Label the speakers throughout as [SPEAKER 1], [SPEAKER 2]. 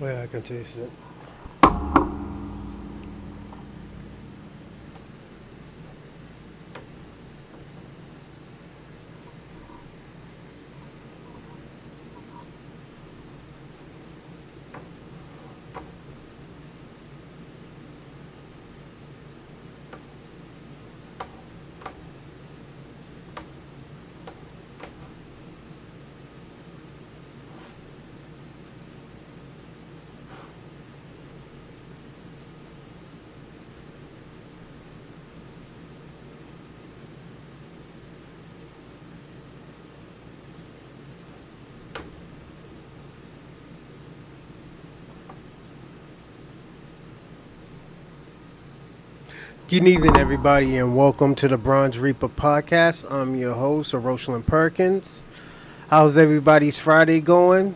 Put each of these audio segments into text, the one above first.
[SPEAKER 1] Yeah, I can taste it. Good evening, everybody, and welcome to the Bronze Reaper podcast. I'm your host, Rosalind Perkins. How's everybody's Friday going?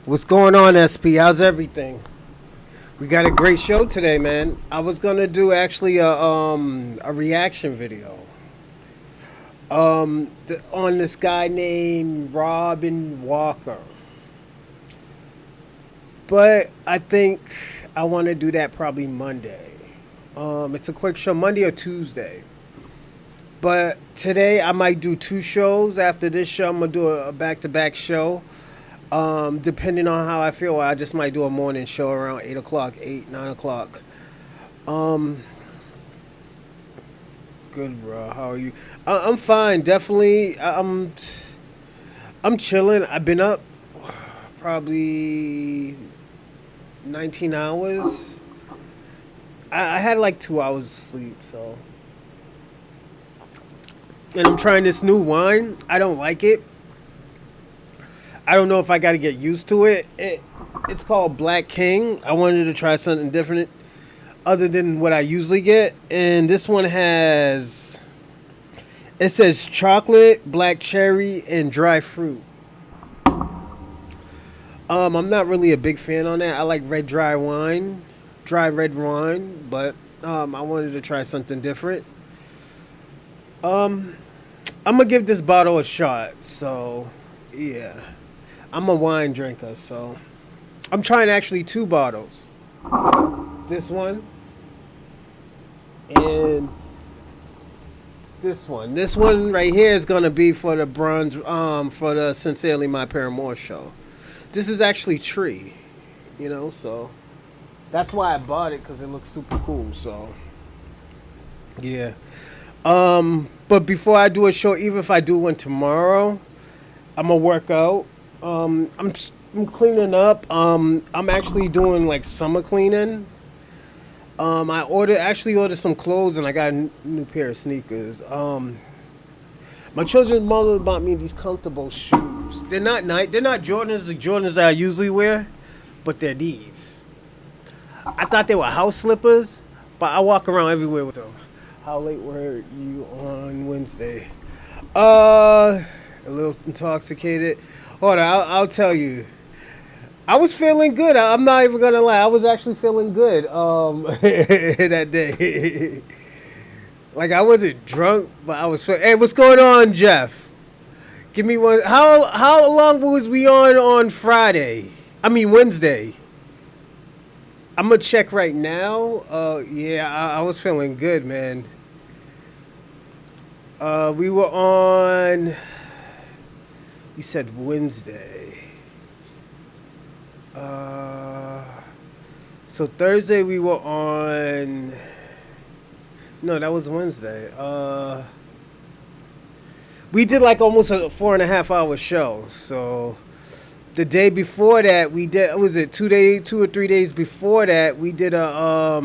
[SPEAKER 1] What's going on, SP? How's everything? We got a great show today, man. I was gonna do actually a reaction video on this guy named Robin Walker, but I think I want to do that probably Monday. It's a quick show, Monday or Tuesday. But today I might do two shows. After this show, I'm gonna do a back-to-back show. Depending on how I feel, I just might do a morning show around 8 o'clock, 8, 9 o'clock. Um, Good, bro. How are you? I'm fine. Definitely. I'm chilling. I've been up probably 19 hours. I had like 2 hours of sleep, so. And I'm trying this new wine. I don't like it. I don't know if I got to get used to It's called Black King. I wanted to try something different other than what I usually get. And this one has, it says chocolate, black cherry, and dry fruit. I'm not really a big fan on that. I like dry red wine, but I wanted to try something different. Um, I'm gonna give this bottle a shot. So, yeah, I'm a wine drinker, so I'm trying actually two bottles. This one and this one. This one right here is gonna be for the for the Sincerely My Paramour show. This is actually tree, so that's why I bought it because it looks super cool. So yeah. But before I do a show, even if I do one tomorrow, I'm gonna work out. I'm cleaning up. I'm actually doing like summer cleaning. I ordered some clothes and I got a new pair of sneakers. My children's mother bought me these comfortable shoes. They're not nice. They're not Jordans, the Jordans that I usually wear, but they're these. I thought they were house slippers, but I walk around everywhere with them. How late were you on Wednesday? A little intoxicated. Hold on, I'll tell you. I was feeling good. I'm not even gonna lie. I was actually feeling good. That day. Like I wasn't drunk, but I was. Hey, what's going on, Jeff? Give me one. How long was we on Friday? I mean Wednesday. I'm gonna check right now. Yeah, I was feeling good, man. We were on. You said Wednesday. Uh, so Thursday we were on. No, that was Wednesday. We did like almost a 4.5 hour show. So the day before that we did. Was it 2 or 3 days before that we did a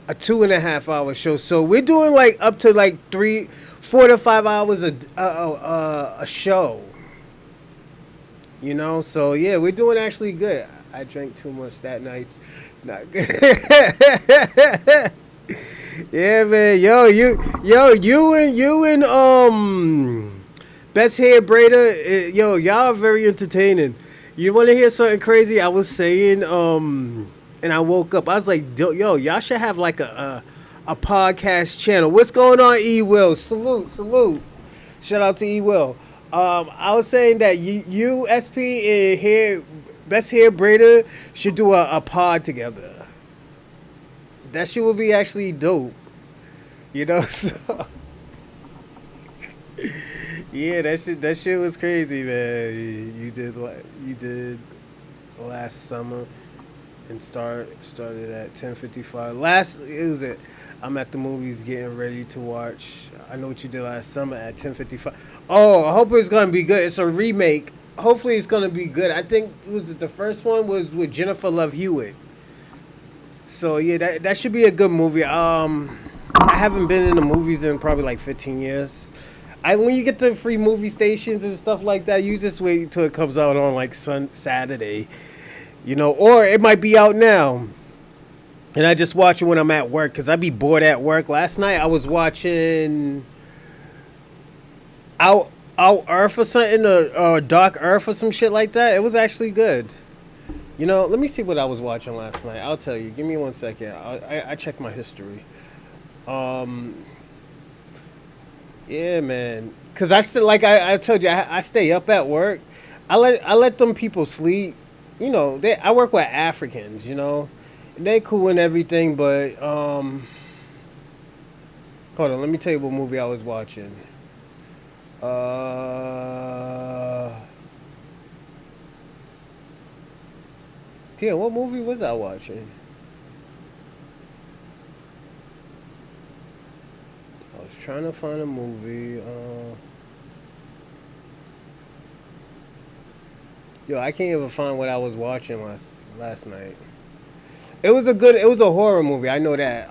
[SPEAKER 1] 2.5 hour show. So we're doing like up to like 4 to 5 hours a show. So yeah, we're doing actually good. I drank too much that night. Not good. Yeah, man. You and Best Hair Braider. Y'all are very entertaining. You want to hear something crazy? I was saying, and I woke up. I was like, yo, y'all should have like a podcast channel. What's going on, E Will? Salute. Shout out to E Will. I was saying that you SP, and here Best hair braider should do a pod together. That shit would be actually dope. You know, so yeah, that shit was crazy, man. You did what you did last summer and started at 10:55. Last it was it. I'm at the movies getting ready to watch. I know what you did last summer at 10:55. Oh, I hope it's gonna be good. It's a remake. Hopefully, it's gonna be good. I think was it the first one was with Jennifer Love Hewitt. So yeah, that should be a good movie. I haven't been in the movies in probably like 15 years. When you get to free movie stations and stuff like that, you just wait until it comes out on like Saturday, or it might be out now, and I just watch it when I'm at work because I be bored at work. Last night I was watching Out Earth or something, or Dark Earth or some shit like that. It was actually good. Let me see what I was watching last night. I'll tell you. Give me 1 second. I check my history. Um, yeah, man. Cause I still like I told you I stay up at work. I let them people sleep. I work with Africans. They cool and everything, but hold on. Let me tell you what movie I was watching. Damn, what movie was I watching? I was trying to find a movie. Yo, I can't even find what I was watching last night. It was a horror movie. I know that.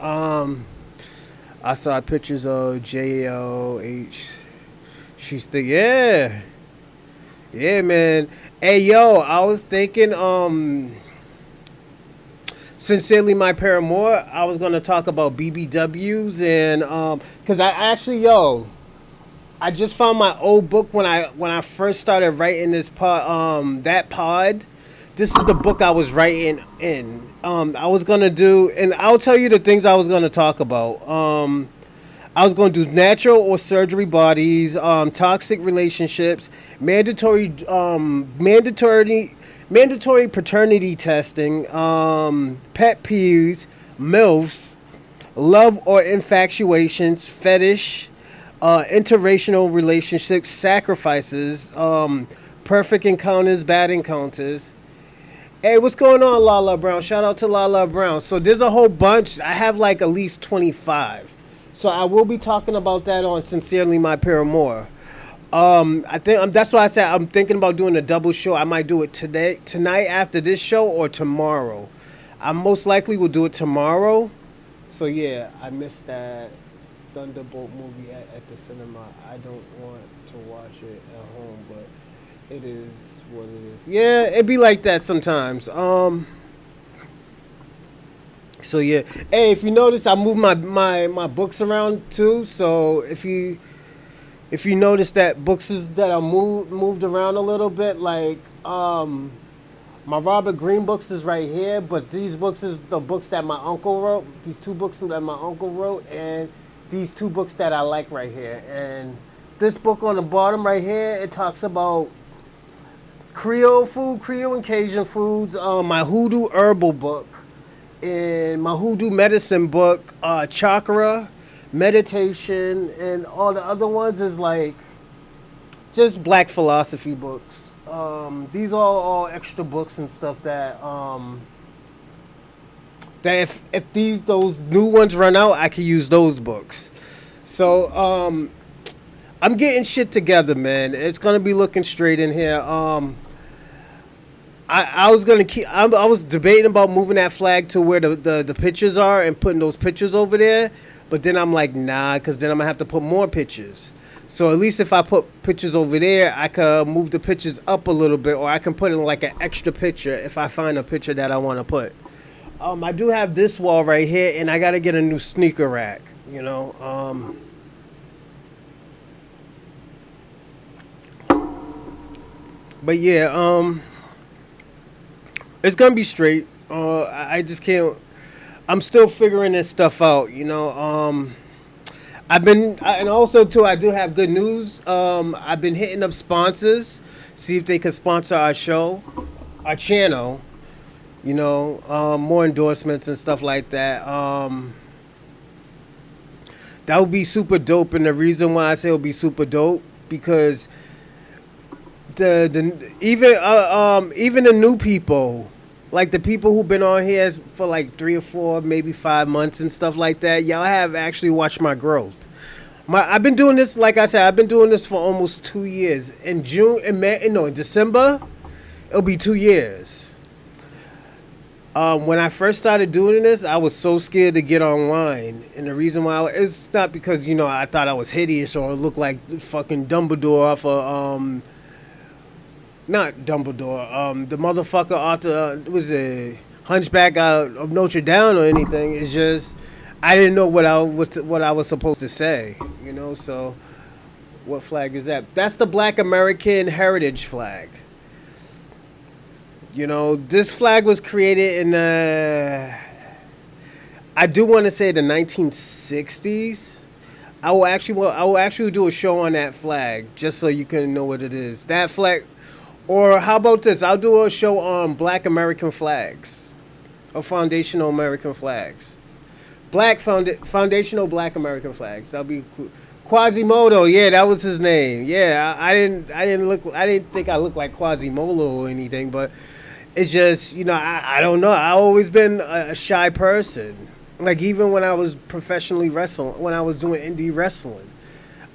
[SPEAKER 1] I saw pictures of JLH. She's the yeah, yeah, man. Hey, yo, I was thinking, sincerely, my paramour. I was gonna talk about BBWs and cause I actually, I just found my old book when I first started writing this pod. This is the book I was writing in. I was gonna do, and I'll tell you the things I was gonna talk about. I was going to do natural or surgery bodies, toxic relationships, mandatory paternity testing, pet peeves, milfs, love or infatuations, fetish, interracial relationships, sacrifices, perfect encounters, bad encounters. Hey, what's going on, Lala Brown? Shout out to Lala Brown. So there's a whole bunch. I have like at least 25. So I will be talking about that on Sincerely My Paramour. I think that's why I said I'm thinking about doing a double show. I might do it tonight after this show, or tomorrow. I most likely will do it tomorrow. So yeah, I missed that Thunderbolt movie at the cinema. I don't want to watch it at home, but it is what it is. Yeah, it be like that sometimes. So yeah, hey, if you notice, I moved my books around too. So if you notice that books is that are moved around a little bit, like my Robert Greene books is right here, but these books is the books that my uncle wrote. These two books that my uncle wrote, and these two books that I like right here. And this book on the bottom right here, it talks about Creole food, Creole and Cajun foods. My Hoodoo herbal book. In my hoodoo medicine book, chakra, meditation, and all the other ones is like just black philosophy books. These are all extra books and stuff that if those new ones run out, I can use those books. So I'm getting shit together, man. It's gonna be looking straight in here. I was gonna keep. I was debating about moving that flag to where the pictures are and putting those pictures over there, but then I'm like, nah, because then I'm gonna have to put more pictures. So at least if I put pictures over there, I could move the pictures up a little bit, or I can put in like an extra picture if I find a picture that I want to put. I do have this wall right here, and I gotta get a new sneaker rack. But yeah, it's gonna be straight. I just can't. I'm still figuring this stuff out. And also too, I do have good news. I've been hitting up sponsors, see if they could sponsor our show. a channel, more endorsements and stuff like that. That would be super dope. And the reason why I say it would be super dope because even the new people, like the people who've been on here for like 3 or 4, maybe 5 months and stuff like that, y'all have actually watched my growth. I've been doing this, like I said, I've been doing this for almost 2 years. In in December, it'll be 2 years. When I first started doing this, I was so scared to get online, and the reason why it's not because I thought I was hideous or looked like fucking Dumbledore off of not Dumbledore, the motherfucker after was a Hunchback of Notre Dame or anything. It's just I didn't know what I was supposed to say, So, what flag is that? That's the Black American Heritage flag. This flag was created in I do want to say the 1960s. I will actually do a show on that flag just so you can know what it is. That flag, or how about this? I'll do a show on Black American flags, or foundational American flags. Foundational Black American flags. That'll be cool. Quasimodo, yeah, that was his name. Yeah, I didn't think I looked like Quasimodo or anything, but it's just, I don't know. I've always been a shy person. Like even when I was professionally wrestling, when I was doing indie wrestling,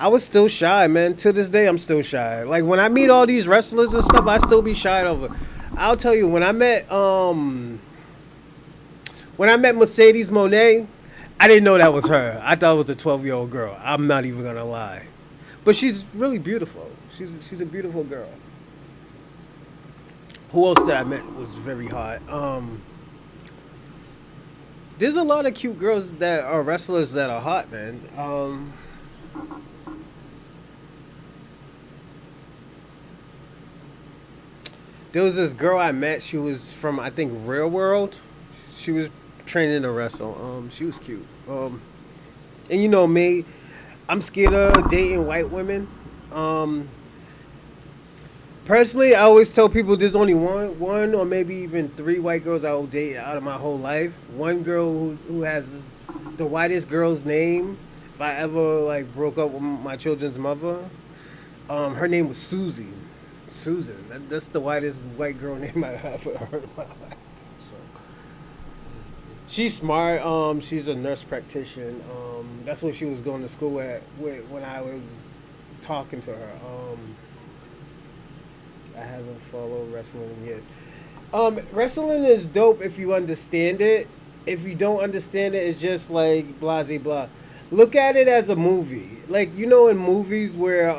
[SPEAKER 1] I was still shy, man. To this day, I'm still shy. Like when I meet all these wrestlers and stuff, I still be shy over. I'll tell you, when I met Mercedes Monet, I didn't know that was her. I thought it was a 12-year-old girl. I'm not even gonna lie, but she's really beautiful. She's a beautiful girl. Who else that I met was very hot? There's a lot of cute girls that are wrestlers that are hot, man. There was this girl I met. She was from, I think, Real World. She was training to wrestle. She was cute. And you know me, I'm scared of dating white women. Personally, I always tell people there's only one or maybe even 3 white girls I will date out of my whole life. One girl who has the whitest girl's name. If I ever broke up with my children's mother, her name was Susie. Susan. That's the whitest white girl name I've ever heard in my life. So she's smart. She's a nurse practitioner. That's what she was going to school with when I was talking to her. I haven't followed wrestling in years. Wrestling is dope if you understand it. If you don't understand it, it's just like blah, blah, blah. Look at it as a movie. Like, in movies where,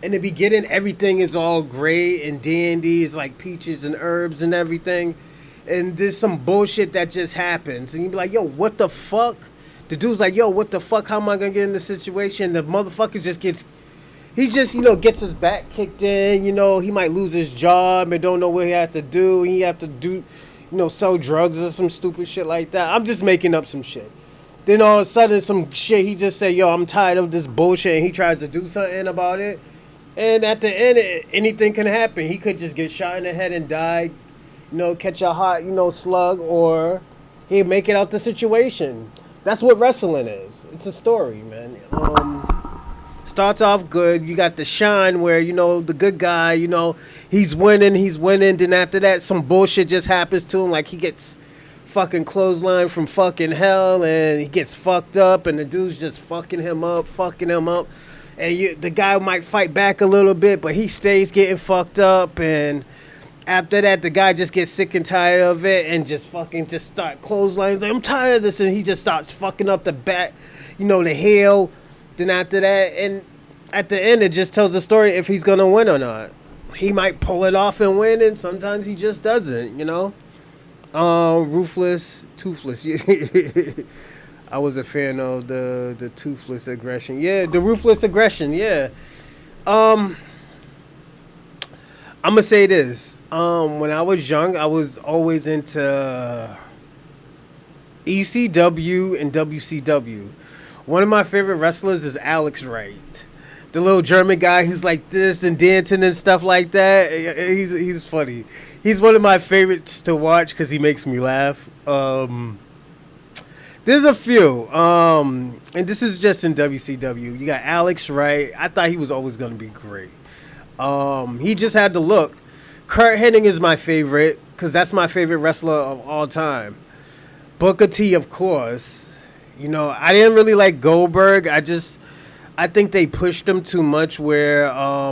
[SPEAKER 1] in the beginning, everything is all great and dandy. It's like peaches and herbs and everything. And there's some bullshit that just happens. And you be like, yo, what the fuck? The dude's like, yo, what the fuck? How am I going to get in this situation? The motherfucker just gets... He just, gets his back kicked in. He might lose his job and don't know what he had to do. He have to do, sell drugs or some stupid shit like that. I'm just making up some shit. Then all of a sudden, some shit, he just say, yo, I'm tired of this bullshit. And he tries to do something about it. And at the end, anything can happen. He could just get shot in the head and die, catch a hot, slug, or he'll make it out the situation. That's what wrestling is. It's a story, man. Starts off good. You got the shine where, the good guy, he's winning. Then after that, some bullshit just happens to him. Like he gets fucking clothesline from fucking hell and he gets fucked up and the dude's just fucking him up. And the guy might fight back a little bit, but he stays getting fucked up. And after that, the guy just gets sick and tired of it and just start clotheslines. Like, I'm tired of this. And he just starts fucking up the back, the heel. Then after that, and at the end, it just tells the story if he's going to win or not. He might pull it off and win, and sometimes he just doesn't, Ruthless, Toothless. I was a fan of the Toothless aggression. Yeah, the Ruthless aggression, yeah. I'm going to say this. When I was young, I was always into ECW and WCW. One of my favorite wrestlers is Alex Wright. The little German guy who's like this and dancing and stuff like that. He's funny. He's one of my favorites to watch because he makes me laugh. There's a few, and this is just in WCW. You got Alex Wright. I thought he was always going to be great. He just had the look. Kurt Hennig is my favorite because that's my favorite wrestler of all time. Booker T, of course. You know, I didn't really like Goldberg. I think they pushed him too much where I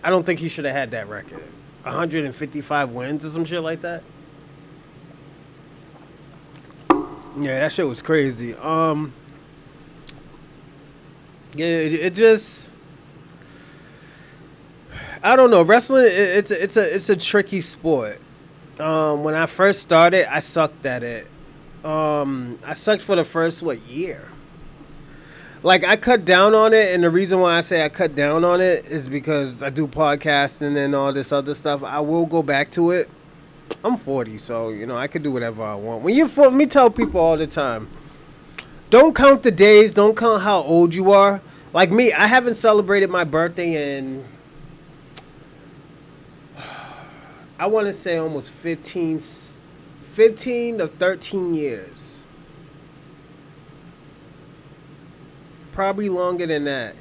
[SPEAKER 1] don't think he should have had that record. 155 wins or some shit like that. Yeah, that shit was crazy. Yeah, it just I don't know. Wrestling it's a tricky sport. When I first started, I sucked at it. I sucked for the first year. Like I cut down on it, and the reason why I say I cut down on it is because I do podcasting and all this other stuff. I will go back to it. I'm 40, so you know I can do whatever I want. When you're 40, me tell people all the time, don't count the days, don't count how old you are. Like me, I haven't celebrated my birthday in I want to say almost 15 to 13 years. Probably longer than that.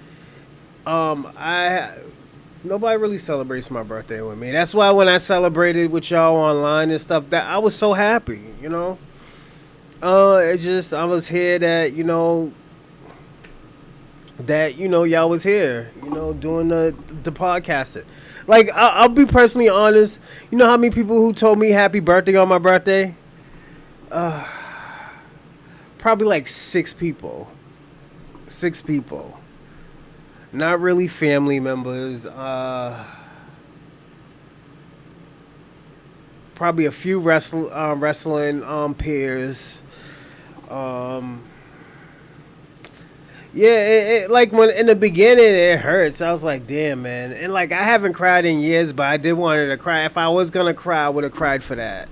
[SPEAKER 1] Nobody really celebrates my birthday with me. That's why when I celebrated with y'all online and stuff, that I was so happy, you know. I was here that y'all was here, doing the podcasting. Like I'll be personally honest. You know how many people who told me happy birthday on my birthday? Probably like 6 people. 6 people. Not really family members. Probably a few wrestling peers. Yeah, like when in the beginning it hurts. I was like, damn, man. And like I haven't cried in years, but I did wanted to cry. If I was gonna cry, I would have cried for that.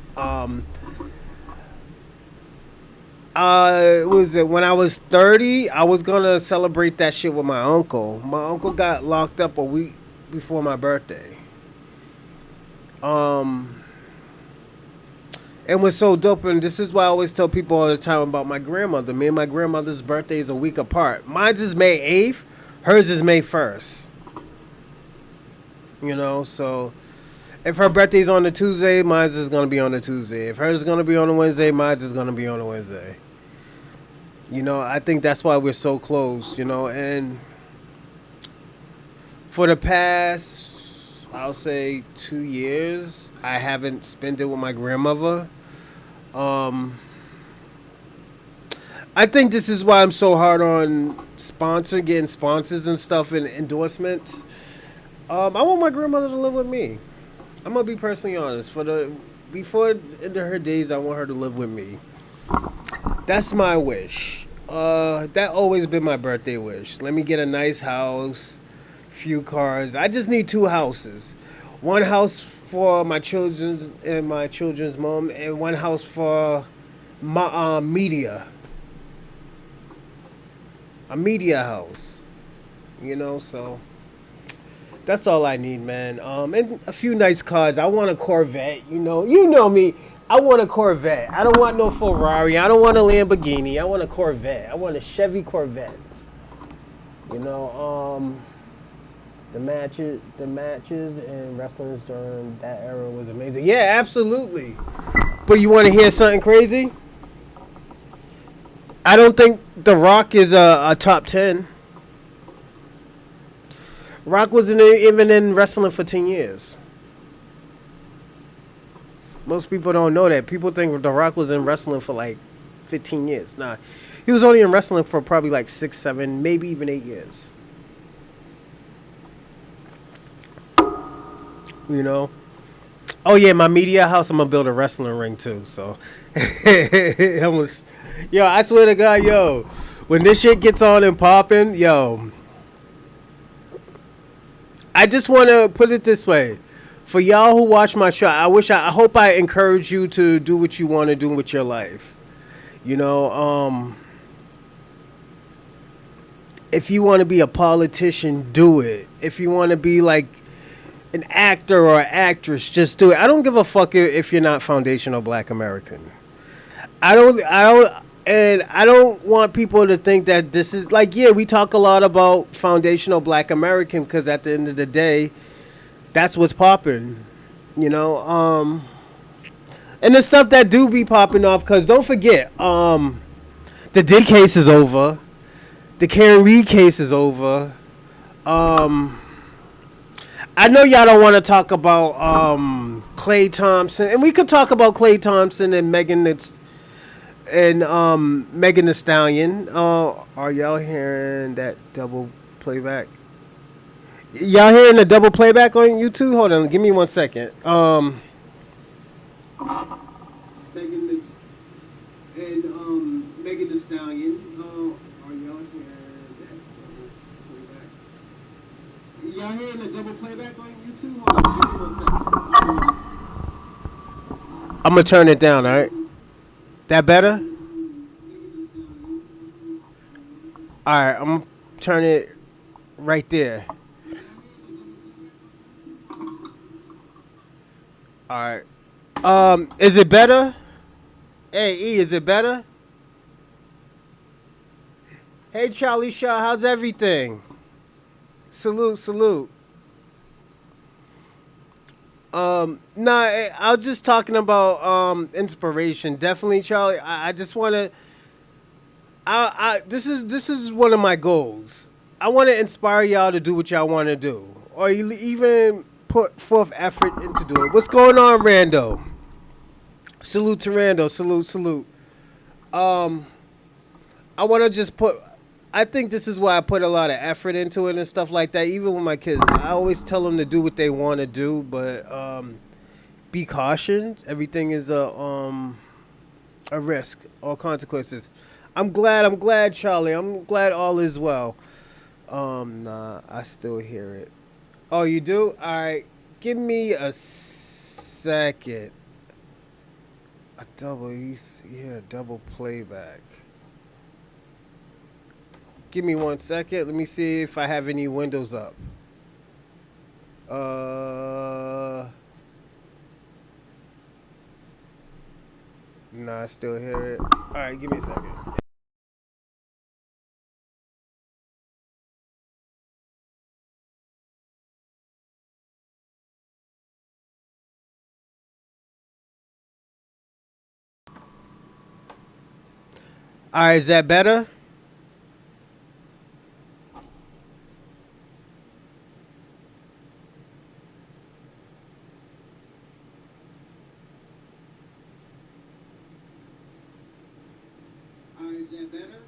[SPEAKER 1] Was it when I was 30? I was gonna celebrate that shit with my uncle. My uncle got locked up a week before my birthday. It was so dope, and this is why I always tell people all the time about my grandmother. Me and my grandmother's birthday is a week apart. Mine's is May 8th. Hers is May 1st. So if her birthday's on the Tuesday, mine's is going to be on the Tuesday. If hers is going to be on a Wednesday, mine's is going to be on a Wednesday. I think that's why we're so close, and for the past, I'll say 2 years, I haven't spent it with my grandmother. I think this is why I'm so hard on getting sponsors and stuff and endorsements. I want my grandmother to live with me. I'm gonna be personally honest. Before into her days, I want her to live with me. That's my wish. That always been my birthday wish. Let me get a nice house, few cars. I just need 2 houses. One house for my children's mom, and one house for my media. A media house. So that's all I need, man. And a few nice cars. I want a Corvette. You know me. I want a Corvette. I don't want no Ferrari. I don't want a Lamborghini. I want a Corvette. I want a Chevy Corvette. The matches and wrestlers during that era was amazing. Yeah, absolutely. But you want to hear something crazy? I don't think The Rock is a top 10. Rock wasn't even in wrestling for 10 years. Most people don't know that. People think The Rock was in wrestling for like 15 years. Nah, he was only in wrestling for probably like 6, 7, maybe even 8 years. Oh yeah, my media house, I'm gonna build a wrestling ring too. So, I swear to God, when this shit gets on and popping, I just want to put it this way. For y'all who watch my show, I hope I encourage you to do what you want to do with your life. If you want to be a politician, do it. If you want to be like an actor or an actress, just do it. I don't give a fuck if you're not foundational Black American. And I don't want people to think that this is like, yeah, we talk a lot about foundational Black American because at the end of the day, that's what's popping, you know. And the stuff that do be popping off, because don't forget, the Did case is over, the Karen Reed case is over. I know y'all don't want to talk about Clay Thompson, and we could talk about Clay Thompson and Megan Thee Stallion. Are y'all hearing that double playback? Y'all hearing the double playback on YouTube? Hold on, give me 1 second. Megan Thee Megan Thee Stallion. Are y'all hearing that double playback? Y'all hearing the double playback on YouTube? Hold on, give me 1 second. I'm gonna turn it down. All right, that better? All right, I'm gonna turn it right there. All right. Is it better? Hey, E, is it better? Hey, Charlie Shaw, how's everything? Salute, salute. Nah, I was just talking about inspiration. Definitely, Charlie. I just want to. This is one of my goals. I want to inspire y'all to do what y'all want to do, or even put forth effort into doing it. What's going on, Rando? Salute to Rando. Salute, salute. Um, I want to just put. I think this is why I put a lot of effort into it and stuff like that. Even with my kids, I always tell them to do what they want to do, but be cautious. Everything is a risk or consequences. I'm glad, Charlie. I'm glad all is well. Nah, I still hear it. Oh, you do? All right. Give me a second. A double. You hear a double playback. Give me 1 second. Let me see if I have any windows up. Nah, I still hear it. All right, give me a second. All right, is that better? All right, is that better?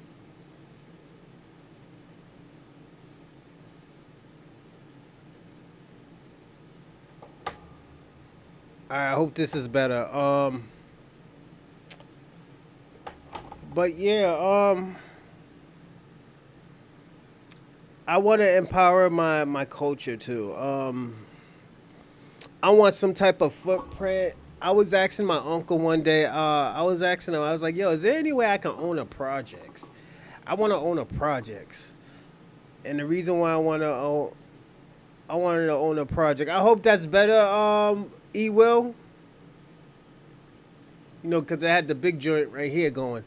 [SPEAKER 1] All right, I hope this is better. But yeah, I want to empower my culture too. I want some type of footprint. I was asking my uncle one day. I was asking him. I was like, "Yo, is there any way I can own a projects? I want to own a projects." And the reason why I wanted to own a project. I hope that's better. E will, because I had the big joint right here going.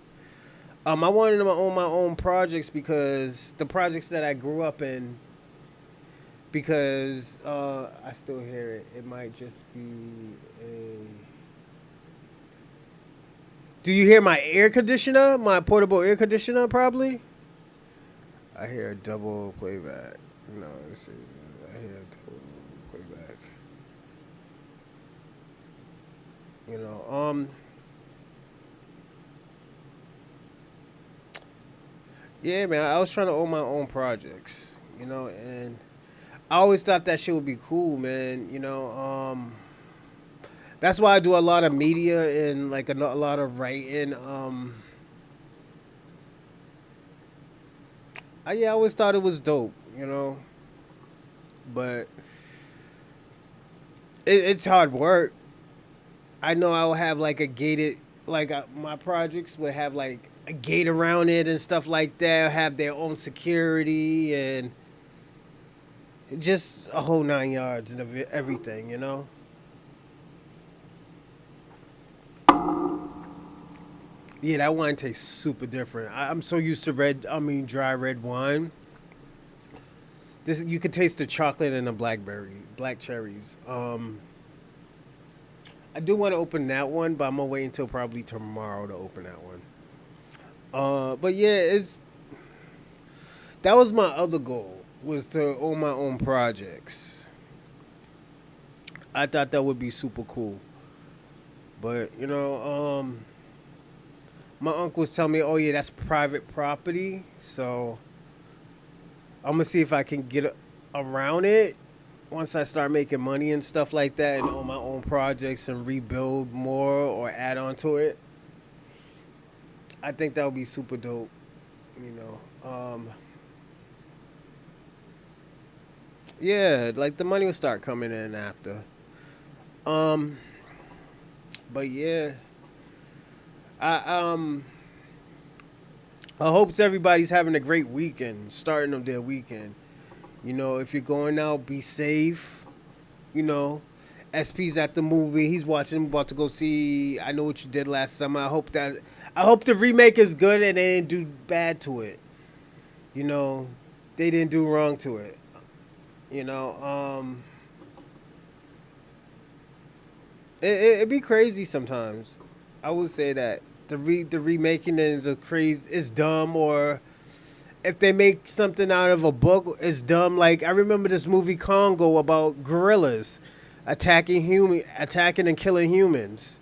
[SPEAKER 1] I wanted to own my own projects because the projects that I grew up in. Because I still hear it. It might just be a. Do you hear my air conditioner? My portable air conditioner, probably. I hear a double playback. No, let's see. I hear a double playback. You know, yeah, man. I was trying to own my own projects. And I always thought that shit would be cool, man. That's why I do a lot of media and like a lot of writing. I always thought it was dope. But it's hard work. I know I will have like a gated, like my projects would have like a gate around it and stuff like that, have their own security and just a whole 9 yards and everything, you know. Yeah, that wine tastes super different. I'm so used to dry red wine. This you could taste the chocolate and the black cherries. I do want to open that one, but I'm gonna wait until probably tomorrow to open that one. But yeah, it's that was my other goal was to own my own projects. I thought that would be super cool, but my uncle was telling me, "Oh yeah, that's private property," so I'm gonna see if I can get around it once I start making money and stuff like that, and own my own projects and rebuild more or add on to it. I think that would be super dope. You know, yeah, like the money will start coming in after. Um, but yeah, I I hope everybody's having a great weekend, starting of their weekend. You know, if you're going out, be safe. You know, SP's at the movie. He's watching. About to go see. I know what you did last summer. I hope the remake is good and they didn't do bad to it. You know, they didn't do wrong to it. You know, it'd be crazy sometimes. I would say that the remaking is a crazy. It's dumb, or if they make something out of a book, it's dumb. Like I remember this movie Congo about gorillas attacking and killing humans.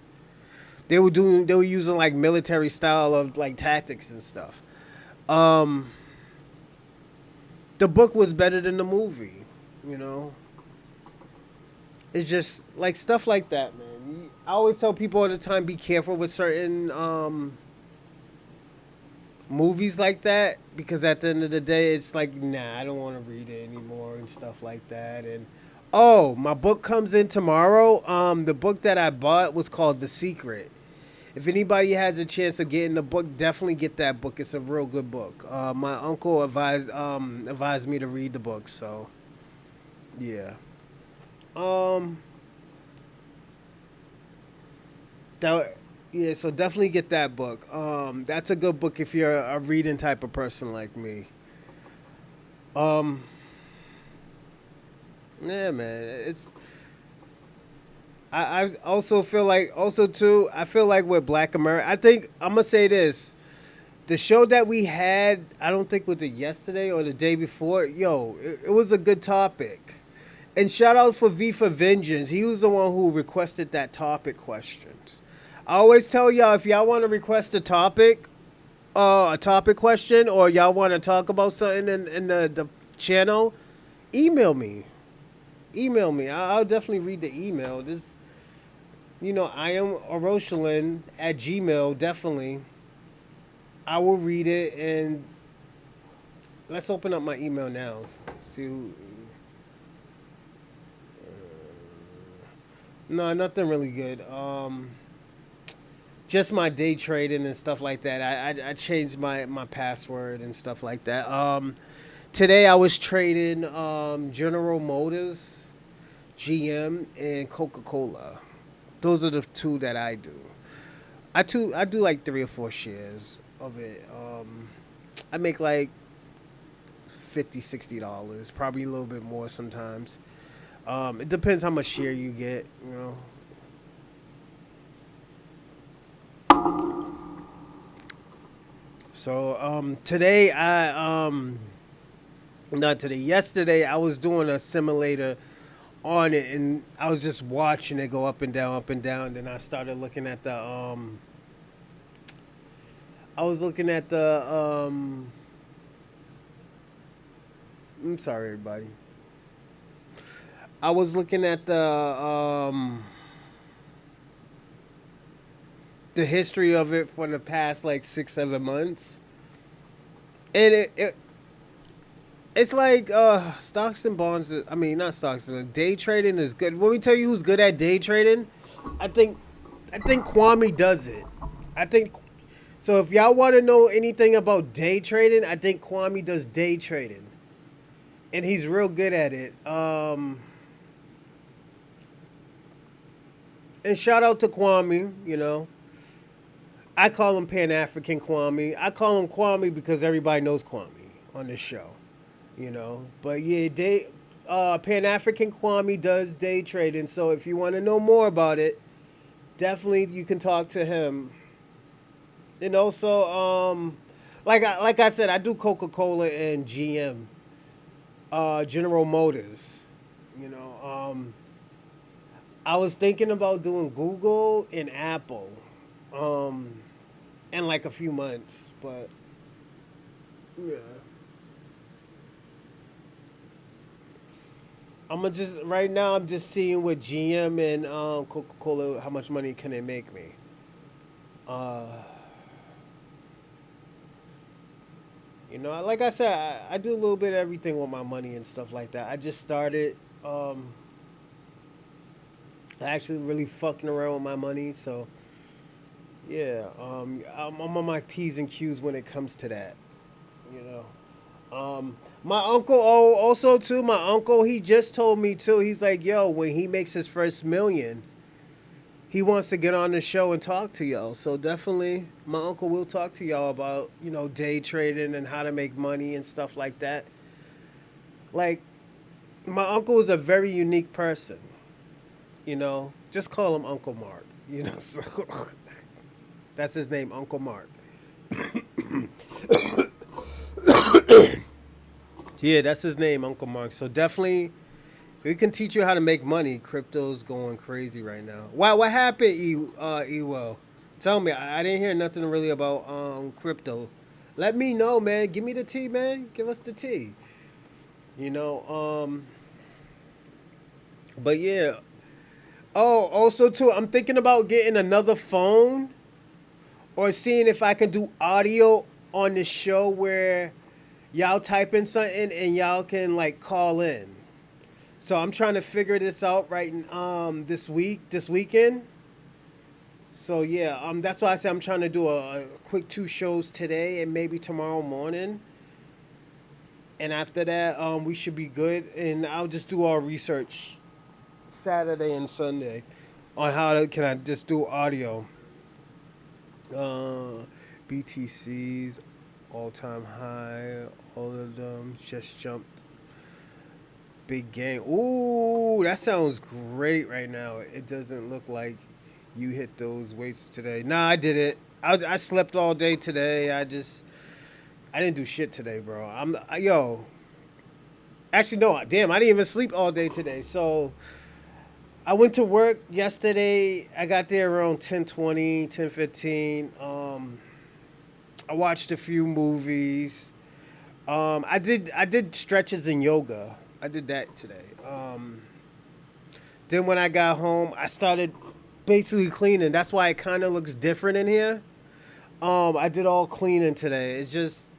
[SPEAKER 1] They were using like military style of like tactics and stuff. Um, the book was better than the movie. You know, it's just like stuff like that, man. I always tell people all the time, be careful with certain movies like that because at the end of the day, it's like, nah, I don't want to read it anymore and stuff like that. And oh, my book comes in tomorrow. The book that I bought was called The Secret. If anybody has a chance of getting the book, definitely get that book. It's a real good book. My uncle advised me to read the book, so yeah. Um, that yeah, so definitely get that book. That's a good book if you're a reading type of person like me. Um, yeah, man, I also feel like also too. I feel like with Black America, I think I'm gonna say this. The show that we had, I don't think was it yesterday or the day before. Yo, it was a good topic. And shout out for V for Vengeance. He was the one who requested that topic questions. I always tell y'all if y'all want to request a topic question, or y'all want to talk about something in the channel, email me. Email me. I'll definitely read the email. I am Oroshalin at Gmail. Definitely. I will read it, and let's open up my email now. See who. No, nothing really good. Just my day trading and stuff like that. I changed my password and stuff like that. Today I was trading General Motors, GM, and Coca Cola. Those are the two that I do. I do like 3 or 4 shares of it. I make like $50, $60, probably a little bit more sometimes. It depends how much share you get, you know. So today not today, yesterday I was doing a simulator on it, and I was just watching it go up and down, up and down. Then I started looking at the I was looking at the I'm sorry everybody. I was looking at the history of it for the past like 6 7 months, and it's like stocks and bonds. I mean, not stocks. Day trading is good. Let me tell you who's good at day trading. I think I think Kwame does it. I think So if y'all want to know anything about day trading, I think Kwame does day trading, and he's real good at it. And shout out to Kwame. I call him Pan African Kwame. I call him Kwame because everybody knows Kwame on this show. But yeah, Pan African Kwame does day trading. So if you want to know more about it, definitely you can talk to him. And also, like I said, I do Coca Cola and GM, General Motors. You know, I was thinking about doing Google and Apple, um, in like a few months, but yeah. I'm gonna just right now. I'm just seeing with GM and Coca Cola how much money can they make me. Uh, like I said, I do a little bit of everything with my money and stuff like that. I just started actually really fucking around with my money, so yeah, I'm on my p's and q's when it comes to that. You know, my uncle. Oh, also too, my uncle. He just told me too. He's like, yo, when he makes his first million, he wants to get on the show and talk to y'all. So definitely, my uncle will talk to y'all about day trading and how to make money and stuff like that. Like, my uncle is a very unique person. Just call him Uncle Mark. So that's his name, Uncle Mark. Yeah, that's his name, Uncle Mark. So definitely, we can teach you how to make money. Crypto's going crazy right now. Why? What happened, Ewell? Tell me. I didn't hear nothing really about crypto. Let me know, man. Give me the tea, man. Give us the tea. You know. But yeah. Oh, also too, I'm thinking about getting another phone or seeing if I can do audio on the show where y'all type in something and y'all can like call in. So I'm trying to figure this out right this weekend. So yeah, that's why I said I'm trying to do a quick two shows today and maybe tomorrow morning. And after that, we should be good. And I'll just do all research Saturday and Sunday on can I just do audio. Uh, BTC's all time high, all of them just jumped. Big game. Ooh, that sounds great right now. It doesn't look like you hit those weights today. Nah, I didn't. I slept all day today. I didn't do shit today, bro. Yo. Actually, no. Damn, I didn't even sleep all day today. So I went to work yesterday. I got there around 10:20, 10:15. I watched a few movies. I did stretches and yoga. I did that today. Then when I got home, I started basically cleaning. That's why it kind of looks different in here. I did all cleaning today. It's just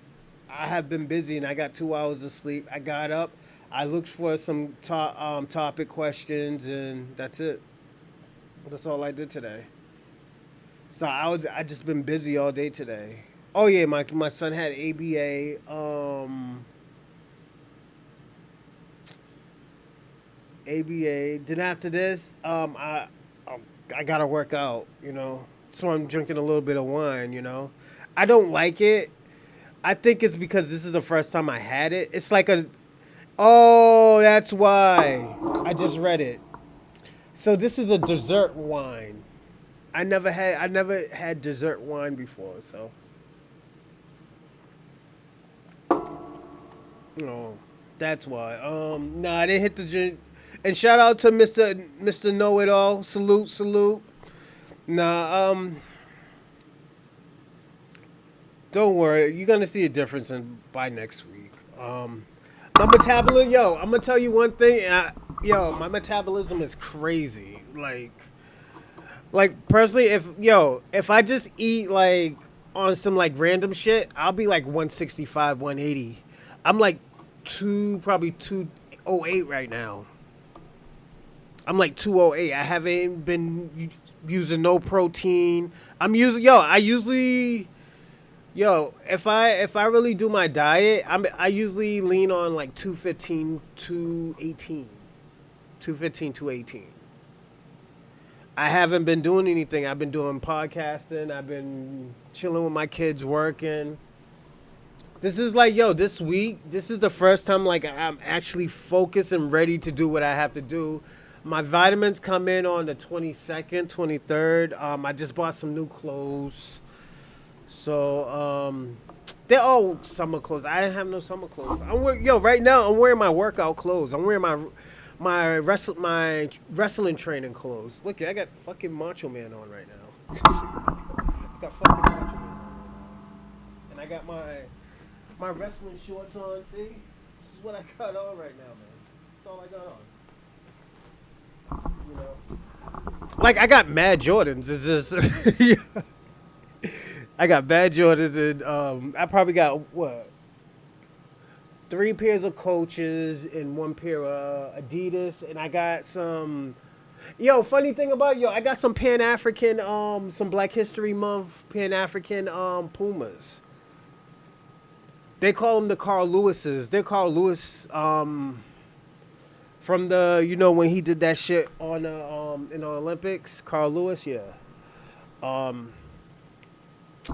[SPEAKER 1] I have been busy and I got 2 hours of sleep. I got up. I looked for some topic questions and that's it. That's all I did today. So I just been busy all day today. Oh yeah, my son had ABA. ABA. Then after this, I gotta work out. So I'm drinking a little bit of wine. I don't like it. I think it's because this is the first time I had it. It's like a. Oh, that's why. I just read it. So this is a dessert wine. I never had dessert wine before. So. Oh, that's why. No, I didn't hit the gym. And shout out to Mr. Know It All. Salute, salute. Nah, don't worry. You're gonna see a difference by next week. My metabolism, yo, I'm gonna tell you one thing. My metabolism is crazy. Like personally, if I just eat like on some like random shit, I'll be like 165, 180. I'm like probably 208 right now. I'm like 208. I haven't been using no protein. I usually Yo, if I really do my diet, I usually lean on like 215, 218, 215, 218. I haven't been doing anything. I've been doing podcasting. I've been chilling with my kids, working. This is like, yo, this week, this is the first time like I'm actually focused and ready to do what I have to do. My vitamins come in on the 22nd, 23rd. I just bought some new clothes. So, they're all summer clothes. I didn't have no summer clothes. Right now I'm wearing my workout clothes. I'm wearing my wrestling training clothes. Look, I got fucking Macho Man on right now. I got fucking Macho Man. And I got my wrestling shorts on. See, this is what I got on right now, man. That's all I got on. You know, like I got mad Jordans. It's just I got bad Jordans, and I probably got what 3 pairs of Coaches and 1 pair of Adidas, and I got some. Yo, funny thing about I got some Pan African, some Black History Month Pan African Pumas. They call them the Carl Lewises. They're Carl Lewis from the when he did that shit on in the Olympics. Carl Lewis, yeah.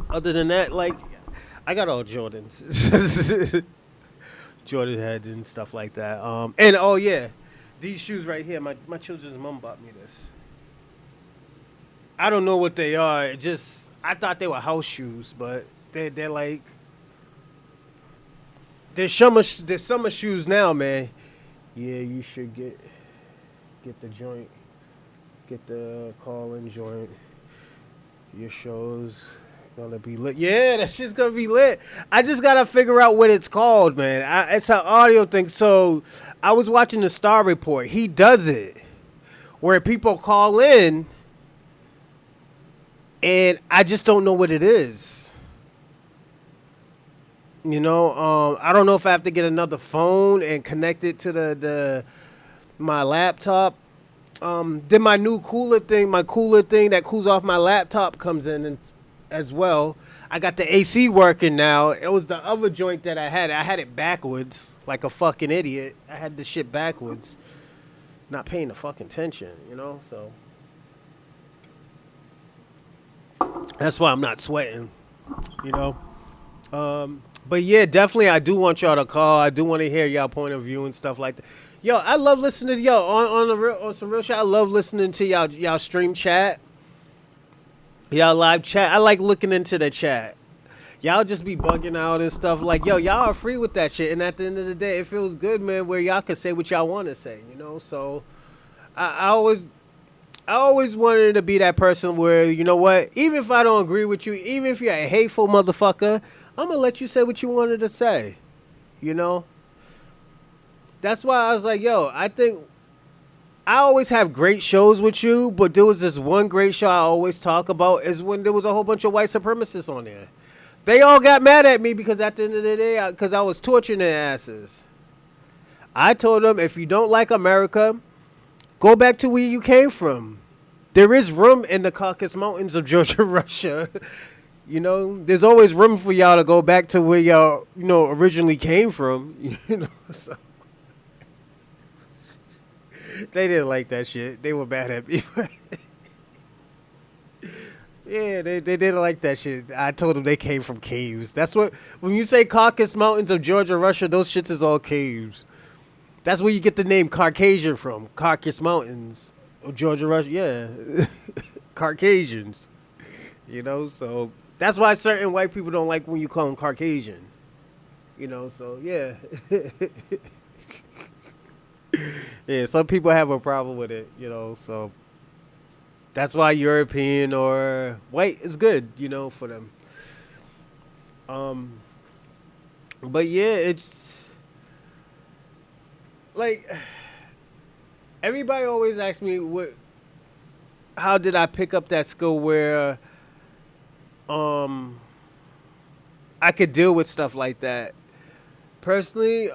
[SPEAKER 1] Other than that, like I got all Jordans, Jordan heads and stuff like that. And oh yeah, these shoes right here. My children's mom bought me this. I don't know what they are. I thought they were house shoes, but they're like they're summer shoes now, man. Yeah, you should get the joint, get the call-in joint. Your show's gonna be lit. Yeah, that shit's gonna be lit. I just gotta figure out what it's called, man. It's an audio thing. So I was watching the Star Report. He does it where people call in, and I just don't know what it is. I don't know if I have to get another phone and connect it to my laptop. Then my new cooler thing that cools off my laptop comes in as well. I got the AC working now. It was the other joint that I had. I had it backwards like a fucking idiot. I had the shit backwards. Not paying the fucking attention, so. That's why I'm not sweating, But yeah, definitely I do want y'all to call. I do want to hear y'all point of view and stuff like that. Yo, I love listening to on some real shit. I love listening to y'all stream chat. Y'all live chat. I like looking into the chat. Y'all just be bugging out and stuff like, y'all are free with that shit. And at the end of the day, it feels good, man, where y'all can say what y'all want to say, So I always wanted to be that person where, you know what, even if I don't agree with you, even if you're a hateful motherfucker, I'm going to let you say what you wanted to say, That's why I was like, I think I always have great shows with you, but there was this one great show I always talk about is when there was a whole bunch of white supremacists on there. They all got mad at me because at the end of the day, because I was torturing their asses. I told them, if you don't like America, go back to where you came from. There is room in the Caucasus Mountains of Georgia, Russia. There's always room for y'all to go back to where y'all, originally came from. So they didn't like that shit. They were mad at me. Yeah, they didn't like that shit. I told them they came from caves. That's what, when you say Caucasus Mountains of Georgia, Russia, those shits is all caves. That's where you get the name Caucasian from. Caucasus Mountains of Georgia, Russia. Yeah. Caucasians. So that's why certain white people don't like when you call them Caucasian. So yeah. Yeah, some people have a problem with it, so that's why European or white is good, for them. But yeah, it's like everybody always asks me how did I pick up that skill where I could deal with stuff like that. Personally,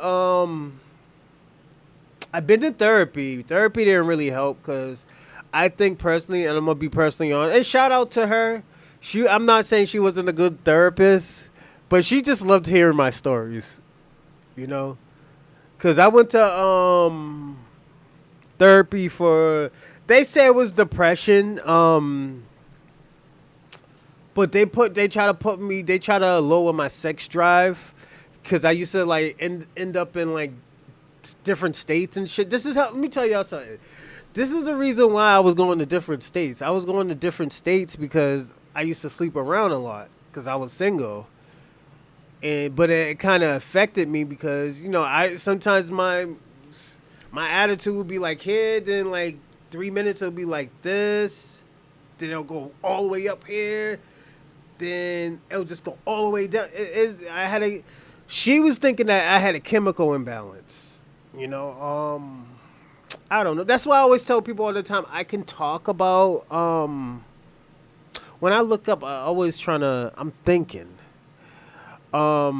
[SPEAKER 1] I've been to therapy. Therapy didn't really help because I think personally, and I'm going to be personally honest, and shout out to her. I'm not saying she wasn't a good therapist, But she just loved hearing my stories, you know, because I went to therapy for. They say it was depression. But they try to lower my sex drive, because I used to like end up in like different states and shit. This is how. Let me tell y'all something. This is the reason why I was going to different states. I was going to different states because I used to sleep around a lot because I was single. But it kind of affected me because I sometimes my attitude would be like here, then like 3 minutes it'll be like this, then it'll go all the way up here, then it'll just go all the way down. She was thinking that I had a chemical imbalance, I don't know. That's why I always tell people all the time I can talk about when I look up. I'm thinking. I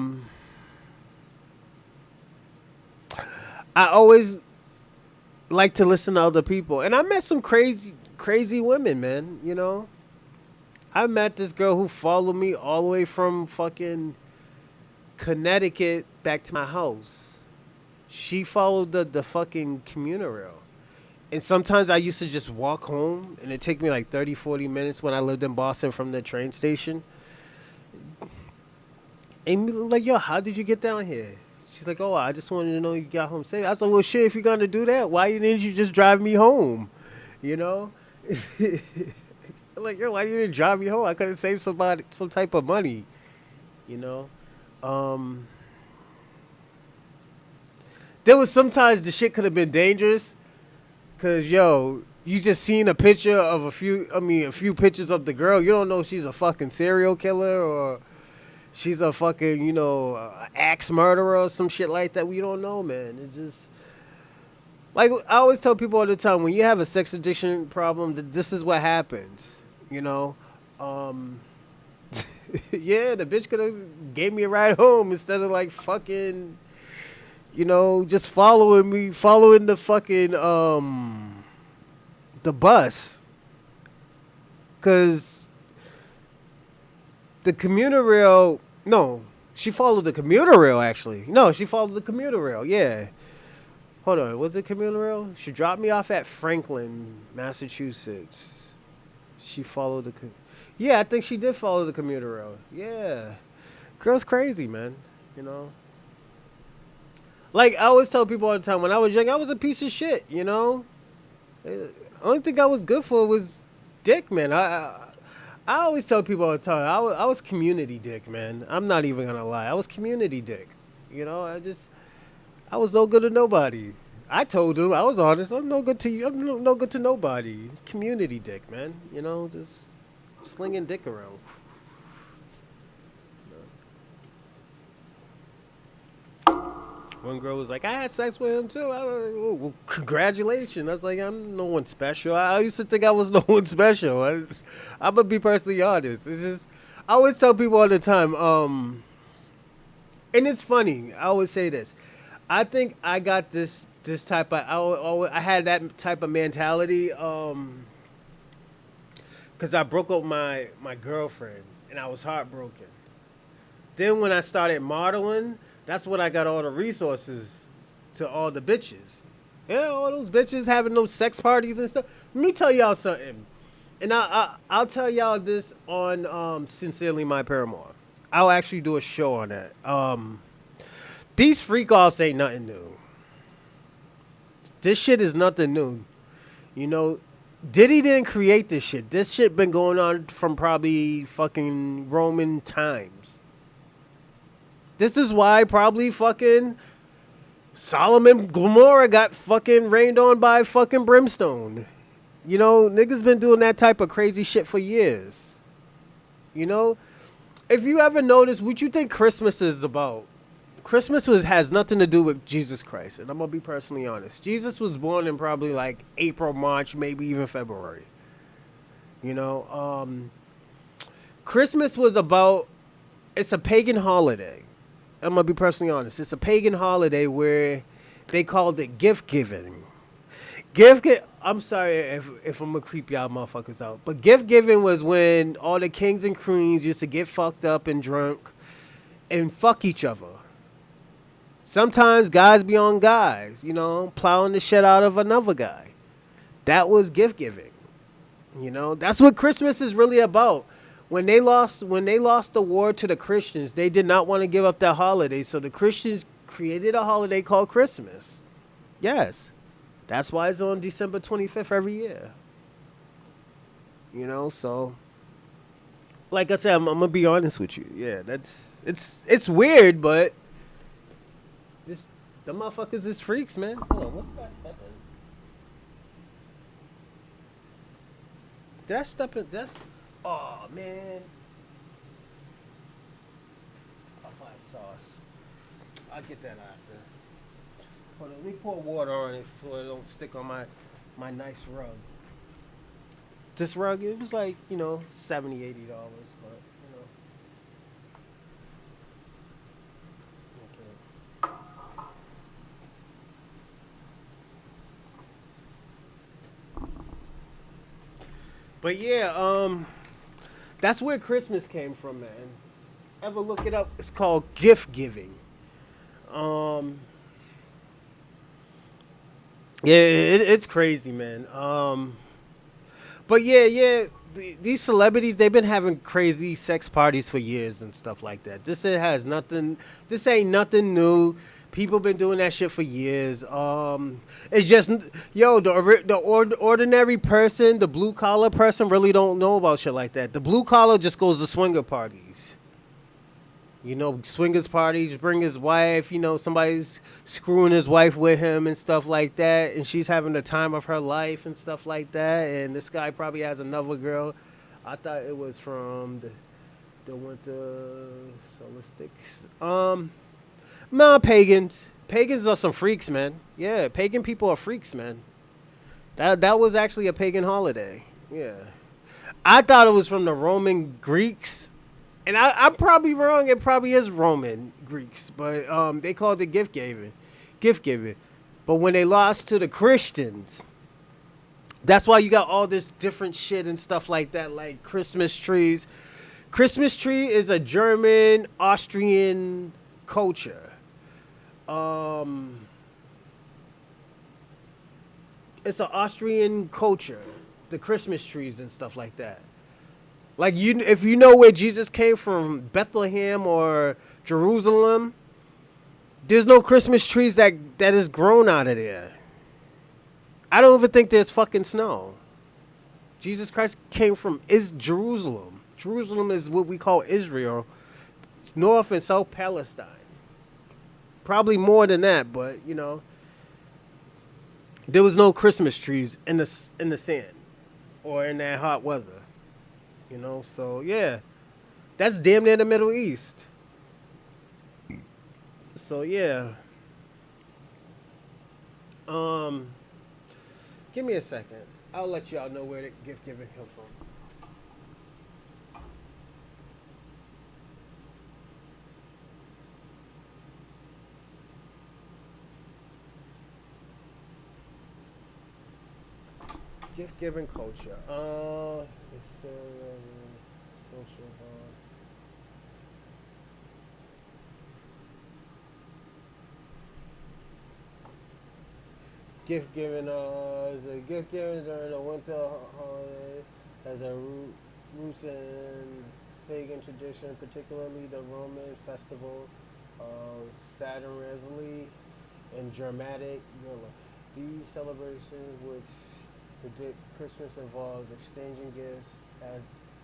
[SPEAKER 1] always like to listen to other people, and I met some crazy women, man. I met this girl who followed me all the way from fucking Connecticut back to my house. She followed the fucking commuter rail. And sometimes I used to just walk home, and it take me like 30, 40 minutes when I lived in Boston from the train station. And be like, yo, how did you get down here? She's like, oh, I just wanted to know you got home safe. I was like, well, shit, if you're going to do that, why didn't you just drive me home? I'm like, yo, why didn't you drive me home? I could have saved somebody some type of money, There was sometimes the shit could have been dangerous. Cause yo, you just seen a picture of a few pictures of the girl. You don't know if she's a fucking serial killer or she's a fucking, axe murderer or some shit like that. We don't know, man. It's just like I always tell people all the time, when you have a sex addiction problem, this is what happens. Yeah, the bitch could have gave me a ride home instead of like fucking, just following the fucking the bus. Cause the commuter rail, no, she followed the commuter rail actually. No, she followed the commuter rail, yeah. Hold on, was it commuter rail? She dropped me off at Franklin, Massachusetts. She followed yeah, I think she did follow the commuter rail. Yeah. Girl's crazy, man. Like, I always tell people all the time, when I was young, I was a piece of shit, The only thing I was good for was dick, man. I always tell people all the time, I was community dick, man. I'm not even going to lie. I was community dick. I was no good to nobody. I told them, I was honest, I'm no good to you. I'm no good to nobody. Community dick, man. Just slinging dick around. One girl was like, I had sex with him too. I was like, oh, well, congratulations. I was like, I'm no one special. I used to think I was no one special. I'm going to be personally honest. It's just, I always tell people all the time, and it's funny. I always say this. I think I got this type of, I had that type of mentality because I broke up my girlfriend and I was heartbroken. Then when I started modeling, that's when I got all the resources to all the bitches. Yeah, all those bitches having those sex parties and stuff. Let me tell y'all something. And I'll tell y'all this on Sincerely My Paramour. I'll actually do a show on that. These freak-offs ain't nothing new. This shit is nothing new. Diddy didn't create this shit. This shit been going on from probably fucking Roman times. This is why probably fucking Solomon Gomorrah got fucking rained on by fucking brimstone. Niggas been doing that type of crazy shit for years. If you ever notice, what you think Christmas is about? Christmas has nothing to do with Jesus Christ, and I'm gonna be personally honest. Jesus was born in probably like April, March, maybe even February. Christmas was about, it's a pagan holiday. I'm gonna be personally honest. It's a pagan holiday where they called it gift giving. I'm sorry if I'm gonna creep y'all motherfuckers out, but gift giving was when all the kings and queens used to get fucked up and drunk and fuck each other. Sometimes guys be on guys, you know, plowing the shit out of another guy. That was gift giving. You know, that's what Christmas is really about. When they lost the war to the Christians, they did not want to give up that holiday, so the Christians created a holiday called Christmas. Yes. That's why it's on December 25th every year. You know, so like I said, I'm gonna be honest with you. Yeah, it's weird, but this the motherfuckers is freaks, man. Hold on, what did I step in? Did I step in? That's oh man. I'll find sauce. I'll get that after. Hold on, let me pour water on it so it don't stick on my nice rug. This rug, it was like, you know, $70, $80, but you know. Okay. But yeah, that's where Christmas came from, man. Ever look it up? It's called gift giving. Um, yeah, it's crazy, man. But yeah, these celebrities they've been having crazy sex parties for years and stuff like that. This it has nothing. This ain't nothing new. People been doing that shit for years. It's just yo ordinary person, the blue collar person really don't know about shit like that. The blue collar just goes to swinger parties. You know, swingers parties, bring his wife, you know, somebody's screwing his wife with him and stuff like that, and she's having the time of her life and stuff like that, and this guy probably has another girl. I thought it was from the winter solistics. Nah, pagans. Pagans are some freaks, man. Yeah, pagan people are freaks, man. That was actually a pagan holiday. Yeah. I thought it was from the Roman Greeks, and I'm probably wrong. It probably is Roman Greeks, but they called it gift giving. But when they lost to the Christians, that's why you got all this different shit and stuff like that, like Christmas trees. Christmas tree is a German Austrian culture. Um, it's an Austrian culture, the Christmas trees and stuff like that. Like you, if you know where Jesus came from, Bethlehem or Jerusalem, there's no Christmas trees that is grown out of there. I don't even think there's fucking snow. Jesus Christ came from is Jerusalem. Jerusalem is what we call Israel. It's North and South Palestine. Probably more than that, but you know, there was no Christmas trees in the sand or in that hot weather. You know, so yeah, that's damn near the Middle East. So yeah, um, give me a second. I'll let y'all know where the gift giving comes from. Gift giving culture. It's social. Gift giving. Is a gift giving during the winter holiday has a roots in pagan tradition, particularly the Roman festival of Saturnalia and Germanic Europe. These celebrations, which predict Christmas, involves exchanging gifts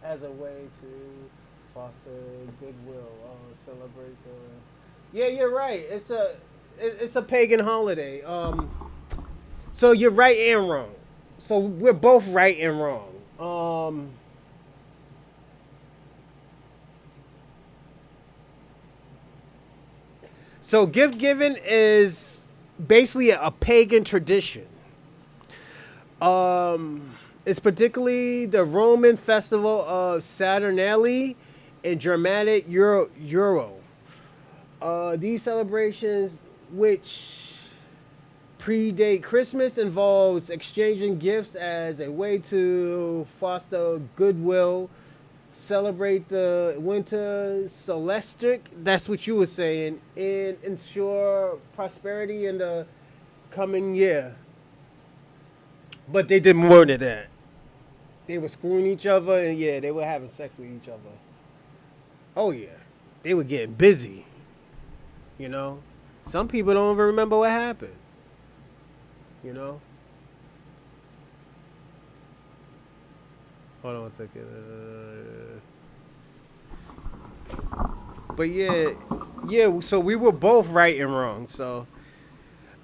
[SPEAKER 1] as a way to foster goodwill. Celebrate the. Yeah, you're right. It's a pagan holiday. So you're right and wrong. So we're both right and wrong. So gift giving is basically a pagan tradition. It's particularly the Roman festival of Saturnalia and Germanic Euro. These celebrations, which predate Christmas, involves exchanging gifts as a way to foster goodwill celebrate the winter solstice. That's what you were saying, and ensure prosperity in the coming year. But they did more than that. They were screwing each other, and yeah, they were having sex with each other. Oh yeah, they were getting busy. You know, some people don't even remember what happened. You know. Hold on a second. But yeah, yeah. So we were both right and wrong. So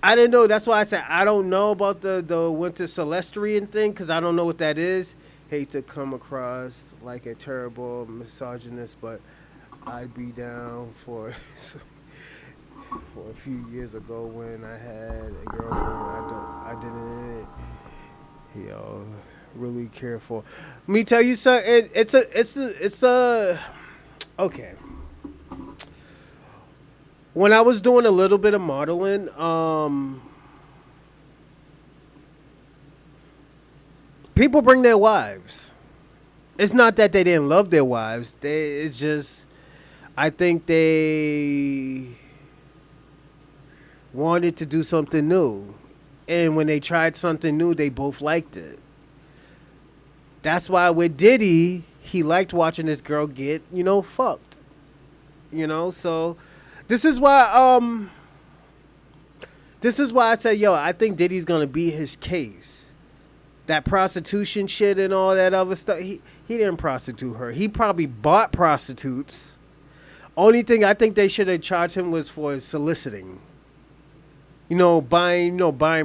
[SPEAKER 1] I didn't know. That's why I said I don't know about the winter celestian thing because I don't know what that is. Hate to come across like a terrible misogynist, but I'd be down for for a few years ago when I had a girlfriend. I didn't, really care for. Let me tell you something. It's a. Okay. When I was doing a little bit of modeling, people bring their wives. It's not that they didn't love their wives. It's just, I think they wanted to do something new. And when they tried something new, they both liked it. That's why with Diddy, he liked watching this girl get, fucked. So this is why I said, yo, I think Diddy's gonna beat his case. That prostitution shit and all that other stuff, he didn't prostitute her. He probably bought prostitutes. Only thing I think they should have charged him was for soliciting. Buying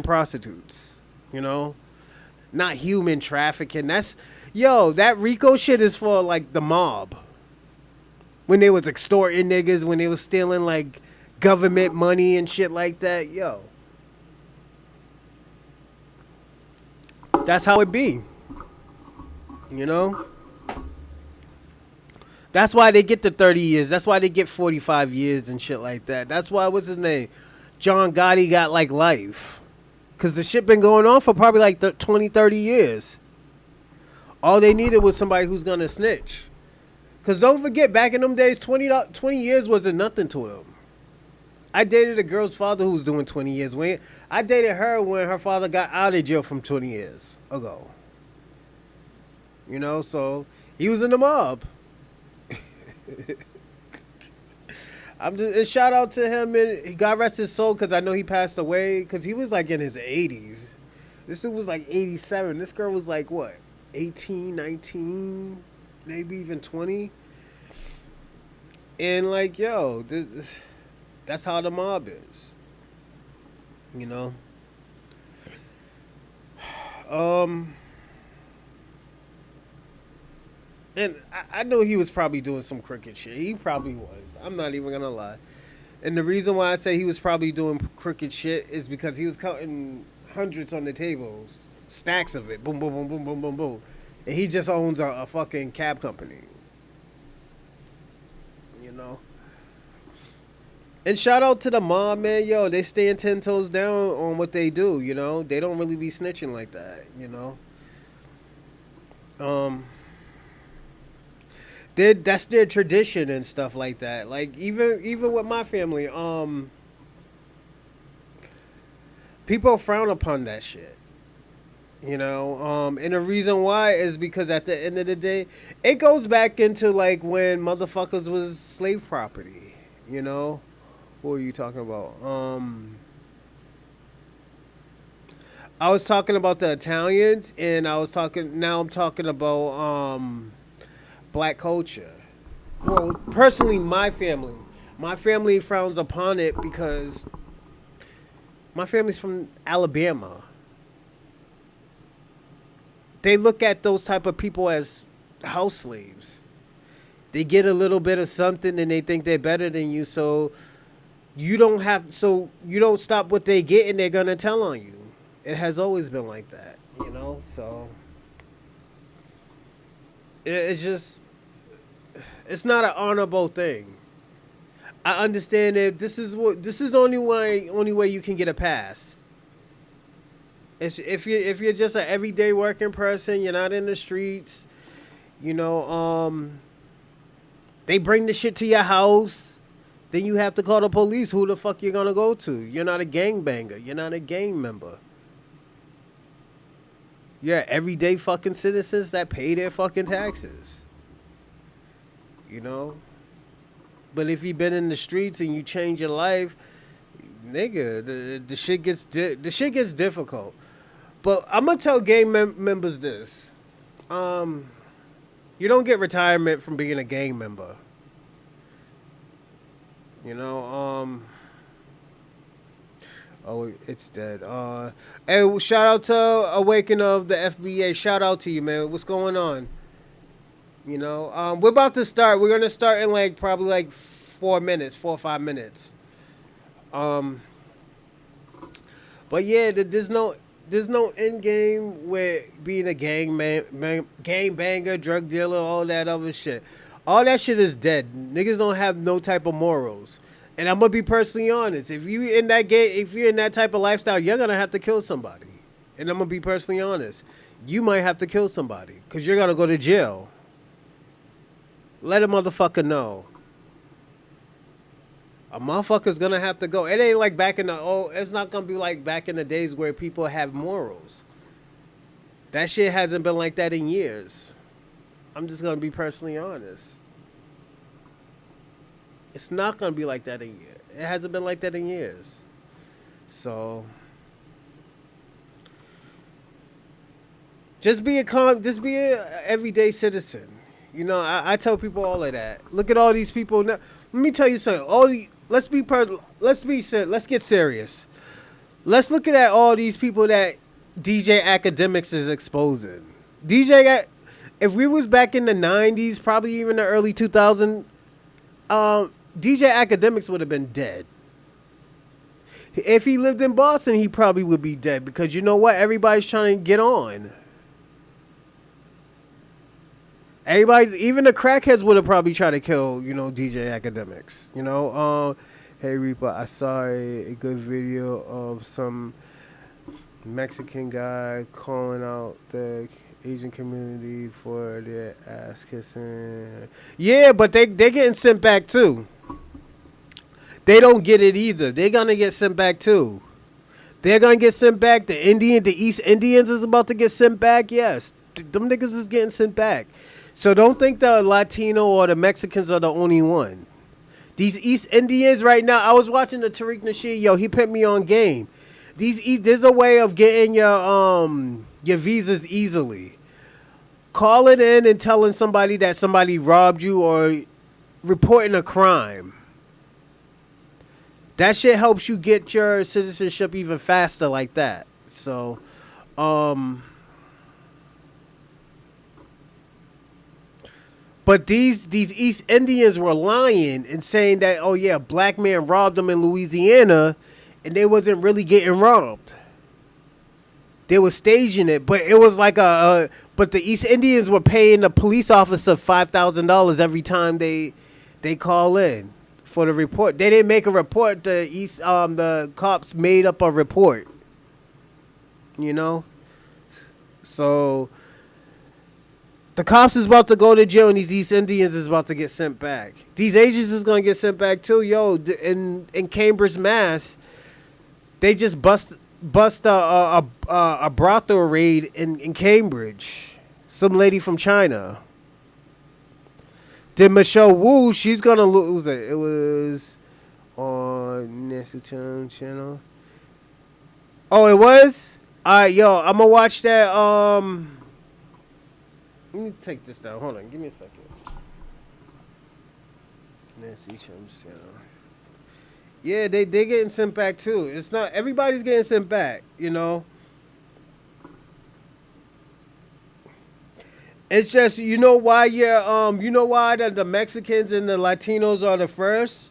[SPEAKER 1] prostitutes. Not human trafficking. That RICO shit is for like the mob. When they was extorting niggas, when they was stealing like government money and shit like that, that's how it be. That's why they get the 30 years. That's why they get 45 years and shit like that. That's why, what's his name? John Gotti got like life. Because the shit been going on for probably like 20, 30 years. All they needed was somebody who's going to snitch. Because don't forget, back in them days, 20 years wasn't nothing to them. I dated a girl's father who was doing 20 years. I dated her when her father got out of jail from 20 years ago. So he was in the mob. And shout out to him, and God rest his soul, because I know he passed away because he was like in his 80s. This dude was like 87. This girl was like what, 18, 19, maybe even 20. And like, that's how the mob is. And I know he was probably doing some crooked shit. He probably was. I'm not even gonna lie. And the reason why I say he was probably doing crooked shit is because he was counting hundreds on the tables, stacks of it, boom, boom, boom, boom, boom, boom, boom, and he just owns a fucking cab company. And shout out to the mob, man. They stand 10 toes down on what they do. They don't really be snitching like that. That's their tradition and stuff like that. Like even with my family, people frown upon that shit. And the reason why is because at the end of the day, it goes back into like when motherfuckers was slave property. What are you talking about? I was talking about the Italians, and now I'm talking about black culture. Well, personally, my family frowns upon it because my family's from Alabama. They look at those type of people as house slaves. They get a little bit of something and they think they're better than you, so you don't stop what they get and they're gonna tell on you. It has always been like that, so it's just, it's not an honorable thing. I understand that this is the only way you can get a pass. If you're just an everyday working person, you're not in the streets, You know, they bring the shit to your house. Then you have to call the police. Who the fuck you gonna go to? You're not a gangbanger. You're not a gang member. You're everyday fucking citizens that pay their fucking taxes. You know? But if you've been in the streets and you change your life, nigga, the shit gets difficult. But I'm gonna tell gang members this: you don't get retirement from being a gang member. You know, oh, it's dead. Hey, shout out to Awaken of the FBA. Shout out to you, man. What's going on? You know, we're about to start. We're gonna start in like probably like 4 minutes, 4 or 5 minutes. But yeah, there's no end game with being a gang banger, drug dealer, all that other shit. All that shit is dead. Niggas don't have no type of morals. And I'm gonna be personally honest. If you in that game, if you're in that type of lifestyle, you're gonna have to kill somebody. And I'm gonna be personally honest. You might have to kill somebody because you're gonna go to jail. Let a motherfucker know. A motherfucker's gonna have to go. It ain't like back in the it's not gonna be like back in the days where people have morals. That shit hasn't been like that in years. I'm just gonna be personally honest. It's not gonna be like that in years. It hasn't been like that in years. So just be a everyday citizen. You know, I tell people all of that. Look at all these people now. Let me tell you something. Let's get serious. Let's look at all these people that DJ Academics is exposing. If we was back in the 90s, probably even the early 2000s, DJ Academics would have been dead. If he lived in Boston, he probably would be dead because you know what? Everybody's trying to get on. Everybody, even the crackheads would have probably tried to kill, you know, DJ Academics. You know, hey Reaper, I saw a good video of some Mexican guy calling out the Asian community for their ass kissing. Yeah, but they're getting sent back too. They don't get it either. They're gonna get sent back too. They're gonna get sent back. The East Indians is about to get sent back. Yes, them niggas is getting sent back. So don't think the Latino or the Mexicans are the only one. These East Indians right now, I was watching the Tariq Nasheed, yo, he put me on game. There's a way of getting your visas easily. Calling in and telling somebody that somebody robbed you or reporting a crime. That shit helps you get your citizenship even faster like that. So, but these East Indians were lying and saying that, oh yeah, a black man robbed them in Louisiana, and they wasn't really getting robbed. They were staging it, but it was like but the East Indians were paying the police officer $5,000 every time they call in for the report. They didn't make a report. The cops made up a report. You know, so. The cops is about to go to jail, and these East Indians is about to get sent back. These Asians is gonna get sent back too, yo. In Cambridge, Mass, they just bust a brothel raid in Cambridge. Some lady from China. Then Michelle Wu, she's gonna lose it. It was on Nancy channel. Oh, it was. Yo, I'm gonna watch that. Let me take this down. Hold on. Give me a second. Nancy Chum's channel. Yeah, they getting sent back too. It's not everybody's getting sent back, you know. It's just you know why the Mexicans and the Latinos are the first?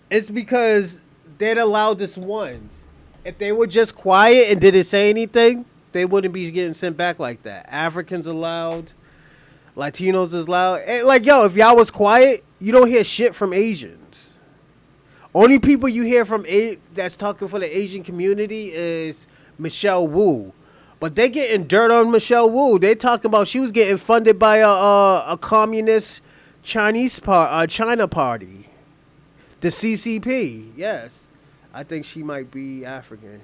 [SPEAKER 1] It's because they're the loudest ones. If they were just quiet and didn't say anything, they wouldn't be getting sent back like that. Africans are loud. Latinos is loud. And like, yo, if y'all was quiet, you don't hear shit from Asians. Only people you hear from that's talking for the Asian community is Michelle Wu. But they getting dirt on Michelle Wu. They talking about she was getting funded by a communist China party, the CCP. Yes, I think she might be African.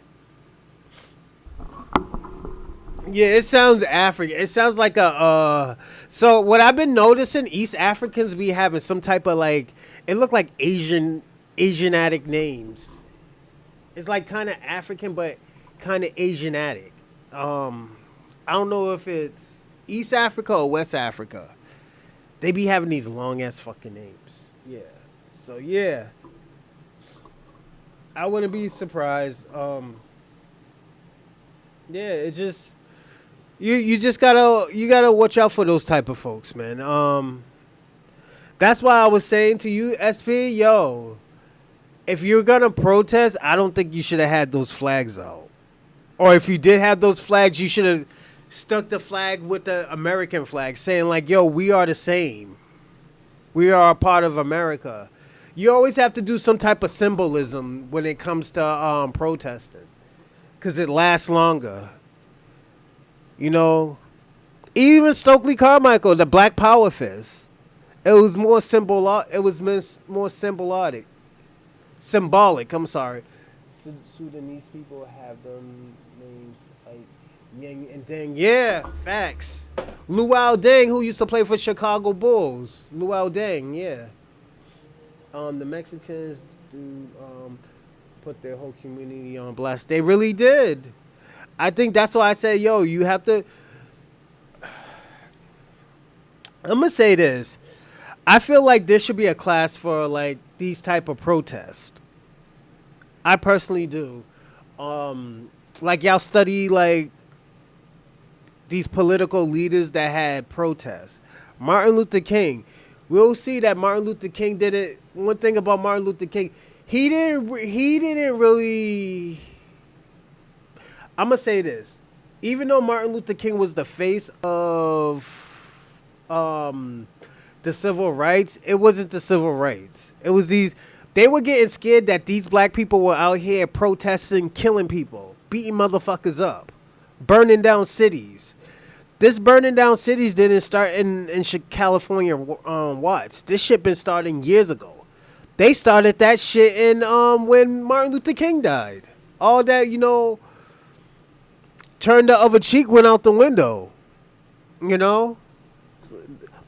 [SPEAKER 1] Yeah, it sounds African. It sounds like a. So what I've been noticing, East Africans be having some type of like. It look like Asiatic names. It's like kind of African, but kind of Asiatic. I don't know if it's East Africa or West Africa. They be having these long ass fucking names. Yeah. So yeah, I wouldn't be surprised. Yeah, it just you just gotta watch out for those type of folks, man. That's why I was saying to you, SP, yo, if you're gonna protest, I don't think you should have had those flags out. Or if you did have those flags, you should have stuck the flag with the American flag, saying like, yo, we are the same. We are a part of America. You always have to do some type of symbolism when it comes to protesting, because it lasts longer. You know, even Stokely Carmichael, the Black Power fist, it was more more symbolic. I'm sorry. Sudanese people have them names like Yang and Deng. Yeah, facts. Luau Deng, who used to play for Chicago Bulls. Luau Deng, yeah. The Mexicans do put their whole community on blast. They really did. I think that's why I said, yo, you have to. I'm gonna say this. I feel like there should be a class for like these type of protests. I personally do. Like y'all study like these political leaders that had protests. Martin Luther King. We'll see that Martin Luther King did it. One thing about Martin Luther King, he didn't really. I'm gonna say this. Even though Martin Luther King was the face of the civil rights, it wasn't the civil rights. It was these. They were getting scared that these black people were out here protesting, killing people, beating motherfuckers up, burning down cities. This burning down cities didn't start in California, Watts. This shit been starting years ago. They started that shit in when Martin Luther King died. All that, turn the other cheek went out the window.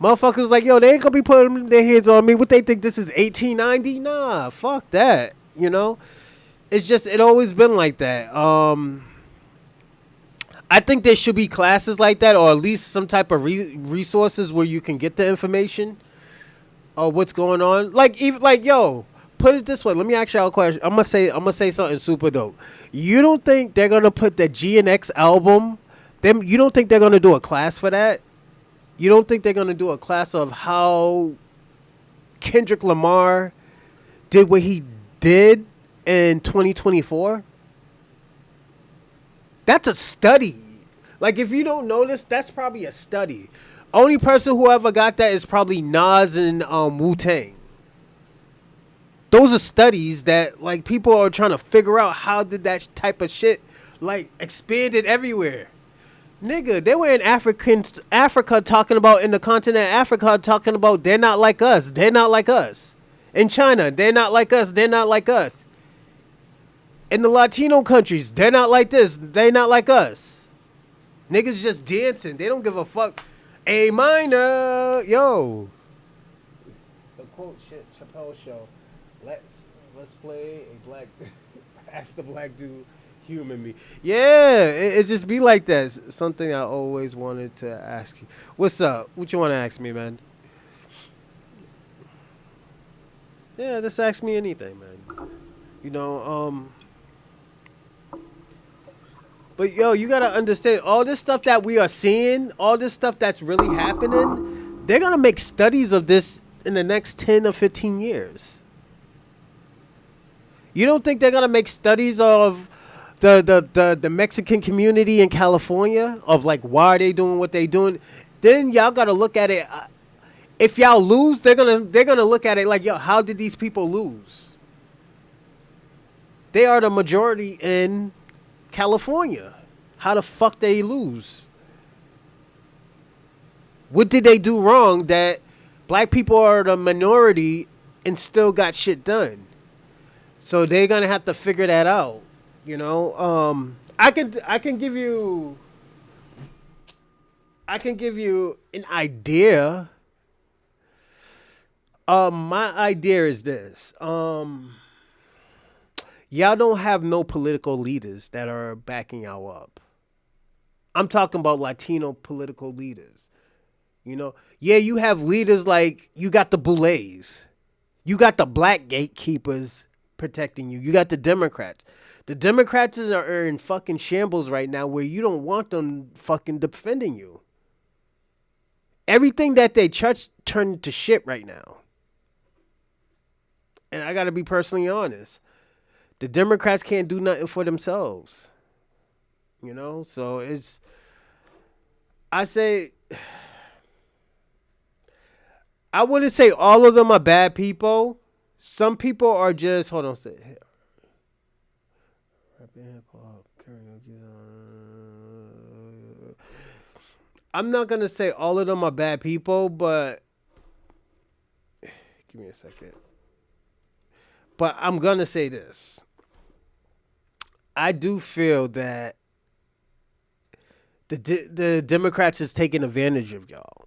[SPEAKER 1] Motherfuckers like, yo, they ain't gonna be putting their hands on me. What they think this is 1890? Nah, fuck that. It's just, it always been like that. I think there should be classes like that, or at least some type of resources where you can get the information of what's going on. Like, even like, yo, put it this way. Let me ask y'all a question. I'm gonna say something super dope. You don't think they're gonna put the G and X album? You don't think they're gonna do a class for that? You don't think they're going to do a class of how Kendrick Lamar did what he did in 2024? That's a study. Like, if you don't notice, that's probably a study. Only person who ever got that is probably Nas and Wu-Tang. Those are studies that, like, people are trying to figure out how did that type of shit, like, expanded everywhere. Nigga, they were in Africa talking about, in the continent of Africa, talking about they're not like us. They're not like us. In China, they're not like us. They're not like us. In the Latino countries, they're not like this. They're not like us. Niggas just dancing. They don't give a fuck. A minor. Yo. The quote shit, Chappelle show. Let's play a black, ask the black dude. Human me. Yeah, it just be like that. It's something I always wanted to ask you. What's up? What you want to ask me, man? Yeah, just ask me anything, man. But yo, you gotta understand, all this stuff that we are seeing, all this stuff that's really happening, they're gonna make studies of this in the next 10 or 15 years. You don't think they're gonna make studies of the Mexican community in California, of like why are they doing what they doing? Then y'all gotta look at it. If y'all lose, they're gonna look at it like, yo, how did these people lose? They are the majority in California. How the fuck they lose? What did they do wrong that black people are the minority and still got shit done? So they're gonna have to figure that out. You know, I can give you an idea. My idea is this. Y'all don't have no political leaders that are backing y'all up. I'm talking about Latino political leaders. You know, yeah, you have leaders like you got the Boulets, you got the black gatekeepers protecting you. You got the Democrats. The Democrats are in fucking shambles right now where you don't want them fucking defending you. Everything that they touch turned to shit right now. And I got to be personally honest. The Democrats can't do nothing for themselves. You know? So I say, I wouldn't say all of them are bad people. Some people are just, hold on a second. I'm not going to say all of them are bad people, but give me a second. But I'm going to say this. I do feel that the Democrats is taking advantage of y'all.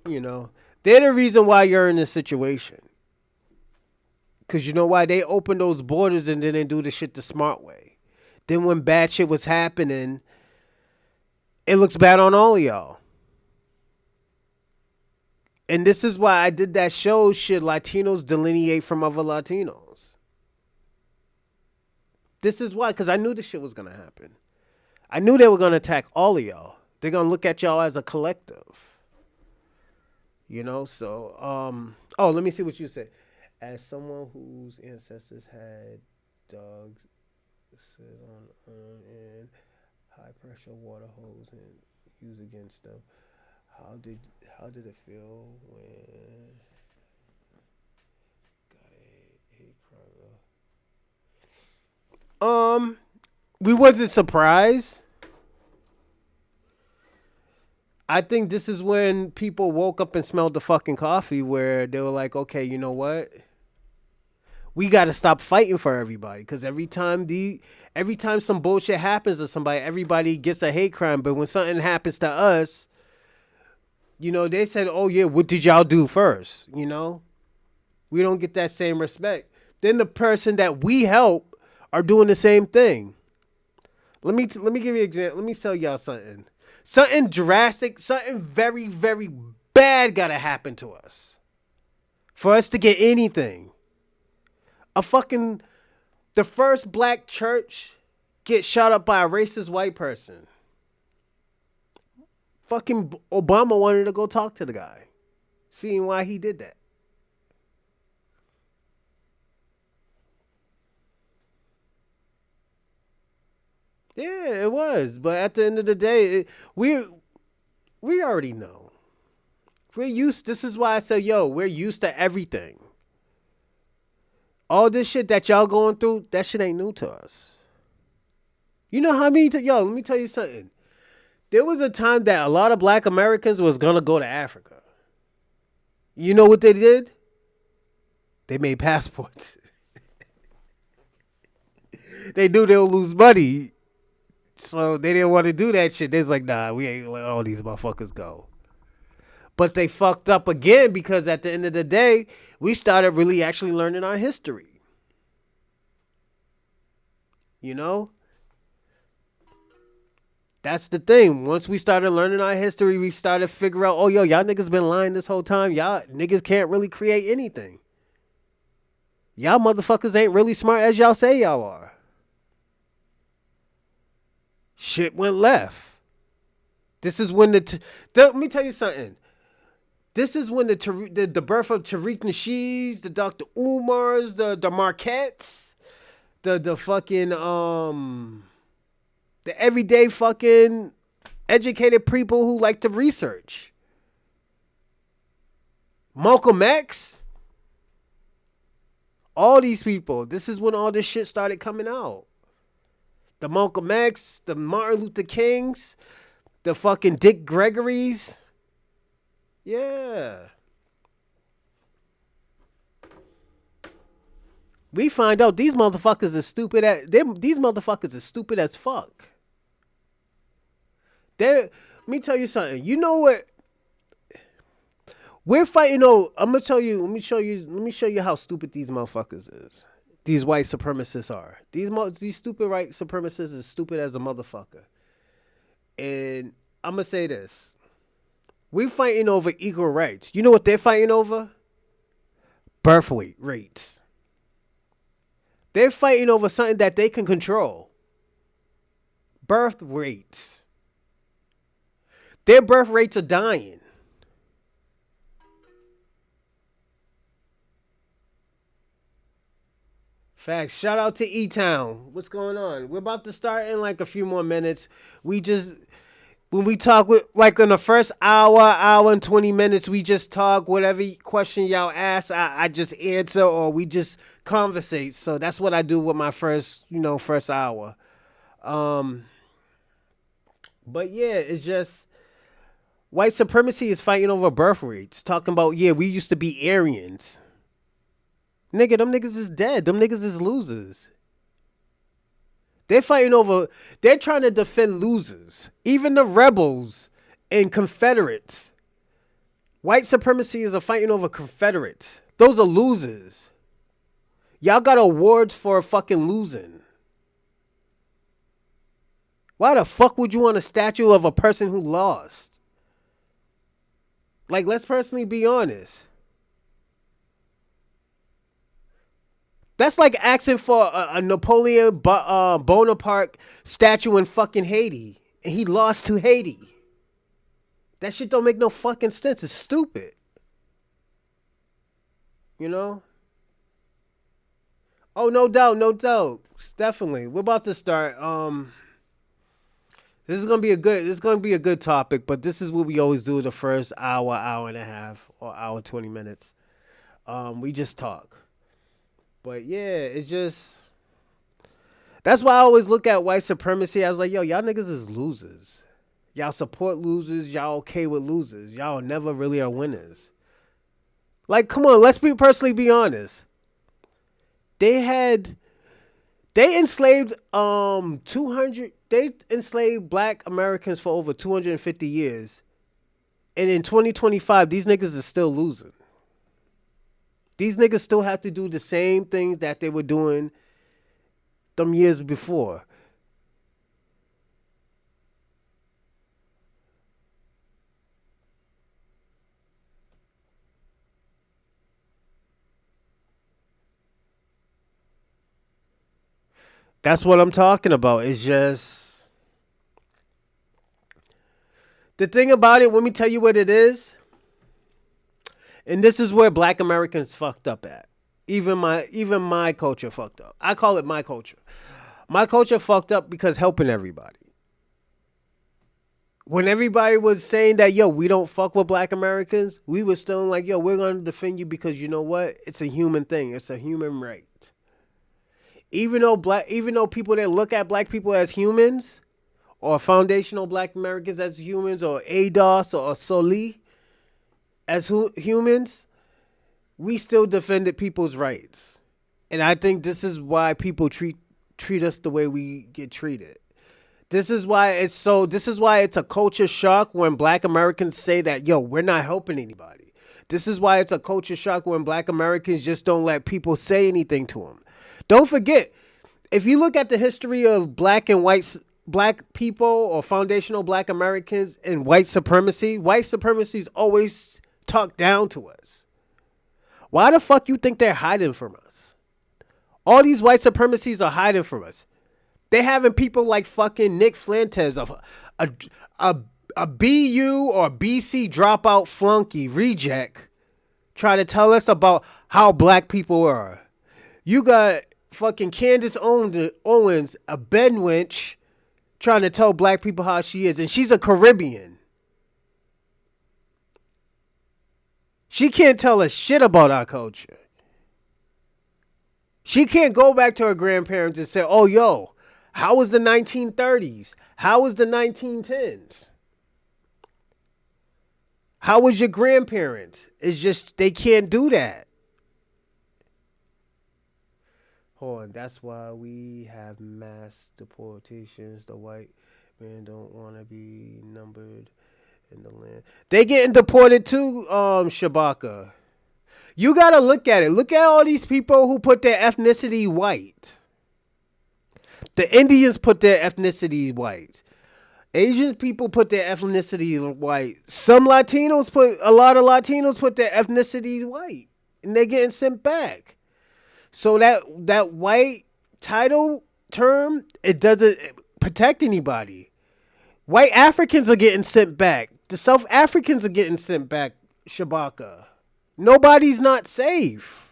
[SPEAKER 1] You know, they're the reason why you're in this situation. Because you know why? They opened those borders and then they do the shit the smart way. Then when bad shit was happening, it looks bad on all of y'all. And this is why I did that show, should Latinos delineate from other Latinos? This is why, because I knew this shit was going to happen. I knew they were going to attack all of y'all. They're going to look at y'all as a collective. You know, so, let me see what you say. As someone whose ancestors had dogs sit on and high pressure water hose and use against them, how did it feel when got a hate crime? We wasn't surprised. I think this is when people woke up and smelled the fucking coffee, where they were like, okay, you know what? We got to stop fighting for everybody, because every time some bullshit happens to somebody, everybody gets a hate crime. But when something happens to us, you know, they said, oh yeah, what did y'all do first? You know, we don't get that same respect. Then the person that we help are doing the same thing. Let me give you an example. Let me tell y'all something. Something drastic, something very, very bad gotta happen to us for us to get anything. The first black church gets shot up by a racist white person. Fucking Obama wanted to go talk to the guy, seeing why he did that. Yeah, it was. But at the end of the day, we already know. This is why I say, yo, we're used to everything. All this shit that y'all going through, that shit ain't new to us. You know how many, let me tell you something. There was a time that a lot of black Americans was going to go to Africa. You know what they did? They made passports. They knew they'll lose money. So they didn't want to do that shit. They was like, nah, we ain't let all these motherfuckers go. But they fucked up again, because at the end of the day, we started really actually learning our history. You know? That's the thing. Once we started learning our history, we started to figure out, oh, yo, y'all niggas been lying this whole time. Y'all niggas can't really create anything. Y'all motherfuckers ain't really smart as y'all say y'all are. Shit went left. This is when let me tell you something. This is when the birth of Tariq Nasheeds, the Dr. Umars, the Marquettes, the fucking the everyday fucking educated people who like to research. Malcolm X. All these people. This is when all this shit started coming out. The Malcolm X, the Martin Luther Kings, the fucking Dick Gregory's. Yeah. We find out these motherfuckers are stupid these motherfuckers are stupid as fuck. Let me tell you something. You know what? We're fighting over. I'm gonna tell you. Let me show you how stupid these motherfuckers is. These white supremacists are. These stupid white supremacists is stupid as a motherfucker. And I'm gonna say this. We're fighting over equal rights. You know what they're fighting over? Birth weight rates. They're fighting over something that they can control. Birth rates. Their birth rates are dying. Facts. Shout out to E-Town. What's going on? We're about to start in like a few more minutes. When we talk with, like in the first hour and 20 minutes, we just talk. Whatever question y'all ask, I just answer, or we just conversate. So that's what I do with my first hour. But yeah, it's just white supremacy is fighting over birth rates. Talking about, yeah, we used to be Aryans. Nigga, them niggas is dead. Them niggas is losers. They're fighting over, they're trying to defend losers. Even the rebels and Confederates. White supremacy is a fighting over Confederates. Those are losers. Y'all got awards for fucking losing. Why the fuck would you want a statue of a person who lost? Like, let's personally be honest. That's like asking for a Napoleon Bonaparte statue in fucking Haiti. And he lost to Haiti. That shit don't make no fucking sense. It's stupid. You know? Oh, no doubt. Definitely. We're about to start. This is gonna be a good topic, but this is what we always do the first hour and a half, or hour 20 minutes. We just talk. But yeah, it's just, that's why I always look at white supremacy. I was like, yo, y'all niggas is losers. Y'all support losers. Y'all okay with losers. Y'all never really are winners. Like, come on, let's be honest. They enslaved they enslaved black Americans for over 250 years. And in 2025, these niggas are still losing. These niggas still have to do the same things that they were doing them years before. That's what I'm talking about. It's just, the thing about it, let me tell you what it is. And this is where black Americans fucked up at. Even my culture fucked up. I call it my culture. My culture fucked up because helping everybody. When everybody was saying that, yo, we don't fuck with black Americans, we were still like, yo, we're going to defend you because you know what? It's a human thing. It's a human right. Even though people that look at black people as humans, or foundational black Americans as humans, or ADOS or Soli as humans, we still defended people's rights. And I think this is why people treat us the way we get treated. This is why it's a culture shock when black Americans say that, yo, we're not helping anybody. This is why it's a culture shock when black Americans just don't let people say anything to them. Don't forget, if you look at the history of black people or foundational black Americans and white supremacy's always talked down to us. Why the fuck you think they're hiding from us? All these white supremacies are hiding from us. They having people like fucking Nick Fuentes, a BU or BC dropout flunky reject, trying to tell us about how black people are. You got fucking Candace Owens, a bedwench, trying to tell black people how she is, and she's a Caribbean. She can't tell us shit about our culture. She can't go back to her grandparents and say, oh, yo, How was the 1930s? How was the 1910s? How was your grandparents? It's just they can't do that. Hold on, that's why we have mass deportations. The white men don't want to be numbered in the land. They getting deported too, Shabaka. You gotta look at it. Look at all these people who put their ethnicity white. The Indians put their ethnicity white. Asian people put their ethnicity white. A lot of Latinos put their ethnicity white, and they're getting sent back. So that white title term, it doesn't protect anybody. White Africans are getting sent back. The South Africans are getting sent back. Shabaka. Nobody's not safe.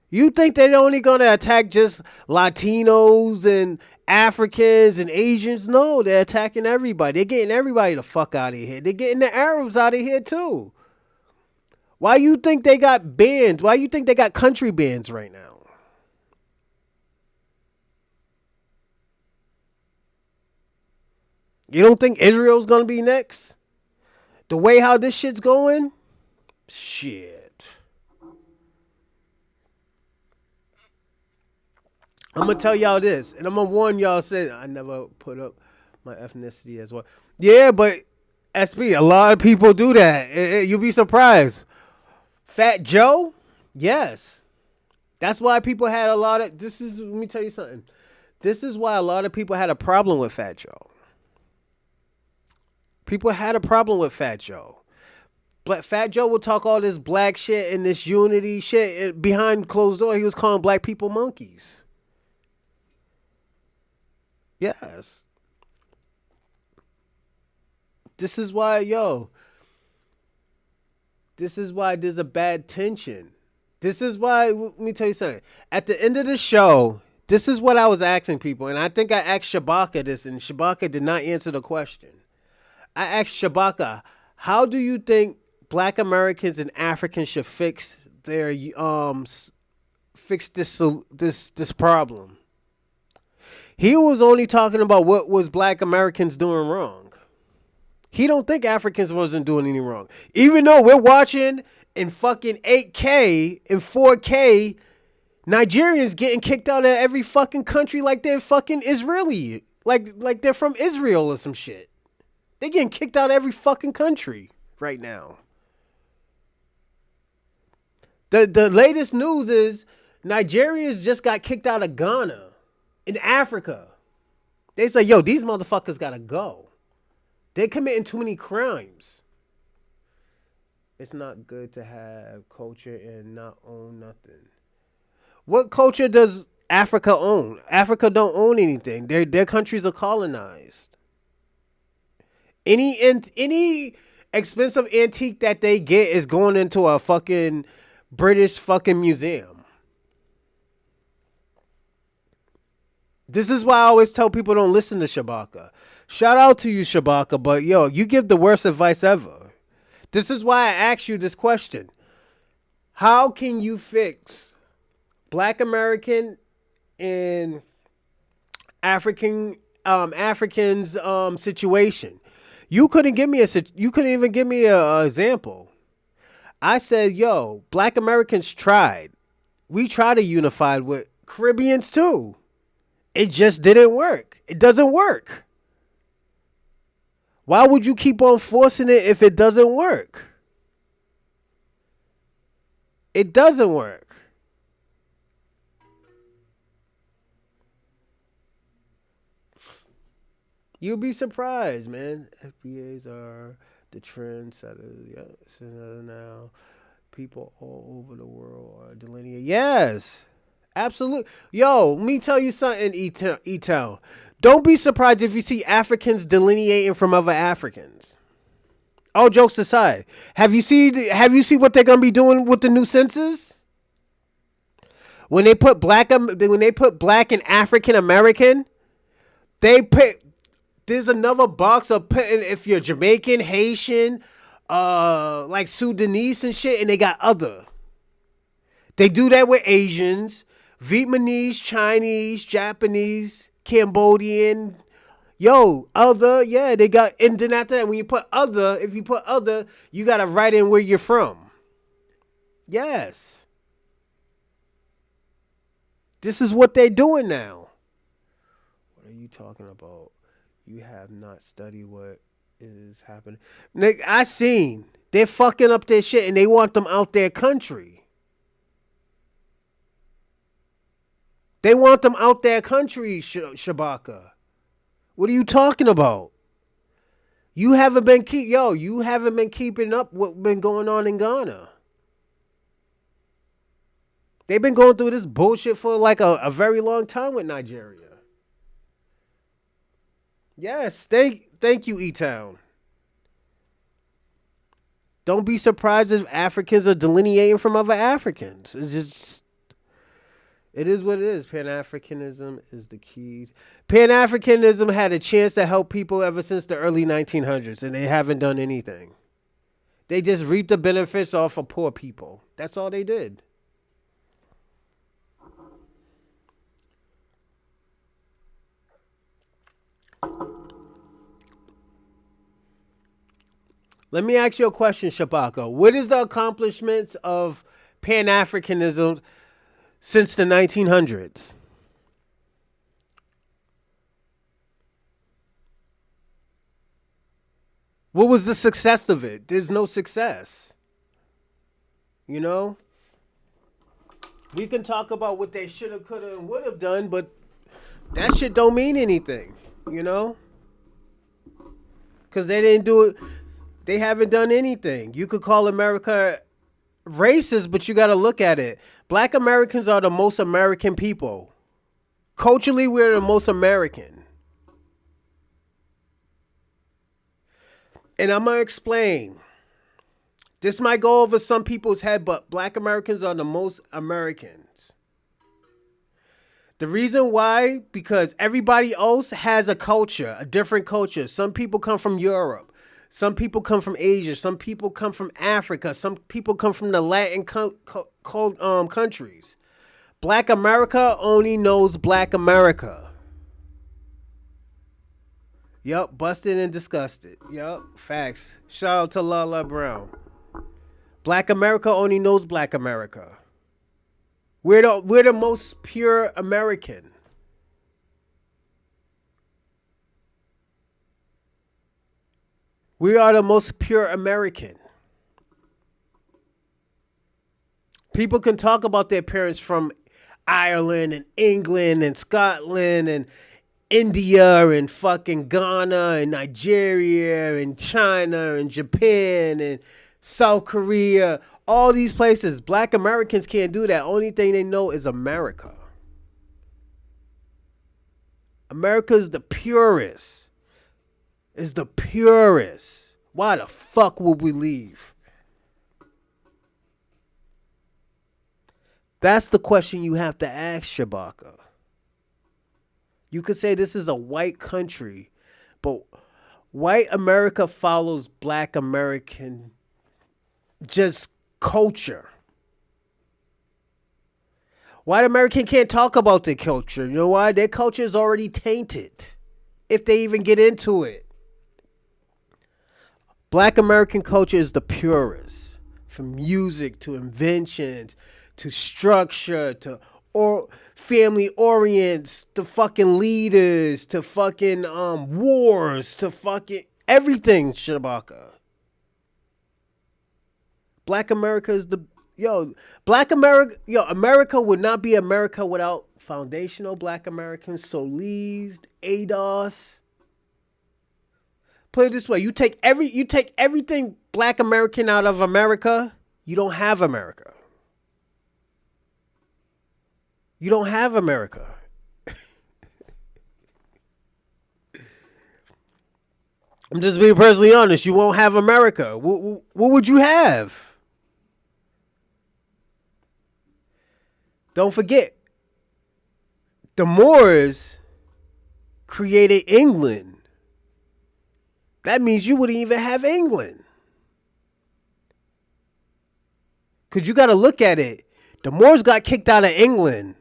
[SPEAKER 1] You think they're only gonna attack just Latinos and Africans and Asians? No, they're attacking everybody. They're getting everybody the fuck out of here. They're getting the Arabs out of here too. Why you think they got bans? Why you think they got country bans right now? You don't think Israel's gonna be next? The way how this shit's going? Shit. I'm gonna tell y'all this, and I'm gonna warn y'all. Said I never put up my ethnicity as well. Yeah, but SB, a lot of people do that. You'll be surprised. Fat Joe, yes. That's why people had a lot of. Let me tell you something. This is why a lot of people had a problem with Fat Joe. People had a problem with Fat Joe. But Fat Joe will talk all this black shit and this unity shit behind closed door. He was calling black people monkeys. Yes. This is why, this is why there's a bad tension. This is why, let me tell you something. At the end of the show, this is what I was asking people. And I think I asked Shabaka this, and Shabaka did not answer the question. I asked Shabaka, how do you think Black Americans and Africans should fix their fix this problem? He was only talking about what was Black Americans doing wrong. He don't think Africans wasn't doing any wrong. Even though we're watching in fucking 8K and 4K, Nigerians getting kicked out of every fucking country like they're fucking Israeli. Like they're from Israel or some shit. They getting kicked out of every fucking country right now. The latest news is Nigerians just got kicked out of Ghana in Africa. They say, yo, these motherfuckers gotta go. They're committing too many crimes. It's not good to have culture and not own nothing. What culture does Africa own? Africa don't own anything. Their countries are colonized. Any expensive antique that they get is going into a fucking British fucking museum. This is why I always tell people don't listen to Shabaka. Shout out to you, Shabaka, but yo, you give the worst advice ever. This is why I asked you this question. How can you fix Black American and Africans situation? You couldn't even give me a example. I said, yo, Black Americans tried. We tried to unify with Caribbeans too. It just didn't work. It doesn't work. Why would you keep on forcing it if it doesn't work? It doesn't work. You'll be surprised, man. FBAs are the trendsetters. Yeah, so now people all over the world are delineating. Yes, absolutely. Yo, let me tell you something, E-Town. Don't be surprised if you see Africans delineating from other Africans. All jokes aside, have you seen what they're gonna be doing with the new census? When they put black and African American, there's another box of putting if you're Jamaican, Haitian, like Sudanese and shit, and they got other. They do that with Asians, Vietnamese, Chinese, Japanese, Cambodian. Yo, other, yeah, they got, and then after that, when you put other, if you put other, you gotta write in where you're from. Yes. This is what they're doing now. What are you talking about? You have not studied what is happening. Nick, I seen. They're fucking up their shit and they want them out their country. They want them out their country, Shabaka. What are you talking about? You haven't been you haven't been keeping up what's been going on in Ghana. They've been going through this bullshit for like a very long time with Nigeria. Yes, thank you, E-Town. Don't be surprised if Africans are delineating from other Africans. It's just, it is what it is. Pan-Africanism is the key. Pan-Africanism had a chance to help people ever since the early 1900s, and they haven't done anything. They just reaped the benefits off of poor people. That's all they did. Let me ask you a question, Shabaka. What is the accomplishments of Pan-Africanism since the 1900s? What was the success of it? There's no success. You know? We can talk about what they should have, could have, and would have done, but that shit don't mean anything. You know? Because they didn't do it. They haven't done anything. You could call America racist, but you got to look at it. Black Americans are the most American people. Culturally, we're the most American. And I'm going to explain. This might go over some people's head, but Black Americans are the most Americans. The reason why, because everybody else has a culture, a different culture. Some people come from Europe. Some people come from Asia. Some people come from Africa. Some people come from the Latin countries. Black America only knows Black America. Yup, busted and disgusted. Yup, facts. Shout out to Lala Brown. Black America only knows Black America. We're the most pure American. We are the most pure American. People can talk about their parents from Ireland and England and Scotland and India and fucking Ghana and Nigeria and China and Japan and South Korea. All these places. Black Americans can't do that. Only thing they know is America. America is the purest. Is the purest. Why the fuck would we leave? That's the question you have to ask, Shabaka. You could say this is a white country, but white America follows Black American just culture. White American can't talk about their culture. You know why? Their culture is already tainted if they even get into it. Black American culture is the purest. From music to inventions to structure to family orients to fucking leaders to fucking wars to fucking everything, Shabaka. Black America is the America would not be America without foundational Black Americans, Solis, ADOS. Put it this way, you take everything Black American out of America, you don't have America. You don't have America. I'm just being personally honest. You won't have America. What would you have? Don't forget, the Moors created England. That means you wouldn't even have England. Because you got to look at it. The Moors got kicked out of England.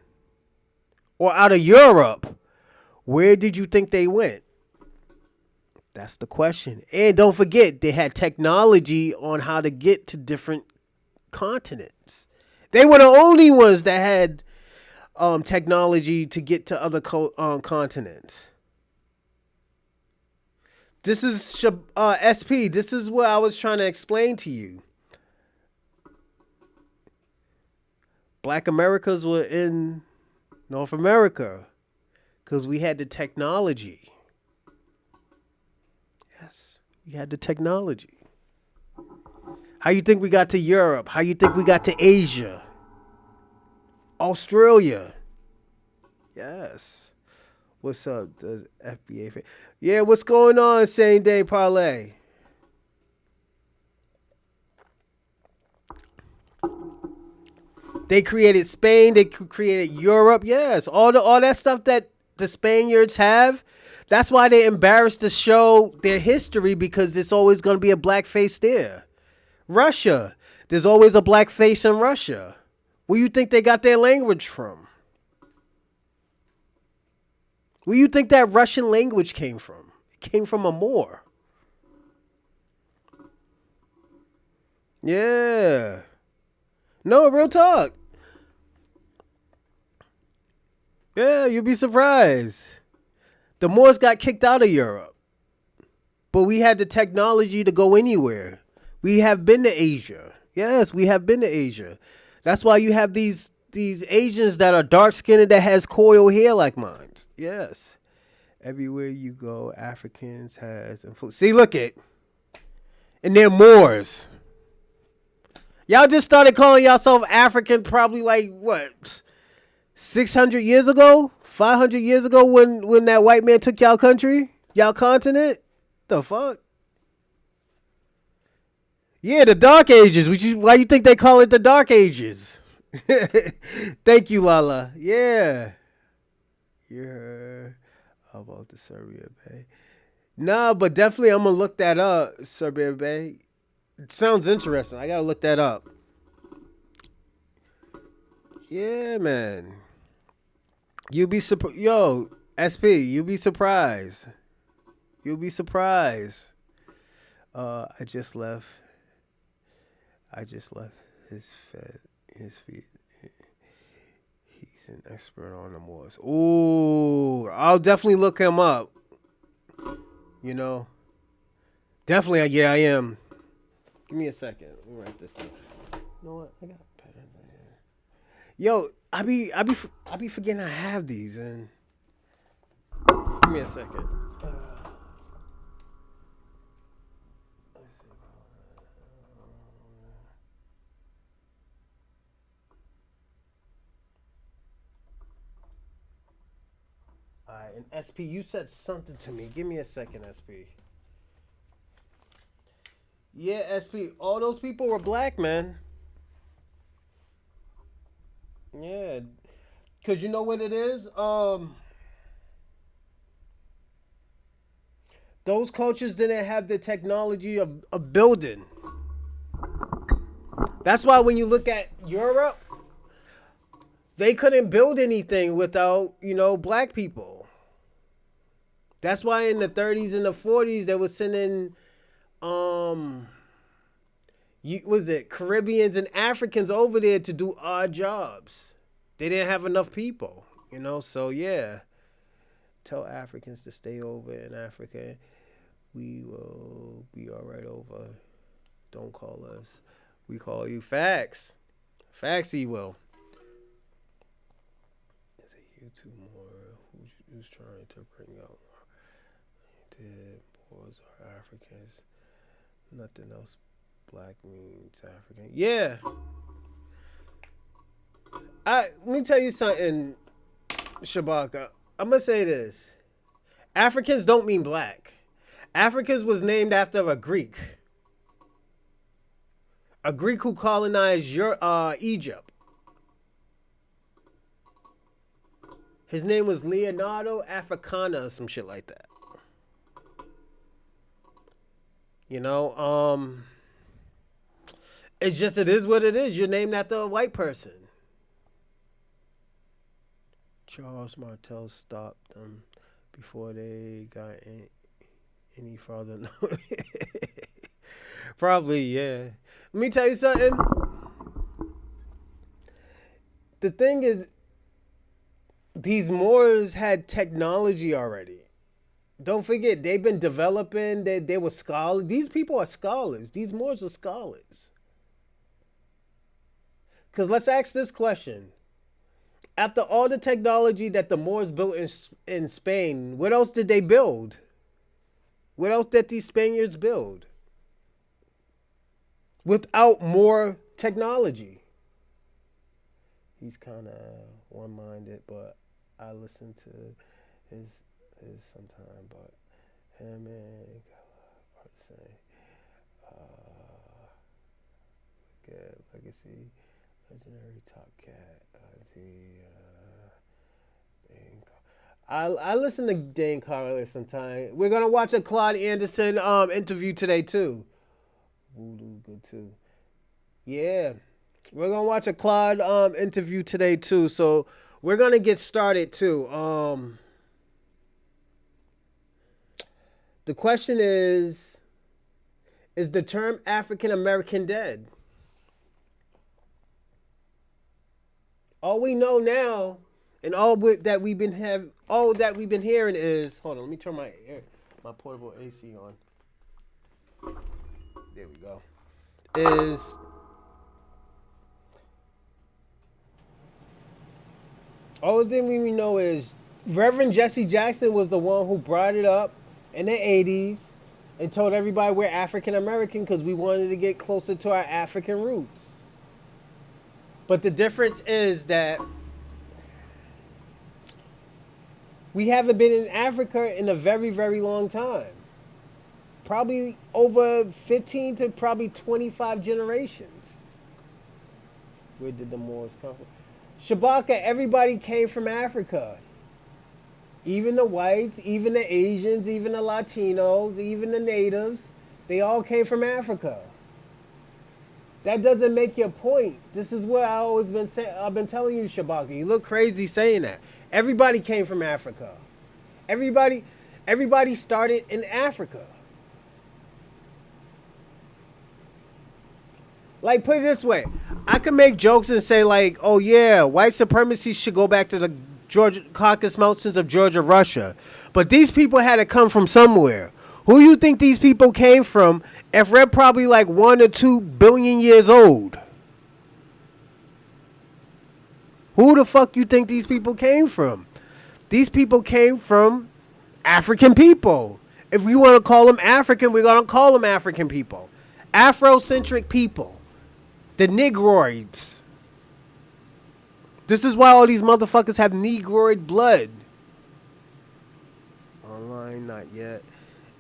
[SPEAKER 1] or out of Europe, where did you think they went? That's the question. And don't forget, they had technology on how to get to different continents. They were the only ones that had technology to get to other continents. This is SP. This is what I was trying to explain to you. Black Americas were in North America because we had the technology. Yes, we had the technology. How you think we got to Europe? How you think we got to Asia? Australia? Yes. What's up? Does FBA? Yeah, what's going on? Same day parlay. They created Spain. They created Europe. Yes, all that stuff that the Spaniards have. That's why they embarrassed to show their history, because there's always going to be a black face there. Russia. There's always a black face in Russia. Where you think they got their language from? Where you think that Russian language came from? It came from a Moor. Yeah. No, real talk. Yeah, you'd be surprised. The Moors got kicked out of Europe. But we had the technology to go anywhere. We have been to Asia. Yes, we have been to Asia. That's why you have these Asians that are dark-skinned that has coil hair like mine. Yes. Everywhere you go, Africans has influence. See, look it. And they're Moors. Y'all just started calling yourself African probably like, what, 600 years ago? 500 years ago when that white man took y'all country? Y'all continent? The fuck? Yeah, the Dark Ages. Why you think they call it the Dark Ages? Thank you, Lala. Yeah. You heard about the Serbia Bay. Nah, but definitely I'm going to look that up, Serbia Bay. It sounds interesting. I got to look that up. Yeah, man. You'll be surprised. Yo, SP, you'll be surprised. You'll be surprised. I just left his feet. He's an expert on the Moors. Ooh, I'll definitely look him up. You know, definitely. Yeah, I am. Give me a second. Let me write this down. You know what? I got a pen. Yo, I be forgetting I have these. And give me a second. Alright, and SP, you said something to me. Give me a second, SP. Yeah, SP, all those people were black, man. Yeah. Cause you know what it is? Those cultures didn't have the technology of building. That's why when you look at Europe, they couldn't build anything without, black people. That's why in the 30s and the 40s they were sending Caribbeans and Africans over there to do odd jobs. They didn't have enough people, so yeah. Tell Africans to stay over in Africa. We will be all right over. Don't call us. We call you. Facts. Facts he will. There's a YouTube more who's trying to bring out did boys are Africans. Nothing else black means African. Yeah. Let me tell you something, Shabaka. I'm going to say this. Africans don't mean black. Africans was named after a Greek. A Greek who colonized Egypt. His name was Leonardo Africana or some shit like that. It's just, it is what it is. You're named after a white person. Charles Martel stopped them before they got any farther. Probably, yeah. Let me tell you something. The thing is, these Moors had technology already. Don't forget, they've been developing. They were scholars. These people are scholars. These Moors are scholars. Because let's ask this question. After all the technology that the Moors built in Spain, what else did they build? What else did these Spaniards build? Without more technology. He's kind of one-minded, but I listen to his sometime. But him and hard to say. Good legacy, legendary top cat. I listen to Dane Carter sometime. We're gonna watch a Claud Anderson interview today too. Voodoo good too. Yeah. We're gonna watch a Claude interview today too, so we're gonna get started too. The question is the term African American dead? All we know now, and all that we've been hearing is, hold on, let me turn my portable AC on. There we go. Is all the thing we know is Reverend Jesse Jackson was the one who brought it up in the 80s and told everybody we're African American because we wanted to get closer to our African roots. But the difference is that we haven't been in Africa in a very, very long time. Probably over 15 to probably 25 generations. Where did the Moors come from? Shabaka, everybody came from Africa. Even the whites, even the Asians, even the Latinos, even the natives. They all came from Africa. That doesn't make your point. This is what I've been telling you, Shabaka. You look crazy saying that. Everybody came from Africa. Everybody started in Africa. Like, put it this way. I could make jokes and say, like, oh, yeah, white supremacy should go back to the Caucasus Mountains of Georgia, Russia. But these people had to come from somewhere. Who you think these people came from if they're probably like 1 or 2 billion years old? Who the fuck you think these people came from? These people came from African people. If we want to call them African, we're going to call them African people. Afrocentric people. The Negroids. This is why all these motherfuckers have Negroid blood. Online, not yet.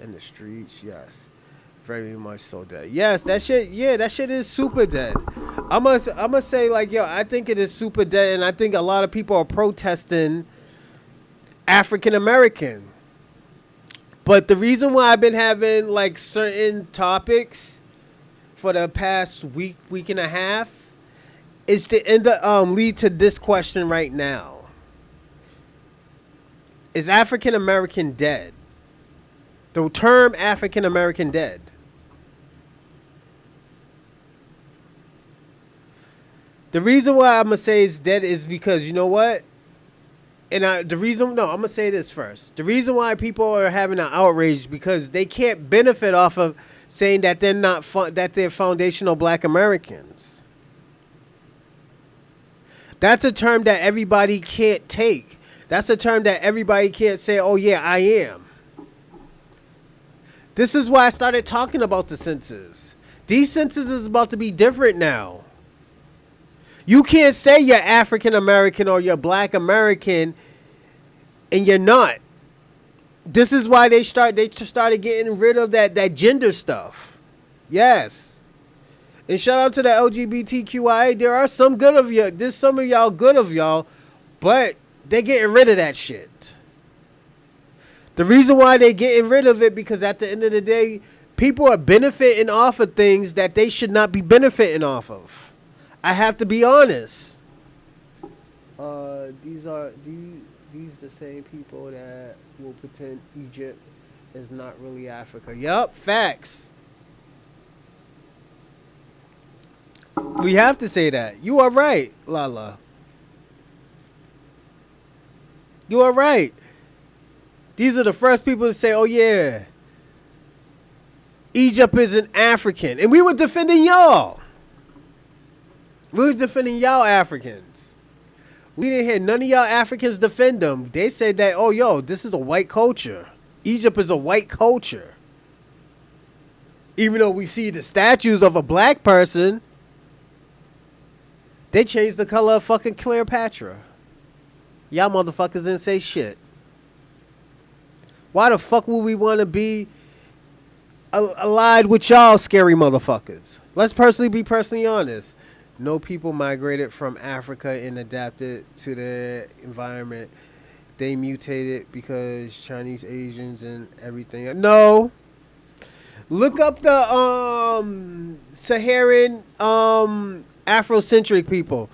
[SPEAKER 1] In the streets, yes. Very much so dead. Yes, that shit is super dead. I'm gonna say, like, yo, I think it is super dead, and I think a lot of people are protesting African American. But the reason why I've been having, like, certain topics for the past week and a half is to lead to this question right now. Is African American dead? The term African American dead. The reason why I'm going to say it's dead is because, you know what? And I'm going to say this first. The reason why people are having an outrage because they can't benefit off of saying that they're foundational black Americans. That's a term that everybody can't take. That's a term that everybody can't say, oh yeah, I am. This is why I started talking about the census. These censuses is about to be different now. You can't say you're African American or you're black American and you're not. This is why they started getting rid of that gender stuff. Yes. And shout out to the LGBTQIA. There are some good of you. There's some of y'all good of y'all, but they're getting rid of that shit. The reason why they're getting rid of it because at the end of the day, people are benefiting off of things that they should not be benefiting off of. I have to be honest. These the same people that will pretend Egypt is not really Africa. Yup, facts. We have to say that. You are right, Lala. You are right. These are the first people to say, "Oh yeah, Egypt is an African," and we were defending y'all. We were defending y'all Africans. We didn't hear none of y'all Africans defend them. They said that, "Oh yo, this is a white culture. Egypt is a white culture." Even though we see the statues of a black person, they changed the color of fucking Cleopatra. Y'all motherfuckers didn't say shit. Why the fuck would we want to be allied with y'all scary motherfuckers? Let's be personally honest. No people migrated from Africa and adapted to their environment. They mutated because Chinese, Asians, and everything. No. Look up the Saharan Afrocentric people.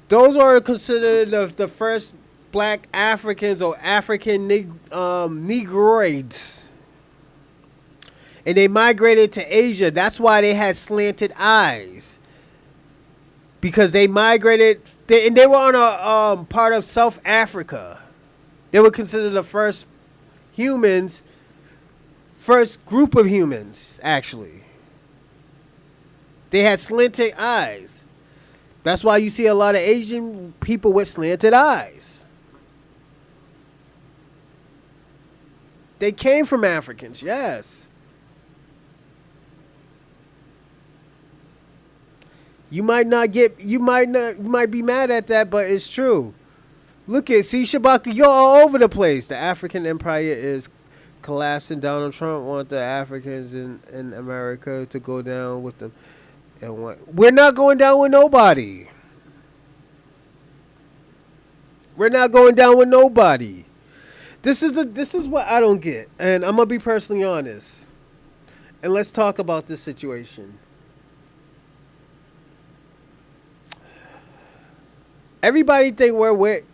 [SPEAKER 1] Those are considered the first black Africans or African Negroids. And they migrated to Asia. That's why they had slanted eyes. Because they migrated, and they were on a part of South Africa. They were considered the first group of humans, actually. They had slanted eyes. That's why you see a lot of Asian people with slanted eyes. They came from Africans, yes. You might be mad at that, but it's true. See, Shabaka, you're all over the place. The African empire is collapsing. Donald Trump wants the Africans in America to go down with them. We're not going down with nobody. We're not going down with nobody. This is what I don't get. And I'm going to be personally honest. And let's talk about this situation. Everybody think we're with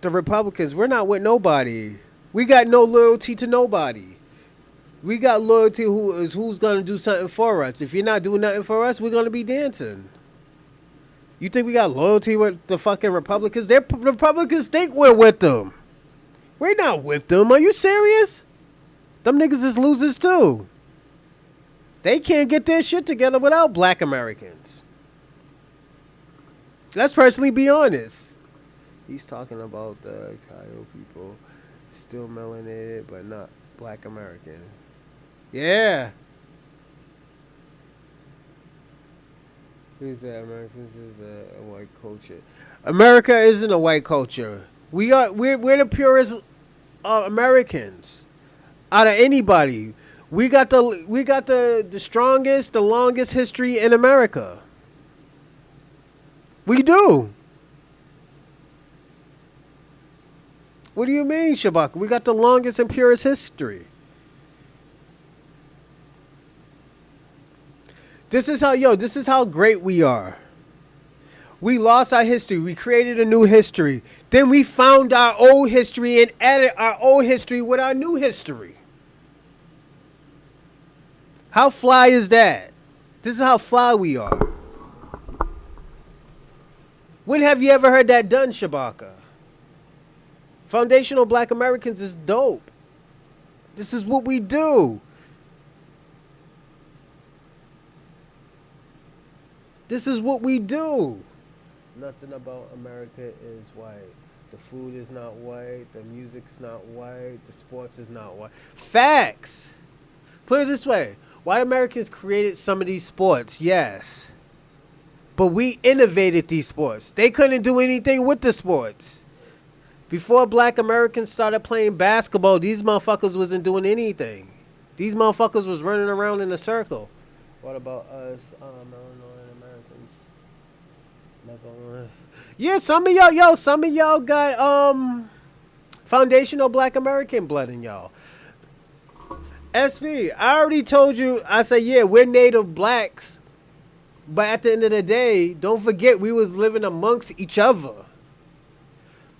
[SPEAKER 1] the Republicans. We're not with nobody. We got no loyalty to nobody. We got loyalty who's going to do something for us. If you're not doing nothing for us, we're going to be dancing. You think we got loyalty with the fucking Republicans? The Republicans think we're with them. We're not with them. Are you serious? Them niggas is losers too. They can't get their shit together without black Americans. Let's personally be honest. He's talking about the Kyo people still melanated but not black American. Yeah. He said Americans is a white culture. America isn't a white culture. We're the purest Americans out of anybody. We got the strongest, the longest history in America. We do. What do you mean, Shabaka? We got the longest and purest history. This is how great we are. We lost our history. We created a new history. Then we found our old history and added our old history with our new history. How fly is that? This is how fly we are. When have you ever heard that done, Shabaka? Foundational Black Americans is dope. This is what we do. This is what we do. Nothing about America is white. The food is not white. The music's not white. The sports is not white. Facts. Put it this way. White Americans created some of these sports, yes. But we innovated these sports. They couldn't do anything with the sports. Before black Americans started playing basketball, these motherfuckers wasn't doing anything. These motherfuckers was running around in a circle. What about us, Illinois Americans? Yeah, some of y'all got foundational black American blood in y'all. SB, I already told you, I said, yeah, we're native blacks. But at the end of the day, don't forget we was living amongst each other.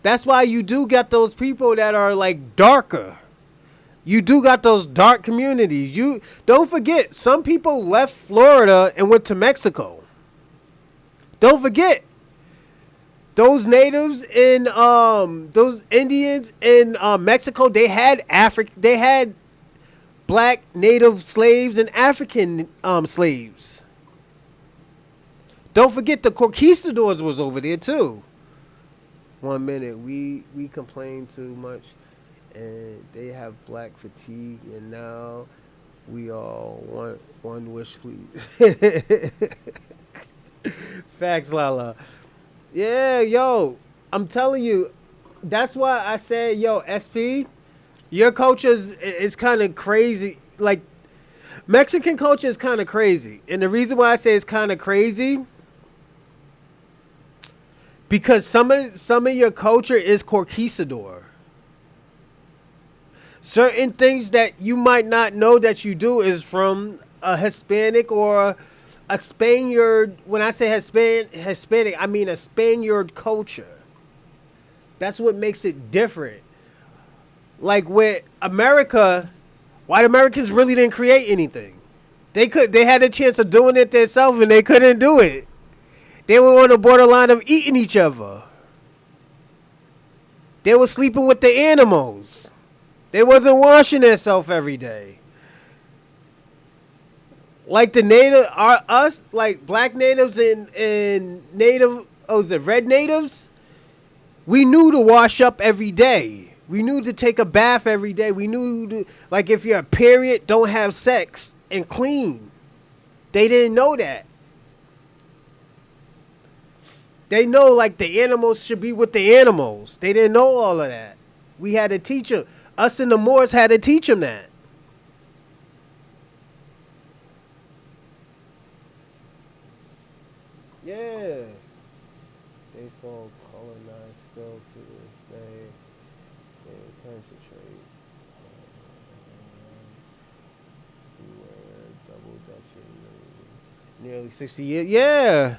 [SPEAKER 1] That's why you do got those people that are like darker. You do got those dark communities. You don't forget, some people left Florida and went to Mexico. Don't forget, those natives in those Indians in Mexico, they had black native slaves and African slaves. Don't forget the conquistadors was over there too. 1 minute, we complain too much, and they have black fatigue, and now we all want one wish, please. Facts, Lala. Yeah, yo, I'm telling you, that's why I said, yo, SP, your culture is kind of crazy. Like, Mexican culture is kind of crazy. And the reason why I say it's kind of crazy, because some of your culture is conquistador. Certain things that you might not know that you do is from a Hispanic or a Spaniard. When I say Hispanic, I mean a Spaniard culture. That's what makes it different. Like with America, white Americans really didn't create anything. They had a chance of doing it themselves and they couldn't do it. They were on the borderline of eating each other. They were sleeping with the animals. They wasn't washing themselves every day. Like the native are us, like black natives and native, red natives. We knew to wash up every day. We knew to take a bath every day. We knew to, like, if you're a period, don't have sex and clean. They didn't know that. They know, like, the animals should be with the animals. They didn't know all of that. We had to teach them. Us and the Moors had to teach them that. Yeah. They so colonized still to this day. They concentrate. Beware double dutching. Nearly 60 years. Yeah.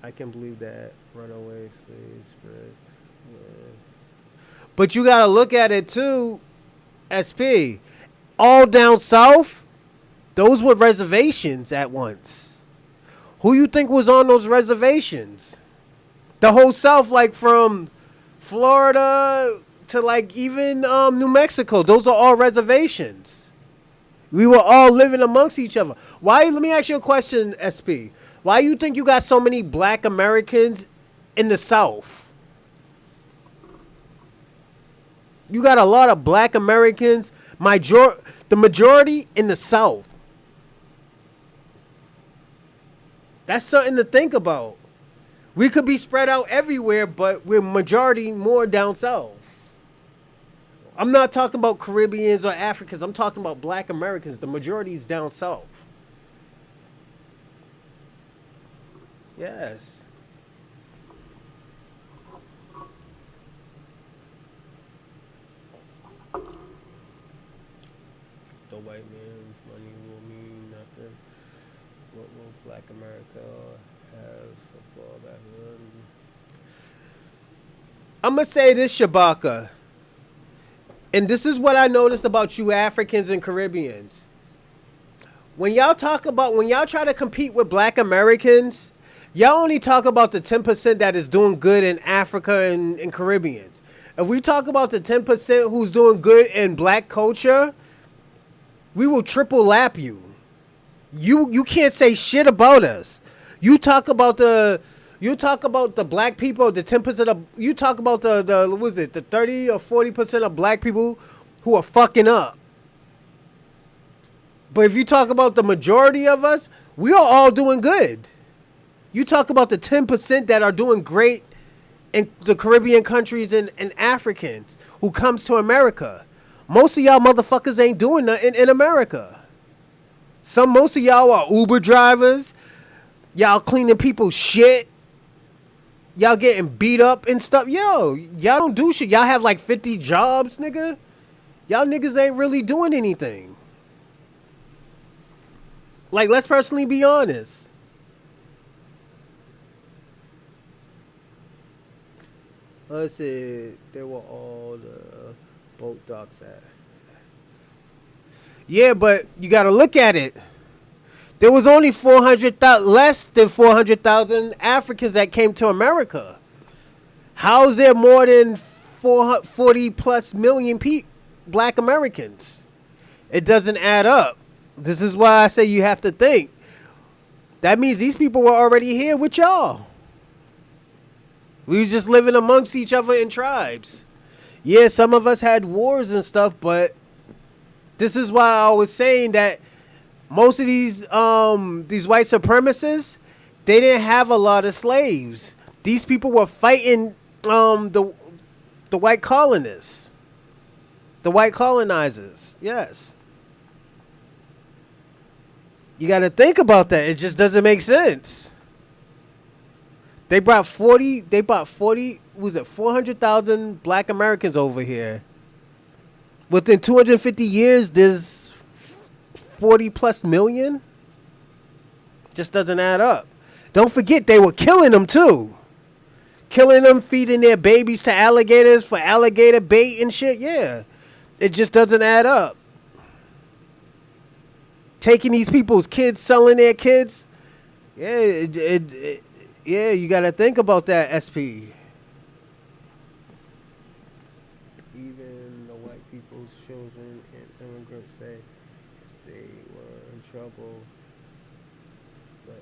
[SPEAKER 1] I can believe that. Runaway slave spread. Yeah. But you gotta look at it too, SP. All down south, those were reservations at once. Who you think was on those reservations? The whole South, like from Florida to like even New Mexico. Those are all reservations. We were all living amongst each other. Why? Let me ask you a question, SP. Why you think you got so many black Americans in the South? You got a lot of black Americans, the majority in the South. That's something to think about. We could be spread out everywhere, but we're majority more down south. I'm not talking about Caribbeans or Africans. I'm talking about black Americans. The majority is down south. Yes. The white man's money will mean nothing. What will black America have for back then? I'm going to say this, Shabaka. And this is what I noticed about you Africans and Caribbeans. When y'all try to compete with black Americans, y'all only talk about the 10% that is doing good in Africa and Caribbeans. If we talk about the 10% who's doing good in black culture, we will triple lap you. You can't say shit about us. You talk about the black people, the 10% of, you talk about the what was it, the 30 or 40% of black people who are fucking up. But if you talk about the majority of us, we are all doing good. You talk about the 10% that are doing great in the Caribbean countries and Africans who comes to America. Most of y'all motherfuckers ain't doing nothing in America. Most of y'all are Uber drivers. Y'all cleaning people's shit. Y'all getting beat up and stuff. Yo, y'all don't do shit. Y'all have like 50 jobs, nigga. Y'all niggas ain't really doing anything. Like, let's personally be honest. Let's see. They were all the boat docks at. Yeah, but you got to look at it. There was only 400,000, less than 400,000 Africans that came to America. How is there more than 40 plus million black Americans? It doesn't add up. This is why I say you have to think. That means these people were already here with y'all. We were just living amongst each other in tribes. Yeah, some of us had wars and stuff, but this is why I was saying that most of these white supremacists, they didn't have a lot of slaves. These people were fighting the white colonists, the white colonizers. Yes. You got to think about that. It just doesn't make sense. They brought 400,000 black Americans over here. Within 250 years, there's 40 plus million. Just doesn't add up. Don't forget, they were killing them too. Killing them, feeding their babies to alligators for alligator bait and shit. Yeah. It just doesn't add up. Taking these people's kids, selling their kids. Yeah, yeah, you got to think about that, SP. Even the white people's children and immigrants say if they were in trouble, but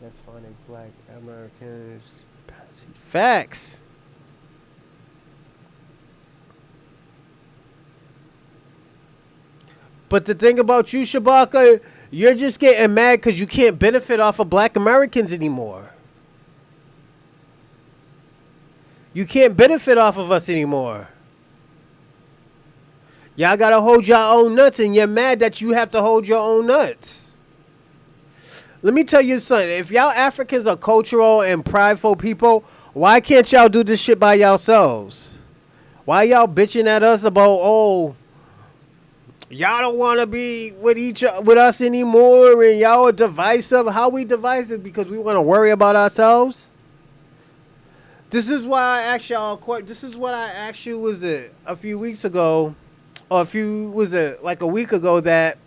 [SPEAKER 1] that's finding black Americans. Facts. But the thing about you, Shabaka, you're just getting mad because you can't benefit off of black Americans anymore. You can't benefit off of us anymore. Y'all got to hold your own nuts, and you're mad that you have to hold your own nuts. Let me tell you something. If y'all Africans are cultural and prideful people, why can't y'all do this shit by yourselves? Why y'all bitching at us about, oh, y'all don't want to be with us anymore, and y'all are divisive? How we divisive? Because we want to worry about ourselves? This is why I asked y'all. This is what I asked you. Was it a few weeks ago, or like a week ago, that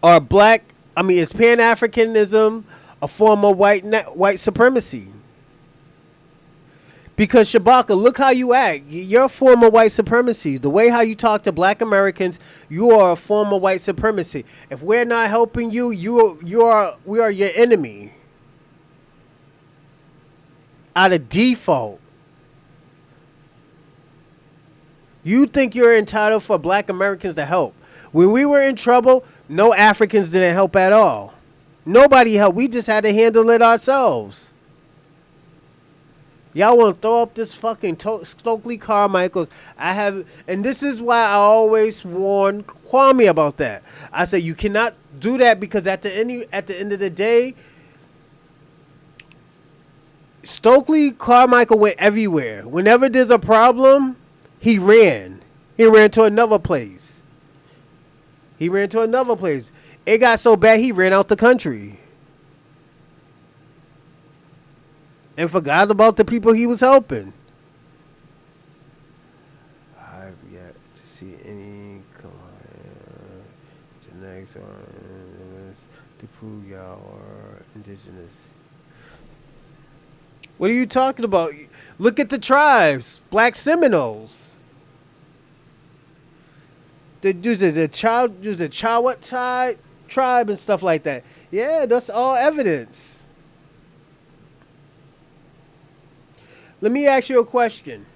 [SPEAKER 1] are black? I mean, is Pan Africanism a form of white supremacy? Because Shabaka, look how you act. You're a form of white supremacy. The way how you talk to black Americans, you are a form of white supremacy. If we're not helping you, we are your enemy. Out of default. You think you're entitled for black Americans to help. When we were in trouble, no Africans didn't help at all. Nobody helped. We just had to handle it ourselves. Y'all want to throw up this fucking Stokely Carmichael's. And this is why I always warn Kwame about that. I say you cannot do that, because at the end of the day, Stokely Carmichael went everywhere. Whenever there's a problem, he ran. He ran to another place. It got so bad he ran out the country. And forgot about the people he was helping. I've yet to see any genetics to prove y'all are indigenous. What are you talking about? Look at the tribes. Black Seminoles. The Chawat tribe and stuff like that. Yeah, that's all evidence. Let me ask you a question.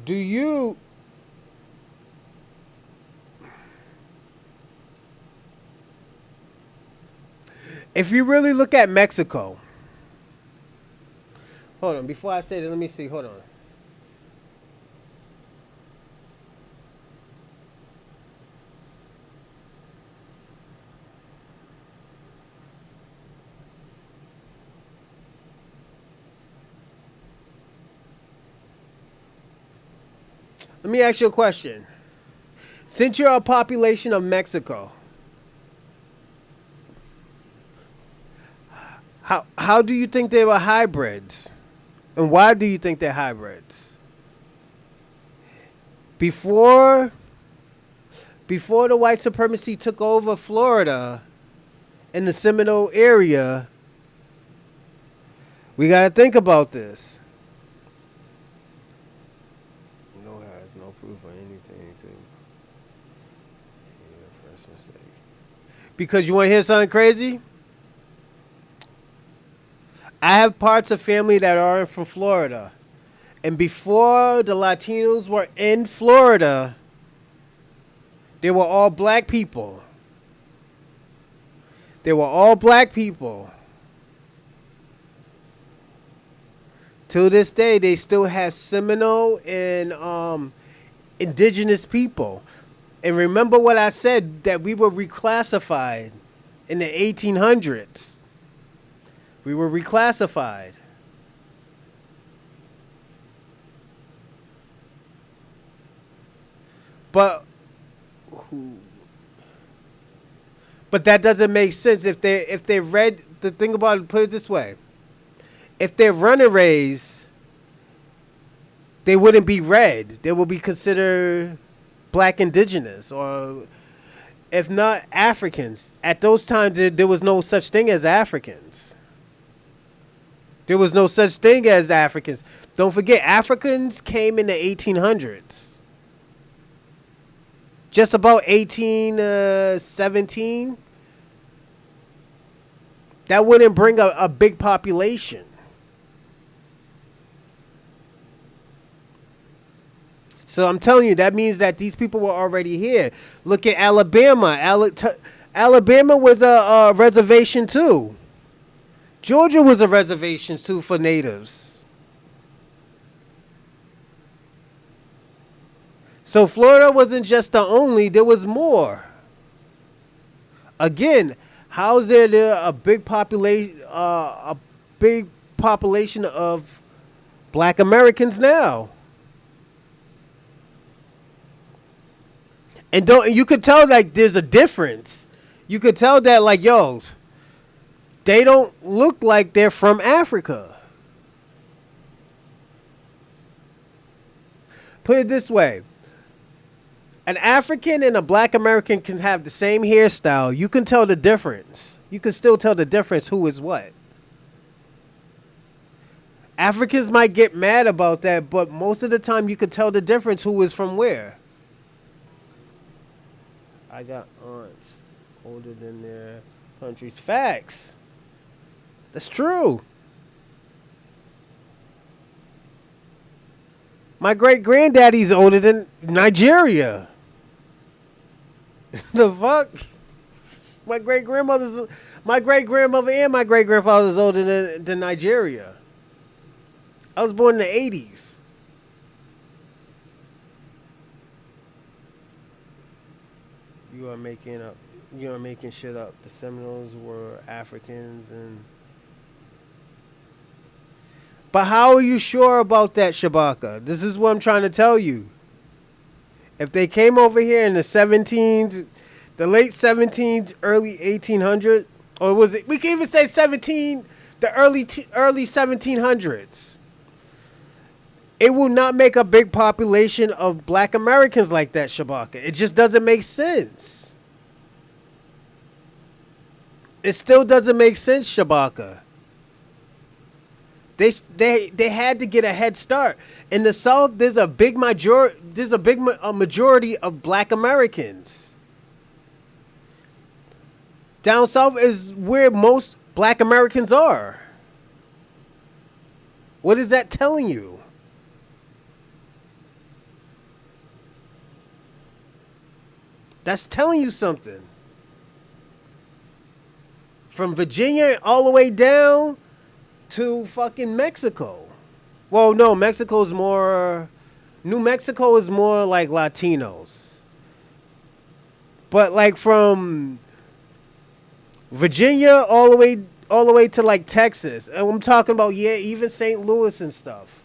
[SPEAKER 1] Do you... If you really look at Mexico... Hold on, before I say that, let me see. Hold on. Let me ask you a question. Since you're a population of Mexico, How do you think they were hybrids? And why do you think they're hybrids? Before before the white supremacy took over Florida in the Seminole area, we got to think about this. No has no proof of anything to first mistake. Because you want to hear something crazy? I have parts of family that are from Florida. And before the Latinos were in Florida, they were all black people. They were all black people. To this day, they still have Seminole and indigenous people. And remember what I said, that we were reclassified in the 1800s. We were reclassified. But that doesn't make sense if they read the thing about it. Put it this way: if they're runaways, they wouldn't be red. They would be considered black indigenous, or if not Africans. At those times, there was no such thing as Africans. There was no such thing as Africans. Don't forget, Africans came in the 1800s. Just about 1817. That wouldn't bring a big population. So I'm telling you, that means that these people were already here. Look at Alabama. Alabama was a reservation too. Georgia was a reservation too for natives. So Florida wasn't just the only, there was more. Again, how is there a big population of black Americans now? And you could tell like there's a difference. You could tell that like, yo, they don't look like they're from Africa. Put it this way. An African and a black American can have the same hairstyle. You can tell the difference. You can still tell the difference who is what. Africans might get mad about that, but most of the time you can tell the difference who is from where. I got aunts older than their countries. Facts. That's true. My great granddaddy's older than Nigeria. The fuck? My great grandmother and my great grandfather's older than Nigeria. I was born in the 80s. You are making shit up. The Seminoles were Africans But how are you sure about that, Shabaka? This is what I'm trying to tell you. If they came over here in the late 17s, early 1800s, or was it? We can even say the early 1700s. It will not make a big population of black Americans like that, Shabaka. It just doesn't make sense. It still doesn't make sense, Shabaka. They had to get a head start. In the South, there's a big majority of black Americans. Down South is where most black Americans are. What is that telling you? That's telling you something. From Virginia all the way down to fucking Mexico. Well, no, New Mexico is more like Latinos. But like from Virginia all the way to like Texas. And I'm talking about, yeah, even St. Louis and stuff.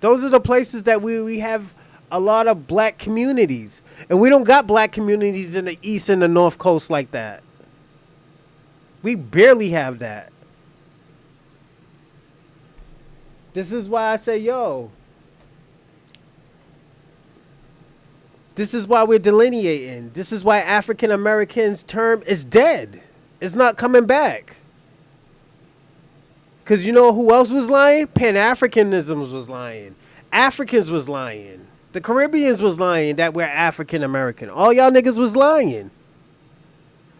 [SPEAKER 1] Those are the places that we have a lot of black communities. And we don't got black communities in the East and the North Coast like that. We barely have that. This is why I say, yo, this is why we're delineating. This is why African Americans term is dead. It's not coming back. Because you know who else was lying? Pan-Africanism was lying. Africans was lying. The Caribbeans was lying that we're African American. All y'all niggas was lying.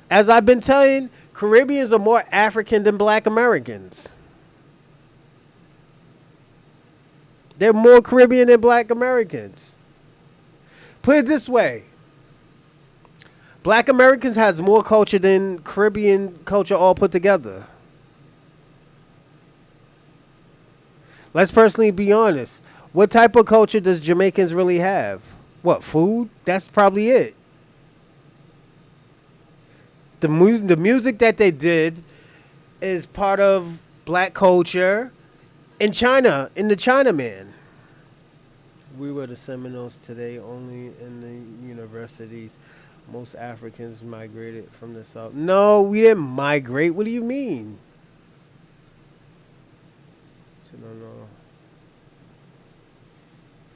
[SPEAKER 1] As I've been telling, Caribbeans are more African than black Americans. They're more Caribbean than black Americans. Put it this way. Black Americans has more culture than Caribbean culture all put together. Let's personally be honest. What type of culture does Jamaicans really have? What, food? That's probably it. The music that they did is part of black culture in China, in the Chinaman. We were the Seminoles today, only in the universities. Most Africans migrated from the South. No, we didn't migrate. What do you mean? No.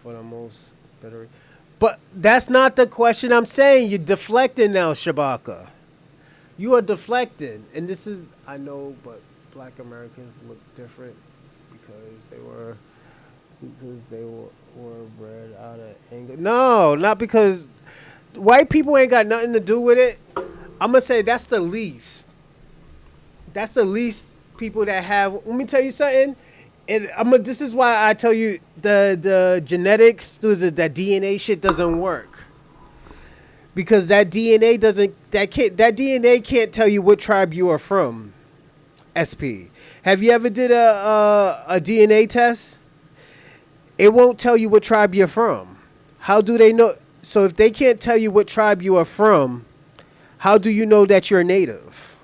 [SPEAKER 1] For the most better. But that's not the question I'm saying. You're deflecting now, Shabaka. You are deflecting. And this is, I know, but black Americans look different because they were bred out of anger. No, not because white people ain't got nothing to do with it. I'm going to say that's the least. That's the least people that have. Let me tell you something. And this is why I tell you the genetics, that DNA shit doesn't work. Because that DNA can't tell you what tribe you are from. SP. Have you ever did a DNA test? It won't tell you what tribe you're from. How do they know? So if they can't tell you what tribe you are from, how do you know that you're native?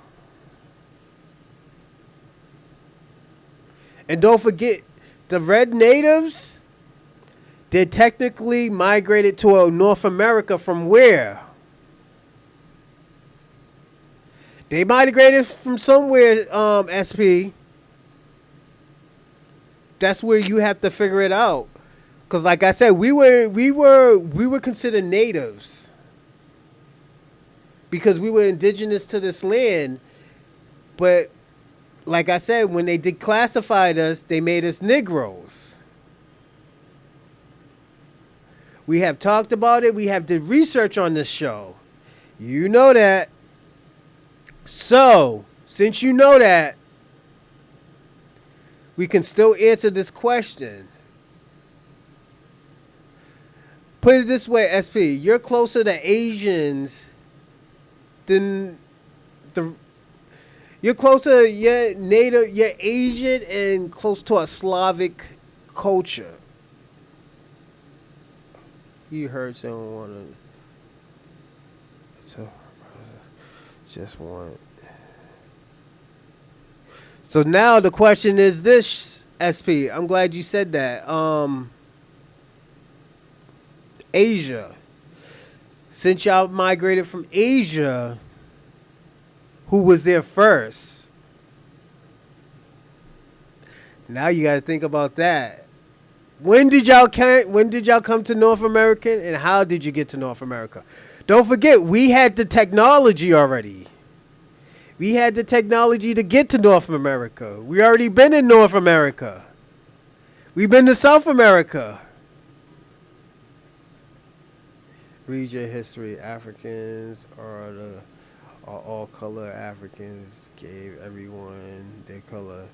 [SPEAKER 1] And don't forget, the red natives, they technically migrated to North America from where? They migrated from somewhere, SP. That's where you have to figure it out. Because like I said, we were considered natives. Because we were indigenous to this land. But like I said, when they declassified us, they made us Negroes. We have talked about it. We have did research on this show. You know that. So, since you know that, we can still answer this question. Put it this way, SP. You're closer to Asians than the... You're closer, you're native, you're Asian and close to a Slavic culture. You heard someone wanted to just want. So now the question is this, SP. I'm glad you said that. Asia. Since y'all migrated from Asia, who was there first? Now you got to think about that. When did y'all come to North America, and how did you get to North America? Don't forget, we had the technology already. We had the technology to get to North America. We already been in North America. We've been to South America. Read your history. Africans are all color. Africans gave everyone their color.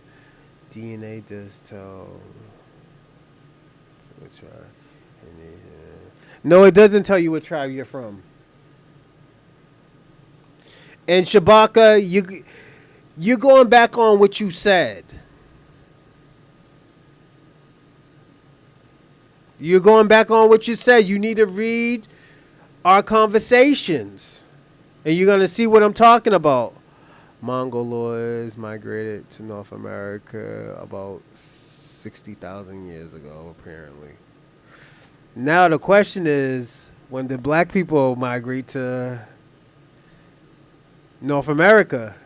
[SPEAKER 1] DNA does tell. What tribe? No, it doesn't tell you what tribe you're from. And Shabaka, you're going back on what you said. You're going back on what you said. You need to read our conversations, and you're going to see what I'm talking about. Mongoloids migrated to North America about 60,000 years ago, apparently. Now the question is, when did black people migrate to North America?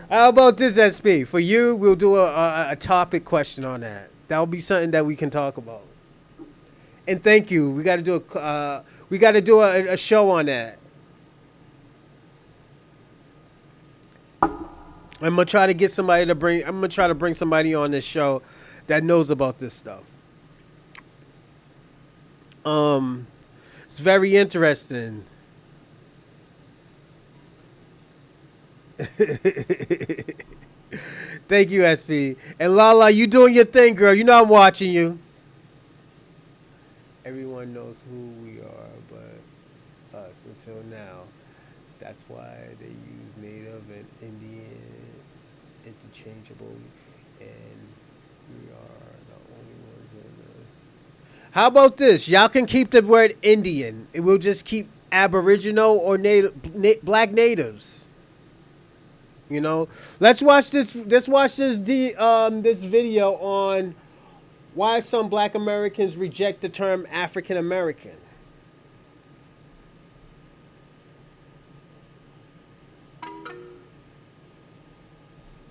[SPEAKER 1] How about this, SP? For you, we'll do a topic question on that. That'll be something that we can talk about. And thank you. We got to do a show on that. I'm gonna try to get somebody to bring. I'm gonna try to bring somebody on this show that knows about this stuff. It's very interesting. Thank you, SP. And Lala, you doing your thing, girl. You know I'm watching you. Everyone knows who we are, but us until now. That's why they use Native and Indian interchangeably, and we are the only ones in the. How about this? Y'all can keep the word Indian. It will just keep Aboriginal or native, Black natives. You know, let's watch this. Let's watch this video on why some Black Americans reject the term African American.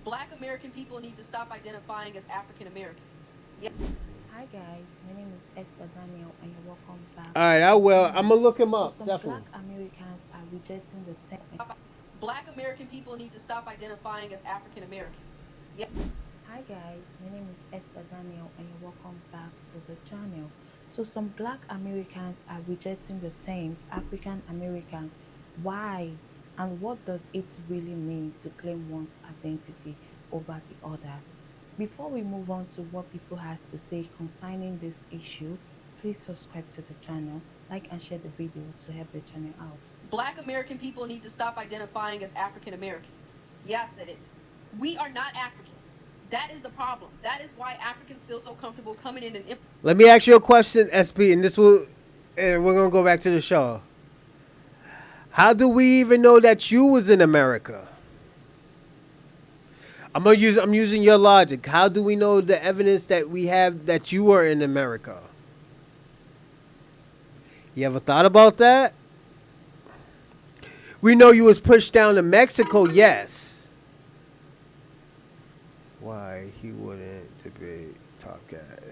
[SPEAKER 2] Black American people need to stop identifying as African American. Yeah.
[SPEAKER 3] Hi guys, my name is Esther Daniel and you're welcome back.
[SPEAKER 1] All right, I will. I'm gonna look him up.
[SPEAKER 3] Some
[SPEAKER 1] Definitely.
[SPEAKER 3] Black Americans are rejecting the term.
[SPEAKER 2] Black American people need to stop identifying as African American. Yeah.
[SPEAKER 3] Hi guys, my name is Esther Daniel and you're welcome back to the channel. So some Black Americans are rejecting the terms African American. Why? And what does it really mean to claim one's identity over the other? Before we move on to what people has to say concerning this issue, please subscribe to the channel, like and share the video to help the channel out.
[SPEAKER 2] Black American people need to stop identifying as African American. Yeah, I said it. We are not African. That is the problem. That is why Africans feel so comfortable coming in and...
[SPEAKER 1] Let me ask you a question, SP, and we're gonna go back to the show. How do we even know that you was in America? I'm using your logic. How do we know the evidence that we have that you were in America? You ever thought about that? We know you was pushed down to Mexico, yes. Why he wouldn't debate Top Cat?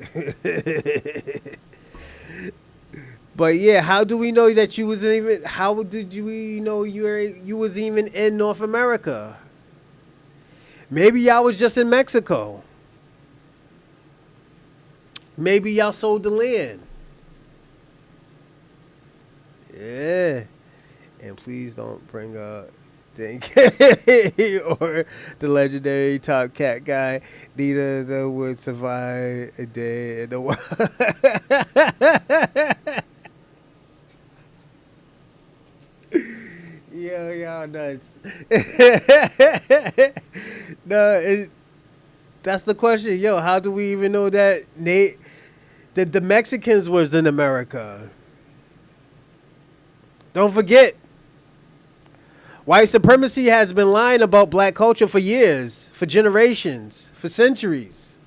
[SPEAKER 1] But yeah, how do we know that you was even? How did we know you was even in North America? Maybe y'all was just in Mexico. Maybe y'all sold the land. Yeah. And please don't bring up Dink or the legendary Top Cat guy. Neither of them would survive a day in the wild. Yo, y'all nuts. No, that's the question. Yo, how do we even know that the Mexicans was in America? Don't forget, white supremacy has been lying about black culture for years, for generations, for centuries.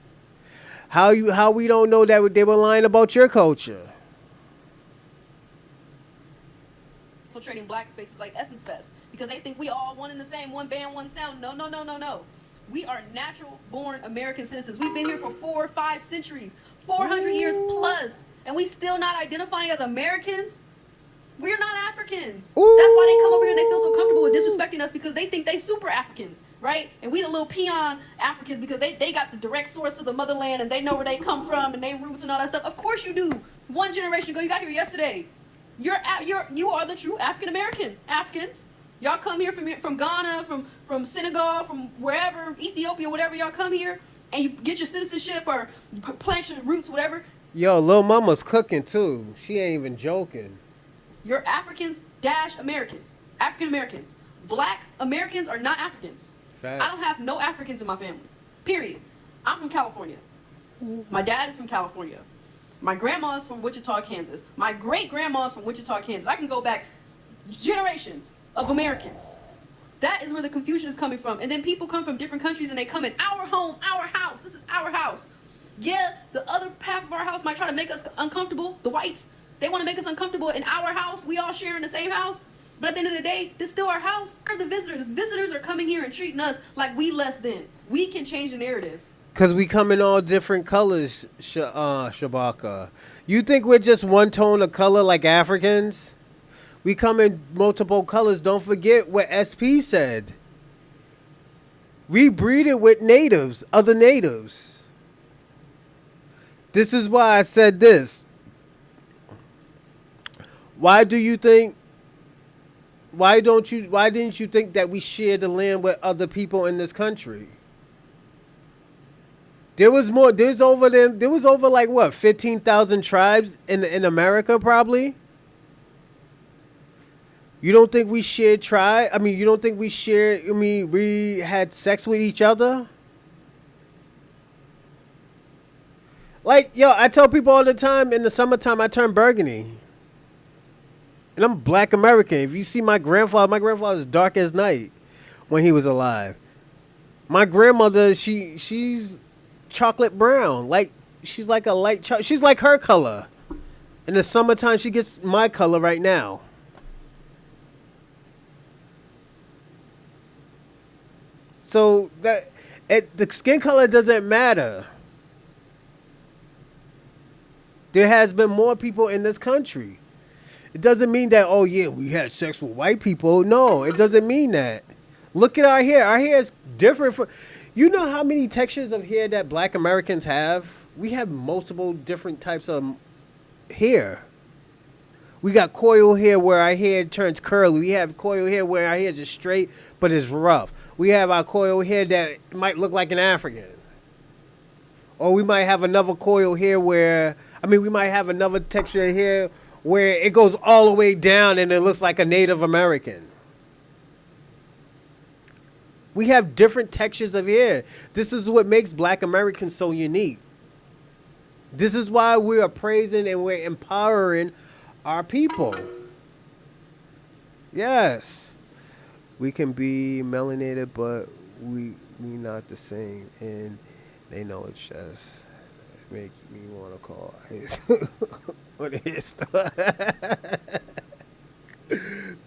[SPEAKER 1] How we don't know that they were lying about your culture?
[SPEAKER 2] Infiltrating black spaces like Essence Fest because they think we all one and the same, one band, one sound. No, no, no, no, no. We are natural born American citizens. We've been here for 4 or 5 centuries, 400 years plus, and we still not identifying as Americans. We're not Africans. Ooh. That's why they come over here and they feel so comfortable with disrespecting us because they think they super Africans, right? And we the little peon Africans because they got the direct source of the motherland and they know where they come from and they roots and all that stuff. Of course you do. One generation ago, you got here yesterday. You are the true African American Africans. Y'all come here from Ghana, from Senegal, from wherever, Ethiopia, whatever. Y'all come here and you get your citizenship or plant your roots, whatever.
[SPEAKER 1] Yo, Lil Mama's cooking too. She ain't even joking.
[SPEAKER 2] You're Africans - Americans. African Americans. Black Americans are not Africans. Fact. I don't have no Africans in my family. Period. I'm from California. My dad is from California. My grandma's from Wichita, Kansas. My great-grandma's from Wichita, Kansas. I can go back generations of Americans. That is where the confusion is coming from. And then people come from different countries and they come in our home, our house. This is our house. Yeah, the other half of our house might try to make us uncomfortable. The whites, they want to make us uncomfortable in our house. We all share in the same house. But at the end of the day, this is still our house. We're the visitors. The visitors are coming here and treating us like we less than. We can change the narrative.
[SPEAKER 1] Cause we come in all different colors, Shabaka. You think we're just one tone of color like Africans? We come in multiple colors. Don't forget what SP said. We breeded with natives, other natives. This is why I said this. Why didn't you think that we shared the land with other people in this country? There was over like what, 15,000 tribes in America probably? You don't think we shared you don't think we had sex with each other? Like, yo, I tell people all the time, in the summertime I turn burgundy. And I'm black American. If you see my grandfather's dark as night when he was alive. My grandmother, she's chocolate brown. Like, she's like a light chocolate. She's like her color. In the summertime, she gets my color right now. So the skin color doesn't matter. There has been more people in this country. It doesn't mean that, oh yeah, we had sex with white people. No, it doesn't mean that. Look at our hair. Our hair is different. You know how many textures of hair that black Americans have? We have multiple different types of hair. We got coil hair where our hair turns curly. We have coil hair where our hair is just straight but it's rough. We have our coil hair that might look like an African. Or we might have another coil hair we might have another texture of hair where it goes all the way down and it looks like a Native American. We have different textures of hair. This is what makes black Americans so unique. This is why we are praising and we're empowering our people. Yes. We can be melanated, but we not the same. And they know it's just make me want to call ICE on his stuff.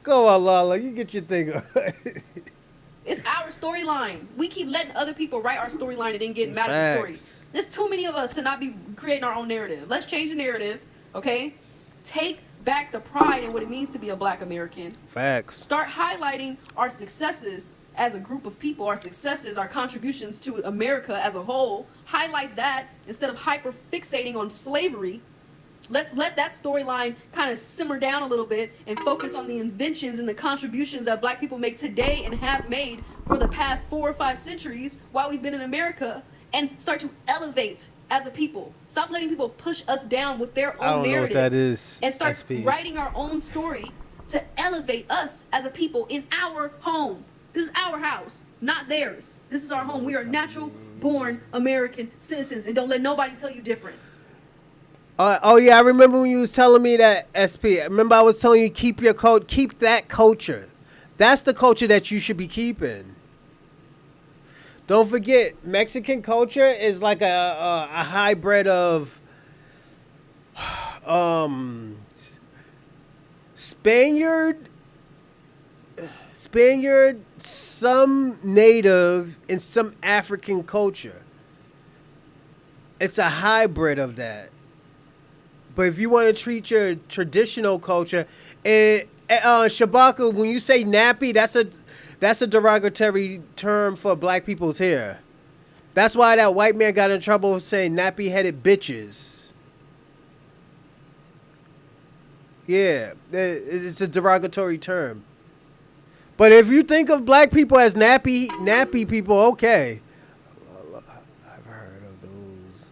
[SPEAKER 1] Go on, Lala. You get your thing on.
[SPEAKER 2] It's our storyline. We keep letting other people write our storyline and then getting mad at the story. There's too many of us to not be creating our own narrative. Let's change the narrative, okay? Take back the pride in what it means to be a black American.
[SPEAKER 1] Facts.
[SPEAKER 2] Start highlighting our successes as a group of people, our successes, our contributions to America as a whole. Highlight that instead of hyper fixating on slavery. Let's let that storyline kind of simmer down a little bit and focus on the inventions and the contributions that black people make today and have made for the past 4 or 5 centuries while we've been in America, and start to elevate as a people. Stop letting people push us down with their own narratives.
[SPEAKER 1] That is,
[SPEAKER 2] and start
[SPEAKER 1] SP.
[SPEAKER 2] writing our own story to elevate us as a people in our home. This is our house, not theirs. This is our home. We are natural born American citizens, and don't let nobody tell you different.
[SPEAKER 1] Oh yeah, I remember when you was telling me that, SP. I remember I was telling you keep that culture. That's the culture that you should be keeping. Don't forget, Mexican culture is like a hybrid of Spaniard, some native, and some African culture. It's a hybrid of that. But if you want to treat your traditional culture, Shabaka, when you say nappy, that's a derogatory term for black people's hair. That's why that white man got in trouble saying nappy-headed bitches. Yeah, it's a derogatory term. But if you think of black people as nappy people, okay. I've heard of those,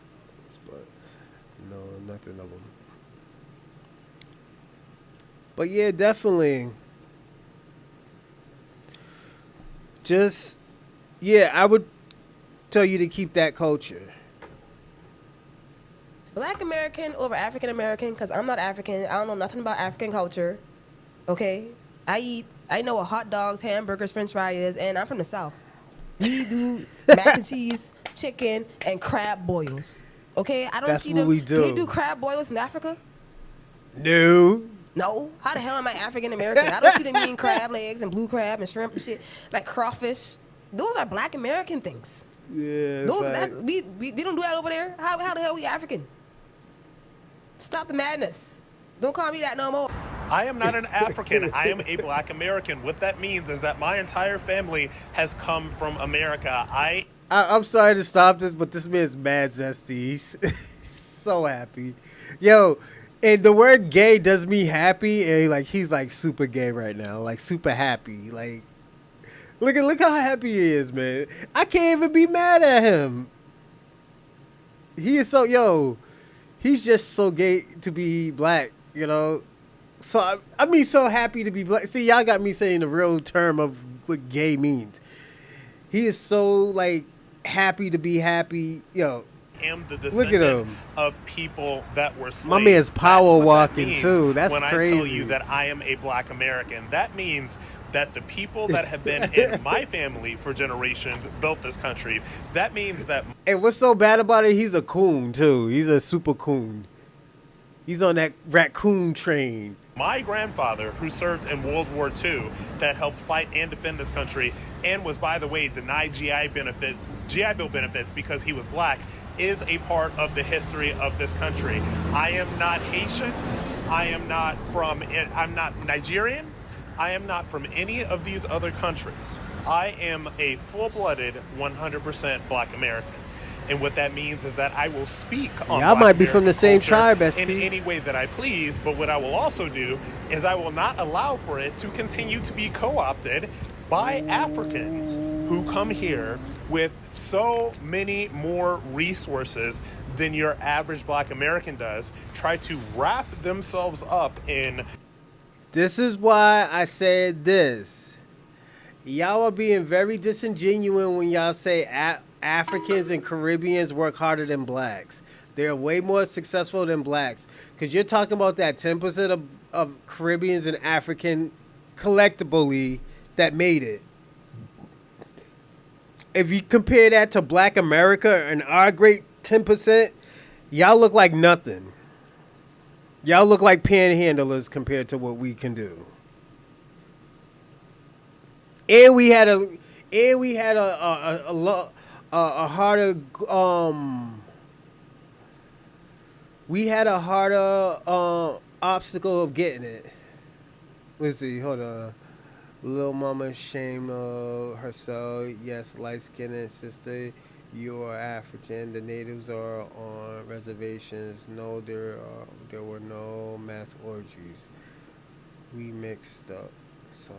[SPEAKER 1] but no, nothing of them. But yeah, definitely. I would tell you to keep that culture.
[SPEAKER 4] Black American over African American, because I'm not African. I don't know nothing about African culture. Okay? I know what hot dogs, hamburgers, french fry is, and I'm from the South. We do mac and cheese, chicken, and crab boils. Okay? I don't
[SPEAKER 1] That's
[SPEAKER 4] see
[SPEAKER 1] what
[SPEAKER 4] them.
[SPEAKER 1] we do.
[SPEAKER 4] Do they do crab boils in Africa?
[SPEAKER 1] No.
[SPEAKER 4] No, how the hell am I African American? I don't see them eating crab legs and blue crab and shrimp and shit, like crawfish. Those are Black American things.
[SPEAKER 1] Yeah.
[SPEAKER 4] We don't do that over there. How the hell we African? Stop the madness. Don't call me that no more.
[SPEAKER 5] I am not an African. I am a Black American. What that means is that my entire family has come from America.
[SPEAKER 1] I'm sorry to stop this, but this man's mad zesty. He's so happy. Yo, and the word gay does me happy, and he's like super gay right now, like super happy. Like, look how happy he is, man. I can't even be mad at him. He is he's just so gay to be black, you know. So I mean, so happy to be black. See, y'all got me saying the real term of what gay means. He is so happy to be happy, yo.
[SPEAKER 5] Am the
[SPEAKER 1] Look at
[SPEAKER 5] descendant
[SPEAKER 1] him.
[SPEAKER 5] of people that were slaves.
[SPEAKER 1] My man's power walking
[SPEAKER 5] means
[SPEAKER 1] too. That's
[SPEAKER 5] when
[SPEAKER 1] crazy.
[SPEAKER 5] I tell you that I am a Black American, that means that the people that have been in my family for generations built this country. That means that.
[SPEAKER 1] And what's so bad about it? He's a coon too. He's a super coon. He's on that raccoon train.
[SPEAKER 5] My grandfather, who served in World War II, that helped fight and defend this country, and was, by the way, denied GI Bill benefits because he was black, is a part of the history of this country. I am not Haitian. I'm not Nigerian. I am not from any of these other countries. I am a full-blooded 100% Black American. And what that means is that I will speak on
[SPEAKER 1] Y'all might be
[SPEAKER 5] Black
[SPEAKER 1] from the same
[SPEAKER 5] American
[SPEAKER 1] tribe,
[SPEAKER 5] culture in
[SPEAKER 1] SP.
[SPEAKER 5] any way that I please, but what I will also do is I will not allow for it to continue to be co-opted by Africans who come here with so many more resources than your average Black American does, try to wrap themselves up in.
[SPEAKER 1] This is why I said this. Y'all are being very disingenuous when y'all say Africans and Caribbeans work harder than blacks. They're way more successful than blacks. Because you're talking about that 10% of Caribbeans and African collectively that made it. If you compare that to Black America and our great 10%, y'all look like nothing. Y'all look like panhandlers compared to what we can do. And we had a harder obstacle of getting it. Let's see, hold on. Little mama ashamed of herself. Yes, light-skinned sister, you are African. The natives are on reservations. No, there were no mass orgies. We mixed up. So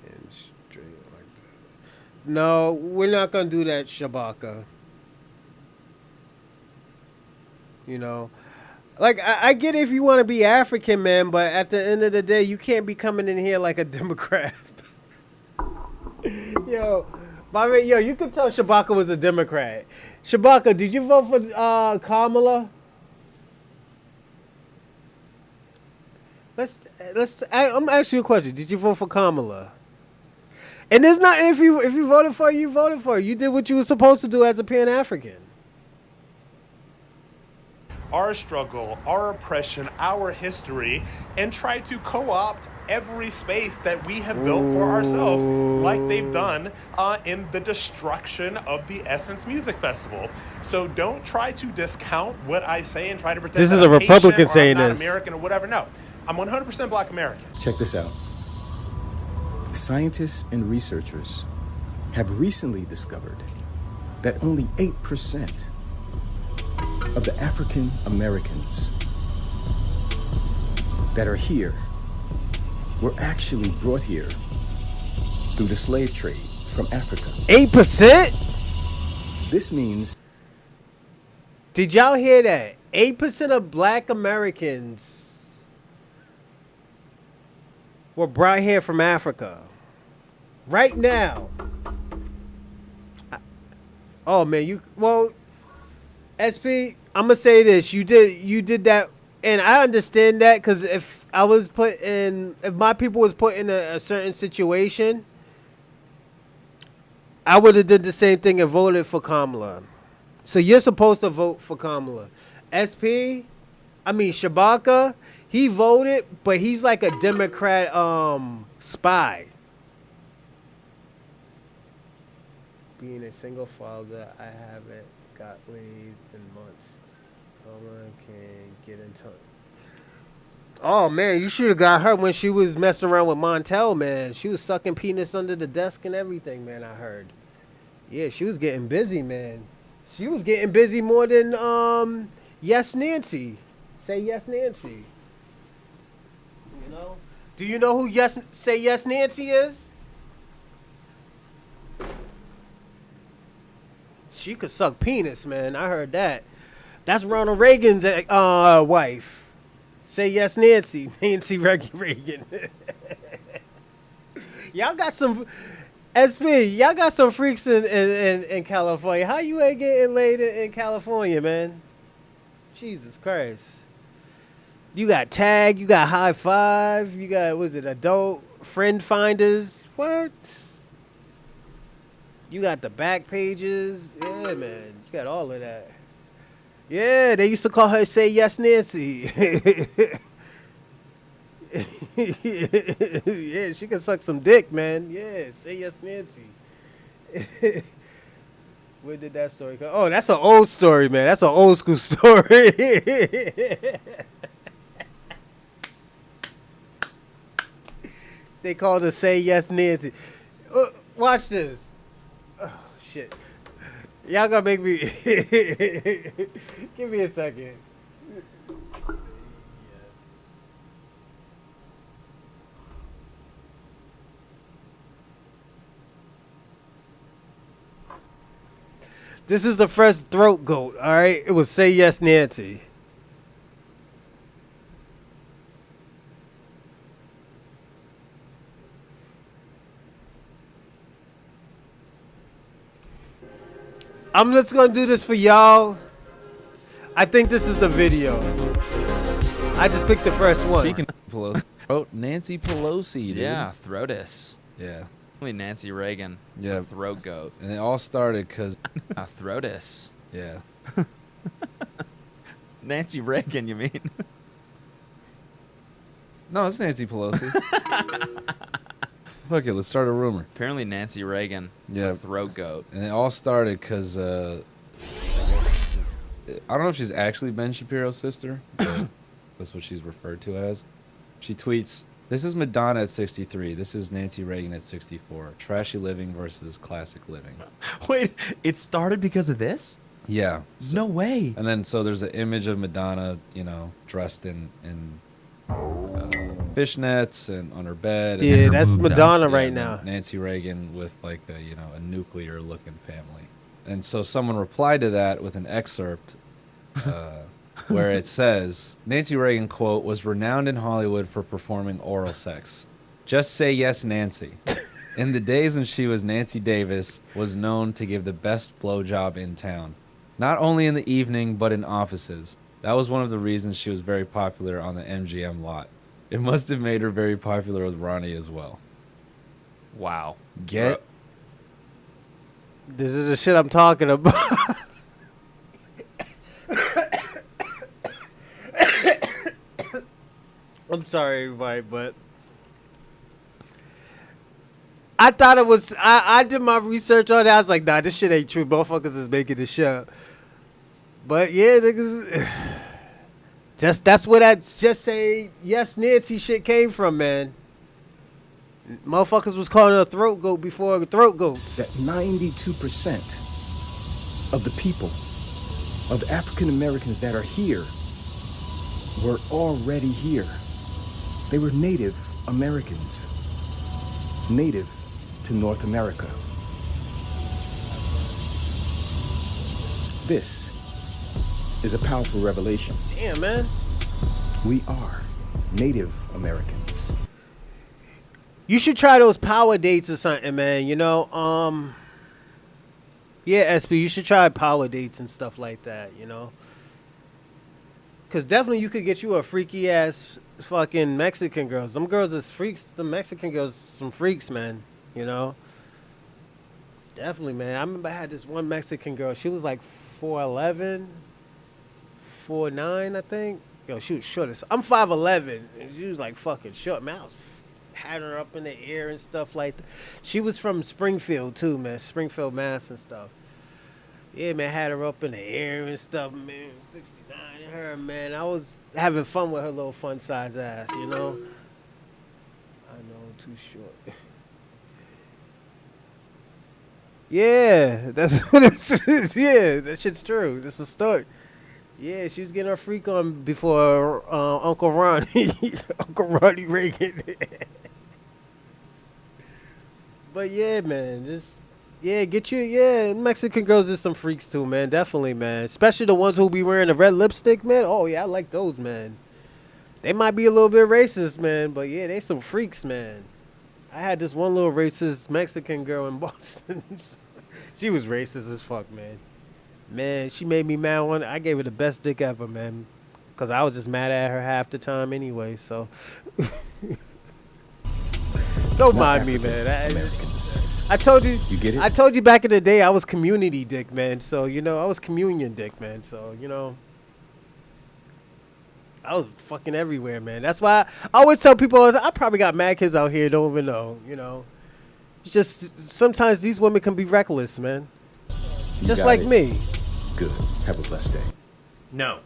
[SPEAKER 1] and straight like that. No, we're not gonna do that, Shabaka. You know, I get it if you want to be African, man, but at the end of the day, you can't be coming in here like a Democrat. Yo, you could tell Shabaka was a Democrat. Shabaka, did you vote for Kamala? I'm asking you a question. Did you vote for Kamala? And it's not if you voted for her, you voted for her. You did what you were supposed to do as a Pan-African.
[SPEAKER 5] Our struggle, our oppression, our history, and try to co-opt every space that we have built for ourselves, like they've done in the destruction of the Essence Music Festival. So don't try to discount what I say and try to pretend
[SPEAKER 1] This
[SPEAKER 5] that
[SPEAKER 1] is a
[SPEAKER 5] I'm
[SPEAKER 1] Republican
[SPEAKER 5] Haitian or
[SPEAKER 1] saying
[SPEAKER 5] I'm not
[SPEAKER 1] this.
[SPEAKER 5] American or whatever. No, I'm 100% Black American.
[SPEAKER 6] Check this out. Scientists and researchers have recently discovered that only 8% of the African Americans that are here were actually brought here through the slave trade from Africa.
[SPEAKER 1] 8%?
[SPEAKER 6] This means...
[SPEAKER 1] Did y'all hear that? 8% of Black Americans were brought here from Africa. Right now. Oh, man, SP, I'm gonna say this. You did that, and I understand that, because if my people was put in a certain situation, I would have did the same thing and voted for Kamala. So you're supposed to vote for Kamala. Shabaka, he voted, but he's like a Democrat spy. Being a single father, I haven't got laid in months. No one can get in touch. Oh man, you should have got her when she was messing around with Montel, man. She was sucking penis under the desk and everything, man. I heard. Yeah, she was getting busy, man. She was getting busy more than Yes Nancy. Say Yes Nancy. You know? Do you know who Say Yes Nancy is? She could suck penis, man. I heard that. That's Ronald Reagan's wife. Say Yes Nancy. Nancy Reagan. Y'all got some y'all got some freaks in California. How you ain't getting laid in California, man? Jesus Christ. You got Tag, you got High Five, you got, adult friend finders? What? You got the back pages. Yeah, man. You got all of that. Yeah, they used to call her Say Yes Nancy. Yeah, she can suck some dick, man. Yeah, Say Yes Nancy. Where did that story come? Oh, that's an old story, man. That's an old school story. They called her Say Yes Nancy. Watch this. Oh, shit. Y'all gonna make me... Give me a second. This is the first throat goat, all right? It was Say Yes Nancy. I'm just going to do this for y'all. I think this is the video. I just picked the first one.
[SPEAKER 7] Speaking of Pelosi, wrote Nancy Pelosi, dude.
[SPEAKER 8] Yeah, Throatus.
[SPEAKER 7] Yeah.
[SPEAKER 8] Only Nancy Reagan.
[SPEAKER 7] Yeah.
[SPEAKER 8] The throat goat.
[SPEAKER 7] And it all started because,
[SPEAKER 8] Throatus.
[SPEAKER 7] yeah.
[SPEAKER 8] Nancy Reagan, you mean?
[SPEAKER 7] No, it's Nancy Pelosi. Fuck it, let's start a rumor.
[SPEAKER 8] Apparently Nancy Reagan.
[SPEAKER 7] Yeah.
[SPEAKER 8] The throat goat.
[SPEAKER 7] And it all started because, I don't know if she's actually Ben Shapiro's sister, but that's what she's referred to as. She tweets, "This is Madonna at 63. This is Nancy Reagan at 64. Trashy living versus classic living."
[SPEAKER 8] Wait, it started because of this?
[SPEAKER 7] Yeah.
[SPEAKER 8] No way.
[SPEAKER 7] And then so there's an image of Madonna, dressed in fishnets and on her bed.
[SPEAKER 1] Yeah,
[SPEAKER 7] and
[SPEAKER 1] that's Madonna right
[SPEAKER 7] and then
[SPEAKER 1] now.
[SPEAKER 7] Nancy Reagan with like a nuclear looking family. And so someone replied to that with an excerpt where it says, Nancy Reagan, quote, "was renowned in Hollywood for performing oral sex. Just say yes, Nancy. In the days when she was Nancy Davis, was known to give the best blowjob in town. Not only in the evening, but in offices. That was one of the reasons she was very popular on the MGM lot. It must have made her very popular with Ronnie as well."
[SPEAKER 8] Wow.
[SPEAKER 7] Get
[SPEAKER 1] This is the shit I'm talking about. I'm sorry, everybody, but I thought it was. I did my research on it. I was like, nah, this shit ain't true. Motherfuckers is making this shit up. But yeah, niggas. That's where that Just Say Yes Nancy shit came from, man. Motherfuckers was calling her a throat goat before the throat goats.
[SPEAKER 6] That 92% of the people, of the African Americans that are here, were already here. They were Native Americans, native to North America. This is a powerful revelation.
[SPEAKER 1] Damn, man.
[SPEAKER 6] We are Native Americans.
[SPEAKER 1] You should try those power dates or something, man. Yeah, SP, you should try power dates and stuff like that, Because definitely you could get you a freaky ass fucking Mexican girls. Them girls is freaks. The Mexican girls, some freaks, man. Definitely, man. I remember I had this one Mexican girl. She was like 4'11", 4'9", I think. Yo, she was short as I'm 5'11", and she was like fucking short. Man, I was had her up in the air and stuff like that. She was from Springfield too, man. Springfield, Mass and stuff. Yeah, man, had her up in the air and stuff, man. 69 and her, man. I was having fun with her little fun size ass, you know. I know, too short. Yeah, that's what it is. Yeah, that shit's true. That's a start. Yeah, she was getting her freak on before Uncle Ronnie, Uncle Ronnie Reagan. But yeah, man, just get you. Yeah, Mexican girls is some freaks too, man. Definitely, man. Especially the ones who be wearing the red lipstick, man. Oh yeah, I like those, man. They might be a little bit racist, man, but yeah, they some freaks, man. I had this one little racist Mexican girl in Boston. She was racist as fuck, man. Man, she made me mad one. I gave her the best dick ever, man. Because I was just mad at her half the time anyway, so. Don't mind me, man. I told you.
[SPEAKER 6] You get it?
[SPEAKER 1] I told you back in the day I was community dick, man. So, you know, I was communion dick, man. So, you know. I was fucking everywhere, man. That's why I always tell people, I probably got mad kids out here don't even know, you know. It's just sometimes these women can be reckless, man.
[SPEAKER 6] You
[SPEAKER 1] Just
[SPEAKER 6] got
[SPEAKER 1] like
[SPEAKER 6] it.
[SPEAKER 1] me.
[SPEAKER 6] Good. Have a blessed day.
[SPEAKER 9] No,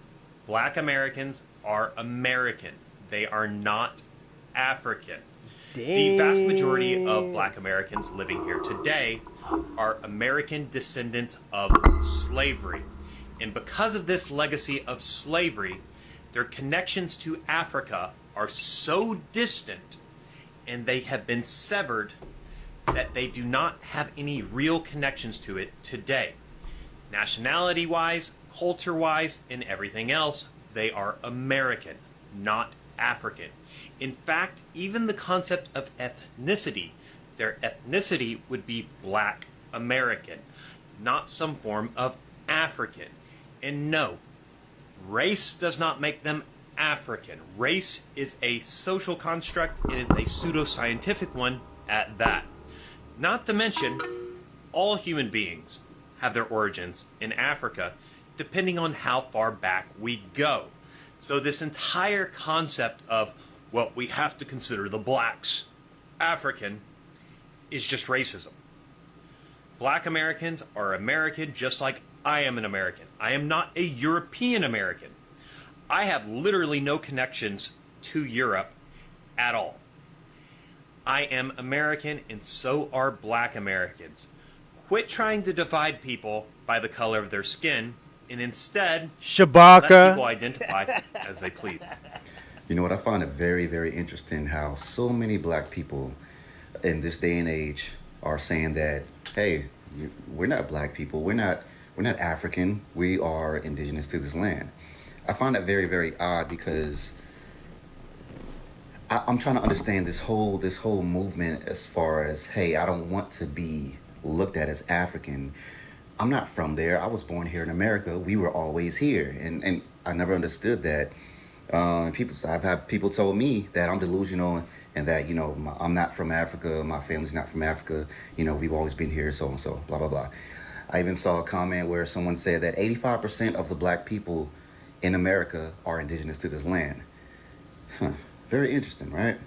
[SPEAKER 9] black Americans are American. They are not African. The vast majority of black Americans living here today are American descendants of slavery. And because of this legacy of slavery, their connections to Africa are so distant and they have been severed that they do not have any real connections to it today. Nationality-wise, culture-wise, and everything else, they are American, not African. In fact, even the concept of ethnicity, their ethnicity would be black American, not some form of African. And no, race does not make them African. Race is a social construct, and it's a pseudoscientific one at that. Not to mention, all human beings have their origins in Africa, depending on how far back we go. So this entire concept of, well, we have to consider the blacks African is just racism. Black Americans are American just like I am an American. I am not a European American. I have literally no connections to Europe at all. I am American, and so are black Americans. Quit trying to divide people by the color of their skin, and instead, let
[SPEAKER 1] Shabaka.
[SPEAKER 9] people identify as they please.
[SPEAKER 10] You know what? I find it very, very interesting how so many black people in this day and age are saying that, hey, we're not black people. We're not African. We are indigenous to this land. I find that very, very odd because I'm trying to understand this whole movement as far as, hey, I don't want to be looked at as African. I'm not from there. I was born here in America. We were always here, and I never understood that. I've had people told me that I'm delusional and that, you know, I'm not from Africa. My family's not from Africa. You know, we've always been here, so and so, blah blah blah. I even saw a comment where someone said that 85% of the black people in America are indigenous to this land. Huh. Very interesting, right?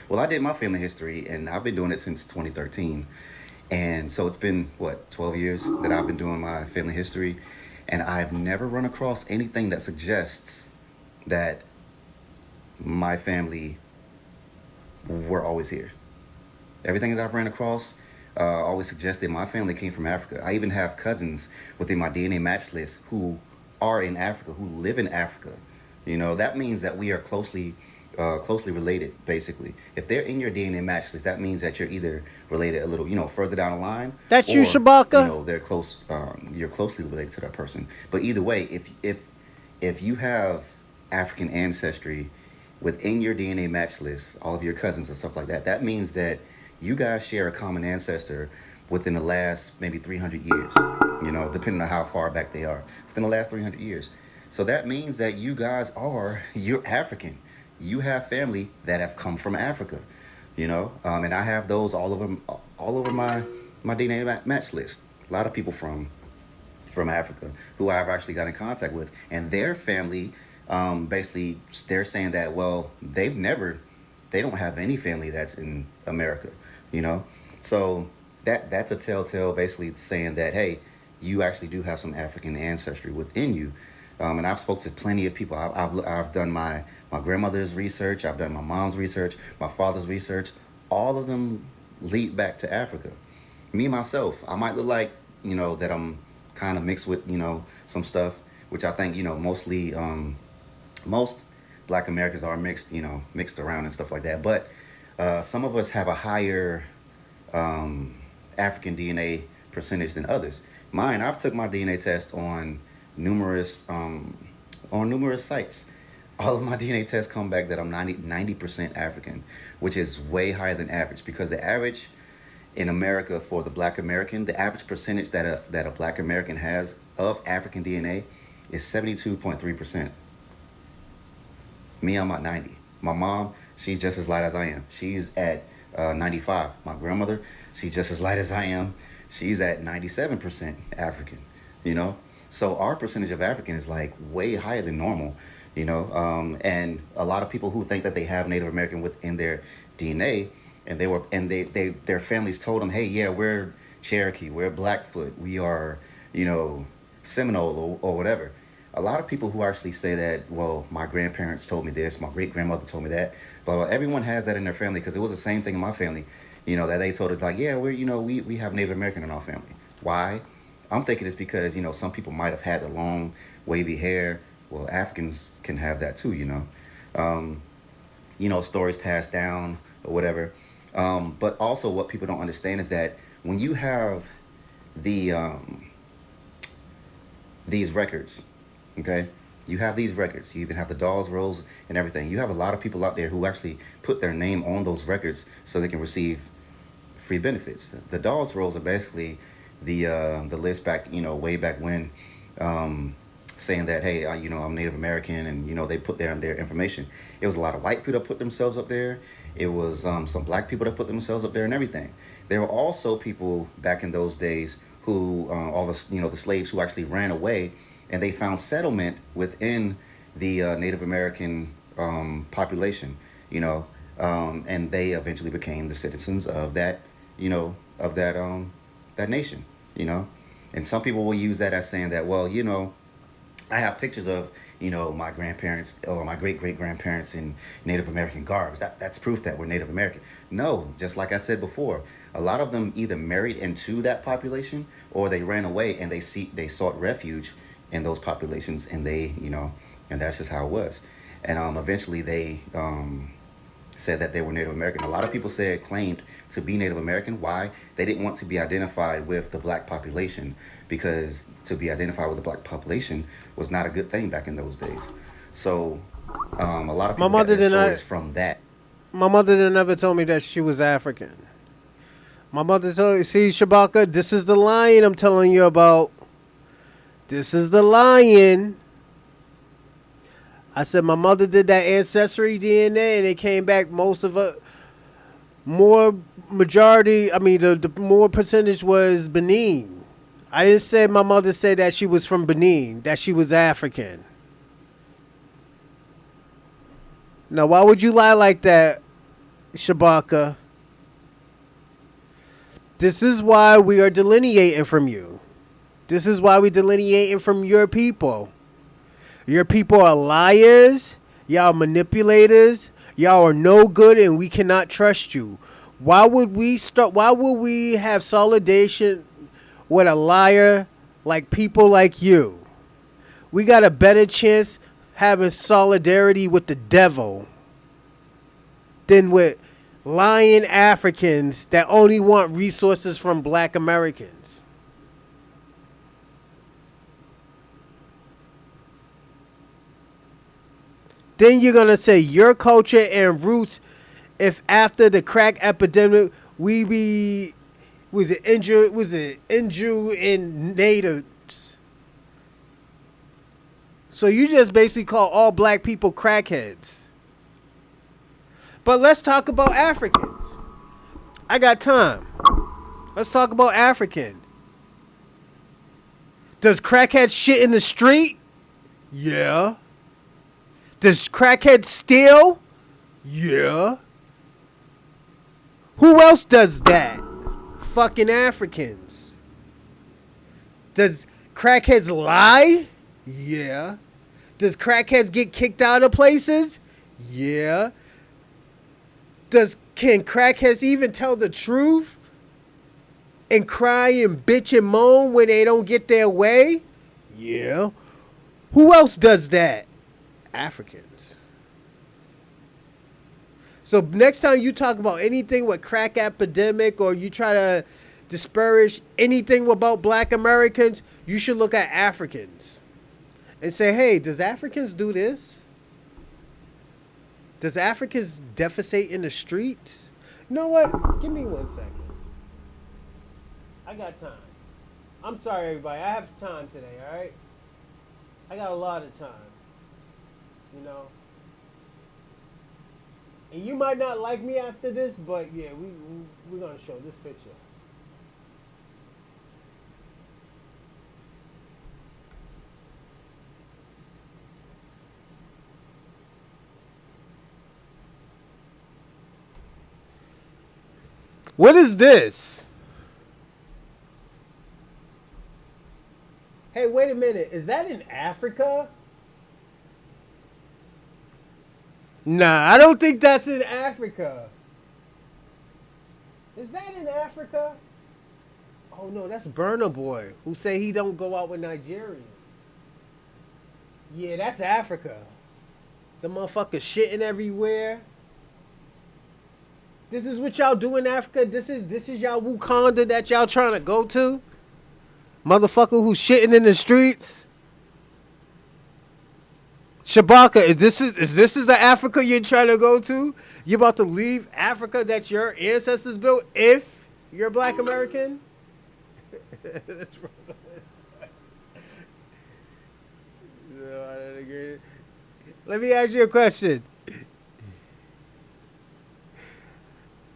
[SPEAKER 10] Well, I did my family history, and I've been doing it since 2013. And so it's been, 12 years that I've been doing my family history. And I've never run across anything that suggests that my family were always here. Everything that I've ran across always suggested my family came from Africa. I even have cousins within my DNA match list who are in Africa, who live in Africa. You know, that means that we are closely related, basically. If they're in your DNA match list, that means that you're either related a little, you know, further down the line.
[SPEAKER 1] That's
[SPEAKER 10] or,
[SPEAKER 1] you, Shabaka.
[SPEAKER 10] You know, they're close. You're closely related to that person. But either way, if you have African ancestry within your DNA match list, all of your cousins and stuff like that, that means that you guys share a common ancestor within the last maybe 300 years. You know, depending on how far back they are, within the last 300 years. So that means that you're African. You have family that have come from Africa, you know, and I have those all over my DNA match list. A lot of people from from Africa who I've actually got in contact with, and their family, basically, they're saying that well, they don't have any family that's in America, you know. So that's a telltale, basically saying that hey, you actually do have some African ancestry within you. And I've spoke to plenty of people. I've done my grandmother's research. I've done my mom's research, my father's research. All of them lead back to Africa. Me myself, I might look like, you know, that I'm kind of mixed with, you know, some stuff, which I think, you know, mostly most Black Americans are mixed, you know, mixed around and stuff like that. But some of us have a higher African DNA percentage than others. Mine, I've took my DNA test on numerous sites. All of my DNA tests come back that I'm 90% African, which is way higher than average, because the average in America for the Black American, the average percentage that a Black American has of African DNA is 72.3%. Me, I'm at 90. My mom, she's just as light as I am. She's at 95. My grandmother, she's just as light as I am. She's at 97% African, you know? So our percentage of African is like way higher than normal, you know? And a lot of people who think that they have Native American within their DNA, and their families told them, hey, yeah, we're Cherokee, we're Blackfoot, we are, you know, Seminole or whatever. A lot of people who actually say that, well, my grandparents told me this, my great grandmother told me that, blah, blah. Everyone has that in their family, because it was the same thing in my family, you know, that they told us like, yeah, we're, you know, we have Native American in our family. Why? I'm thinking it's because, you know, some people might have had the long wavy hair. Well, Africans can have that too, you know. You know, stories passed down or whatever. But also what people don't understand is that when you have these records, okay, you have these records, you even have the Dawes rolls and everything. You have a lot of people out there who actually put their name on those records so they can receive free benefits. The Dawes rolls are basically the list back, you know, way back when, saying that, hey, you know, I'm Native American, and, you know, they put their information. It was a lot of white people that put themselves up there. It was some black people that put themselves up there and everything. There were also people back in those days who, all the, you know, the slaves who actually ran away, and they found settlement within the Native American population, you know, and they eventually became the citizens of that, you know, of that nation, you know. And some people will use that as saying that, well, you know, I have pictures of, you know, my grandparents or my great-great-grandparents in Native American garbs. That's proof that we're Native American. No, just like I said before, a lot of them either married into that population or they ran away and they sought refuge in those populations, and they, you know, and that's just how it was. And eventually they said that they were Native American. A lot of people claimed to be Native American. Why? They didn't want to be identified with the black population, because to be identified with the black population was not a good thing back in those days. So a lot of people got their stories from that.
[SPEAKER 1] My mother didn't ever tell me that she was African. My mother told me, see, Shabaka, this is the lion I'm telling you about. This is the lion. I said my mother did that ancestry DNA, and it came back the more percentage was Benin. I didn't say my mother said that she was from Benin, that she was African. Now, why would you lie like that, Shabaka? This is why we are delineating from you. This is why we're delineating from your people. Your people are liars. Y'all are manipulators. Y'all are no good, and we cannot trust you. Why would we have solidarity with a liar like people like you? We got a better chance having solidarity with the devil than with lying Africans that only want resources from black Americans. Then you're going to say your culture and roots, if after the crack epidemic, was it injured in natives. So you just basically call all black people crackheads. But let's talk about Africans. I got time. Let's talk about African. Does crackheads shit in the street? Yeah. Does crackheads steal? Yeah. Who else does that? Fucking Africans. Does crackheads lie? Yeah. Does crackheads get kicked out of places? Yeah. Can crackheads even tell the truth? And cry and bitch and moan when they don't get their way? Yeah. Who else does that? Africans. So next time you talk about anything with crack epidemic or you try to disparage anything about black Americans, you should look at Africans and say, hey, does Africans do this? Does Africans defecate in the streets? You know what? Give me 1 second. I got time. I'm sorry, everybody. I have time today, all right? I got a lot of time. You know? And you might not like me after this, but yeah, we're going to show this picture. What is this? Hey, wait a minute. Is that in Africa? Nah, I don't think that's in Africa. Is that in Africa? Oh no, that's Burna Boy, who say he don't go out with Nigerians. Yeah, that's Africa. The motherfucker shitting everywhere. This is what y'all do in Africa? This is y'all Wakanda that y'all trying to go to? Motherfucker who's shitting in the streets? Shabaka, is this the Africa you're trying to go to? You about to leave Africa that your ancestors built if you're Black American? That's right. No, I don't agree. Let me ask you a question.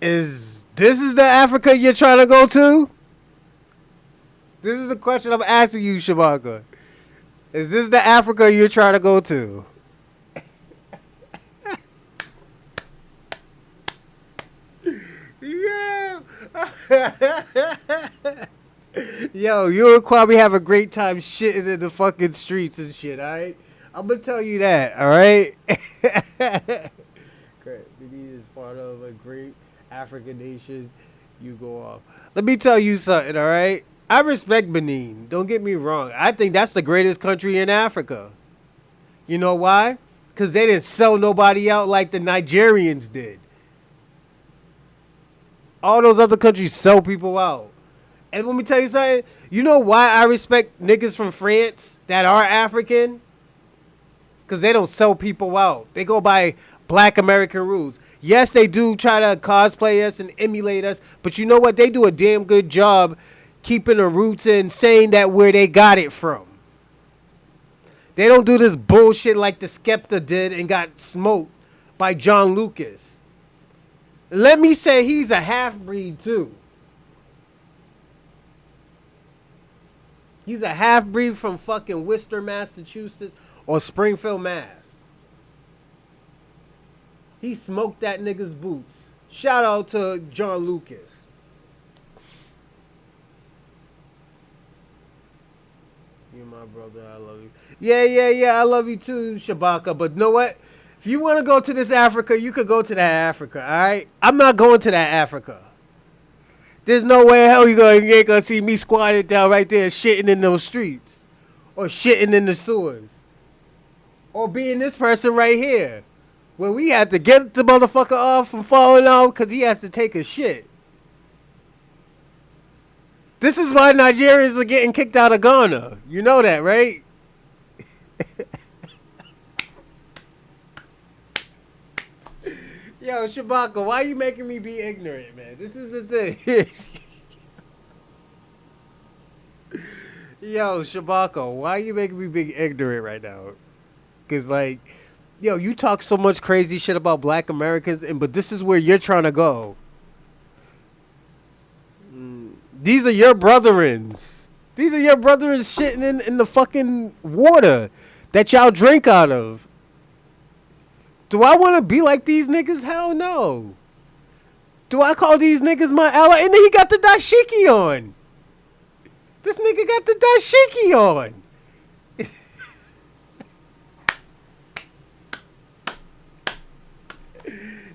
[SPEAKER 1] Is this the Africa you're trying to go to? This is the question I'm asking you, Shabaka. Is this the Africa you're trying to go to? Yeah. Yo, you and Kwame have a great time shitting in the fucking streets and shit, alright? I'm gonna tell you that, alright? Great. Benin is part of a great African nation. You go off. Let me tell you something, alright? I respect Benin. Don't get me wrong. I think that's the greatest country in Africa. You know why? Because they didn't sell nobody out like the Nigerians did. All those other countries sell people out. And let me tell you something. You know why I respect niggas from France that are African? Because they don't sell people out. They go by Black American rules. Yes, they do try to cosplay us and emulate us. But you know what? They do a damn good job keeping the roots and saying that where they got it from. They don't do this bullshit like the Skepta did and got smoked by John Lucas. Let me say he's a half-breed too. He's a half-breed from fucking Worcester, Massachusetts or Springfield, Mass. He smoked that nigga's boots. Shout out to John Lucas. You're my brother, I love you. Yeah, I love you too, Shabaka. But you know what? If you want to go to this Africa, you could go to that Africa, alright? I'm not going to that Africa. There's no way in hell you ain't gonna see me squatted down right there shitting in those streets. Or shitting in the sewers. Or being this person right here. Where we had to get the motherfucker off from falling off because he has to take a shit. This is why Nigerians are getting kicked out of Ghana. You know that, right? Yo, Shabaka, why are you making me be ignorant, man? This is the thing. Yo, Shabaka, why are you making me be ignorant right now? Because, like, yo, you talk so much crazy shit about Black Americans, but this is where you're trying to go. These are your brethrens. These are your brothers shitting in the fucking water that y'all drink out of. Do I want to be like these niggas? Hell no. Do I call these niggas my ally? And then he got the dashiki on. This nigga got the dashiki on.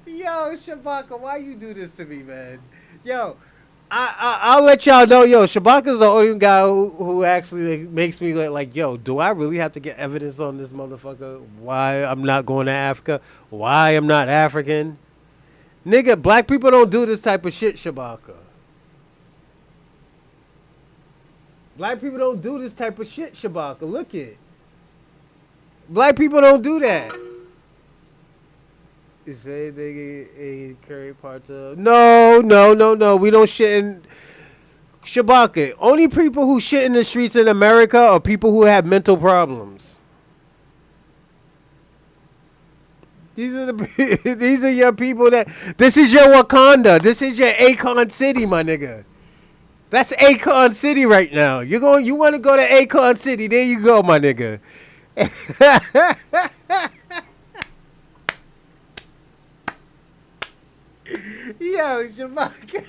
[SPEAKER 1] Yo, Shabaka, why you do this to me, man? Yo, I'll let y'all know, yo, Shabaka's the only guy who actually makes me like, yo, do I really have to get evidence on this motherfucker? Why I'm not going to Africa? Why I'm not African? Nigga, black people don't do this type of shit, Shabaka. Black people don't do this type of shit, Shabaka. Look it. Black people don't do that. You say they carry parts of... No. We don't shit in... Shabaka, only people who shit in the streets in America are people who have mental problems. These are your people that... This is your Wakanda. This is your Akon City, my nigga. That's Akon City right now. You want to go to Akon City? There you go, my nigga. Yo, Shabaka.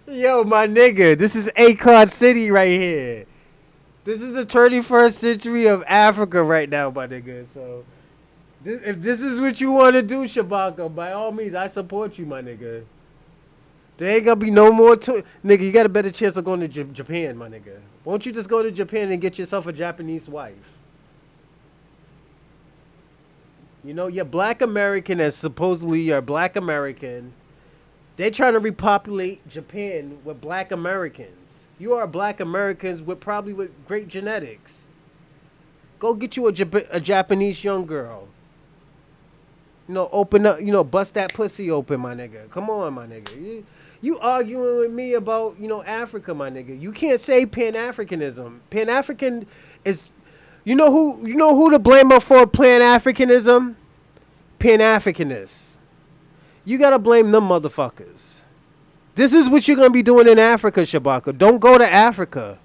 [SPEAKER 1] Yo, my nigga, this is Akon City right here. This is the 21st century of Africa right now, my nigga. So, if this is what you want to do, Shabaka, by all means, I support you, my nigga. There ain't gonna be no more nigga, you got a better chance of going to Japan, my nigga. Won't you just go to Japan and get yourself a Japanese wife? You know, you're black American and supposedly you're black American. They're trying to repopulate Japan with black Americans. You are black Americans with probably with great genetics. Go get you a Japanese young girl. You know, open up, you know, bust that pussy open, my nigga. Come on, my nigga. You arguing with me about, you know, Africa, my nigga. You can't say Pan-Africanism. Pan-African is, you know who to blame for Pan-Africanism? Pan-Africanists. You gotta blame them motherfuckers. This is what you're gonna be doing in Africa, Shabaka. Don't go to Africa.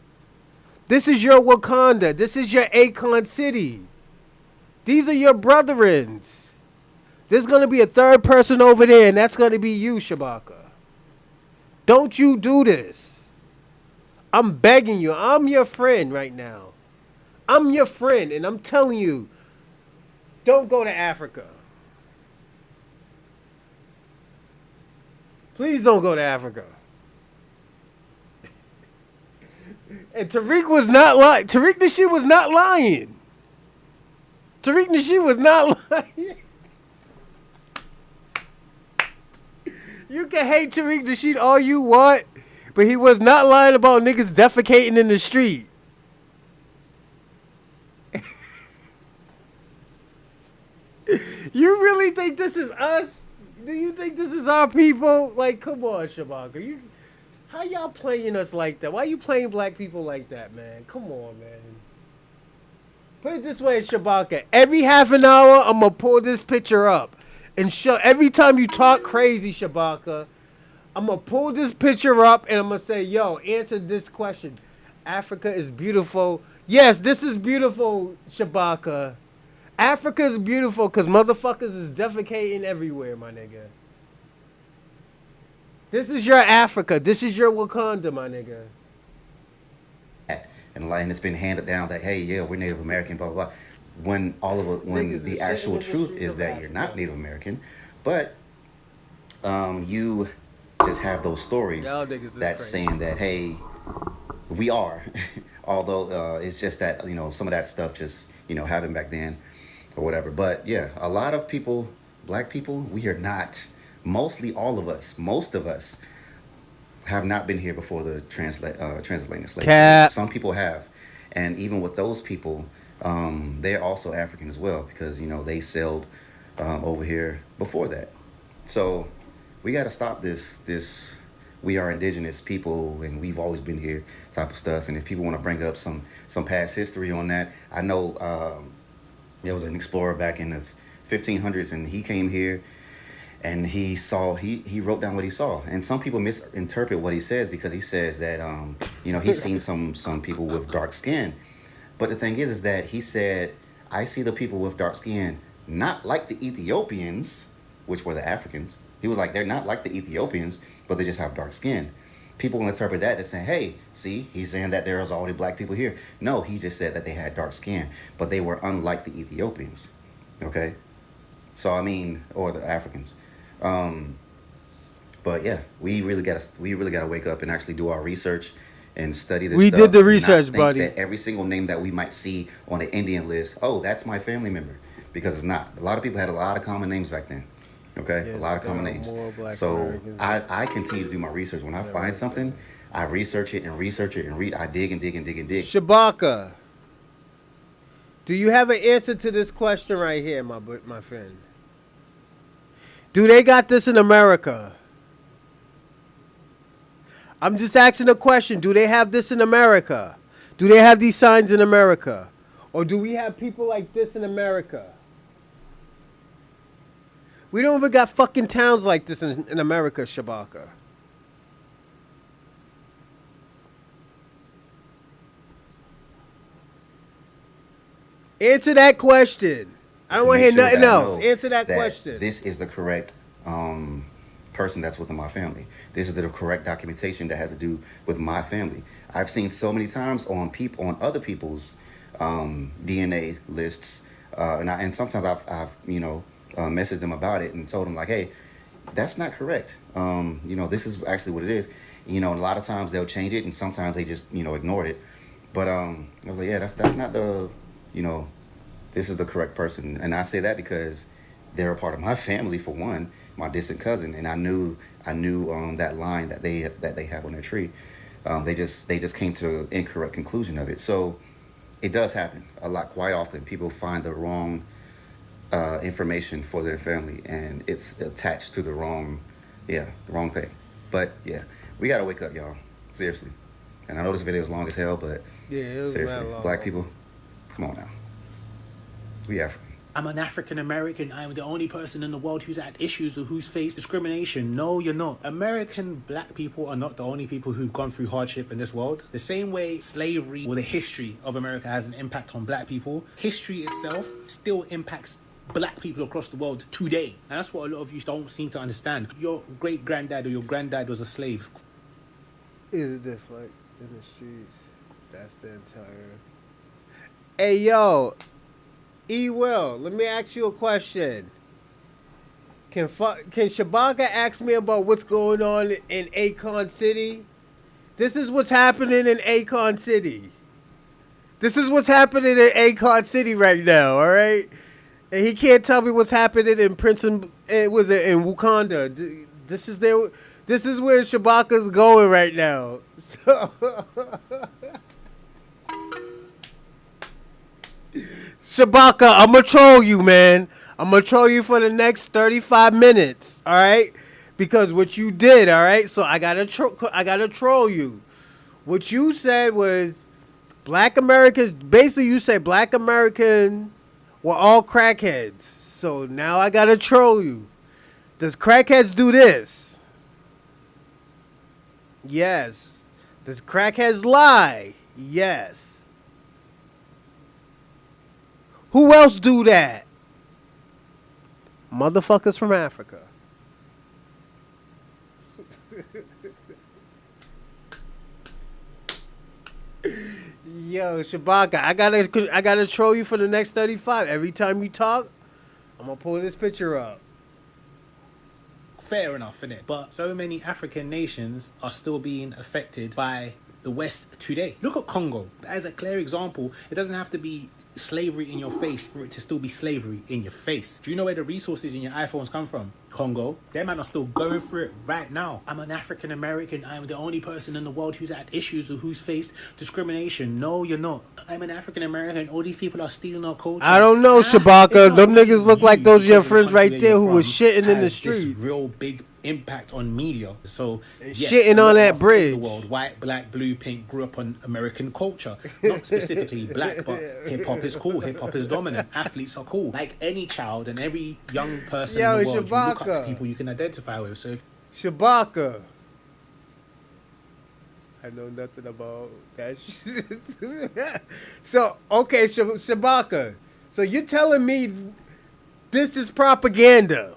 [SPEAKER 1] This is your Wakanda. This is your Akon City. These are your brethrens. There's gonna be a third person over there, and that's gonna be you, Shabaka. Don't you do this. I'm begging you. I'm your friend right now. I'm your friend, and I'm telling you, don't go to Africa. Please don't go to Africa. And Tariq was not lying. Tariq Nasheed was not lying. Tariq Nasheed was not lying. You can hate Tariq Nasheed all you want, but he was not lying about niggas defecating in the street. You really think this is us? Do you think this is our people? Like, come on, Shabaka. How y'all playing us like that? Why you playing black people like that, man? Come on, man. Put it this way, Shabaka. Every half an hour, I'm going to pull this picture up. And show every time you talk crazy, Shabaka, I'm going to pull this picture up and I'm going to say, yo, answer this question. Africa is beautiful. Yes, this is beautiful, Shabaka. Africa is beautiful because motherfuckers is defecating everywhere, my nigga. This is your Africa. This is your Wakanda, my nigga.
[SPEAKER 10] And it's been handed down that, hey, yeah, we're Native American, blah, blah, blah. When the actual truth is that you're not Native American, but you just have those stories that's saying that, hey, we are. Although it's just that, you know, some of that stuff just, you know, happened back then or whatever. But yeah, a lot of people, black people, we are not, mostly all of us, most of us have not been here before the transatlantic slave. Some people have. And even with those people, they're also African as well because, you know, they sailed over here before that. So we got to stop this we are indigenous people and we've always been here type of stuff. And if people want to bring up some past history on that, I know there was an explorer back in the 1500s and he came here and he wrote down what he saw, and some people misinterpret what he says because he says that he's seen some people with dark skin, but the thing is that he said, I see the people with dark skin not like the Ethiopians, which were the Africans. He was like, they're not like the Ethiopians, but they just have dark skin. People will interpret that as saying, hey, see, he's saying that there's already black people here. No, he just said that they had dark skin, but they were unlike the Ethiopians. Okay? So, I mean, or the Africans. But yeah, we really gotta wake up and actually do our research and study this
[SPEAKER 1] We
[SPEAKER 10] stuff.
[SPEAKER 1] did the
[SPEAKER 10] and not
[SPEAKER 1] research,
[SPEAKER 10] think
[SPEAKER 1] buddy.
[SPEAKER 10] that every single name that we might see on the Indian list, oh, that's my family member. Because it's not. A lot of people had a lot of common names back then. Okay?
[SPEAKER 1] Yes,
[SPEAKER 10] a lot of
[SPEAKER 1] there
[SPEAKER 10] common
[SPEAKER 1] are
[SPEAKER 10] names.
[SPEAKER 1] more Black
[SPEAKER 10] So
[SPEAKER 1] Americans.
[SPEAKER 10] I continue to do my research. When I find something, I research it and research it and I dig and dig and dig and dig.
[SPEAKER 1] Shabaka, do you have an answer to this question right here, my friend? Do they got this in America? I'm just asking a question. Do they have this in America? Do they have these signs in America? Or do we have people like this in America? We don't even got fucking towns like this in America, Shabaka. Answer that question. I don't want to hear nothing else. Answer that question.
[SPEAKER 10] This is the correct person that's within my family. This is the correct documentation that has to do with my family. I've seen so many times on other people's DNA lists, and sometimes I've messaged them about it and told them like, hey, that's not correct. This is actually what it is. And a lot of times they'll change it, and sometimes they just ignore it. But I was like, yeah, that's not the this is the correct person. And I say that because they're a part of my family, for one, my distant cousin, and I knew that line that they have on their tree. They just came to an incorrect conclusion of it. So it does happen a lot, quite often. People find the wrong information for their family, and it's attached to the wrong thing. But yeah, we gotta wake up, y'all. Seriously. And I know this video is long as hell, but
[SPEAKER 1] Yeah, it was
[SPEAKER 10] seriously,
[SPEAKER 1] mad long.
[SPEAKER 10] black people, come on now. We African.
[SPEAKER 11] I'm an African American. I am the only person in the world who's had issues or who's faced discrimination. No, you're not. American black people are not the only people who've gone through hardship in this world. The same way slavery or the history of America has an impact on black people, history itself still impacts black people across the world today. And that's what a lot of you don't seem to understand. Your great-granddad or your granddad was a slave.
[SPEAKER 1] Is it just like in the streets? That's the entire. Hey yo, Will, let me ask you a question. Can Shabaka ask me about what's going on in Akon City? This is what's happening in Akon City. This is what's happening in Akon City right now. All right, and he can't tell me what's happening in Princeton. Was it in Wakanda? This is where Shabaka's going right now. So. Shabaka, I'm gonna troll you, man. I'm gonna troll you for the next 35 minutes, all right? Because what you did, all right? So I gotta troll you. What you said was black Americans. Basically, you said black American were all crackheads. So now I gotta troll you. Does crackheads do this? Yes. Does crackheads lie? Yes. Who else do that? Motherfuckers from Africa. Yo, Shabaka, I gotta troll you for the next 35. Every time you talk, I'm gonna pull this picture up.
[SPEAKER 11] Fair enough, innit? But so many African nations are still being affected by the West today. Look at Congo. As a clear example, it doesn't have to be slavery in your face for it to still be slavery in your face. Do you know where the resources in your iPhones come from? Congo. Them man are still going through it right now. I'm an African American. I am the only person in the world who's had issues or who's faced discrimination. No, you're not. I'm an African American. All these people are stealing our culture.
[SPEAKER 1] I don't know, Shabaka. Them niggas look like those your friends right there who was shitting in the
[SPEAKER 11] has
[SPEAKER 1] streets.
[SPEAKER 11] this real big impact on media. So yes,
[SPEAKER 1] Shitting
[SPEAKER 11] a lot
[SPEAKER 1] on
[SPEAKER 11] of
[SPEAKER 1] that
[SPEAKER 11] us
[SPEAKER 1] bridge.
[SPEAKER 11] in the world, white, black, blue, pink, grew up on American culture. Not specifically black, but hip hop is cool. Hip hop is dominant. Athletes are cool. Like any child and every young person
[SPEAKER 1] Yo,
[SPEAKER 11] in the world, you look up to
[SPEAKER 1] Shabaka.
[SPEAKER 11] people you can identify with. So if
[SPEAKER 1] Shabaka. I know nothing about that shit. So, okay, Shabaka. So you're telling me this is propaganda.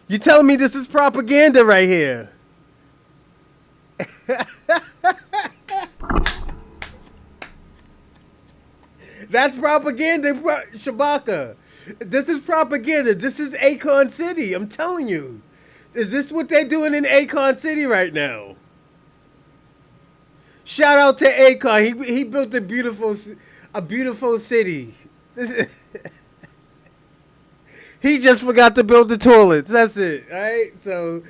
[SPEAKER 1] You're telling me this is propaganda right here. That's propaganda, Shabaka. This is propaganda. This is Akon City. I'm telling you. Is this what they're doing in Akon City right now? Shout out to Akon. He built a beautiful city. He just forgot to build the toilets. That's it. All right. So.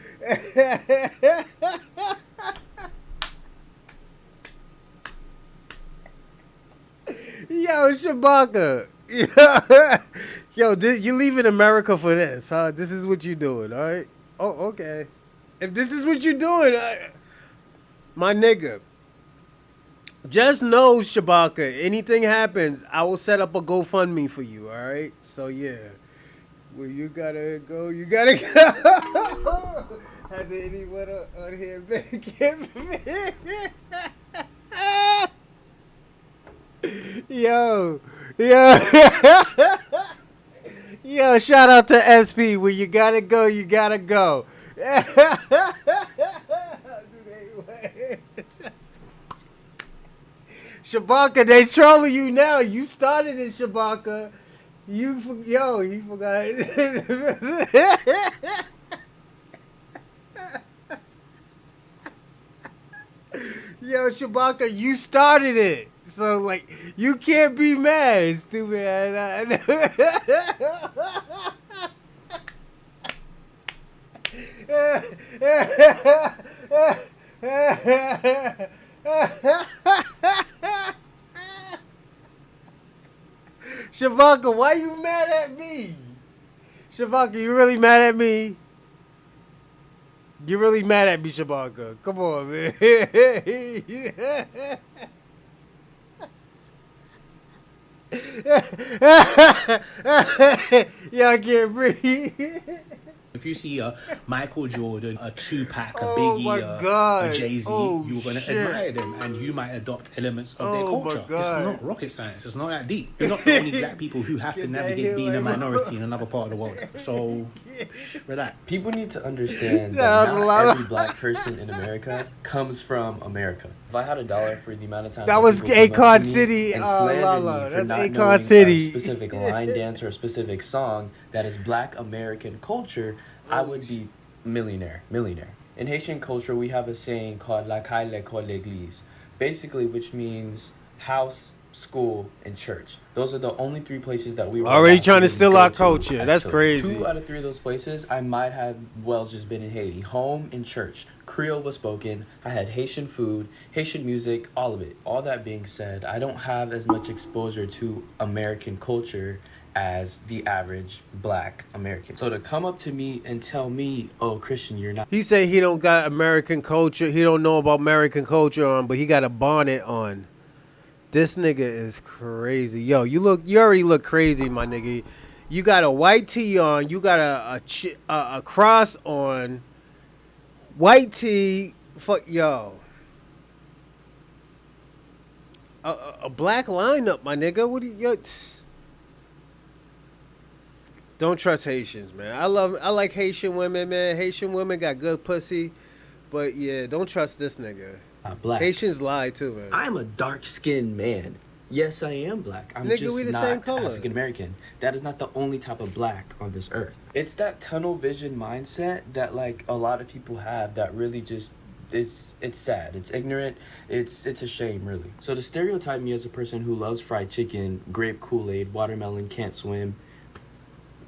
[SPEAKER 1] Yo, Shabaka. Yo, you leaving America for this, huh? This is what you doing, all right? Oh, okay. If this is what you're doing, my nigga, just know, Shabaka, anything happens, I will set up a GoFundMe for you, all right? So, yeah. Well, you gotta go. You gotta go. Has anyone on here been giving me? Yo. Yo, shout out to SP. Where you gotta go, you gotta go. Shabaka, they trolling you now. You started it, Shabaka. He forgot. Yo, Shabaka, you started it. So, like, you can't be mad, stupid ass. Shabaka, why you mad at me? Shabaka, you really mad at me? You really mad at me, Shabaka? Come on, man. Yo, I can't breathe.
[SPEAKER 11] If you see a Michael Jordan, a Tupac, a
[SPEAKER 1] Oh
[SPEAKER 11] Biggie,
[SPEAKER 1] my God.
[SPEAKER 11] a Jay-Z,
[SPEAKER 1] Oh,
[SPEAKER 11] you're going to
[SPEAKER 1] shit.
[SPEAKER 11] admire them and you might adopt elements of their
[SPEAKER 1] Oh, my
[SPEAKER 11] culture.
[SPEAKER 1] God.
[SPEAKER 11] It's not rocket science. It's not that deep. You're not the only black people who have to
[SPEAKER 1] Get that
[SPEAKER 11] navigate
[SPEAKER 1] hill
[SPEAKER 11] being a
[SPEAKER 1] like-
[SPEAKER 11] minority in another part of the world. So, relax.
[SPEAKER 12] People need to understand
[SPEAKER 1] Yeah,
[SPEAKER 12] that
[SPEAKER 1] a
[SPEAKER 12] not
[SPEAKER 1] lot of-
[SPEAKER 12] every black person in America comes from America. If I had $1 for the amount of time
[SPEAKER 1] That was
[SPEAKER 12] people come up
[SPEAKER 1] Akon
[SPEAKER 12] to me
[SPEAKER 1] City,
[SPEAKER 12] and slander
[SPEAKER 1] Lala.
[SPEAKER 12] me for
[SPEAKER 1] That's
[SPEAKER 12] not
[SPEAKER 1] Akon
[SPEAKER 12] knowing
[SPEAKER 1] City.
[SPEAKER 12] a specific line dance or a specific song that is black American culture, I would be millionaire. In Haitian culture, we have a saying called La Caille, l'école, l'église, basically, which means house, school, and church. Those are the only 3 places that we were
[SPEAKER 1] Already
[SPEAKER 12] allowed
[SPEAKER 1] trying to
[SPEAKER 12] really
[SPEAKER 1] steal
[SPEAKER 12] go
[SPEAKER 1] our
[SPEAKER 12] to
[SPEAKER 1] culture.
[SPEAKER 12] as
[SPEAKER 1] That's
[SPEAKER 12] children.
[SPEAKER 1] crazy.
[SPEAKER 12] 2 out of 3 of those places, I might have just been in Haiti. Home and church. Creole was spoken. I had Haitian food, Haitian music, all of it. All that being said, I don't have as much exposure to American culture as the average black American. So to come up to me and tell me, oh, Christian, you're not...
[SPEAKER 1] He say he don't got American culture. He don't know about American culture on, but he got a bonnet on. This nigga is crazy. Yo, you already look crazy, my nigga. You got a white tee on. You got a cross on. White tee. Fuck, yo. A black lineup, my nigga. What do you... Don't trust Haitians, man. I like Haitian women, man. Haitian women got good pussy. But yeah, don't trust this nigga.
[SPEAKER 12] black.
[SPEAKER 1] Haitians lie too, man.
[SPEAKER 12] I'm a dark-skinned man. Yes, I am black. I'm
[SPEAKER 1] Nigga,
[SPEAKER 12] just
[SPEAKER 1] we the same
[SPEAKER 12] not
[SPEAKER 1] color.
[SPEAKER 12] African American. That is not the only type of black on this earth. It's that tunnel vision mindset that like a lot of people have that really just it's sad. It's ignorant. It's a shame, really. So to stereotype me as a person who loves fried chicken, grape Kool-Aid, watermelon, can't swim.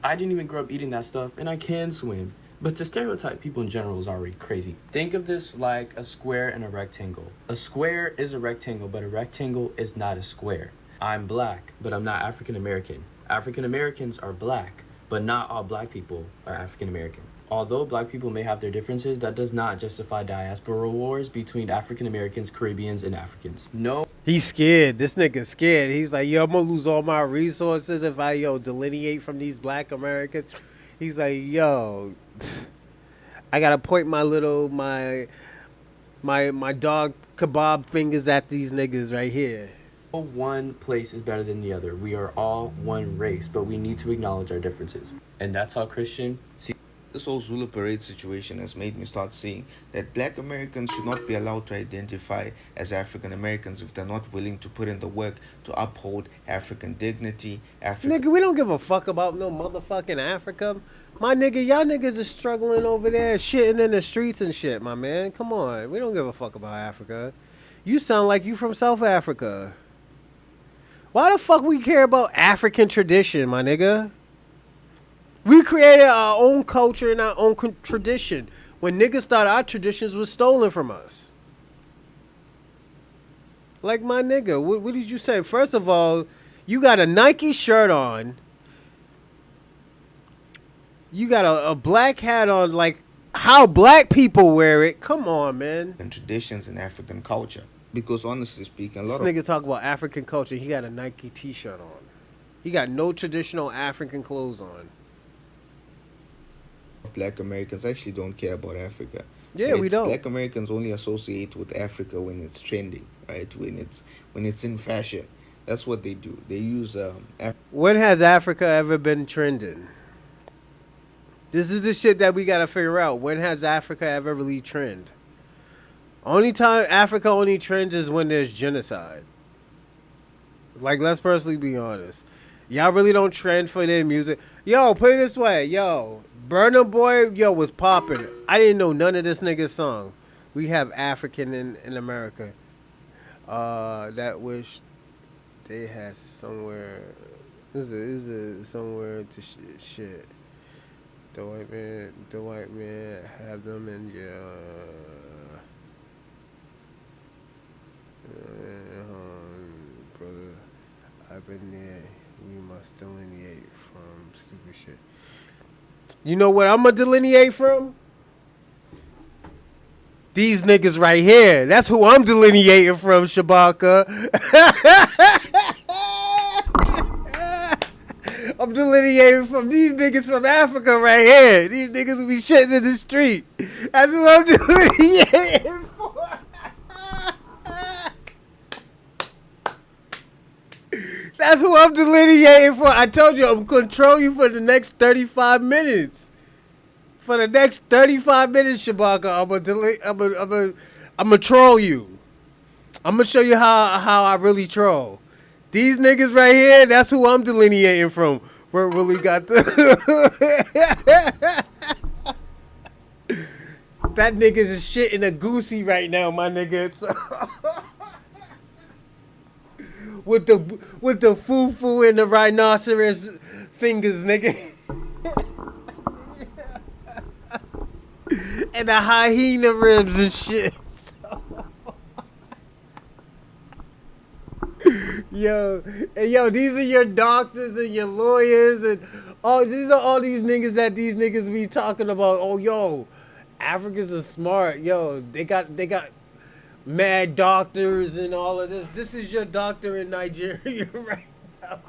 [SPEAKER 12] I didn't even grow up eating that stuff, and I can swim. But to stereotype people in general is already crazy. Think of this like a square and a rectangle. A square is a rectangle, but a rectangle is not a square. I'm black, but I'm not African American. African Americans are black, but not all black people are African American. Although black people may have their differences, that does not justify diaspora wars between African Americans, Caribbeans, and Africans. No.
[SPEAKER 1] He's scared. This nigga's scared. He's like, yo, I'm gonna lose all my resources if I, delineate from these black Americans. He's like, yo, I gotta point my dog kebab fingers at these niggas right here.
[SPEAKER 12] No one place is better than the other. We are all one race, but we need to acknowledge our differences. And that's how Christian see.
[SPEAKER 13] This whole Zulu parade situation has made me start seeing that black Americans should not be allowed to identify as African Americans if they're not willing to put in the work to uphold African dignity.
[SPEAKER 1] Nigga, we don't give a fuck about no motherfucking Africa. My nigga, y'all niggas are struggling over there, shitting in the streets and shit, my man. Come on. We don't give a fuck about Africa. You sound like you from South Africa. Why the fuck we care about African tradition, my nigga? We created our own culture and our own tradition. When niggas thought our traditions was stolen from us. Like, my nigga, what did you say? First of all, you got a Nike shirt on. You got a black hat on, like how black people wear it. Come on, man.
[SPEAKER 13] And traditions in African culture. Because honestly speaking, a lot
[SPEAKER 1] this nigga talk about African culture. He got a Nike t-shirt on. He got no traditional African clothes on.
[SPEAKER 13] Black Americans actually don't care about Africa.
[SPEAKER 1] Yeah,
[SPEAKER 13] right?
[SPEAKER 1] we don't.
[SPEAKER 13] Black Americans only associate with Africa when it's trending, right? When it's in fashion. That's what they do. They use
[SPEAKER 1] when has Africa ever been trending? This is the shit that we gotta figure out. When has Africa ever really trend? Only time Africa only trends is when there's genocide. Like, let's personally be honest. Y'all really don't trend for their music. Yo, put it this way. Yo, Burna Boy, was popping. I didn't know none of this nigga's song. We have African in America. That wish they had somewhere. This is somewhere to shit. The white man have them in brother, I've been there. We must delineate from stupid shit. You know what I'm gonna delineate from? These niggas right here. That's who I'm delineating from, Shabaka. I'm delineating from these niggas from Africa right here. These niggas will be shitting in the street. That's who I'm delineating for. That's who I'm delineating for. I told you I'm control you for the next 35 minutes. For the next 35 minutes, Shabaka, I'm gonna troll you. I'm gonna show you how I really troll. These niggas right here, that's who I'm delineating from. Where really got the that niggas is shit in a goosey right now, my nigga. So with the foo and the rhinoceros fingers, nigga. And the hyena ribs and shit. Yo, these are your doctors and your lawyers and these are all these niggas that these niggas be talking about. Oh, yo, Africans are smart. Yo, they got mad doctors and all of this. This is your doctor in Nigeria right now.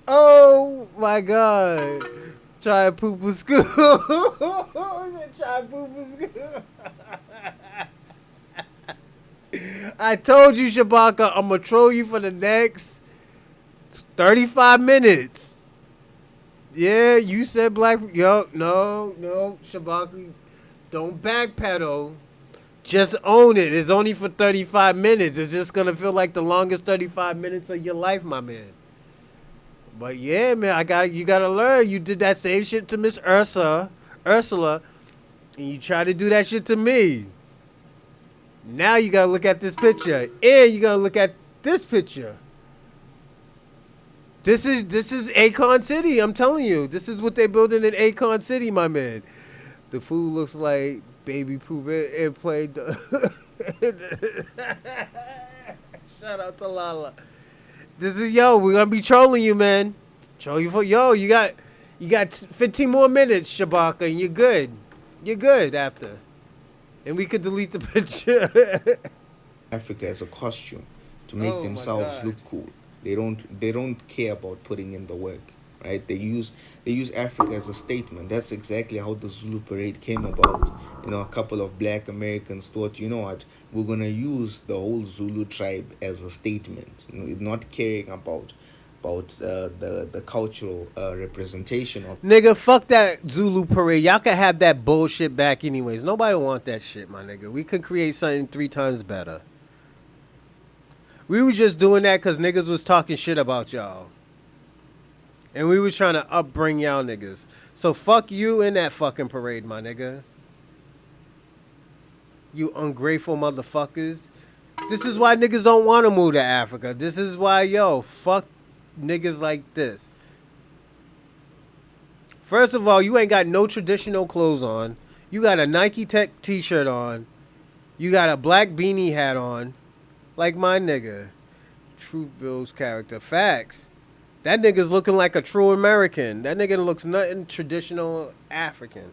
[SPEAKER 1] Oh my God. Try poo-poo school. Try poo-poo school. I told you, Shabaka, I'm gonna troll you for the next 35 minutes. Yeah, you said black. Yo, no, Shabaka, don't backpedal. Just own it. It's only for 35 minutes. It's just gonna feel like the longest 35 minutes of your life, my man. But yeah, man, you gotta learn. You did that same shit to Miss Ursula, and you try to do that shit to me. Now you gotta look at this picture, and you gotta look at this picture. This is Akon City. I'm telling you, this is what they're building in Akon City, my man. The food looks like baby poop and played. Shout out to Lala. This is we're gonna be trolling you, man. Troll you for you got 15 more minutes, Shabaka, and you're good. You're good after. And we could delete the picture.
[SPEAKER 13] Africa as a costume to make themselves look cool. They don't care about putting in the work, right? They use Africa as a statement. That's exactly how the Zulu parade came about. A couple of black Americans thought, you know what, we're gonna use the whole Zulu tribe as a statement. Not caring about the cultural representation of.
[SPEAKER 1] Nigga, fuck that Zulu parade. Y'all can have that bullshit back anyways. Nobody want that shit, my nigga. We could create something 3 times better. We was just doing that because niggas was talking shit about y'all. And we was trying to upbring y'all niggas. So fuck you in that fucking parade, my nigga. You ungrateful motherfuckers. This is why niggas don't want to move to Africa. This is why, fuck niggas like this. First of all, you ain't got no traditional clothes on. You got a Nike Tech t-shirt on. You got a black beanie hat on. Like my nigga. True Bill's character. Facts. That nigga's looking like a true American. That nigga looks nothing traditional African.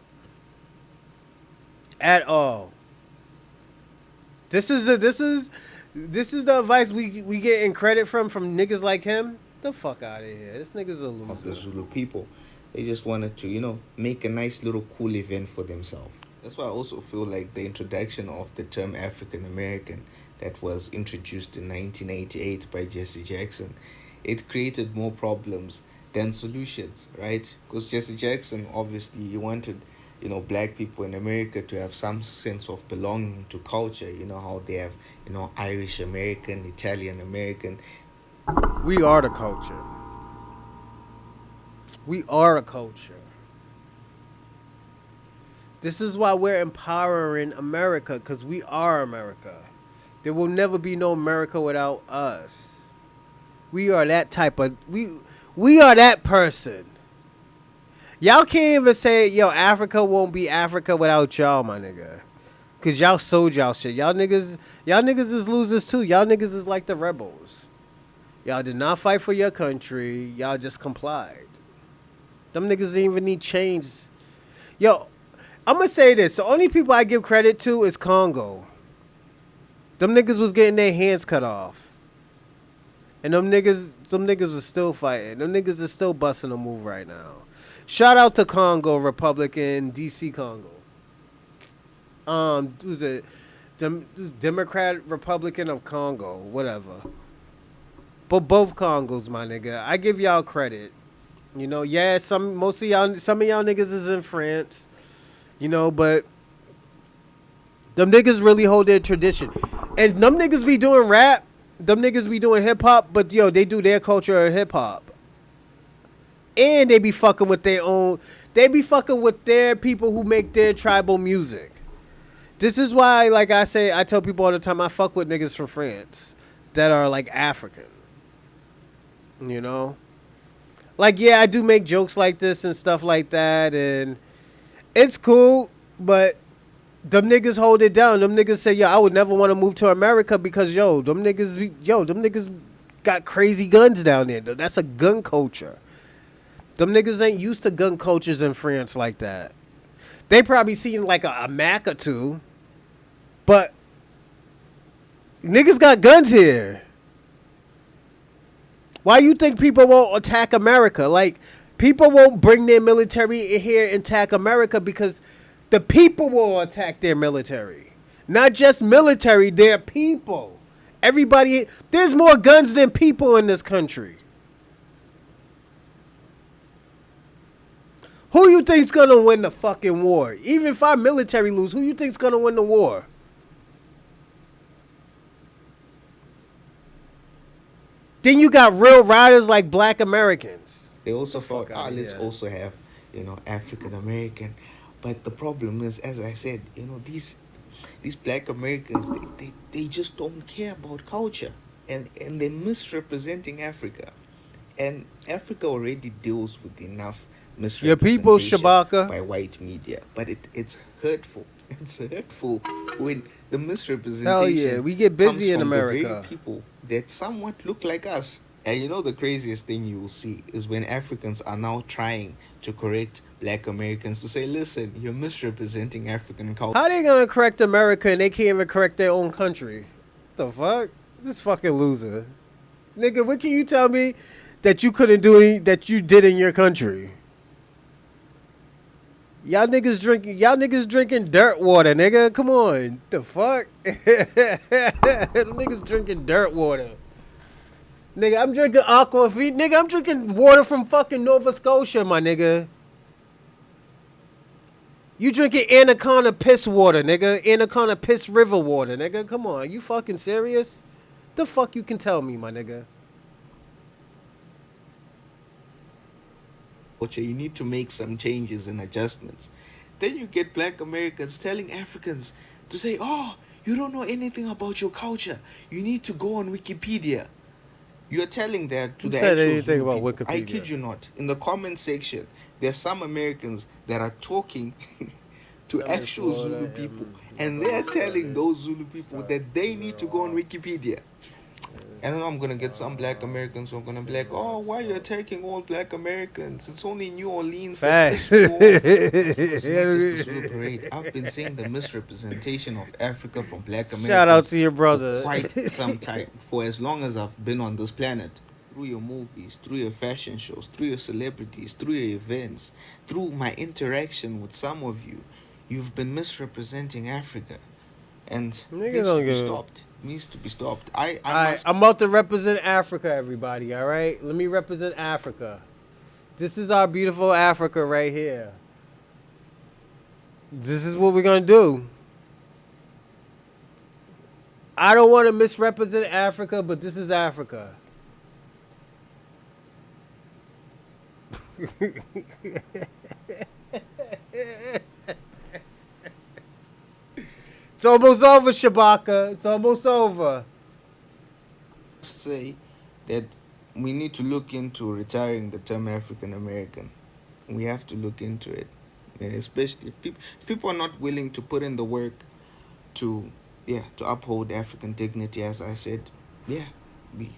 [SPEAKER 1] At all. This is the advice we getting credit from niggas like him. The fuck out of here. This nigga's a loser.
[SPEAKER 13] Of the Zulu people. They just wanted to, make a nice little cool event for themselves. That's why I also feel like the introduction of the term African American that was introduced in 1988 by Jesse Jackson, it created more problems than solutions, right? Because Jesse Jackson, obviously, he wanted, black people in America to have some sense of belonging to culture. How they have, Irish American, Italian American.
[SPEAKER 1] We are the culture. We are a culture. This is why we're empowering America, because we are America. There will never be no America without us. We are that type of... We are that person. Y'all can't even say, Africa won't be Africa without y'all, my nigga. Because y'all sold y'all shit. Y'all niggas is losers too. Y'all niggas is like the rebels. Y'all did not fight for your country. Y'all just complied. Them niggas didn't even need change. I'm going to say this. The only people I give credit to is Congo. Them niggas was getting their hands cut off. And them niggas was still fighting. Them niggas is still busting a move right now. Shout out to Congo Republican, DC Congo. Who's it? Democrat Republican of Congo, whatever. But both Congos, my nigga. I give y'all credit. Some of y'all niggas is in France. But them niggas really hold their tradition. And them niggas be doing rap. Them niggas be doing hip hop, but they do their culture of hip hop. And they be fucking with their own. They be fucking with their people who make their tribal music. This is why, like I say, I tell people all the time, I fuck with niggas from France that are like African. Like, yeah, I do make jokes like this and stuff like that, and it's cool, but them niggas hold it down. Them niggas say, I would never want to move to America because, them niggas got crazy guns down there. That's a gun culture. Them niggas ain't used to gun cultures in France like that. They probably seen like a Mac or two, but niggas got guns here. Why you think people won't attack America? Like, people won't bring their military in here and attack America because the people will attack their military. Not just military, their people. Everybody, there's more guns than people in this country. Who you think's gonna win the fucking war? Even if our military lose, who you think's gonna win the war? Then you got real riders like black Americans.
[SPEAKER 13] They also thought, let's also have, African American. But the problem is, as I said, these black Americans, they just don't care about culture. And they're misrepresenting Africa. And Africa already deals with enough misrepresentation
[SPEAKER 1] your people, Shabaka,
[SPEAKER 13] by white media. But it's hurtful. It's hurtful when the misrepresentation
[SPEAKER 1] we get busy
[SPEAKER 13] comes
[SPEAKER 1] in
[SPEAKER 13] from
[SPEAKER 1] America.
[SPEAKER 13] the very people that somewhat look like us. And you know the craziest thing you will see is when Africans are now trying to correct black Americans to say, listen, you're misrepresenting African culture.
[SPEAKER 1] How they gonna correct America and they can't even correct their own country? The fuck? This fucking loser. Nigga, what can you tell me that you couldn't do that you did in your country? Y'all niggas drinking dirt water, nigga. Come on. The fuck? Them niggas drinking dirt water. Nigga, I'm drinking Aquafina. Nigga, I'm drinking water from fucking Nova Scotia, my nigga. You drinking Anaconda piss water, nigga. Anaconda piss river water, nigga. Come on. You fucking serious? The fuck you can tell me, my nigga?
[SPEAKER 13] You need to make some changes and adjustments. Then you get black Americans telling Africans to say, oh, you don't know anything about your culture. You need to go on Wikipedia. You're telling that to
[SPEAKER 1] Who
[SPEAKER 13] the
[SPEAKER 1] said
[SPEAKER 13] actual
[SPEAKER 1] anything
[SPEAKER 13] Zulu
[SPEAKER 1] about
[SPEAKER 13] people. I
[SPEAKER 1] Wikipedia?
[SPEAKER 13] kid you not. In the comment section, there are some Americans that are talking to
[SPEAKER 1] I'm in
[SPEAKER 13] actual
[SPEAKER 1] Florida,
[SPEAKER 13] Zulu people.
[SPEAKER 1] my
[SPEAKER 13] And they're
[SPEAKER 1] brother
[SPEAKER 13] telling
[SPEAKER 1] started-
[SPEAKER 13] those Zulu people
[SPEAKER 1] start
[SPEAKER 13] that they
[SPEAKER 1] to
[SPEAKER 13] need to
[SPEAKER 1] wear
[SPEAKER 13] go on
[SPEAKER 1] off.
[SPEAKER 13] Wikipedia. And then I'm gonna get some black Americans who are gonna be like, oh, why are you attacking all black Americans? It's only New Orleans that
[SPEAKER 1] Facts.
[SPEAKER 13] pissed you off. It's not just the Zulu parade. I've been seeing the misrepresentation of Africa from black Americans
[SPEAKER 1] Shout out to your brother.
[SPEAKER 13] for quite some time. For as long as I've been on this planet. Through your movies, through your fashion shows, through your celebrities, through your events, through my interaction with some of you, you've been misrepresenting Africa. And
[SPEAKER 1] Niggas
[SPEAKER 13] needs
[SPEAKER 1] don't
[SPEAKER 13] to be
[SPEAKER 1] give a-
[SPEAKER 13] stopped. Needs to be stopped. I
[SPEAKER 1] Alright,
[SPEAKER 13] must
[SPEAKER 1] I'm about to represent Africa, everybody, alright? Let me represent Africa. This is our beautiful Africa right here. This is what we're gonna do. I don't want to misrepresent Africa, but this is Africa. It's almost over, Shabaka. It's almost over.
[SPEAKER 13] say that we need to look into retiring the term African American. We have to look into it, especially if people are not willing to put in the work to uphold African dignity. As I said,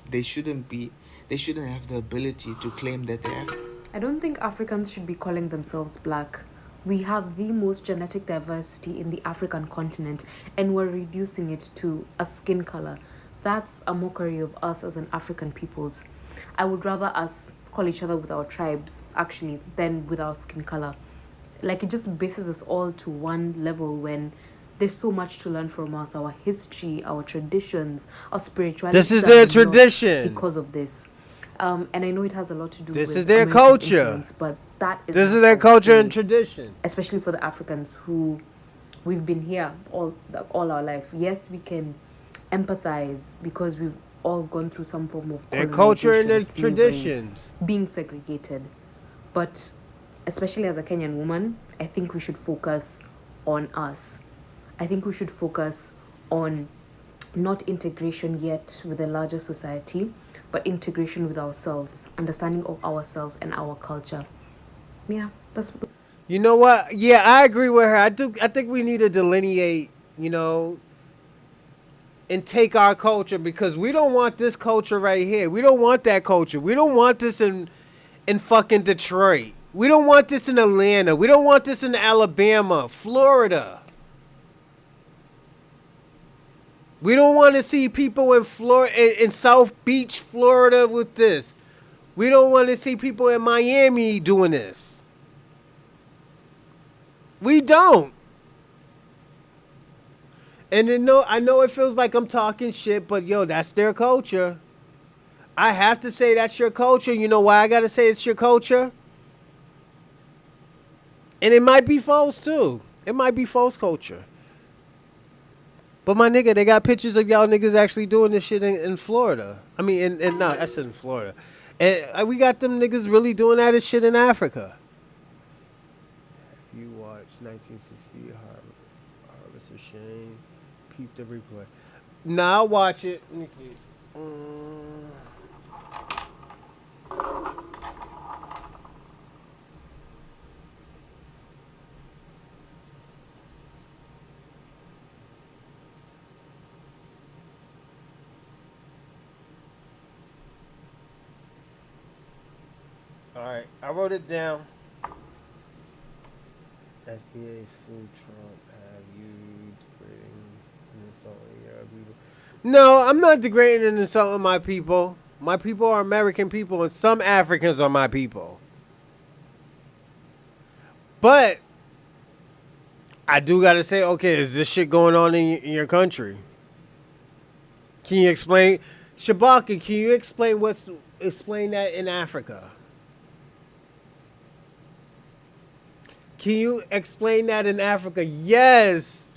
[SPEAKER 13] they shouldn't have the ability to claim that they're African.
[SPEAKER 14] I don't think Africans should be calling themselves black. We have the most genetic diversity in the African continent, and we're reducing it to a skin color. That's a mockery of us as an African peoples. I would rather us call each other with our tribes, actually, than with our skin color. Like, it just bases us all to one level when there's so much to learn from us, our history, our traditions, our spirituality.
[SPEAKER 1] This is their tradition.
[SPEAKER 14] Because of this. And I know it has a lot to do
[SPEAKER 1] This
[SPEAKER 14] with
[SPEAKER 1] is their
[SPEAKER 14] American
[SPEAKER 1] culture.
[SPEAKER 14] influence, but that is
[SPEAKER 1] This
[SPEAKER 14] not
[SPEAKER 1] is their
[SPEAKER 14] how
[SPEAKER 1] culture and
[SPEAKER 14] we-
[SPEAKER 1] tradition.
[SPEAKER 14] especially for the Africans who we've been here all our life. Yes, we can empathize because we've all gone through some form of
[SPEAKER 1] Their culture and their
[SPEAKER 14] colonization, slavery,
[SPEAKER 1] traditions.
[SPEAKER 14] being segregated. But especially as a Kenyan woman, I think we should focus on us. I think we should focus on not integration yet with the larger society, but integration with ourselves, understanding of ourselves and our culture. Yeah, that's.
[SPEAKER 1] You know what? Yeah, I agree with her. I think we need to delineate, and take our culture, because we don't want this culture right here. We don't want that culture. We don't want this in fucking Detroit. We don't want this in Atlanta. We don't want this in Alabama, Florida. We don't want to see people in South Beach, Florida with this. We don't want to see people in Miami doing this. We don't. And then, I know it feels like I'm talking shit, but that's their culture. I have to say that's your culture. You know why I got to say it's your culture? And it might be false too. It might be false culture. But my nigga, they got pictures of y'all niggas actually doing this shit in Florida. I mean, no, I said in Florida. And we got them niggas really doing that shit in Africa. You watch 1960 Harvest of Shame. Peep the replay. Nah, I'll watch it. Let me see. All right, I wrote it down. FBA food Trump have you degrading and insulting your people? No, I'm not degrading and insulting my people. My people are American people, and some Africans are my people. But I do gotta say, okay, is this shit going on in your country? Can you explain, Shabaka? Can you explain that in Africa? Can you explain that in Africa? Yes.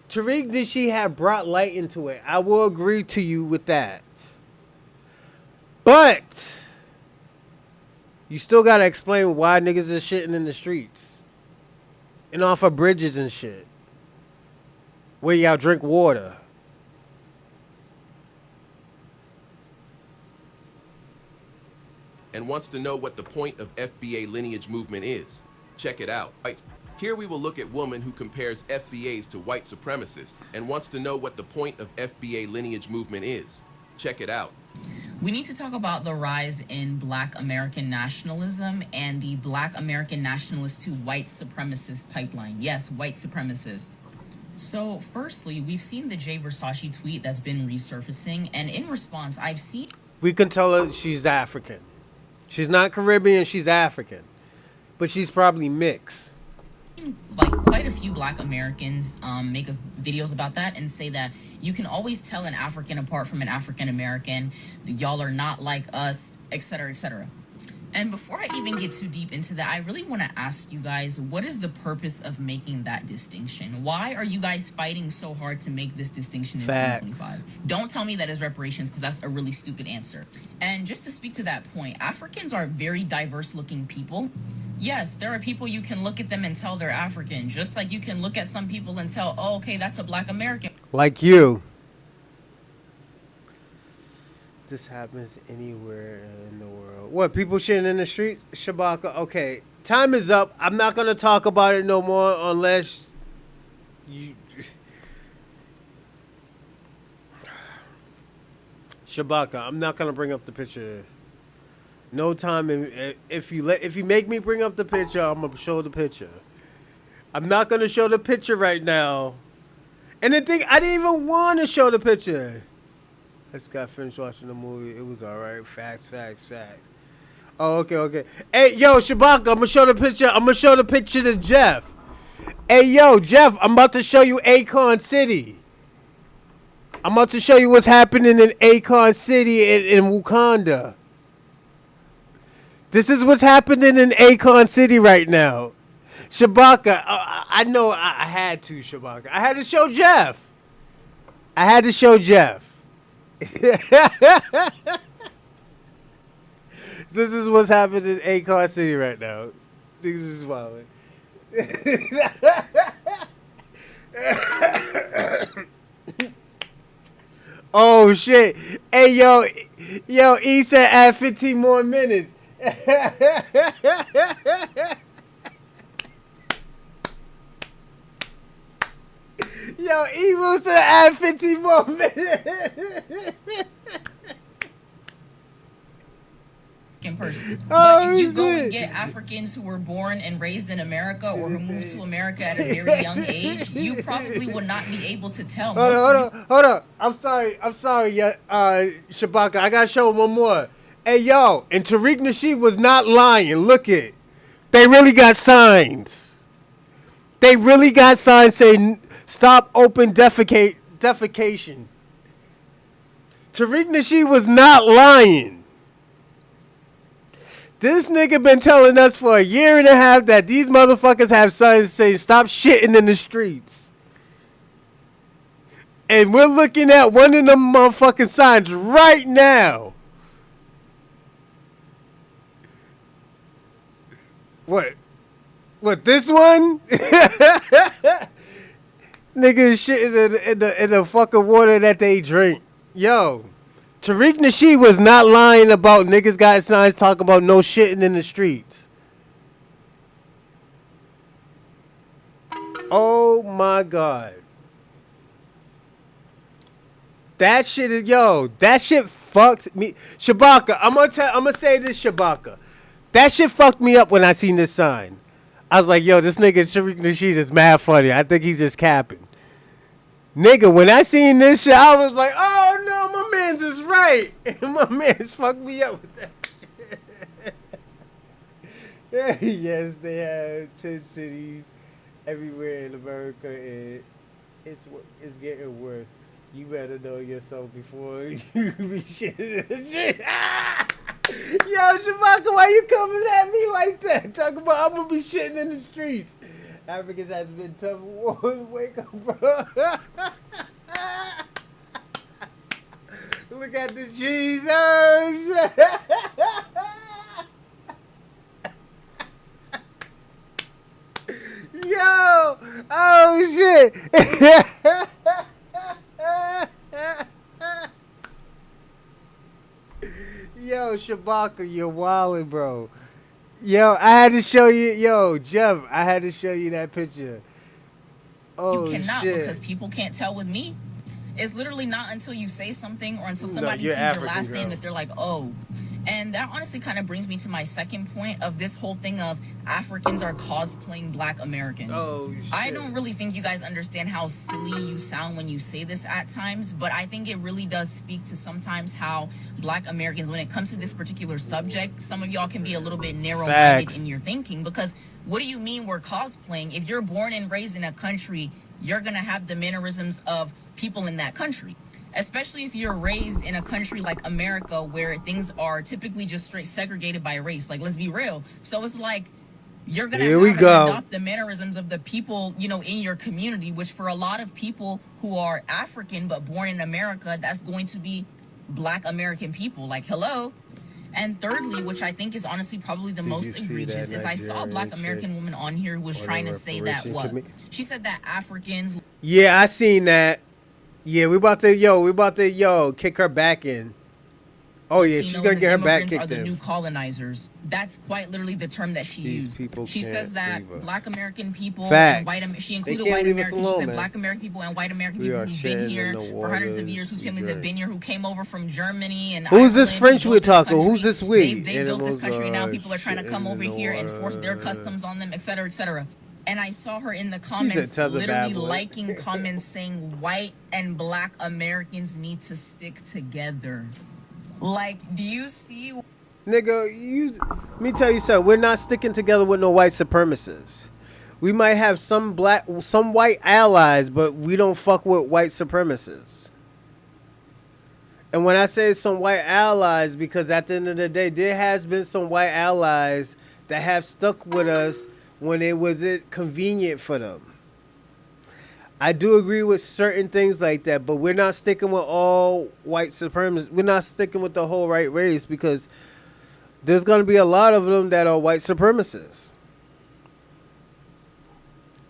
[SPEAKER 1] Tariq Nasheed have brought light into it. I will agree to you with that. But you still gotta explain why niggas is shitting in the streets and off of bridges and shit, where y'all drink water.
[SPEAKER 15] And wants to know what the point of FBA lineage movement is. Check it out. Here we will look at woman who compares FBAs to white supremacists and wants to know what the point of FBA lineage movement is. Check it out.
[SPEAKER 16] We need to talk about the rise in Black American nationalism and the Black American nationalist to white supremacist pipeline. Yes, white supremacist. So firstly, we've seen the Jay Versace tweet that's been resurfacing, and in response, I've seen...
[SPEAKER 1] We can tell her she's African. She's not Caribbean, she's African. But she's probably mixed.
[SPEAKER 16] Like quite a few Black Americans make videos about that and say that you can always tell an African apart from an African American. Y'all are not like us, etc., etc. And before I even get too deep into that, I really want to ask you guys, what is the purpose of making that distinction? Why are you guys fighting so hard to make this distinction in 2025? Don't tell me that is reparations, because that's a really stupid answer. And just to speak to that point, Africans are very diverse looking people. Yes, there are people you can look at them and tell they're African, just like you can look at some people and tell, oh, okay, that's a Black American.
[SPEAKER 1] Like you. This happens anywhere in the world. What, people shitting in the street? Shabaka, okay. Time is up. I'm not going to talk about it no more unless you... Shabaka, I'm not going to bring up the picture. No time. If you make me bring up the picture, I'm going to show the picture. I'm not going to show the picture right now. And the thing, I didn't even want to show the picture. I just got finished watching the movie. It was alright. Facts. Oh, okay. Hey, yo, Shabaka, I'm gonna show the picture. I'm gonna show the picture to Jeff. Hey, yo, Jeff, I'm about to show you Akon City. I'm about to show you what's happening in Akon City in Wakanda. This is what's happening in Akon City right now. Shabaka, I know I had to, Shabaka. I had to show Jeff. This is what's happening in Akon City right now. This is wild. Oh shit! Hey yo, E said add 15 more minutes. Yo, Evil said add 15 more minutes.
[SPEAKER 16] Person. But if you go and get Africans who were born and raised in America or who moved to America at a very young age, you probably would not be able to tell.
[SPEAKER 1] Hold on. I'm sorry. Shabaka, I gotta show one more. Hey, yo, and Tariq Nasheed was not lying. Look it. They really got signs. Saying stop open defecation. Tariq Nasheed was not lying. This nigga been telling us for a year and a half that these motherfuckers have signs saying stop shitting in the streets. And we're looking at one of them motherfucking signs right now. What, this one? Niggas shitting in the fucking water that they drink. Yo. Tariq Nasheed was not lying about niggas got signs talking about no shitting in the streets. Oh my God. That shit fucked me. Shabaka, I'm gonna say this, Shabaka. That shit fucked me up when I seen this sign. I was like, yo, this nigga Sharik Nasheed is mad funny. I think he's just capping. Nigga, when I seen this shit, I was like, oh no, my man's is right. And my man's fucked me up with that shit. Yes, they have 10 cities everywhere in America, and it's getting worse. You better know yourself before you be shitting in the street. Yo, Shabaka, why you coming at me like that? Talking about I'm gonna be shitting in the streets. Africans has been tough. Wake up, bro. Look at the cheese. Oh, shit. Yo, oh shit. Yo, Shabaka, you're wildin', bro. Yo, I had to show you. Yo, Jeff, I had to show you that picture. Oh,
[SPEAKER 16] You cannot
[SPEAKER 1] shit.
[SPEAKER 16] because people can't tell with me. It's literally not until you say something or until somebody
[SPEAKER 1] you're
[SPEAKER 16] sees
[SPEAKER 1] African,
[SPEAKER 16] your last name
[SPEAKER 1] girl.
[SPEAKER 16] that they're like, oh. And that honestly kind of brings me to my second point of this whole thing of Africans are cosplaying Black Americans.
[SPEAKER 1] Oh,
[SPEAKER 16] I don't really think you guys understand how silly you sound when you say this at times, but I think it really does speak to sometimes how Black Americans, when it comes to this particular subject, some of y'all can be a little bit narrow-minded
[SPEAKER 1] Facts.
[SPEAKER 16] in your thinking, because what do you mean we're cosplaying? If you're born and raised in a country, you're going to have the mannerisms of people in that country. Especially if you're raised in a country like America where things are typically just straight segregated by race. Like, let's be real. So it's like you're going to adopt the mannerisms of the people, you know, in your community, which for a lot of people who are African but born in America, that's going to be Black American people. Like, hello. And thirdly, which I think is honestly probably the most egregious, is I saw a Black American woman on here who was trying to say that what? She said that Africans...
[SPEAKER 1] Yeah, I seen that. Yeah, we about to kick her back in. Oh yeah, she's gonna get her back
[SPEAKER 16] immigrants
[SPEAKER 1] kicked
[SPEAKER 16] are the
[SPEAKER 1] in.
[SPEAKER 16] new colonizers. That's quite literally the term that she used. She says that Black American people and white she included white Americans. She said Black American people and white American people who've been here for hundreds of years, whose families have been here, who came over from Germany and
[SPEAKER 1] Who's this
[SPEAKER 16] Ireland,
[SPEAKER 1] French
[SPEAKER 16] who
[SPEAKER 1] we're
[SPEAKER 16] built this
[SPEAKER 1] talking? Who's
[SPEAKER 16] country.
[SPEAKER 1] this we?
[SPEAKER 16] They built this country, and now people are trying to come over here and force their customs on them, etc., etc. And I saw her in the comments literally liking comments saying white and Black Americans need to stick together. Like, do you see?
[SPEAKER 1] Nigga, let me tell you something. We're not sticking together with no white supremacists. We might have some white allies, but we don't fuck with white supremacists. And when I say some white allies, because at the end of the day, there has been some white allies that have stuck with us when it was convenient for them. I do agree with certain things like that, but we're not sticking with all white supremacists. We're not sticking with the whole white race, because there's going to be a lot of them that are white supremacists.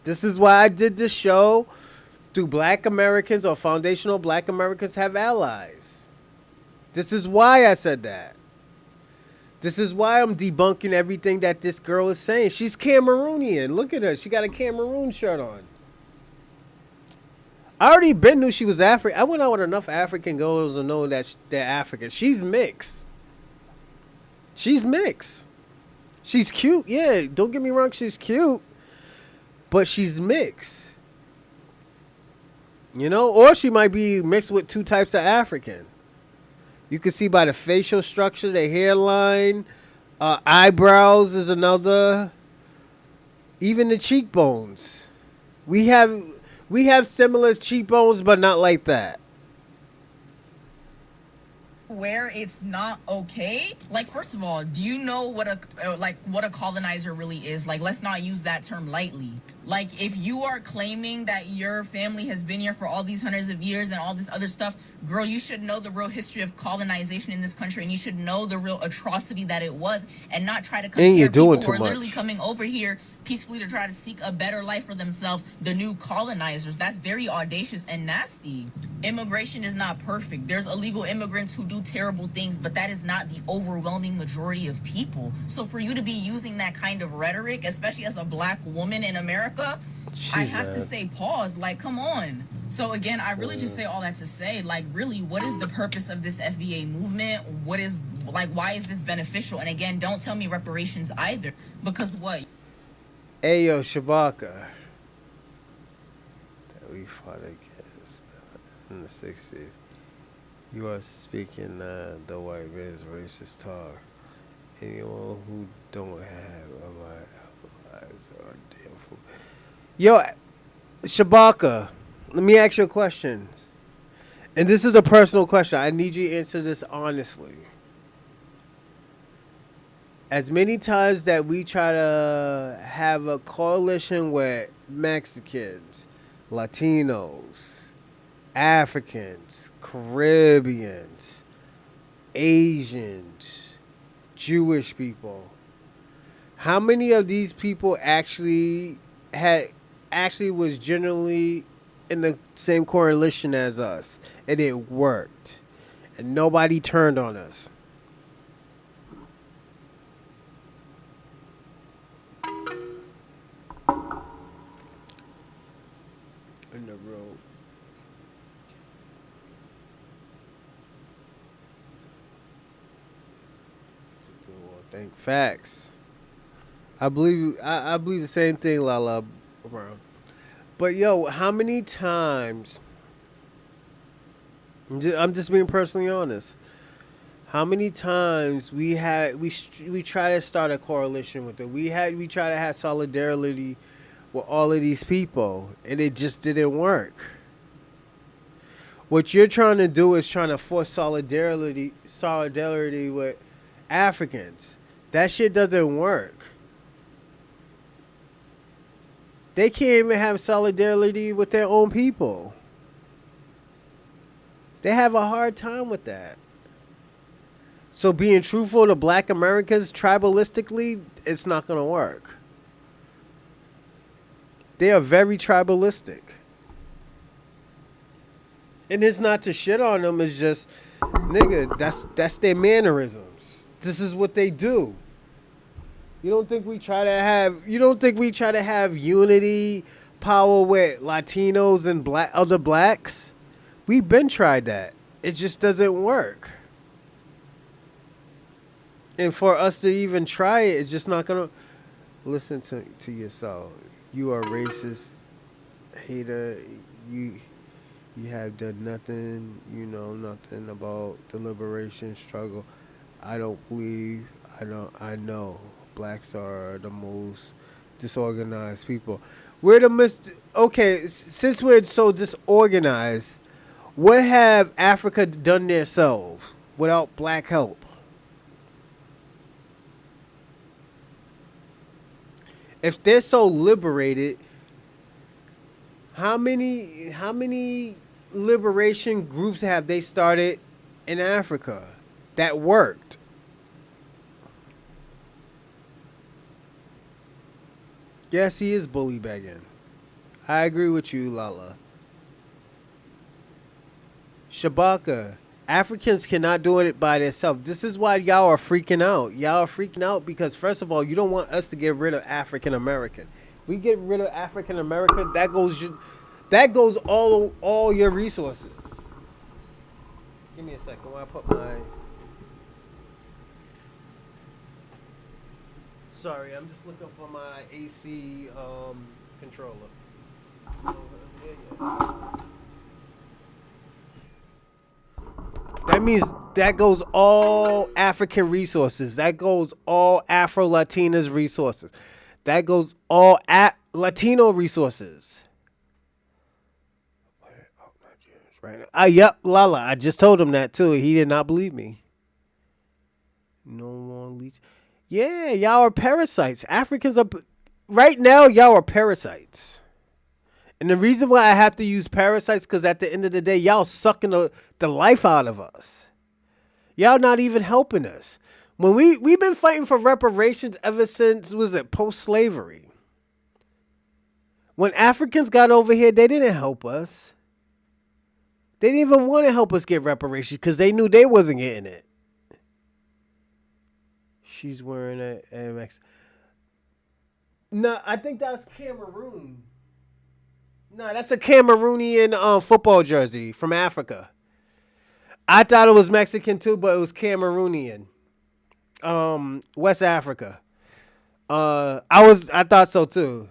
[SPEAKER 1] This is why I did this show. Do Black Americans or foundational Black Americans have allies? This is why I said that. This is why I'm debunking everything that this girl is saying. She's Cameroonian. Look at her. She got a Cameroon shirt on. I already knew she was African. I went out with enough African girls to know that they're African. She's mixed. She's mixed. She's cute. Yeah, don't get me wrong. She's cute. But she's mixed. You know? Or she might be mixed with two types of African. You can see by the facial structure, the hairline, eyebrows is another. Even the cheekbones. We have similar cheekbones, but not like that.
[SPEAKER 16] Where it's not okay. Like, first of all, do you know what a colonizer really is? Like, let's not use that term lightly. Like, if you are claiming that your family has been here for all these hundreds of years and all this other stuff, girl, you should know the real history of colonization in this country, and you should know the real atrocity that it was, and not try to compare people who are literally coming over here peacefully to try to seek a better life for themselves, the new colonizers. That's very audacious and nasty. Immigration is not perfect. There's illegal immigrants who do do terrible things, but that is not the overwhelming majority of people. So for you to be using that kind of rhetoric, especially as a black woman in America, I have to say pause. Like, come on. So again, I really just say all that to say, like, really, what is the purpose of this FBA movement? What is, like, why is this beneficial? And again, don't tell me reparations either, because what?
[SPEAKER 1] Ayo, Shabaka. That we fought against in the 60s. You are speaking the white man's racist talk. Anyone who don't have my allies are damn fool. Yo, Shabaka, let me ask you a question. And this is a personal question. I need you to answer this honestly. As many times that we try to have a coalition with Mexicans, Latinos, Africans, Caribbeans, Asians, Jewish people, how many of these people actually was generally in the same coalition as us, and it worked, and nobody turned on us? In the road. Think facts. I believe the same thing, Lala Brown. But yo, how many times? I'm just being personally honest. How many times we try to start a coalition with them? We try to have solidarity with all of these people, and it just didn't work. What you're trying to do is trying to force solidarity with Africans. That shit doesn't work. They can't even have solidarity with their own people. They have a hard time with that. So being truthful to black Americans tribalistically, it's not going to work. They are very tribalistic. And it's not to shit on them, it's just, nigga, that's their mannerisms. This is what they do. You don't think we try to have unity, power with Latinos and other blacks? We've been tried that. It just doesn't work. And for us to even try it, it's just not gonna. Listen to yourself. You are racist, hater. You have done nothing. You know nothing about the liberation struggle. I don't believe. I know. Blacks are the most disorganized people. Okay, since we're so disorganized, what have Africa done themselves without black help? If they're so liberated, how many liberation groups have they started in Africa that worked? Yes, he is bully begging. I agree with you, Lala. Shabaka, Africans cannot do it by themselves. This is why y'all are freaking out. Y'all are freaking out because, first of all, you don't want us to get rid of African American. We get rid of African American, that goes all your resources. Give me a second while I put my. Sorry, I'm just looking for my AC controller. That means that goes all African resources. That goes all Afro-Latinas resources. That goes all Latino resources. Right. Yep, Lala. I just told him that too. He did not believe me. No more leech. Yeah, y'all are parasites. Africans are right now. Y'all are parasites. And the reason why I have to use parasites because at the end of the day, y'all sucking the life out of us. Y'all not even helping us. When we've been fighting for reparations ever since, post-slavery. When Africans got over here, they didn't help us. They didn't even want to help us get reparations because they knew they wasn't getting it. She's wearing a MX. No, I think that's Cameroon. No, that's a Cameroonian football jersey from Africa. I thought it was Mexican too, but it was Cameroonian. West Africa. I thought so too.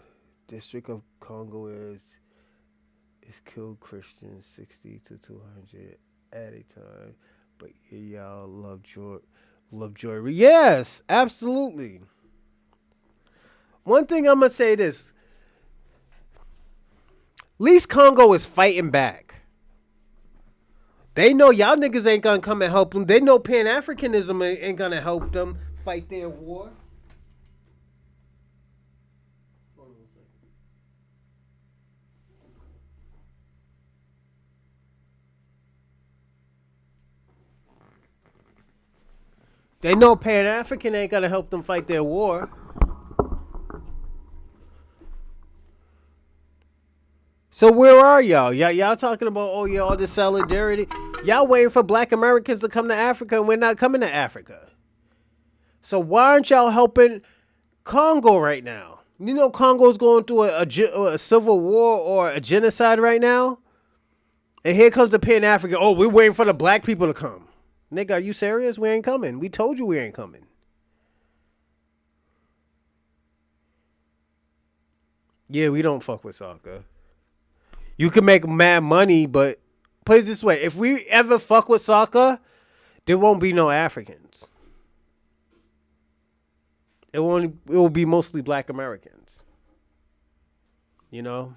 [SPEAKER 1] District of Congo is killed Christians 60 to 200 at a time, but y'all love jewelry. Yes, absolutely. One thing I'm gonna say this: at least Congo is fighting back. They know y'all niggas ain't gonna come and help them. They know Pan-Africanism ain't gonna help them fight their war. They know Pan-African ain't gonna help them fight their war. So where are y'all? Y'all talking about, oh yeah, all this solidarity. Y'all waiting for black Americans to come to Africa and we're not coming to Africa. So why aren't y'all helping Congo right now? You know Congo's going through a civil war or a genocide right now? And here comes the Pan-African, oh, we're waiting for the black people to come. Nigga, are you serious? We ain't coming. We told you we ain't coming. Yeah, we don't fuck with soccer. You can make mad money, but put it this way. If we ever fuck with soccer, there won't be no Africans. It will be mostly black Americans. You know?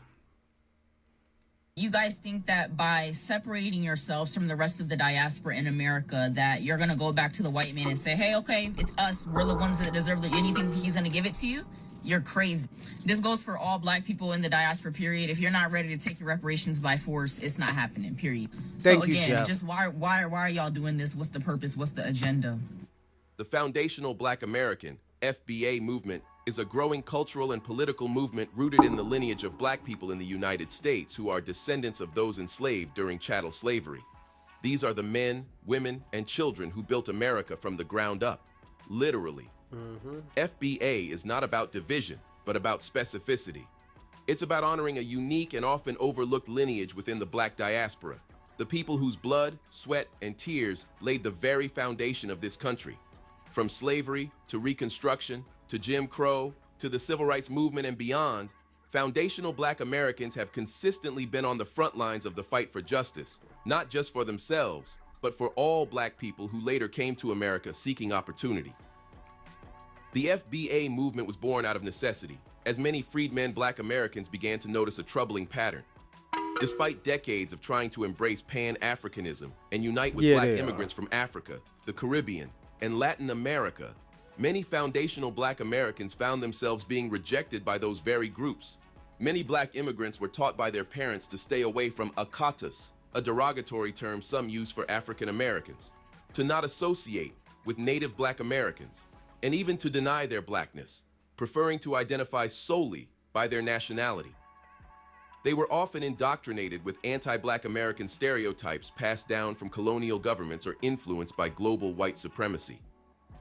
[SPEAKER 16] You guys think that by separating yourselves from the rest of the diaspora in America that you're going to go back to the white man and say, hey, okay, it's us. We're the ones that deserve it. Anything he's going to give it to you? You're crazy. This goes for all black people in the diaspora, period. If you're not ready to take your reparations by force, it's not happening, period.
[SPEAKER 15] Thank
[SPEAKER 16] so
[SPEAKER 15] you,
[SPEAKER 16] again,
[SPEAKER 15] Jeff.
[SPEAKER 16] just why are y'all doing this? What's the purpose? What's the agenda?
[SPEAKER 15] The Foundational Black American, FBA movement is a growing cultural and political movement rooted in the lineage of black people in the United States who are descendants of those enslaved during chattel slavery. These are the men, women, and children who built America from the ground up, literally. FBA is not about division, but about specificity. It's about honoring a unique and often overlooked lineage within the black diaspora, the people whose blood, sweat, and tears laid the very foundation of this country. From slavery to Reconstruction, to Jim Crow, to the Civil Rights Movement and beyond, foundational black Americans have consistently been on the front lines of the fight for justice, not just for themselves, but for all black people who later came to America seeking opportunity. The FBA movement was born out of necessity, as many freedmen black Americans began to notice a troubling pattern. Despite decades of trying to embrace Pan-Africanism and unite with black immigrants from Africa, the Caribbean, and Latin America, many foundational black Americans found themselves being rejected by those very groups. Many black immigrants were taught by their parents to stay away from akatas, a derogatory term some use for African Americans, to not associate with native black Americans, and even to deny their blackness, preferring to identify solely by their nationality. They were often indoctrinated with anti-black American stereotypes passed down from colonial governments or influenced by global white supremacy.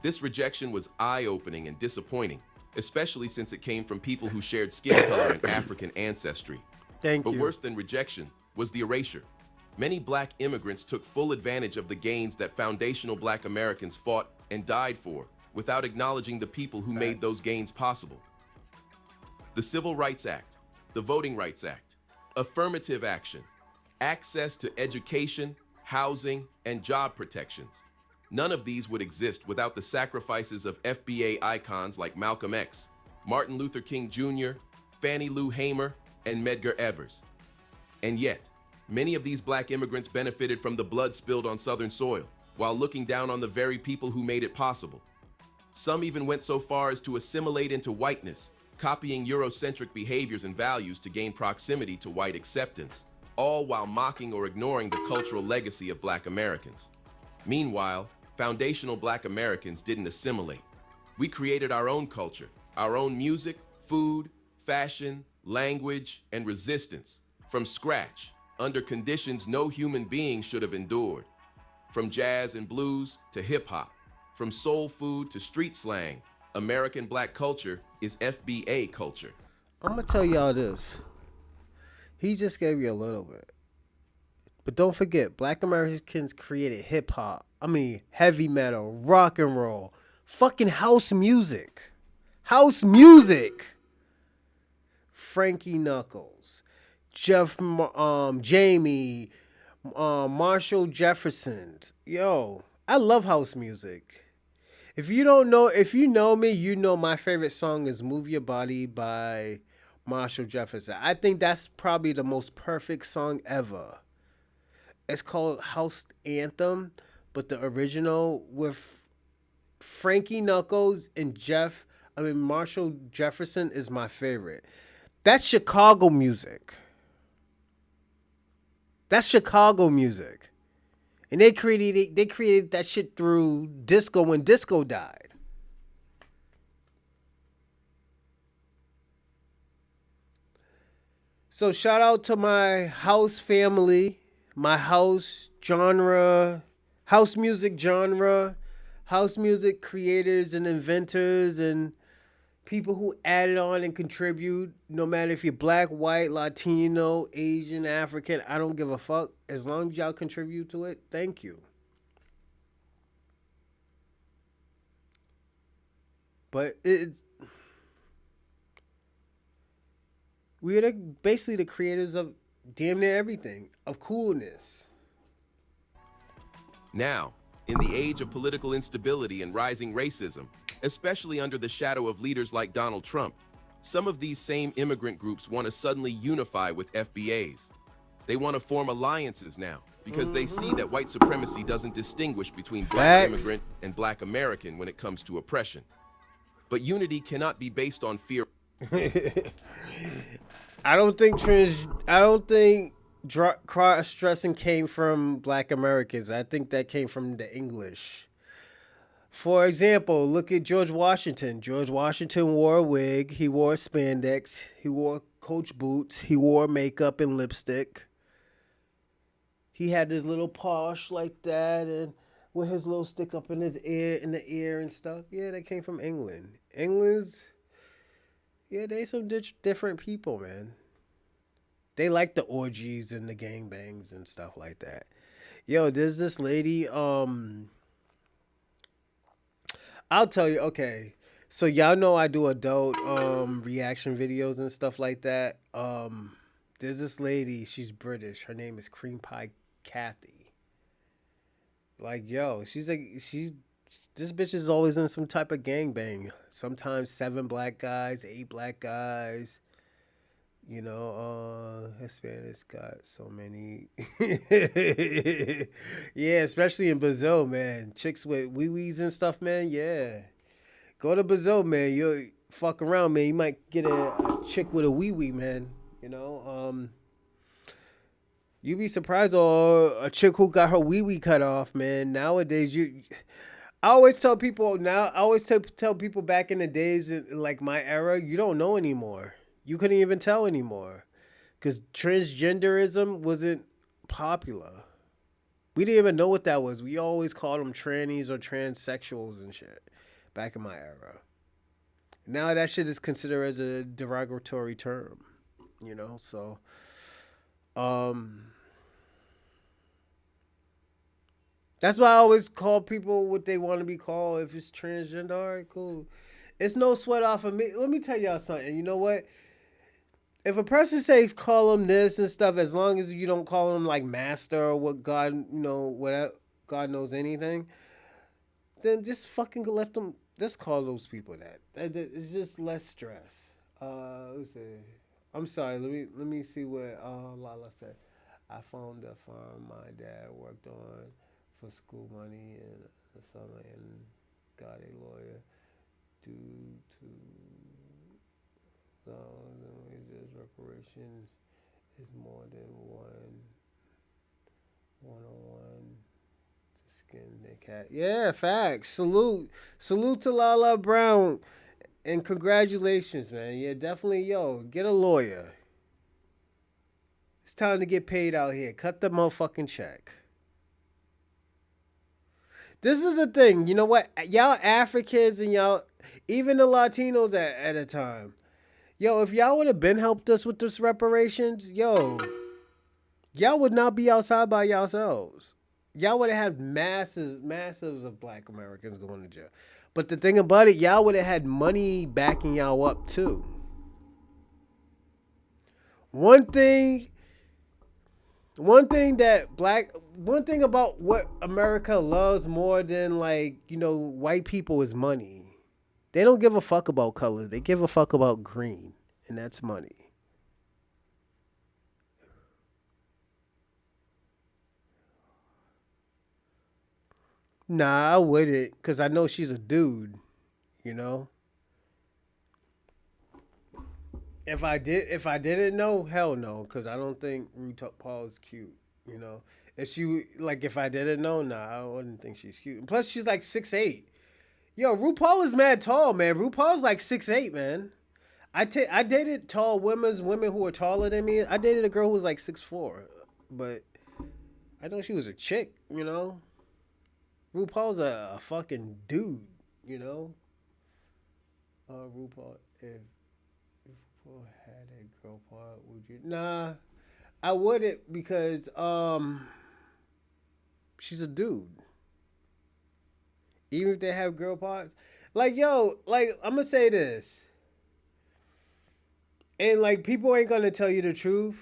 [SPEAKER 15] This rejection was eye-opening and disappointing, especially since it came from people who shared skin color and African ancestry. But worse than rejection was the erasure. Many black immigrants took full advantage of the gains that foundational black Americans fought and died for, without acknowledging the people who made those gains possible. The Civil Rights Act, the Voting Rights Act, affirmative action, access to education, housing, and job protections. None of these would exist without the sacrifices of FBA icons like Malcolm X, Martin Luther King Jr., Fannie Lou Hamer, and Medgar Evers. And yet, many of these black immigrants benefited from the blood spilled on Southern soil, while looking down on the very people who made it possible. Some even went so far as to assimilate into whiteness, copying Eurocentric behaviors and values to gain proximity to white acceptance, all while mocking or ignoring the cultural legacy of black Americans. Meanwhile, foundational black Americans didn't assimilate. We created our own culture, our own music, food, fashion, language, and resistance from scratch, under conditions no human being should have endured. From jazz and blues to hip-hop, from soul food to street slang, American black culture is FBA culture.
[SPEAKER 1] I'm gonna tell y'all this. He just gave you a little bit. But don't forget, black Americans created hip hop. I mean, heavy metal, rock and roll, fucking house music. House music. Frankie Knuckles, Jamie, Marshall Jefferson. Yo, I love house music. If you know me, you know my favorite song is Move Your Body by Marshall Jefferson. I think that's probably the most perfect song ever. It's called House Anthem, but the original with Frankie Knuckles and Marshall Jefferson is my favorite. That's Chicago music. That's Chicago music. And they created that shit through disco when disco died. So shout out to my house family, my house music genre, house music creators and inventors and people who added on and contribute, no matter if you're black, white, Latino, Asian, African, I don't give a fuck. As long as y'all contribute to it, thank you. But we're basically the creators of damn near everything, of coolness.
[SPEAKER 15] Now, in the age of political instability and rising racism, especially under the shadow of leaders like Donald Trump, some of these same immigrant groups want to suddenly unify with FBAs. They want to form alliances now because they see that white supremacy doesn't distinguish between black immigrant and black American when it comes to oppression. But unity cannot be based on fear.
[SPEAKER 1] I don't think cross-dressing came from black Americans. I think that came from the English. For example, look at George Washington. George Washington wore a wig. He wore spandex. He wore Coach boots. He wore makeup and lipstick. He had his little posh like that, and with his little stick up in his ear, in the ear and stuff. Yeah, that came from England. They some different people, man. They like the orgies and the gangbangs and stuff like that. Yo, there's this lady, I'll tell you, okay. So y'all know I do adult reaction videos and stuff like that. There's this lady, she's British. Her name is Cream Pie Kathy. Like, yo, this bitch is always in some type of gangbang. Sometimes 7 black guys, 8 black guys. You know, Hispanics got so many. Yeah, especially in Brazil, man. Chicks with wee-wees and stuff, man. Yeah. Go to Brazil, man. You fuck around, man. You might get a chick with a wee-wee, man. You know, you be surprised, or a chick who got her wee-wee cut off, man. Nowadays, I always tell people tell people back in the days, like my era, you don't know anymore. You couldn't even tell anymore because transgenderism wasn't popular. We didn't even know what that was. We always called them trannies or transsexuals and shit back in my era. Now that shit is considered as a derogatory term, you know? So, that's why I always call people what they want to be called. If it's transgender, all right, cool. It's no sweat off of me. Let me tell y'all something. You know what? If a person says call them this and stuff, as long as you don't call them like master or what God, whatever, God knows anything, then just fucking let them, just call those people that. It's just less stress. Let's see. I'm sorry. Let me see what Lala said. I found the farm my dad worked on for school money in the summer and got a lawyer due to reparations is more than one-on-one to skin the cat. Yeah, facts. Salute to Lala Brown, and congratulations, man. Yeah, definitely, yo, get a lawyer. It's time to get paid out here. Cut the motherfucking check. This is the thing. You know what? Y'all Africans and y'all, even the Latinos at a time. Yo, if y'all would have been helped us with this reparations, yo, y'all would not be outside by yourselves. Y'all would have had masses of black Americans going to jail. But the thing about it, y'all would have had money backing y'all up too. One thing about what America loves more than white people is money. They don't give a fuck about colors. They give a fuck about green, and that's money. Nah, I wouldn't, because I know she's a dude, you know? If I didn't know, hell no, because I don't think RuPaul is cute, you know? If I didn't know, nah, I wouldn't think she's cute. And plus, she's like 6'8". Yo, RuPaul is mad tall, man. RuPaul's like 6'8", man. I dated tall women who were taller than me. I dated a girl who was like 6'4", but I know she was a chick, you know? RuPaul's a fucking dude, you know? RuPaul, if RuPaul had a girl part, would you? Nah, I wouldn't because she's a dude. Even if they have girl parts, I'm gonna say this, and people ain't gonna tell you the truth.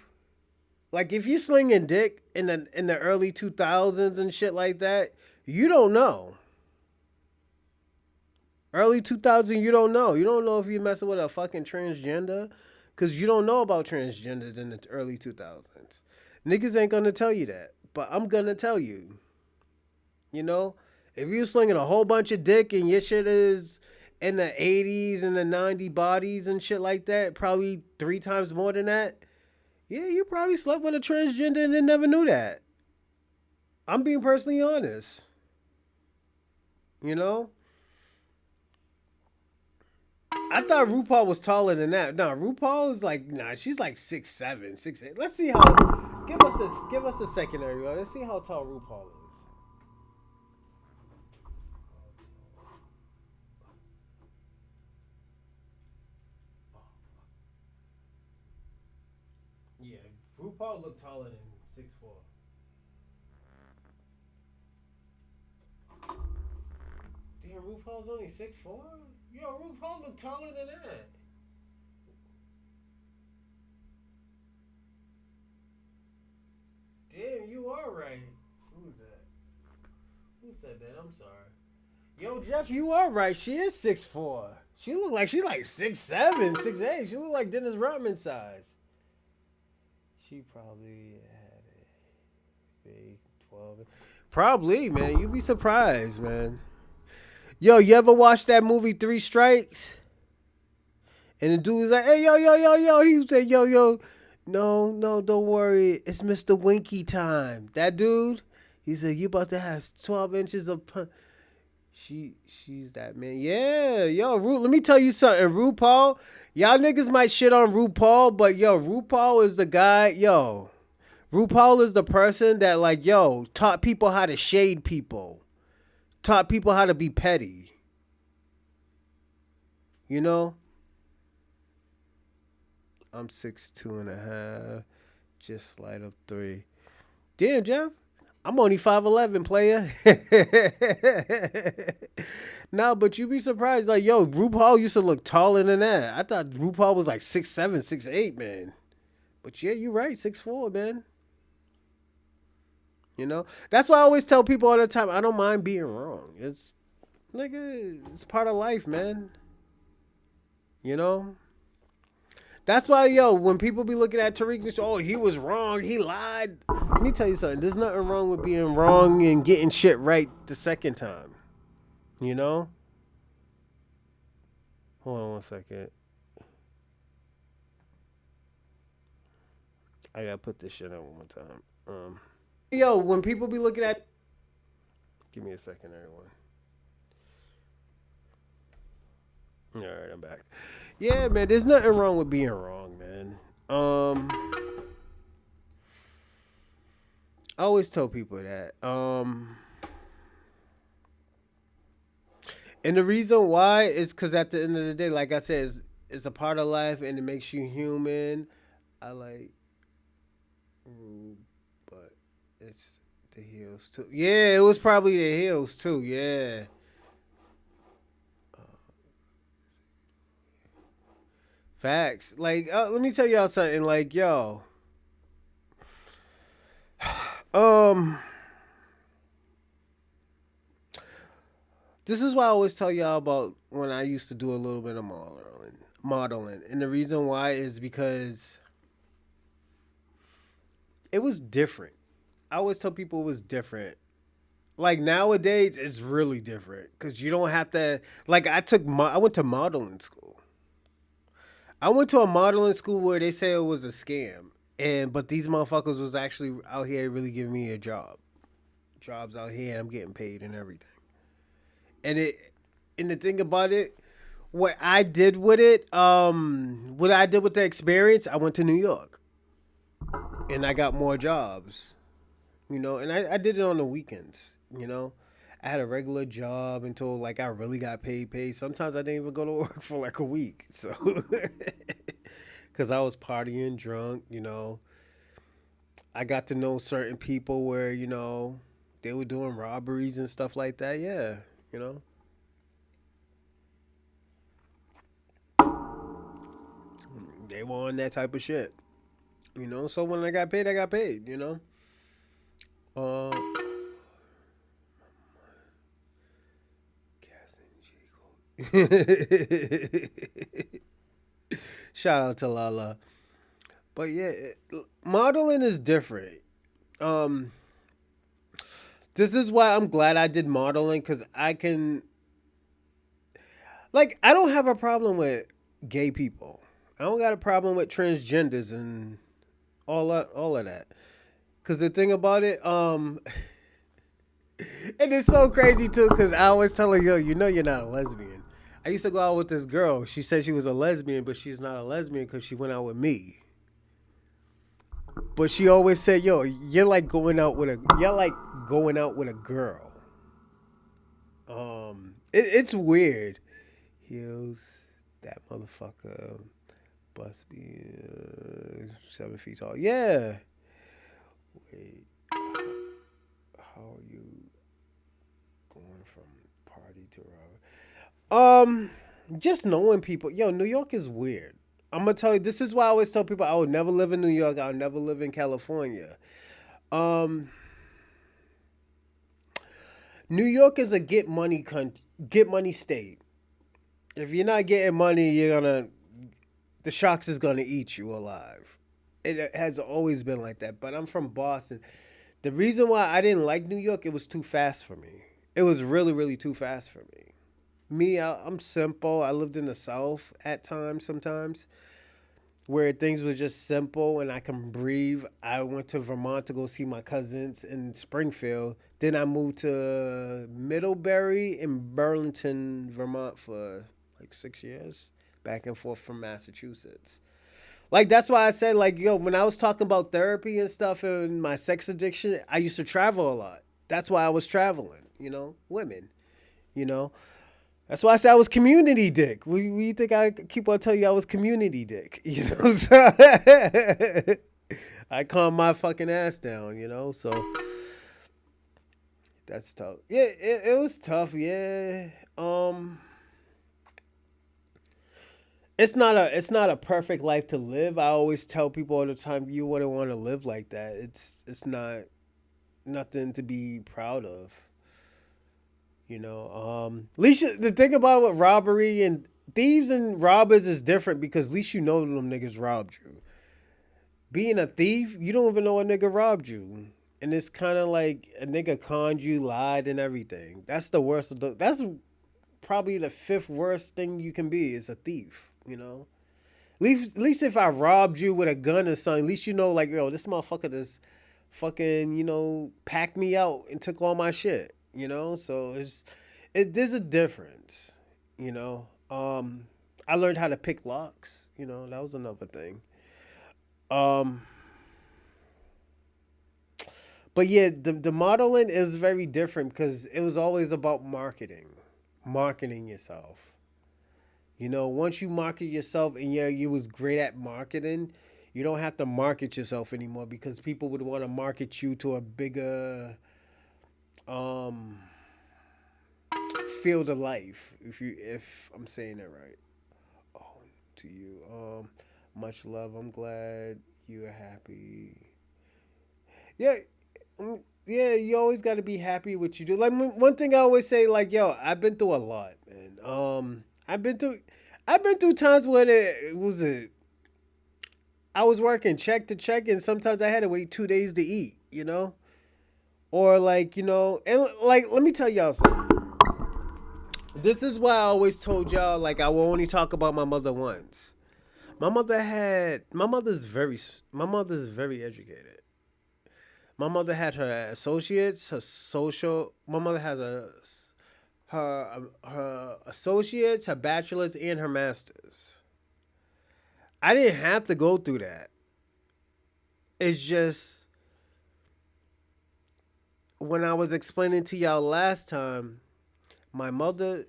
[SPEAKER 1] Like if you slinging dick in the early 2000s and shit like that, you don't know. Early 2000, you don't know. You don't know if you're messing with a fucking transgender, because you don't know about transgenders in the early 2000s. Niggas ain't gonna tell you that, but I'm gonna tell you. You know, if you're slinging a whole bunch of dick and your shit is in the 80s and the 90 bodies and shit like that, probably 3 times more than that, yeah, you probably slept with a transgender and then never knew that. I'm being personally honest. You know? I thought RuPaul was taller than that. No, RuPaul is she's like 6'7", 6'8". Let's see how. Give us a second, everyone. Let's see how tall RuPaul is. Yeah, RuPaul looked taller than 6'4". Damn, RuPaul's only 6'4"? Yo, RuPaul looked taller than that. Damn, you are right. Who's that? Who said that? I'm sorry. Yo, Jeff, you are right. She is 6'4". She look like she's like 6'7", 6'8". She look like Dennis Rodman size. She probably had a big 12. Probably, man. You'd be surprised, man. Yo, you ever watch that movie 3 Strikes? And the dude was like, hey, yo. He said, yo. No, don't worry. It's Mr. Winky time. That dude, he said, you about to have 12 inches of She's that man. Yeah, yo, let me tell you something. RuPaul, y'all niggas might shit on RuPaul, but yo, RuPaul is the guy. Yo, RuPaul is the person that taught people how to shade people, taught people how to be petty. You know, I'm 6'2.5", just slide up 3. Damn, Jeff. I'm only 5'11", player. Nah, but you be surprised. RuPaul used to look taller than that. I thought RuPaul was like 6'7", 6'8", man. But yeah, you're right, 6'4", man. You know? That's why I always tell people all the time, I don't mind being wrong. It's part of life, man. You know? That's why, when people be looking at Tariq, oh, he was wrong, he lied. Let me tell you something. There's nothing wrong with being wrong and getting shit right the second time. You know? Hold on one second. I gotta put this shit on one more time. When people be looking at... Give me a second, everyone. Alright, I'm back. Yeah, man, there's nothing wrong with being wrong, man. I always tell people that. And the reason why is because at the end of the day, like I said, it's a part of life and it makes you human. I like Rube, but it's the heels too. Yeah, it was probably the heels too. Yeah. Facts. Like, let me tell y'all something. Like, yo, um, this is why I always tell y'all about when I used to do a little bit of modeling, and the reason why is because it was different. I always tell people it was different. Like nowadays, it's really different because you don't have to. Like, I went to modeling school. I went to a modeling school where they say it was a scam, but these motherfuckers was actually out here really giving me a jobs out here, and I'm getting paid and everything. And the thing about it, what I did with it, what I did with the experience, I went to New York, and I got more jobs, and I did it on the weekends. I had a regular job until like I really got paid. Sometimes I didn't even go to work for like a week, so because I was partying, drunk. I got to know certain people where they were doing robberies and stuff like that. Yeah, you know. They were on that type of shit. So when I got paid, I got paid. Uh, Shout out to Lala. But yeah, modeling is different. Um, this is why I'm glad I did modeling because I can, like, I don't have a problem with gay people. I don't got a problem with transgenders and all of that. Cause the thing about it, and it's so crazy too, cause I always tell her, yo, you're not a lesbian. I used to go out with this girl. She said she was a lesbian, but she's not a lesbian because she went out with me. But she always said, yo, you're like going out with a girl. It's weird. Heels, that motherfucker must be 7 feet tall. Yeah. Wait, how are you going from party to robbery? Just knowing people. Yo, New York is weird. I'm gonna tell you. This is why I always tell people I would never live in New York. I would never live in California. New York is a get money state. If you're not getting money, the sharks is gonna eat you alive. It has always been like that. But I'm from Boston. The reason why I didn't like New York, it was too fast for me. It was really, really too fast for me. I'm simple. I lived in the South at times, sometimes, where things were just simple and I can breathe. I went to Vermont to go see my cousins in Springfield. Then I moved to Middlebury in Burlington, Vermont for like 6 years, back and forth from Massachusetts. Like, that's why I said, like, yo, when I was talking about therapy and stuff and my sex addiction, I used to travel a lot. That's why I was traveling, women, you know. That's why I said I was community dick. What do you think I keep on telling you I was community dick? So I calm my fucking ass down, so that's tough. Yeah, it was tough, yeah. It's not a perfect life to live. I always tell people all the time you wouldn't want to live like that. It's not nothing to be proud of. At least the thing about it with robbery and thieves and robbers is different because at least you know them niggas robbed you. Being a thief, you don't even know a nigga robbed you. And it's kind of like a nigga conned you, lied, and everything. That's the worst. That's probably the fifth worst thing you can be is a thief, At least if I robbed you with a gun or something, at least like, yo, this motherfucker just fucking, packed me out and took all my shit, So there's a difference, I learned how to pick locks, that was another thing. But yeah, the modeling is very different because it was always about marketing yourself. You know, once you market yourself and yeah, you was great at marketing, you don't have to market yourself anymore because people would want to market you to a bigger um field of life. If I'm saying it right. Oh, to you. Much love. I'm glad you're happy. Yeah, yeah, you always got to be happy with what you do. Like one thing I always say, like, yo, I've been through a lot, man. I've been through times when it was I was working check to check, and sometimes I had to wait 2 days to eat. You know, or like and like let me tell y'all something. This is why I always told y'all like I will only talk about my mother once. My mother's very educated. My mother had her associates, her social. My mother has her associates, her bachelor's, and her master's. I didn't have to go through that. It's just when I was explaining to y'all last time, my mother,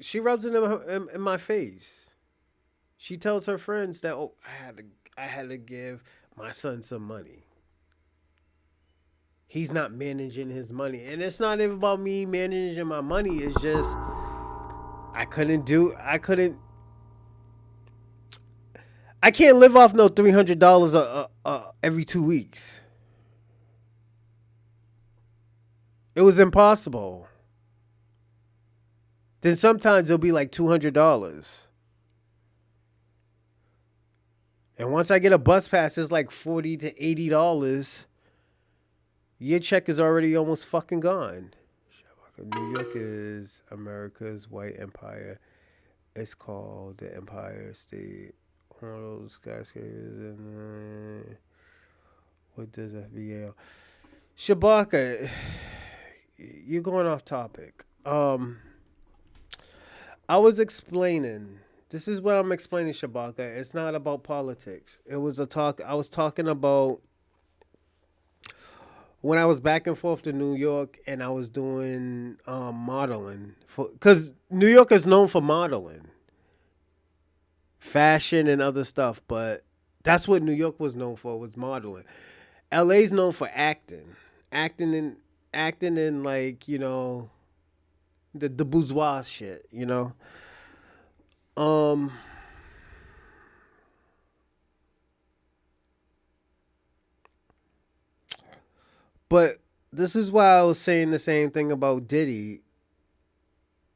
[SPEAKER 1] she rubs it in my face. She tells her friends that I had to give my son some money. He's not managing his money. And it's not even about me managing my money. It's just I can't live off no $300 every 2 weeks. It was impossible. Then sometimes it'll be like $200. And once I get a bus pass, it's like $40 to $80. Your check is already almost fucking gone. New York is America's white empire. It's called the Empire State. One of those skyscrapers. And what does FBA? Shabaka, you're going off topic. I was explaining. This is what I'm explaining, Shabaka. It's not about politics. It was a talk. I was talking about when I was back and forth to New York and I was doing modeling, because New York is known for modeling, fashion and other stuff, but that's what New York was known for, was modeling. LA's known for acting in like the bourgeois shit, But this is why I was saying the same thing about Diddy.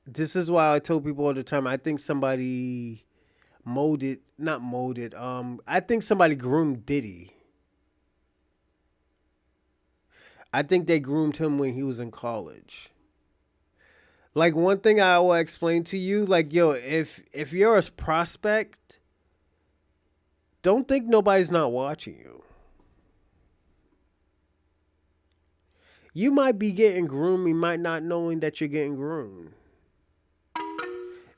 [SPEAKER 1] This is why I told people all the time, I think somebody not molded, I think somebody groomed Diddy. I think they groomed him when he was in college. Like one thing I will explain to you, like, yo, if you're a prospect, don't think nobody's not watching you. You might be getting groomed, you might not knowing that you're getting groomed.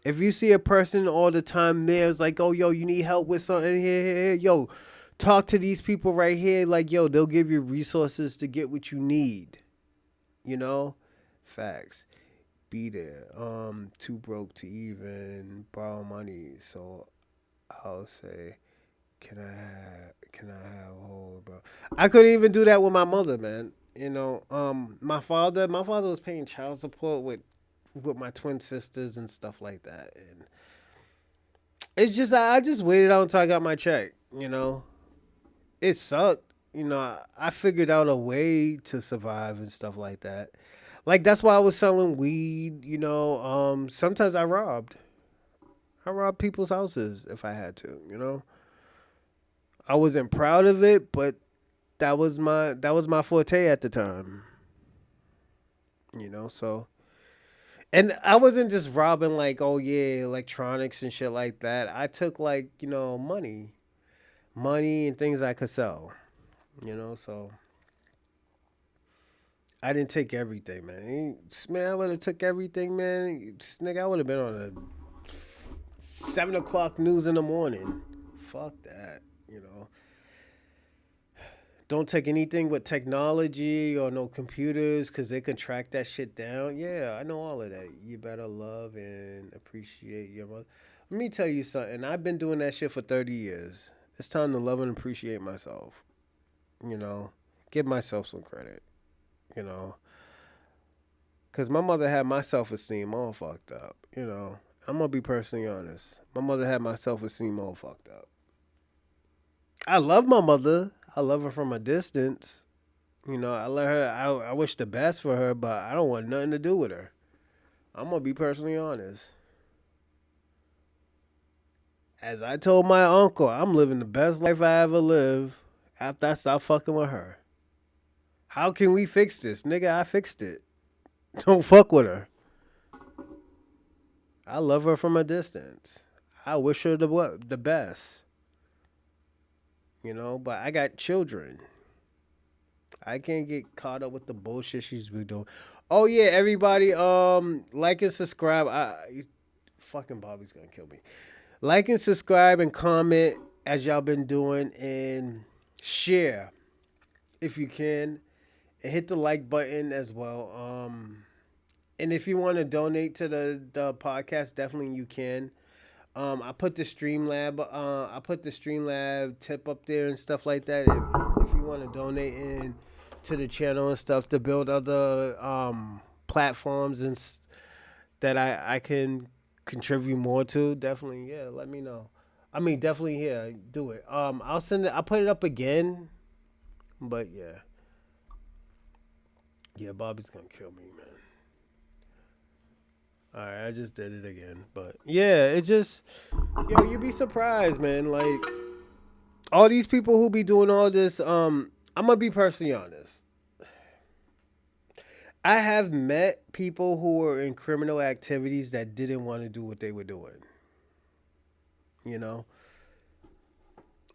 [SPEAKER 1] If you see a person all the time there, it's like, oh, yo, you need help with something here. Yo, talk to these people right here. Like, yo, they'll give you resources to get what you need. Facts. Be there. Too broke to even borrow money. So I'll say, can I have a hold, bro? I couldn't even do that with my mother, man. My father was paying child support with my twin sisters and stuff like that, and it's just I just waited out until I got my check. It sucked. I figured out a way to survive and stuff like that. Like that's why I was selling weed. Sometimes I robbed people's houses if I had to. I wasn't proud of it, but that was my forte at the time. So, and I wasn't just robbing like, oh yeah, electronics and shit like that. I took like, money and things I could sell. So I didn't take everything, man. Man, I would have took everything, man. Nigga, I would have been on a 7 o'clock news in the morning. Fuck that, Don't take anything with technology or no computers because they can track that shit down. Yeah, I know all of that. You better love and appreciate your mother. Let me tell you something. I've been doing that shit for 30 years. It's time to love and appreciate myself. You know, give myself some credit. You know, because my mother had my self-esteem all fucked up. You know, I'm going to be personally honest. My mother had my self-esteem all fucked up. I love my mother. I love her from a distance. You know, I let her. I wish the best for her, but I don't want nothing to do with her. I'm gonna be personally honest. As I told my uncle, I'm living the best life I ever lived after I stopped fucking with her. How can we fix this, nigga? I fixed it. Don't fuck with her. I love her from a distance. I wish her the best. You know, but I got children. I can't get caught up with the bullshit she's been doing. Oh yeah, everybody, like and subscribe. Fucking Bobby's gonna kill me. Like and subscribe and comment as y'all been doing, and share if you can, and hit the like button as well. And if you want to donate to the podcast, definitely you can. I put the Streamlab tip up there and stuff like that. If you want to donate in to the channel and stuff to build other platforms and that I can contribute more to, definitely, yeah, let me know. I mean, definitely, yeah, do it. I'll send it. I'll put it up again, but yeah, Bobby's gonna kill me, man. All right, I just did it again, but yeah, it just, you'd be surprised, man. Like all these people who be doing all this. I'm gonna be personally honest. I have met people who were in criminal activities that didn't want to do what they were doing. You know,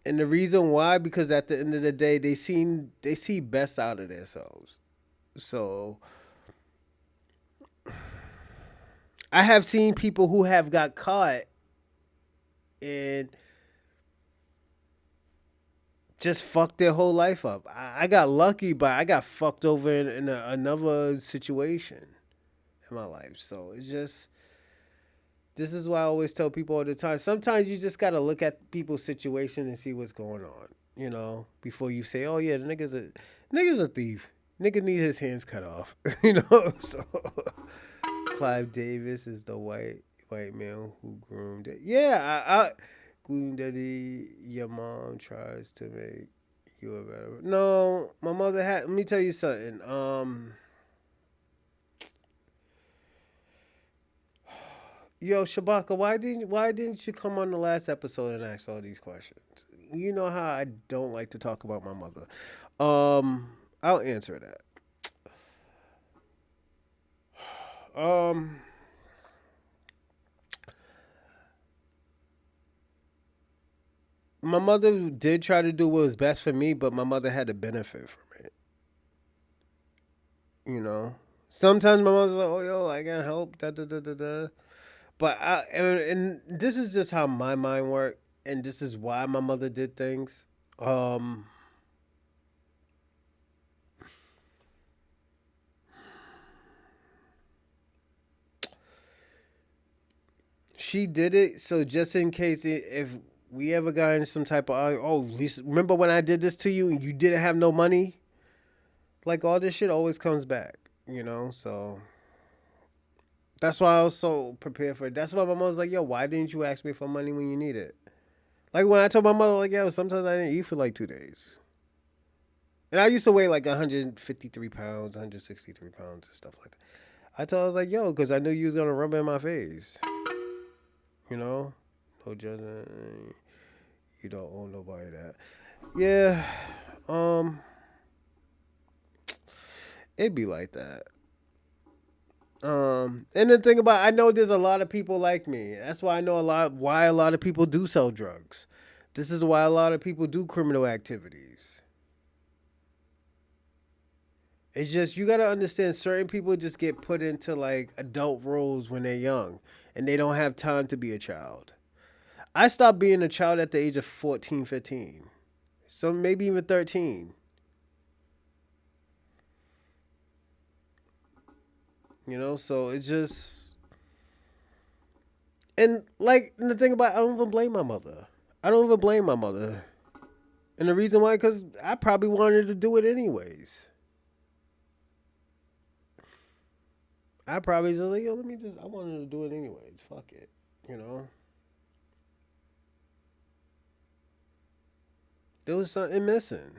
[SPEAKER 1] and the reason why, because at the end of the day, they see best out of themselves. So I have seen people who have got caught and just fucked their whole life up. I got lucky, but I got fucked over in another situation in my life. So it's just, this is why I always tell people all the time. Sometimes you just got to look at people's situation and see what's going on, you know, before you say, oh yeah, the nigga's a thief. Nigga need his hands cut off, you know, so... Clive Davis is the white man who groomed it. Yeah, I groomed daddy. Your mom tries to make you a better. No, my mother had. Let me tell you something. Yo, Shabaka, why didn't you come on the last episode and ask all these questions? You know how I don't like to talk about my mother. I'll answer that. My mother did try to do what was best for me, but my mother had to benefit from it. You know, sometimes my mother's like, "Oh, yo, I can help." Da da da da da. But and this is just how my mind worked, and this is why my mother did things. She did it so just in case if we ever got in some type of, oh, Lisa, remember when I did this to you and you didn't have no money? Like all this shit always comes back, you know? So that's why I was so prepared for it. That's why my mom was like, yo, why didn't you ask me for money when you need it? Like when I told my mother, like, yo, sometimes I didn't eat for like 2 days. And I used to weigh like 153 pounds, 163 pounds and stuff like that. I told her, I was like, yo, because I knew you was going to rub it in my face. You know? No judgment. You don't owe nobody that. Yeah. It'd be like that. And the thing about, I know there's a lot of people like me. That's why I know why a lot of people do sell drugs. This is why a lot of people do criminal activities. It's just, you got to understand, certain people just get put into like adult roles when they're young and they don't have time to be a child. I stopped being a child at the age of 14, 15. So maybe even 13. You know, so it's just, and like the thing about, I don't even blame my mother. I don't even blame my mother. And the reason why, because I probably wanted to do it anyways. I probably just like, yo, I wanted to do it anyways. Fuck it. You know? There was something missing.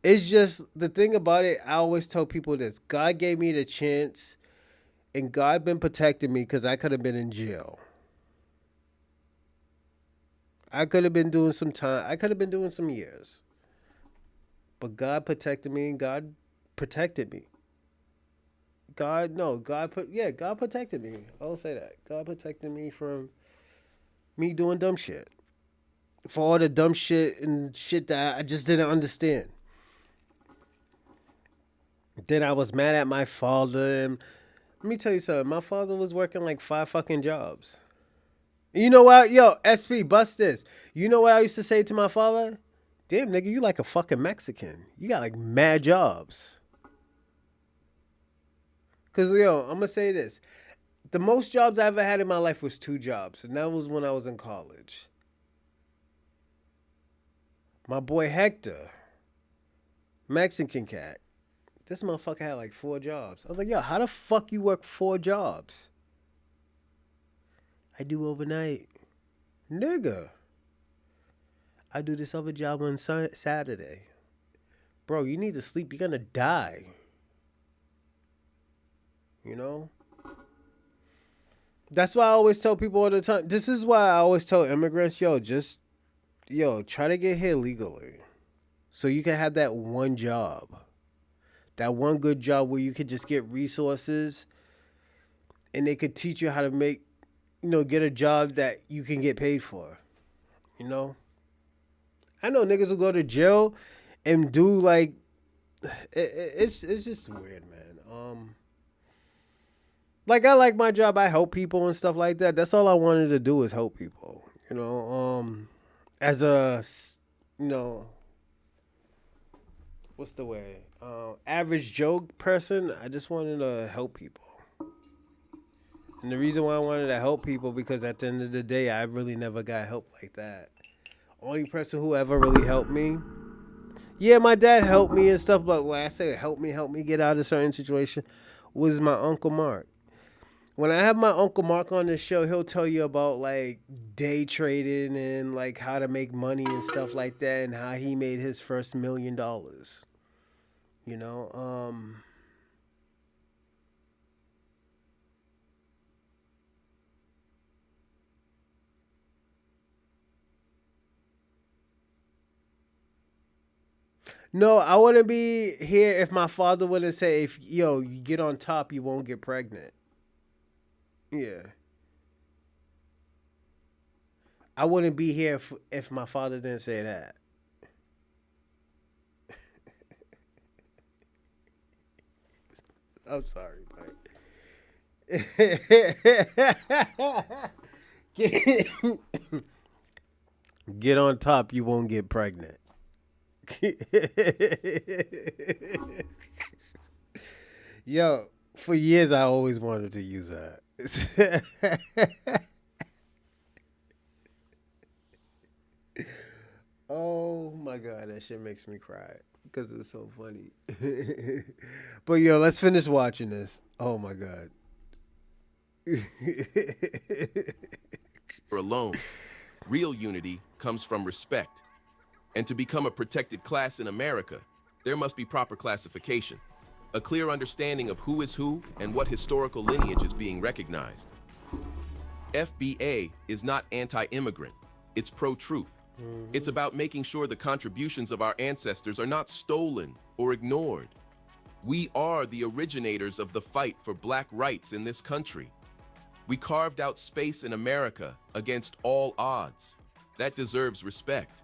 [SPEAKER 1] It's just, the thing about it, I always tell people this. God gave me the chance, and God been protecting me because I could have been in jail. I could have been doing some time. I could have been doing some years. But God protected me, and God protected me. God protected me. I will say that. God protected me from me doing dumb shit. For all the dumb shit and shit that I just didn't understand. Then I was mad at my father. And let me tell you something. My father was working like 5 fucking jobs. You know what? Yo, SP, bust this. You know what I used to say to my father? Damn, nigga, you like a fucking Mexican. You got like mad jobs. Because, yo, I'm going to say this. The most jobs I ever had in my life was 2 jobs. And that was when I was in college. My boy Hector, Mexican cat. This motherfucker had like 4 jobs. I was like, yo, how the fuck you work 4 jobs? I do overnight. Nigga. I do this other job on Saturday. Bro, you need to sleep. You're gonna die. You know? That's why I always tell people all the time. This is why I always tell immigrants, try to get here legally. So you can have that one job. That one good job where you could just get resources and they could teach you how to make, get a job that you can get paid for. You know? I know niggas will go to jail and do like, it's just weird, man. Like I like my job. I help people and stuff like that. That's all I wanted to do is help people. You know, as a, what's the way? Average Joe person, I just wanted to help people. And the reason why I wanted to help people, because at the end of the day, I really never got help like that. Only person who ever really helped me, yeah, my dad helped me and stuff, but when I say help me get out of a certain situation, was my Uncle Mark. When I have my Uncle Mark on the show, he'll tell you about like day trading and like how to make money and stuff like that, and how he made his first $1 million. You know, no, I wouldn't be here if my father wouldn't say, if you get on top, you won't get pregnant. Yeah. I wouldn't be here if my father didn't say that. I'm sorry, but get on top, you won't get pregnant. Yo, for years I always wanted to use that. Oh my god, that shit makes me cry because it was so funny. But yo, let's finish watching this. Oh my god.
[SPEAKER 15] Alone, real unity comes from respect. And to become a protected class in America, there must be proper classification, a clear understanding of who is who and what historical lineage is being recognized. FBA is not anti-immigrant, it's pro-truth. It's about making sure the contributions of our ancestors are not stolen or ignored. We are the originators of the fight for Black rights in this country. We carved out space in America against all odds. That deserves respect.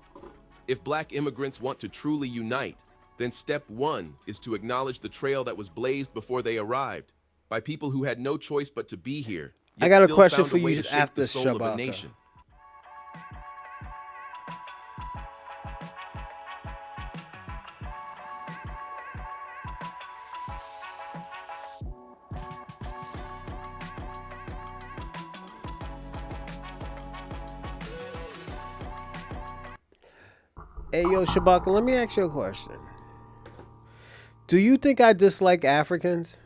[SPEAKER 15] If Black immigrants want to truly unite, then step 1 is to acknowledge the trail that was blazed before they arrived by people who had no choice but to be here.
[SPEAKER 1] I got a
[SPEAKER 15] still
[SPEAKER 1] question
[SPEAKER 15] found
[SPEAKER 1] for
[SPEAKER 15] a way
[SPEAKER 1] you
[SPEAKER 15] to shape
[SPEAKER 1] after
[SPEAKER 15] the soul of a
[SPEAKER 1] Shabaka.
[SPEAKER 15] nation.
[SPEAKER 1] Hey, yo, Shabaka, let me ask you a question. Do you think I dislike Africans?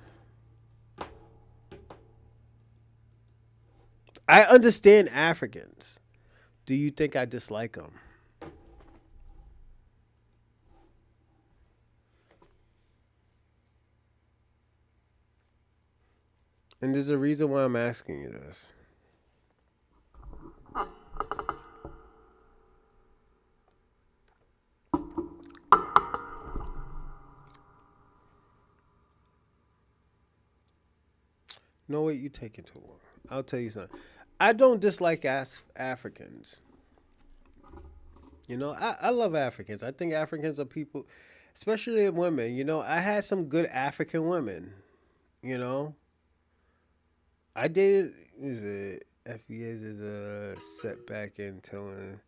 [SPEAKER 1] I understand Africans. Do you think I dislike them? And there's a reason why I'm asking you this. No, wait, you taking too long. I'll tell you something. I don't dislike Africans. You know, I love Africans. I think Africans are people, especially women. You know, I had some good African women. You know, I dated. Is it FBA's is a setback in telling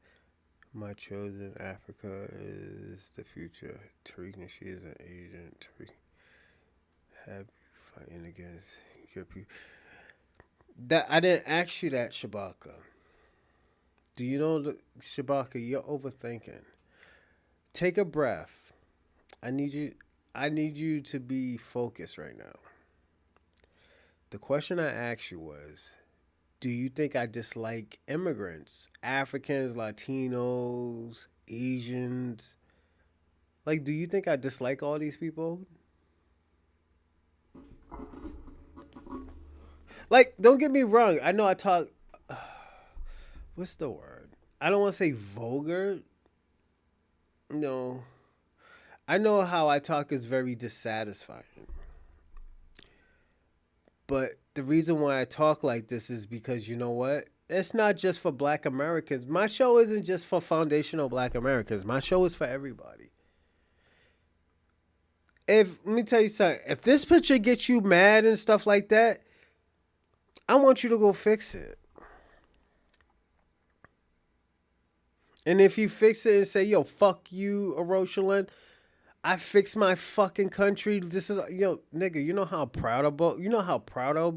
[SPEAKER 1] my children Africa is the future. Tariq, she is an Asian. Tariq, happy fighting against your people. That I didn't ask you that, Shabaka. Do you know, Shabaka? You're overthinking. Take a breath. I need you. I need you to be focused right now. The question I asked you was, do you think I dislike immigrants? Africans, Latinos, Asians? Like, do you think I dislike all these people? Like, don't get me wrong. I know I talk... What's the word? I don't want to say vulgar. No. I know how I talk is very dissatisfying. But the reason why I talk like this is because, you know what? It's not just for Black Americans. My show isn't just for foundational Black Americans. My show is for everybody. Let me tell you something. If this picture gets you mad and stuff like that, I want you to go fix it. And if you fix it and say, yo, fuck you, Aroshalan, I fixed my fucking country. This is, yo, nigga, you know how proud I'll be? You know how proud I'll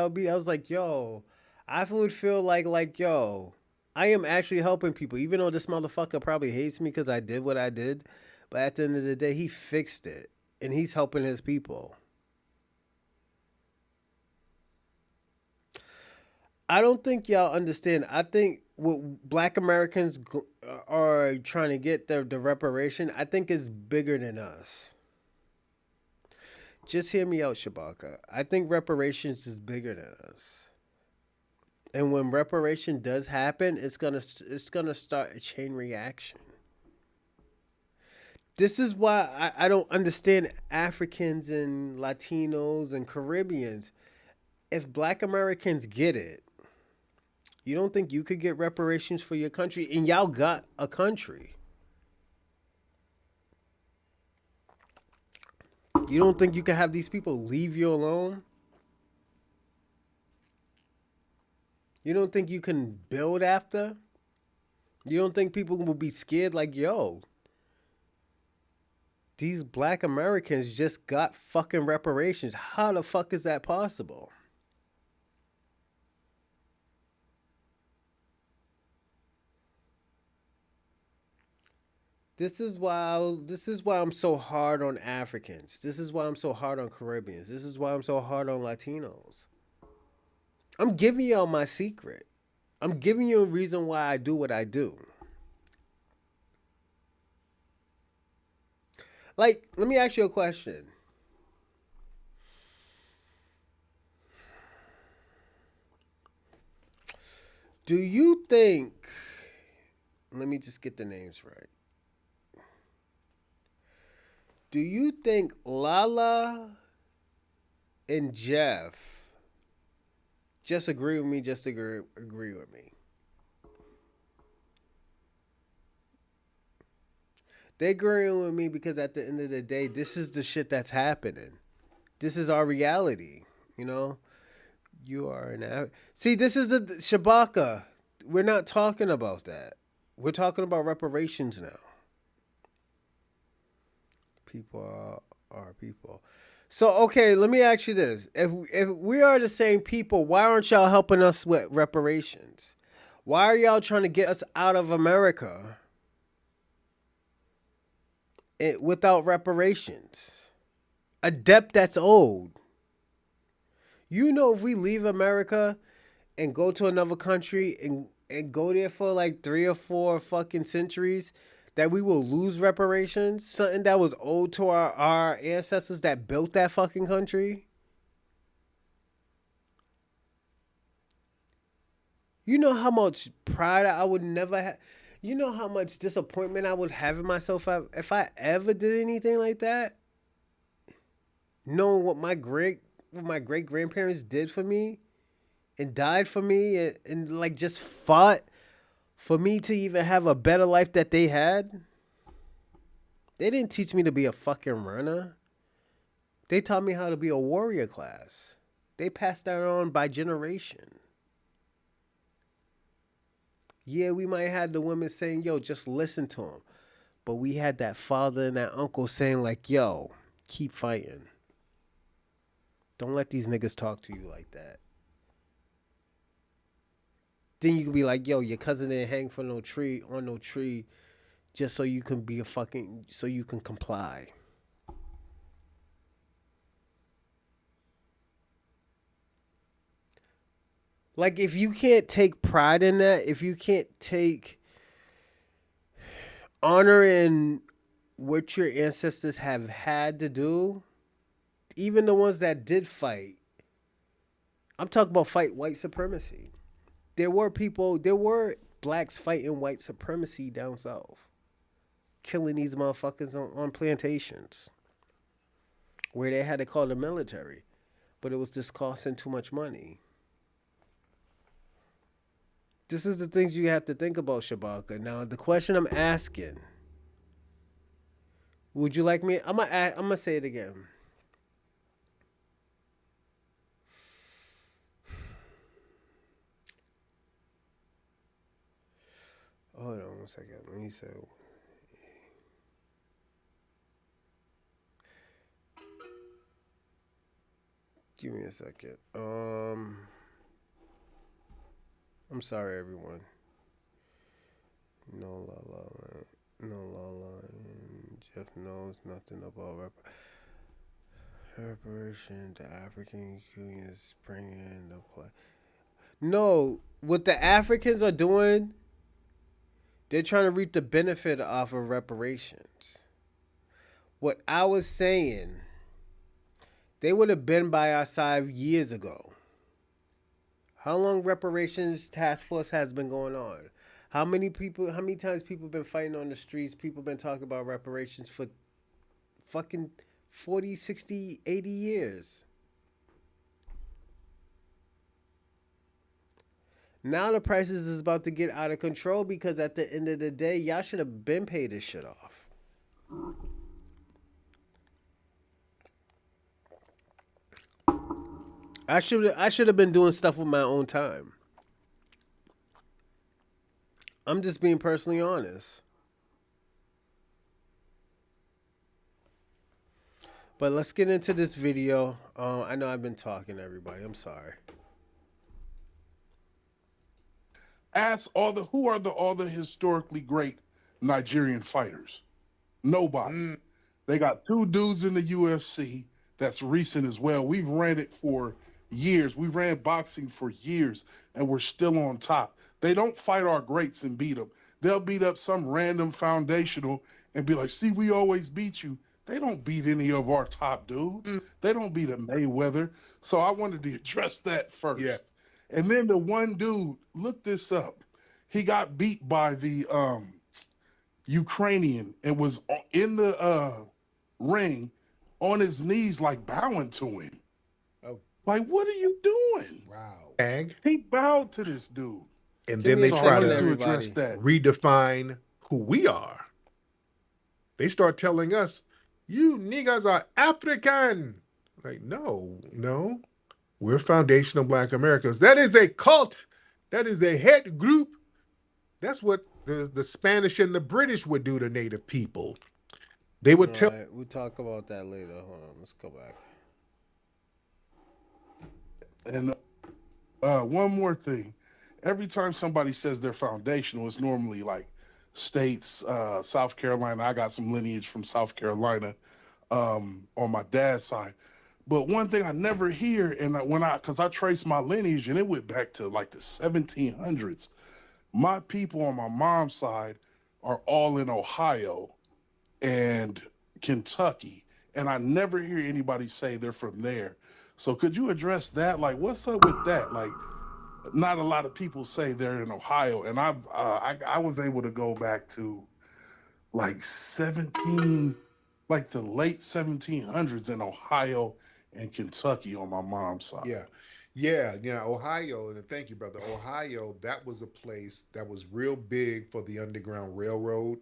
[SPEAKER 1] be? I was like, yo, I would feel like, yo, I am actually helping people. Even though this motherfucker probably hates me because I did what I did. But at the end of the day, he fixed it. And he's helping his people. I don't think y'all understand. I think what Black Americans are trying to get the reparation, I think is bigger than us. Just hear me out, Shabaka. I think reparations is bigger than us. And when reparation does happen, it's gonna start a chain reaction. This is why I don't understand Africans and Latinos and Caribbeans. If Black Americans get it, you don't think you could get reparations for your country? And y'all got a country. You don't think you can have these people leave you alone? You don't think you can build after? You don't think people will be scared like, yo, these Black Americans just got fucking reparations. How the fuck is that possible? This is why I'm so hard on Africans. This is why I'm so hard on Caribbeans. This is why I'm so hard on Latinos. I'm giving y'all my secret. I'm giving you a reason why I do what I do. Like, let me ask you a question. Do you think, let me just get the names right. Do you think Lala and Jeff just agree with me, agree with me? They agreeing with me because at the end of the day, this is the shit that's happening. This is our reality, you know? You are an... See, this is the Shabaka. We're not talking about that. We're talking about reparations now. People are people. So, okay, let me ask you this. If we are the same people, why aren't y'all helping us with reparations? Why are y'all trying to get us out of America without reparations? A debt that's owed. You know, if we leave America and go to another country and go there for like 3 or 4 fucking centuries, that we will lose reparations? Something that was owed to our ancestors that built that fucking country? You know how much pride I would never have. You know how much disappointment I would have in myself if I ever did anything like that? Knowing what my great grandparents did for me and died for me and like just fought for me to even have a better life that they had. They didn't teach me to be a fucking runner. They taught me how to be a warrior class. They passed that on by generation. Yeah, we might have the women saying, yo, just listen to him. But we had that father and that uncle saying like, yo, keep fighting. Don't let these niggas talk to you like that. Then you can be like, yo, your cousin didn't hang on no tree, just so you can so you can comply. Like, if you can't take pride in that, if you can't take honor in what your ancestors have had to do, even the ones that did fight, I'm talking about fight white supremacy. There were blacks fighting white supremacy down south, killing these motherfuckers on plantations where they had to call the military, but it was just costing too much money. This is the things you have to think about, Shabaka. Now, the question I'm asking, would you like me? I'm gonna say it again. Hold on 1 second. Let me say. Give me a second. I'm sorry, everyone. No la la land. No la la. Jeff knows nothing about reparation. The African Union is bringing into play. No, what the Africans are doing, they're trying to reap the benefit off of reparations. What I was saying, they would have been by our side years ago. How long reparations task force has been going on? How many times people been fighting on the streets? People been talking about reparations for fucking 40, 60, 80 years. Now the prices is about to get out of control because at the end of the day, y'all should have been paid this shit off. I should have been doing stuff with my own time. I'm just being personally honest. But let's get into this video. I know I've been talking to everybody. I'm sorry.
[SPEAKER 17] Ask who are all the historically great Nigerian fighters? Nobody. They got 2 dudes in the UFC that's recent as well. We've ran it for years. We ran boxing for years, and we're still on top. They don't fight our greats and beat them. They'll beat up some random foundational and be like, see, we always beat you. They don't beat any of our top dudes. They don't beat a Mayweather. So I wanted to address that first. Yeah. And then the one dude, look this up. He got beat by the Ukrainian and was in the ring on his knees, like bowing to him. Oh. Like, what are you doing?
[SPEAKER 18] Wow.
[SPEAKER 17] He bowed to this dude.
[SPEAKER 18] And then they try to
[SPEAKER 17] address that.
[SPEAKER 18] redefine who we are. They start telling us, you niggas are African. Like, no. We're foundational Black Americans. That is a cult. That is a head group. That's what the Spanish and the British would do to Native people. They would tell.
[SPEAKER 1] Right, we'll talk about that later. Hold on, let's go back.
[SPEAKER 17] And one more thing. every time somebody says they're foundational, it's normally like states, South Carolina. I got some lineage from South Carolina on my dad's side. But one thing I never hear, and because I trace my lineage, and it went back to like the 1700s. My people on my mom's side are all in Ohio and Kentucky, and I never hear anybody say they're from there. So could you address that? Like, what's up with that? Like, not a lot of people say they're in Ohio, and I was able to go back to like like the late 1700s in Ohio and Kentucky on my mom's side.
[SPEAKER 18] Yeah, Ohio, and thank you, brother. Ohio, that was a place that was real big for the Underground Railroad.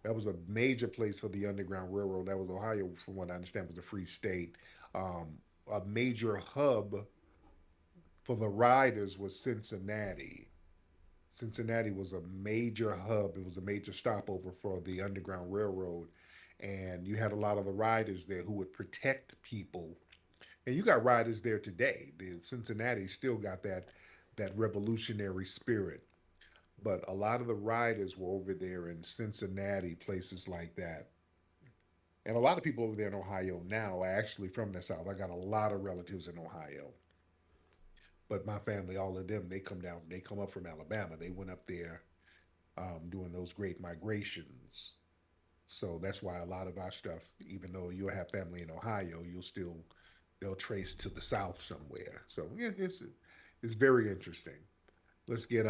[SPEAKER 18] That was a major place for the Underground Railroad. That was Ohio, from what I understand, was a free state. A major hub for the riders was Cincinnati. Cincinnati was a major hub. It was a major stopover for the Underground Railroad. And you had a lot of the riders there who would protect people. And you got riders there today. The Cincinnati still got that revolutionary spirit. But a lot of the riders were over there in Cincinnati, places like that. And a lot of people over there in Ohio now are actually from the South. I got a lot of relatives in Ohio. But my family, all of them, they come up from Alabama. They went up there during those great migrations. So that's why a lot of our stuff, even though you'll have family in Ohio, they'll trace to the South somewhere. So yeah, it's very interesting. Let's get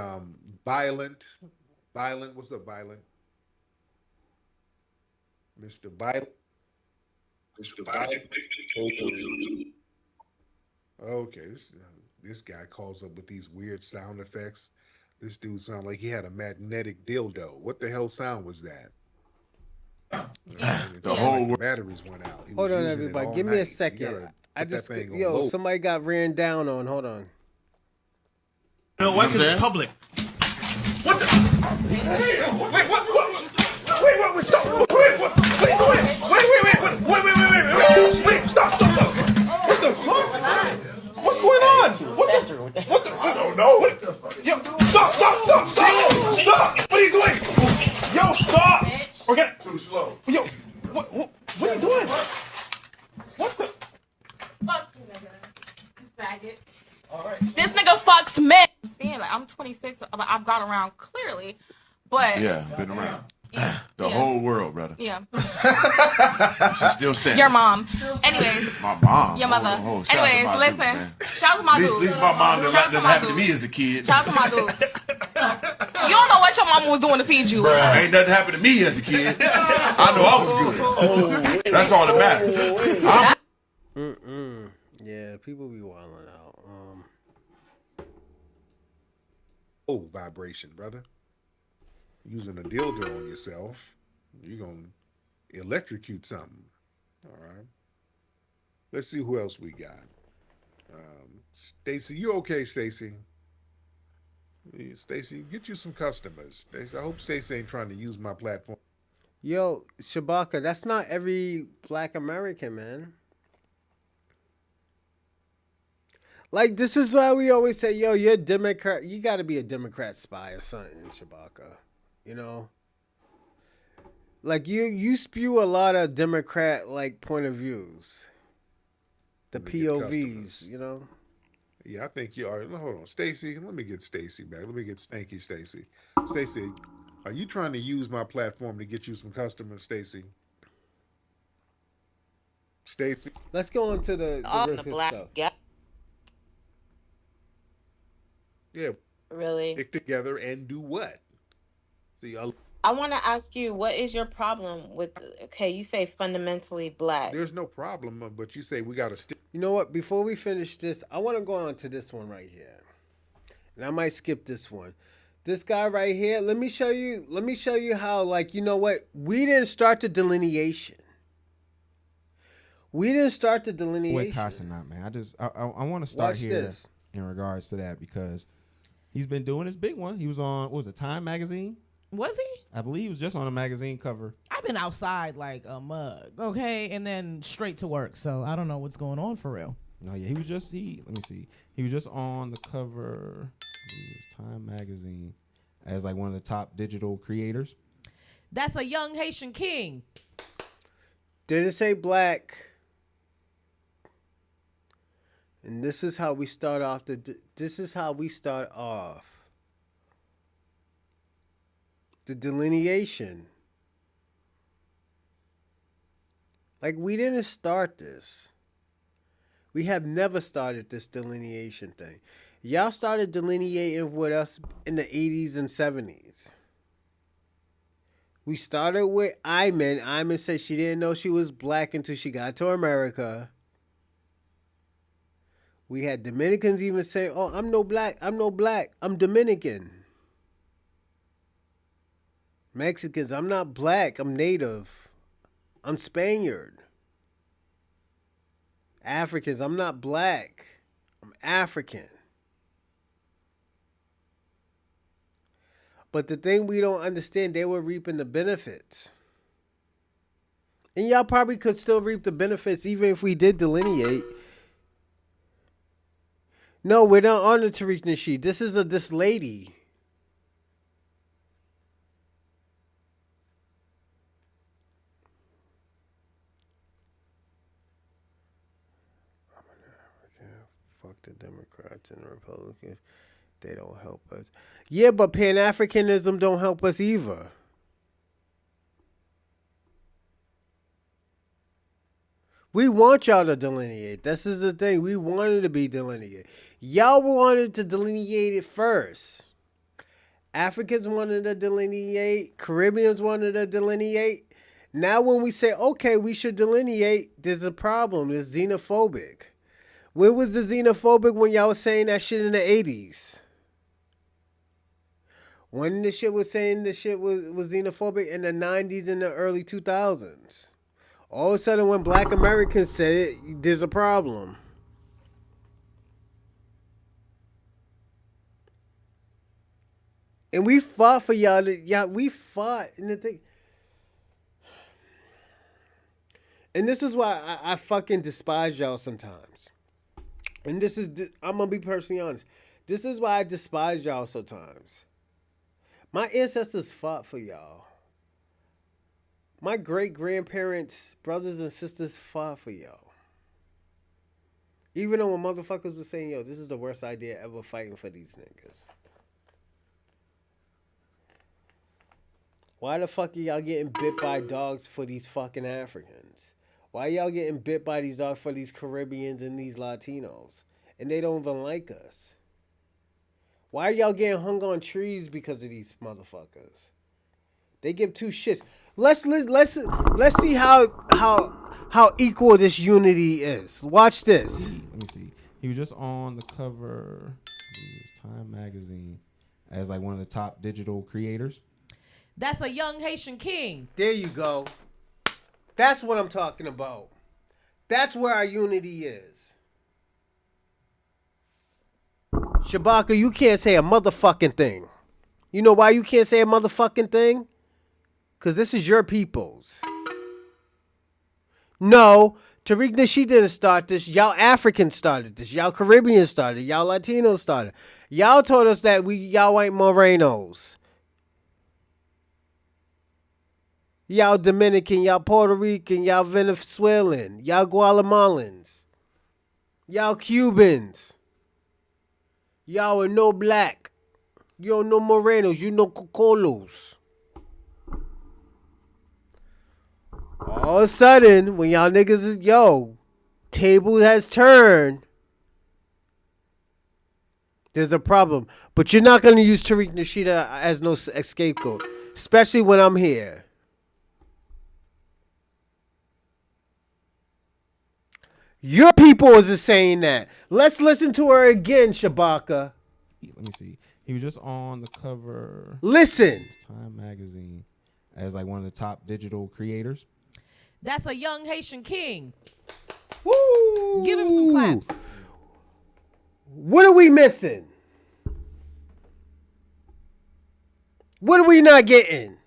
[SPEAKER 18] Violent. Violent, what's up, Violent? Mr. Violent. Mr. Violent. Okay, this guy calls up with these weird sound effects. This dude sounded like he had a magnetic dildo. What the hell sound was that? The whole batteries went out.
[SPEAKER 1] Hold on, everybody. Give me a second. Somebody got ran down on. Hold on.
[SPEAKER 19] No, what? Because it's public. What the? Hey, wait, what? Wait, stop. Wait, what are you doing? Wait, stop. What the fuck? What's going on? What the? I don't know. Yo, stop. What are you doing? Yo, stop. Okay. Too slow. Yo, what are you doing? What the?
[SPEAKER 20] Fuck you, nigga. You faggot. All right. This nigga fucks men. I'm 26. I've got around clearly, but
[SPEAKER 21] yeah, been around. The whole world, brother.
[SPEAKER 20] Yeah.
[SPEAKER 21] She's still standing.
[SPEAKER 20] Your mom. Anyways.
[SPEAKER 21] My mom.
[SPEAKER 20] Your mother.
[SPEAKER 21] Shout
[SPEAKER 20] Anyways,
[SPEAKER 21] out to my
[SPEAKER 20] listen.
[SPEAKER 21] dudes,
[SPEAKER 20] Shout out to my dudes.
[SPEAKER 21] At least my mom doesn't happen to me as a kid.
[SPEAKER 20] Shout out to my dudes. You don't know what your mama was doing to feed you.
[SPEAKER 21] Ain't nothing happened to me as a kid. I know I was good. That's all that matters.
[SPEAKER 1] Yeah, people be wilding out.
[SPEAKER 18] Vibration, brother. Using a dildo on yourself, you're going to electrocute something. All right. Let's see who else we got. Stacy, you okay, Stacy? Stacy, get you some customers. Stacey, I hope Stacy ain't trying to use my platform.
[SPEAKER 1] Yo, Shabaka, that's not every Black American, man. Like, this is why we always say, yo, you're a Democrat. You got to be a Democrat spy or something, Shabaka. You know? Like, you spew a lot of Democrat, like, point of views. The POVs, you know?
[SPEAKER 18] Yeah, I think you are. Hold on. Stacy, let me get Stacy back. Let me get Stanky Stacy. Stacy, are you trying to use my platform to get you some customers, Stacy? Stacy?
[SPEAKER 1] Let's go on to the
[SPEAKER 22] Black
[SPEAKER 1] stuff.
[SPEAKER 18] Yeah.
[SPEAKER 22] Really?
[SPEAKER 18] Stick together and do what? See,
[SPEAKER 22] I want to ask you, what is your problem with, okay, you say fundamentally black.
[SPEAKER 18] There's no problem, but you say we got to stick.
[SPEAKER 1] You know what? Before we finish this, I want to go on to this one right here. And I might skip this one. This guy right here, let me show you how, like, you know what? We didn't start the delineation.
[SPEAKER 23] Wait, Carson, not man. I want to start here in regards to that because he's been doing his big one. He was on, what was it, Time magazine?
[SPEAKER 24] Was he?
[SPEAKER 23] I believe he was just on a magazine cover.
[SPEAKER 24] I've been outside like a mug, okay, and then straight to work. So I don't know what's going on for real.
[SPEAKER 23] No, yeah, let me see. He was just on the cover. Time Magazine as like one of the top digital creators.
[SPEAKER 24] That's a young Haitian king.
[SPEAKER 1] Did it say black? And this is how we start off this is how we start off the delineation. Like, we didn't start this. We have never started this delineation thing. Y'all started delineating with us in the 80s and 70s. We started with Iman. Iman said she didn't know she was black until she got to America. We had Dominicans even saying, "Oh, I'm no black. I'm no black. I'm Dominican." Mexicans, "I'm not black. I'm native. I'm Spaniard." Africans, "I'm not black. I'm African." But the thing we don't understand, they were reaping the benefits. And y'all probably could still reap the benefits even if we did delineate. No, we're not on the Tariq Nasheed. This is this lady. Fuck the Democrats and the Republicans. They don't help us. Yeah, but Pan-Africanism don't help us either. We want y'all to delineate. This is the thing. We wanted to be delineated. Y'all wanted to delineate it first. Africans wanted to delineate. Caribbeans wanted to delineate. Now when we say, okay, we should delineate, there's a problem. It's xenophobic. Where was the xenophobic when y'all was saying that shit in the 80s? When the shit was saying the shit was xenophobic in the 90s and the early 2000s. All of a sudden when black Americans said it, there's a problem. And we fought for y'all. We fought in the thing. And this is why I fucking despise y'all sometimes. And this is, I'm going to be personally honest. This is why I despise y'all sometimes. My ancestors fought for y'all. My great-grandparents, brothers and sisters fought for y'all. Even though when motherfuckers were saying, yo, this is the worst idea ever, fighting for these niggas. Why the fuck are y'all getting bit by dogs for these fucking Africans? Why y'all getting bit by these dogs for these Caribbeans and these Latinos? And they don't even like us. Why are y'all getting hung on trees because of these motherfuckers? They give two shits. Let's see how equal this unity is. Watch this.
[SPEAKER 23] Let me see. He was just on the cover of Time Magazine as like one of the top digital creators.
[SPEAKER 24] That's a young Haitian king.
[SPEAKER 1] There you go. That's what I'm talking about. That's where our unity is. Shabaka, you can't say a motherfucking thing. You know why you can't say a motherfucking thing? Because this is your people's. No, Tariq Nasheed didn't start this. Y'all Africans started this. Y'all Caribbeans started. Y'all Latinos started. Y'all told us that y'all ain't Morenos. Y'all Dominican, y'all Puerto Rican, y'all Venezuelan, y'all Guatemalans, y'all Cubans. Y'all are no black. You don't know Morenos, you know Cocolos. All of a sudden, when y'all niggas is, yo, table has turned, there's a problem. But you're not going to use Tariq Nasheed as no scapegoat, especially when I'm here. Your people is saying that. Let's listen to her again, Shabaka.
[SPEAKER 23] Let me see. He was just on the cover.
[SPEAKER 1] Listen.
[SPEAKER 23] Time Magazine as like one of the top digital creators.
[SPEAKER 24] That's a young Haitian king.
[SPEAKER 1] Woo!
[SPEAKER 24] Give him some claps.
[SPEAKER 1] What are we missing? What are we not getting?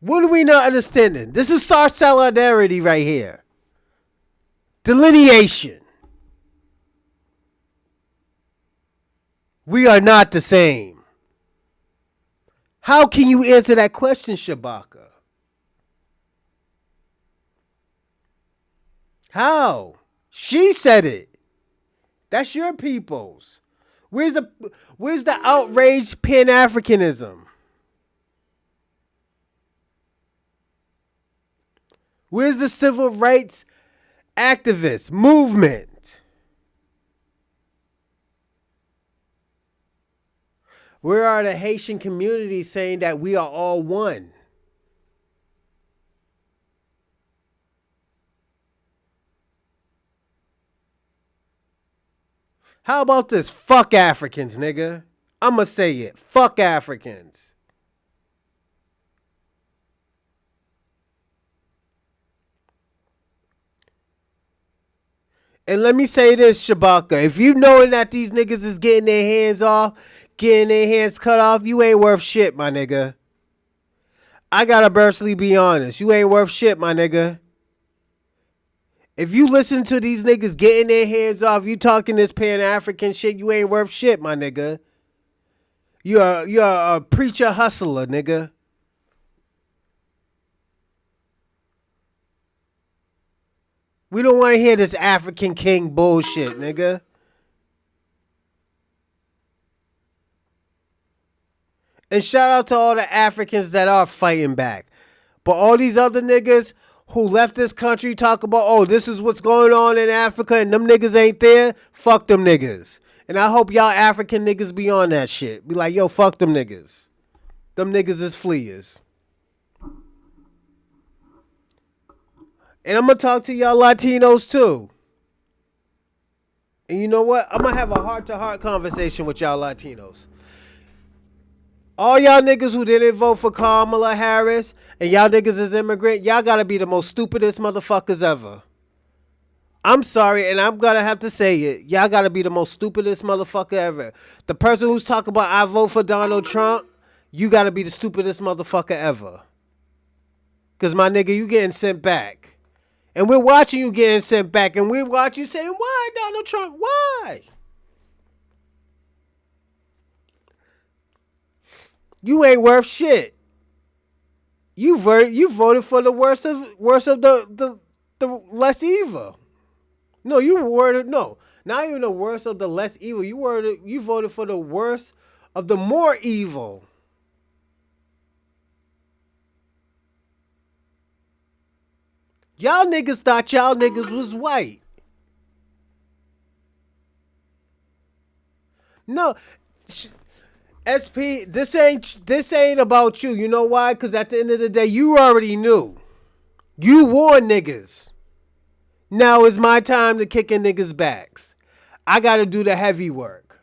[SPEAKER 1] What are we not understanding? This is our solidarity right here. Delineation. We are not the same. How can you answer that question, Shabaka? How? She said it. That's your people's. Where's the outraged Pan-Africanism? Where's the civil rights activist movement? Where are the Haitian communities saying that we are all one? How about this? Fuck Africans, nigga. I'ma say it. Fuck Africans. And let me say this, Shabaka. If you knowing that these niggas is getting their hands off, getting their hands cut off, you ain't worth shit, my nigga. I gotta personally be honest. You ain't worth shit, my nigga. If you listen to these niggas getting their hands off, you talking this Pan-African shit, you ain't worth shit, my nigga. You're a preacher hustler, nigga. We don't want to hear this African king bullshit, nigga. And shout out to all the Africans that are fighting back. But all these other niggas who left this country talk about, oh, this is what's going on in Africa and them niggas ain't there, fuck them niggas. And I hope y'all African niggas be on that shit. Be like, yo, fuck them niggas. Them niggas is fleas. And I'm going to talk to y'all Latinos too. And you know what? I'm going to have a heart-to-heart conversation with y'all Latinos. All y'all niggas who didn't vote for Kamala Harris and y'all niggas is immigrant, y'all got to be the most stupidest motherfuckers ever. I'm sorry, and I'm going to have to say it. Y'all got to be the most stupidest motherfucker ever. The person who's talking about I vote for Donald Trump, you got to be the stupidest motherfucker ever. Because, my nigga, you getting sent back. And we're watching you getting sent back. And we're watching you saying, why, Donald Trump? Why? You ain't worth shit. You voted for the worst of the less evil. No, not even the worst of the less evil. You voted for the worst of the more evil. Y'all niggas thought y'all niggas was white. No, SP, this ain't about you. You know why? Because at the end of the day, you already knew. You warned niggas. Now it's my time to kick in niggas' backs. I got to do the heavy work.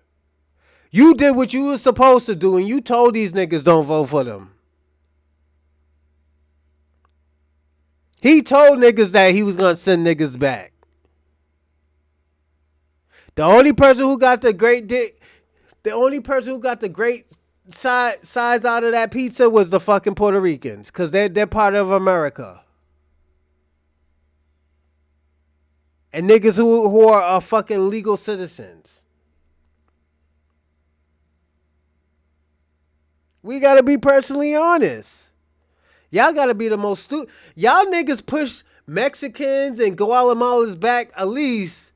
[SPEAKER 1] You did what you was supposed to do, and you told these niggas don't vote for them. He told niggas that he was going to send niggas back. The only person who got the great dick, the only person who got the great size out of that pizza was the fucking Puerto Ricans, because they're part of America. And niggas who are fucking legal citizens. We got to be personally honest. Y'all got to be the most stupid. Y'all niggas push Mexicans and Guatemalans back at least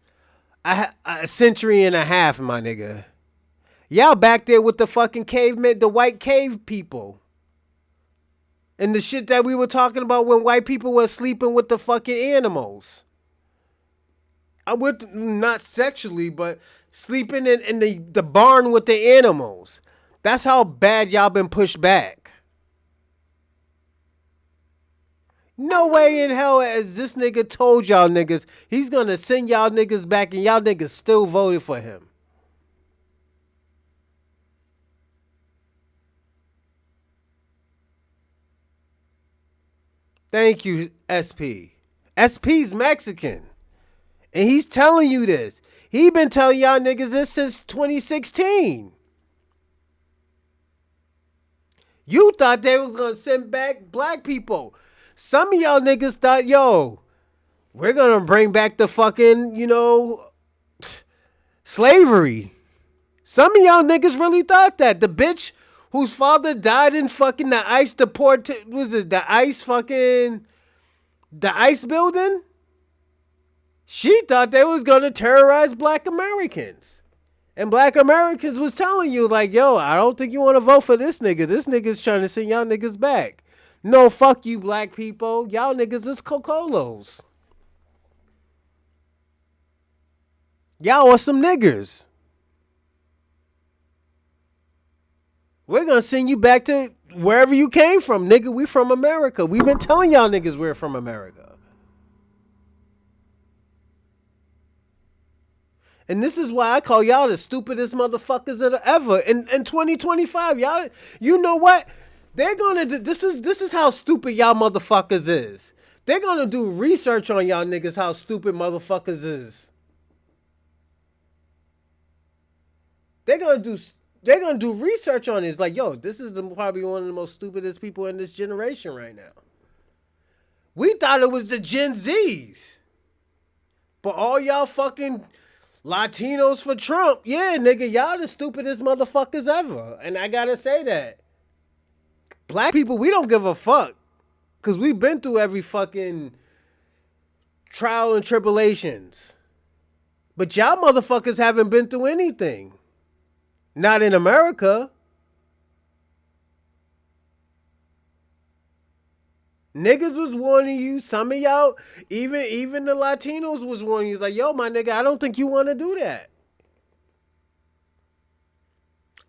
[SPEAKER 1] a century and a half, my nigga. Y'all back there with the fucking cavemen, the white cave people. And the shit that we were talking about when white people were sleeping with the fucking animals. Not sexually, but sleeping in the barn with the animals. That's how bad y'all been pushed back. No way in hell as this nigga told y'all niggas he's gonna send y'all niggas back and y'all niggas still voted for him. Thank you, SP. SP's Mexican. And he's telling you this. He been telling y'all niggas this since 2016. You thought they was gonna send back black people. Some of y'all niggas thought, yo, we're gonna bring back the fucking, slavery. Some of y'all niggas really thought that. The bitch whose father died in fucking the ice the ice building? She thought they was gonna terrorize black Americans. And black Americans was telling you, like, yo, I don't think you want to vote for this nigga. This nigga's trying to send y'all niggas back. No, fuck you, black people. Y'all niggas is Cocolos. Y'all are some niggers. We're gonna send you back to wherever you came from, nigga. We from America. We've been telling y'all niggas we're from America. And this is why I call y'all the stupidest motherfuckers that ever. In 2025, y'all, you know what? They're gonna do, this is how stupid y'all motherfuckers is. They're gonna do research on y'all niggas how stupid motherfuckers is. They're gonna do research on it. It's like, yo, this is probably one of the most stupidest people in this generation right now. We thought it was the Gen Zs. But all y'all fucking Latinos for Trump, yeah, nigga, y'all the stupidest motherfuckers ever. And I gotta say that. Black people, we don't give a fuck. Because we've been through every fucking trial and tribulations. But y'all motherfuckers haven't been through anything. Not in America. Niggas was warning you. Some of y'all, even the Latinos was warning you. Like, yo, my nigga, I don't think you want to do that.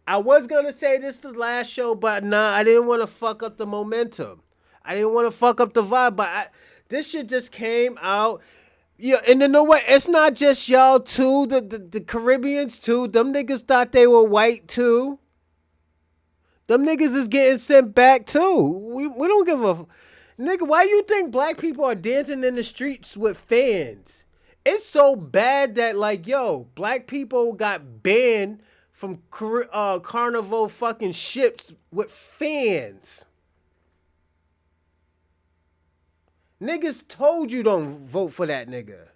[SPEAKER 1] I was going to say this the last show, but nah, I didn't want to fuck up the momentum. I didn't want to fuck up the vibe, but this shit just came out. Yeah, and you know what? It's not just y'all too. The Caribbeans too. Them niggas thought they were white too. Them niggas is getting sent back too. We don't give a... Nigga, why you think black people are dancing in the streets with fans? It's so bad that, like, yo, black people got banned from carnival fucking ships with fans. Niggas told you don't vote for that nigga.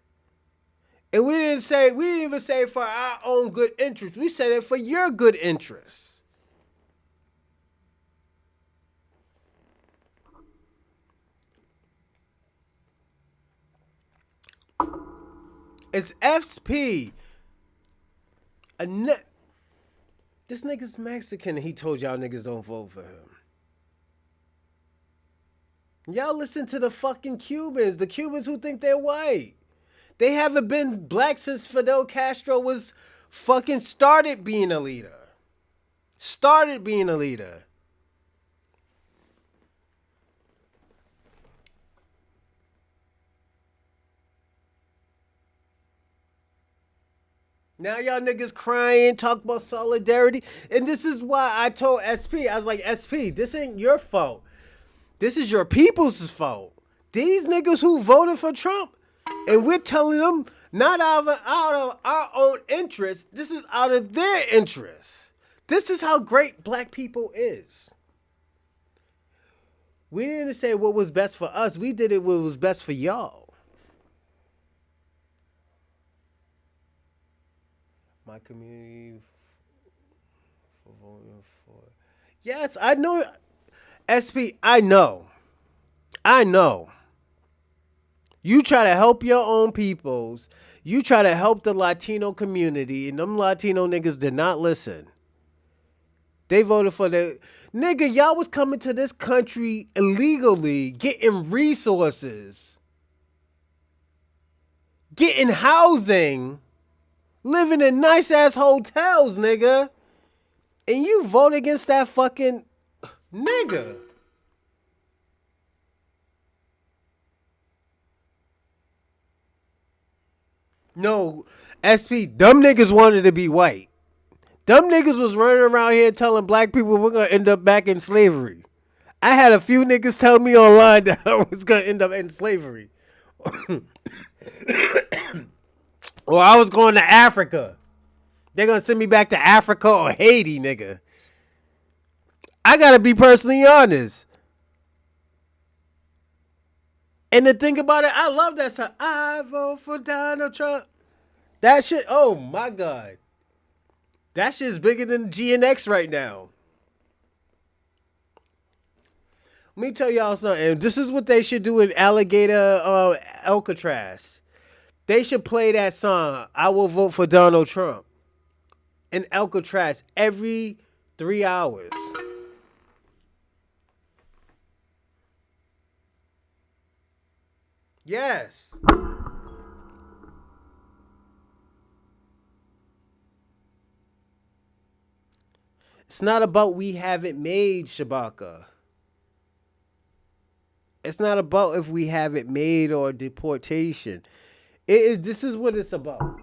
[SPEAKER 1] And we didn't even say for our own good interest. We said it for your good interest. It's FP. This nigga's Mexican and he told y'all niggas don't vote for him. Y'all listen to the fucking Cubans. The Cubans who think they're white. They haven't been black since Fidel Castro was fucking started being a leader. Now y'all niggas crying, talk about solidarity. And this is why I told SP, I was like, SP, this ain't your fault. This is your people's fault. These niggas who voted for Trump, and we're telling them not out of our own interest, this is out of their interest. This is how great black people is. We didn't say what was best for us. We did it what was best for y'all. My community for voting for. Yes, I know. SP, I know. You try to help your own peoples. You try to help the Latino community, and them Latino niggas did not listen. They voted for the... Nigga, y'all was coming to this country illegally, getting resources, getting housing, living in nice-ass hotels, nigga. And you vote against that fucking... Nigga. No, SP, dumb niggas wanted to be white. Dumb niggas was running around here telling black people we're going to end up back in slavery. I had a few niggas tell me online that I was going to end up in slavery. Or I was going to Africa. They're going to send me back to Africa or Haiti, nigga. I got to be personally honest. And the thing about it, I love that song. I vote for Donald Trump. That shit, oh my God. That shit's bigger than GNX right now. Let me tell y'all something. This is what they should do in Alligator Alcatraz. They should play that song, I Will Vote for Donald Trump, in Alcatraz every 3 hours. Yes. It's not about we haven't made, Shabaka. It's not about if we have it made or deportation. This is what it's about.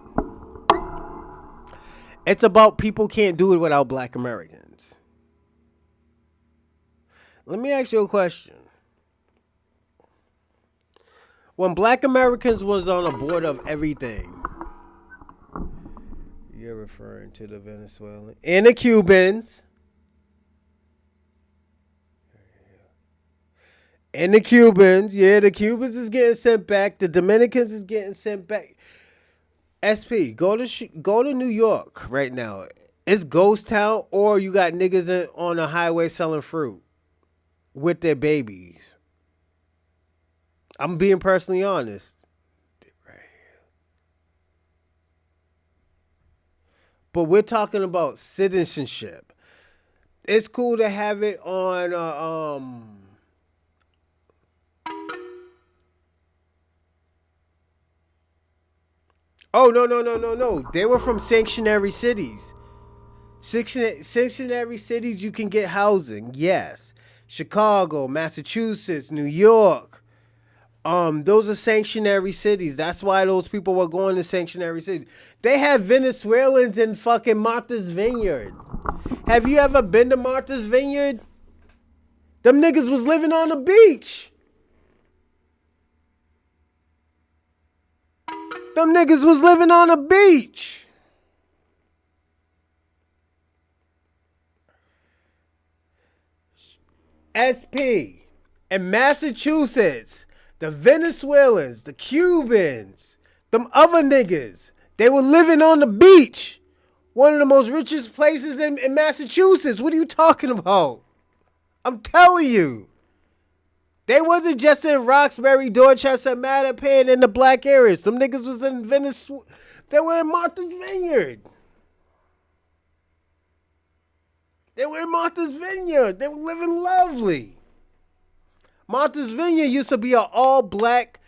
[SPEAKER 1] It's about people can't do it without black Americans. Let me ask you a question. When black Americans was on the board of everything, you're referring to the Venezuelans and the Cubans. And the Cubans, yeah, the Cubans is getting sent back. The Dominicans is getting sent back. SP, go to New York right now. It's ghost town, or you got niggas on the highway selling fruit with their babies. I'm being personally honest. But we're talking about citizenship. It's cool to have it on Oh, no. They were from sanctuary cities. Sanctuary cities, you can get housing. Yes. Chicago, Massachusetts, New York. Those are sanctuary cities. That's why those people were going to sanctuary cities. They have Venezuelans in fucking Martha's Vineyard. Have you ever been to Martha's Vineyard? Them niggas was living on the beach. Them niggas was living on a beach. SP. In Massachusetts, the Venezuelans, the Cubans, them other niggas, they were living on the beach. One of the most richest places in Massachusetts. What are you talking about? I'm telling you. They wasn't just in Roxbury, Dorchester, Mattapan, in the black areas. Them niggas was in Venezuela. They were in Martha's Vineyard. They were living lovely. Martha's Vineyard used to be an all-black,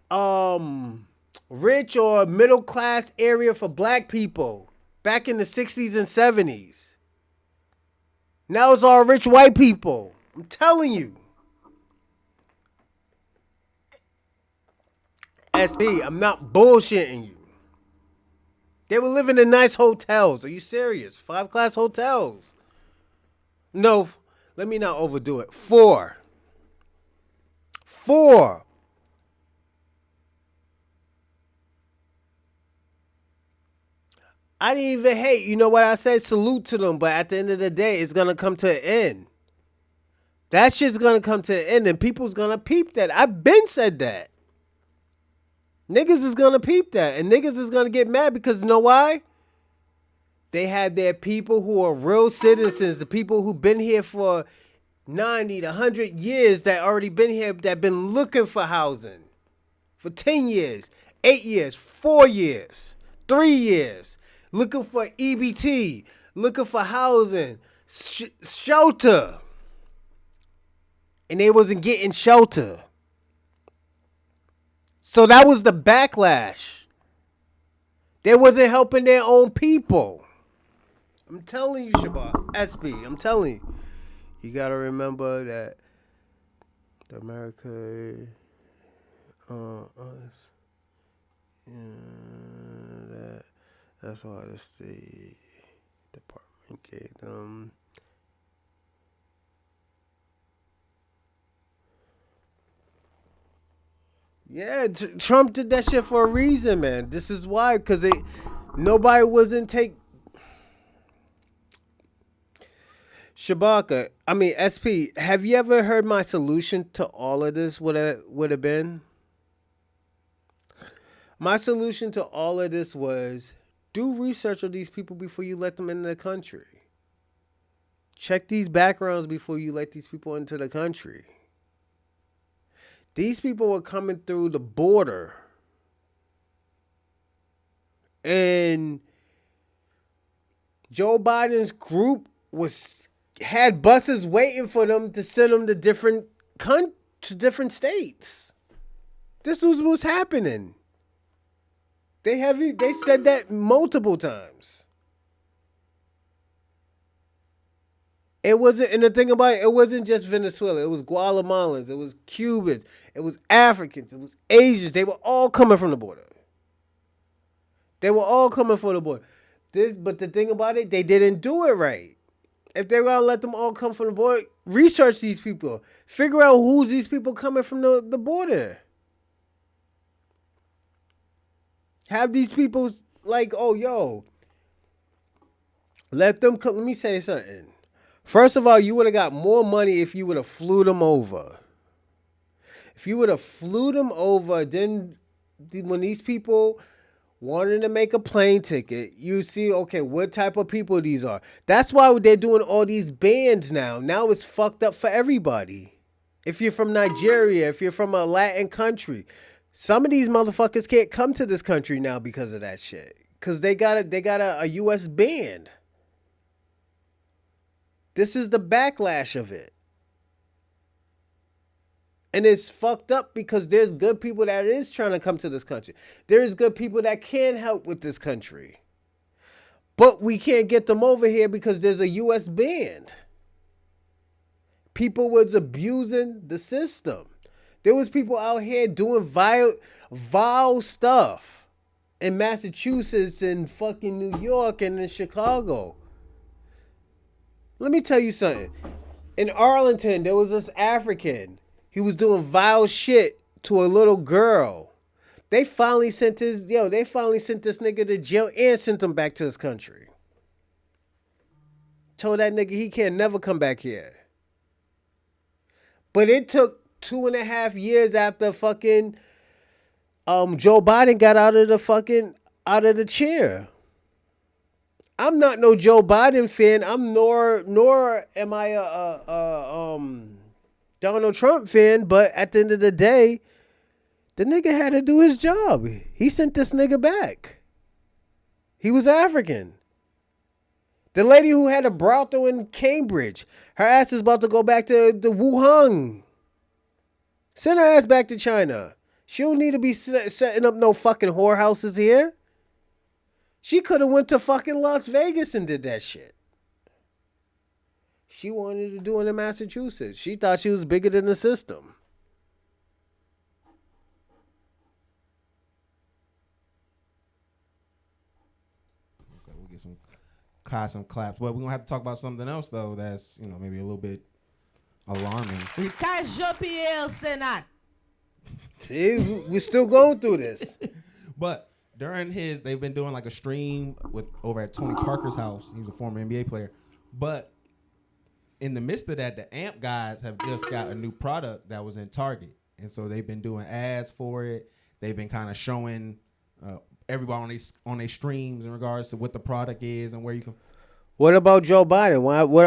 [SPEAKER 1] rich or middle-class area for black people back in the 60s and 70s. Now it's all rich white people. I'm telling you. SP, I'm not bullshitting you. They were living in nice hotels. Are you serious? 5-class hotels. No, let me not overdo it. 4. I didn't even hate. You know what I said? Salute to them. But at the end of the day, it's going to come to an end. That shit's going to come to an end. And people's going to peep that. I've been said that. Niggas is going to peep that. And niggas is going to get mad because you know why? They had their people who are real citizens. The people who've been here for 90 to 100 years that already been here, that been looking for housing. For 10 years, 8 years, 4 years, 3 years. Looking for EBT. Looking for housing. Shelter. And they wasn't getting shelter. So that was the backlash. They wasn't helping their own people. I'm telling you, Shabbat. SB, I'm telling you. You got to remember that the America, us, that's why the State Department gave them. Yeah, Trump did that shit for a reason, man. This is why, because nobody wasn't Shabaka, I mean SP, have you ever heard my solution to all of this would have been? My solution to all of this was do research on these people before you let them into the country. Check these backgrounds before you let these people into the country. These people were coming through the border. And Joe Biden's group had buses waiting for them to send them to different states. This was what's happening. They said that multiple times. It wasn't, and the thing about it wasn't just Venezuela. It was Guatemalans. It was Cubans. It was Africans. It was Asians. They were all coming from the border. They were all coming from the border. But the thing about it, they didn't do it right. If they're gonna let them all come from the border, research these people. Figure out who's these people coming from the border. Have these people like, oh, yo, let them come. Let me say something. First of all, you would have got more money if you would have flew them over. If you would have flew them over, then when these people wanted to make a plane ticket, you see, okay, what type of people these are. That's why they're doing all these bans now. Now it's fucked up for everybody. If you're from Nigeria, if you're from a Latin country, some of these motherfuckers can't come to this country now because of that shit. Because they got a U.S. ban. This is the backlash of it. And it's fucked up because there's good people that is trying to come to this country. There's good people that can help with this country. But we can't get them over here because there's a U.S. ban. People was abusing the system. There was people out here doing vile stuff in Massachusetts and fucking New York and in Chicago. Let me tell you something. In Arlington, there was this African. He was doing vile shit to a little girl. They finally sent this nigga to jail and sent him back to his country. Told that nigga he can't never come back here. But it took 2.5 years after fucking Joe Biden got out of the chair. I'm not no Joe Biden fan. I'm nor am I a Donald Trump fan. But at the end of the day, the nigga had to do his job. He sent this nigga back. He was African. The lady who had a brothel in Cambridge, her ass is about to go back to the Wuhan. Send her ass back to China. She don't need to be setting up no fucking whorehouses here. She could have went to fucking Las Vegas and did that shit. She wanted to do it in Massachusetts. She thought she was bigger than the system.
[SPEAKER 23] Okay, we'll get some claps. But we're going to have to talk about something else, though, that's, maybe a little bit alarming.
[SPEAKER 24] Jean-Pierre Senat.
[SPEAKER 1] See, we're still going through this.
[SPEAKER 23] But during they've been doing like a stream over at Tony Parker's house. He was a former NBA player. But in the midst of that, the AMP guys have just got a new product that was in Target. And so they've been doing ads for it. They've been kind of showing everybody on their streams in regards to what the product is and where you can.
[SPEAKER 1] What about Joe Biden?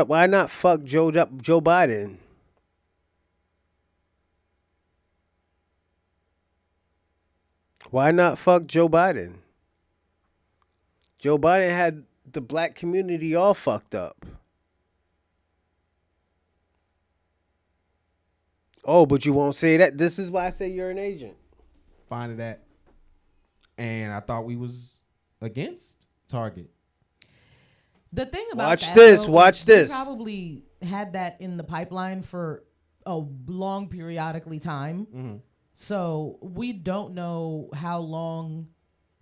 [SPEAKER 1] Why not fuck Joe Biden? Why not fuck Joe Biden? Joe Biden had the black community all fucked up. Oh, but you won't say that. This is why I say you're an agent.
[SPEAKER 23] Finding that. And I thought we was against Target.
[SPEAKER 24] The thing about
[SPEAKER 1] watch this.
[SPEAKER 24] We probably had that in the pipeline for a long periodically time.
[SPEAKER 23] Mm-hmm.
[SPEAKER 24] So we don't know how long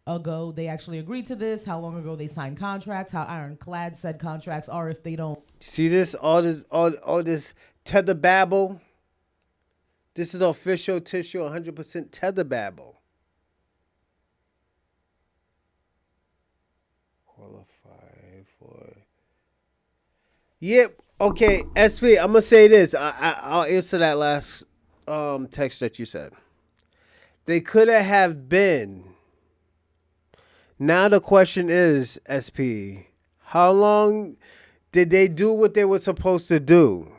[SPEAKER 24] ago they actually agreed to this, how long ago they signed contracts, how ironclad said contracts are if they don't.
[SPEAKER 1] See this, all this tether babble. This is official tissue, 100% tether babble. Qualify for. Yep. Okay, SP. I'm gonna say this. I'll answer that last text that you said. They could have been. Now the question is, SP, how long did they do what they were supposed to do?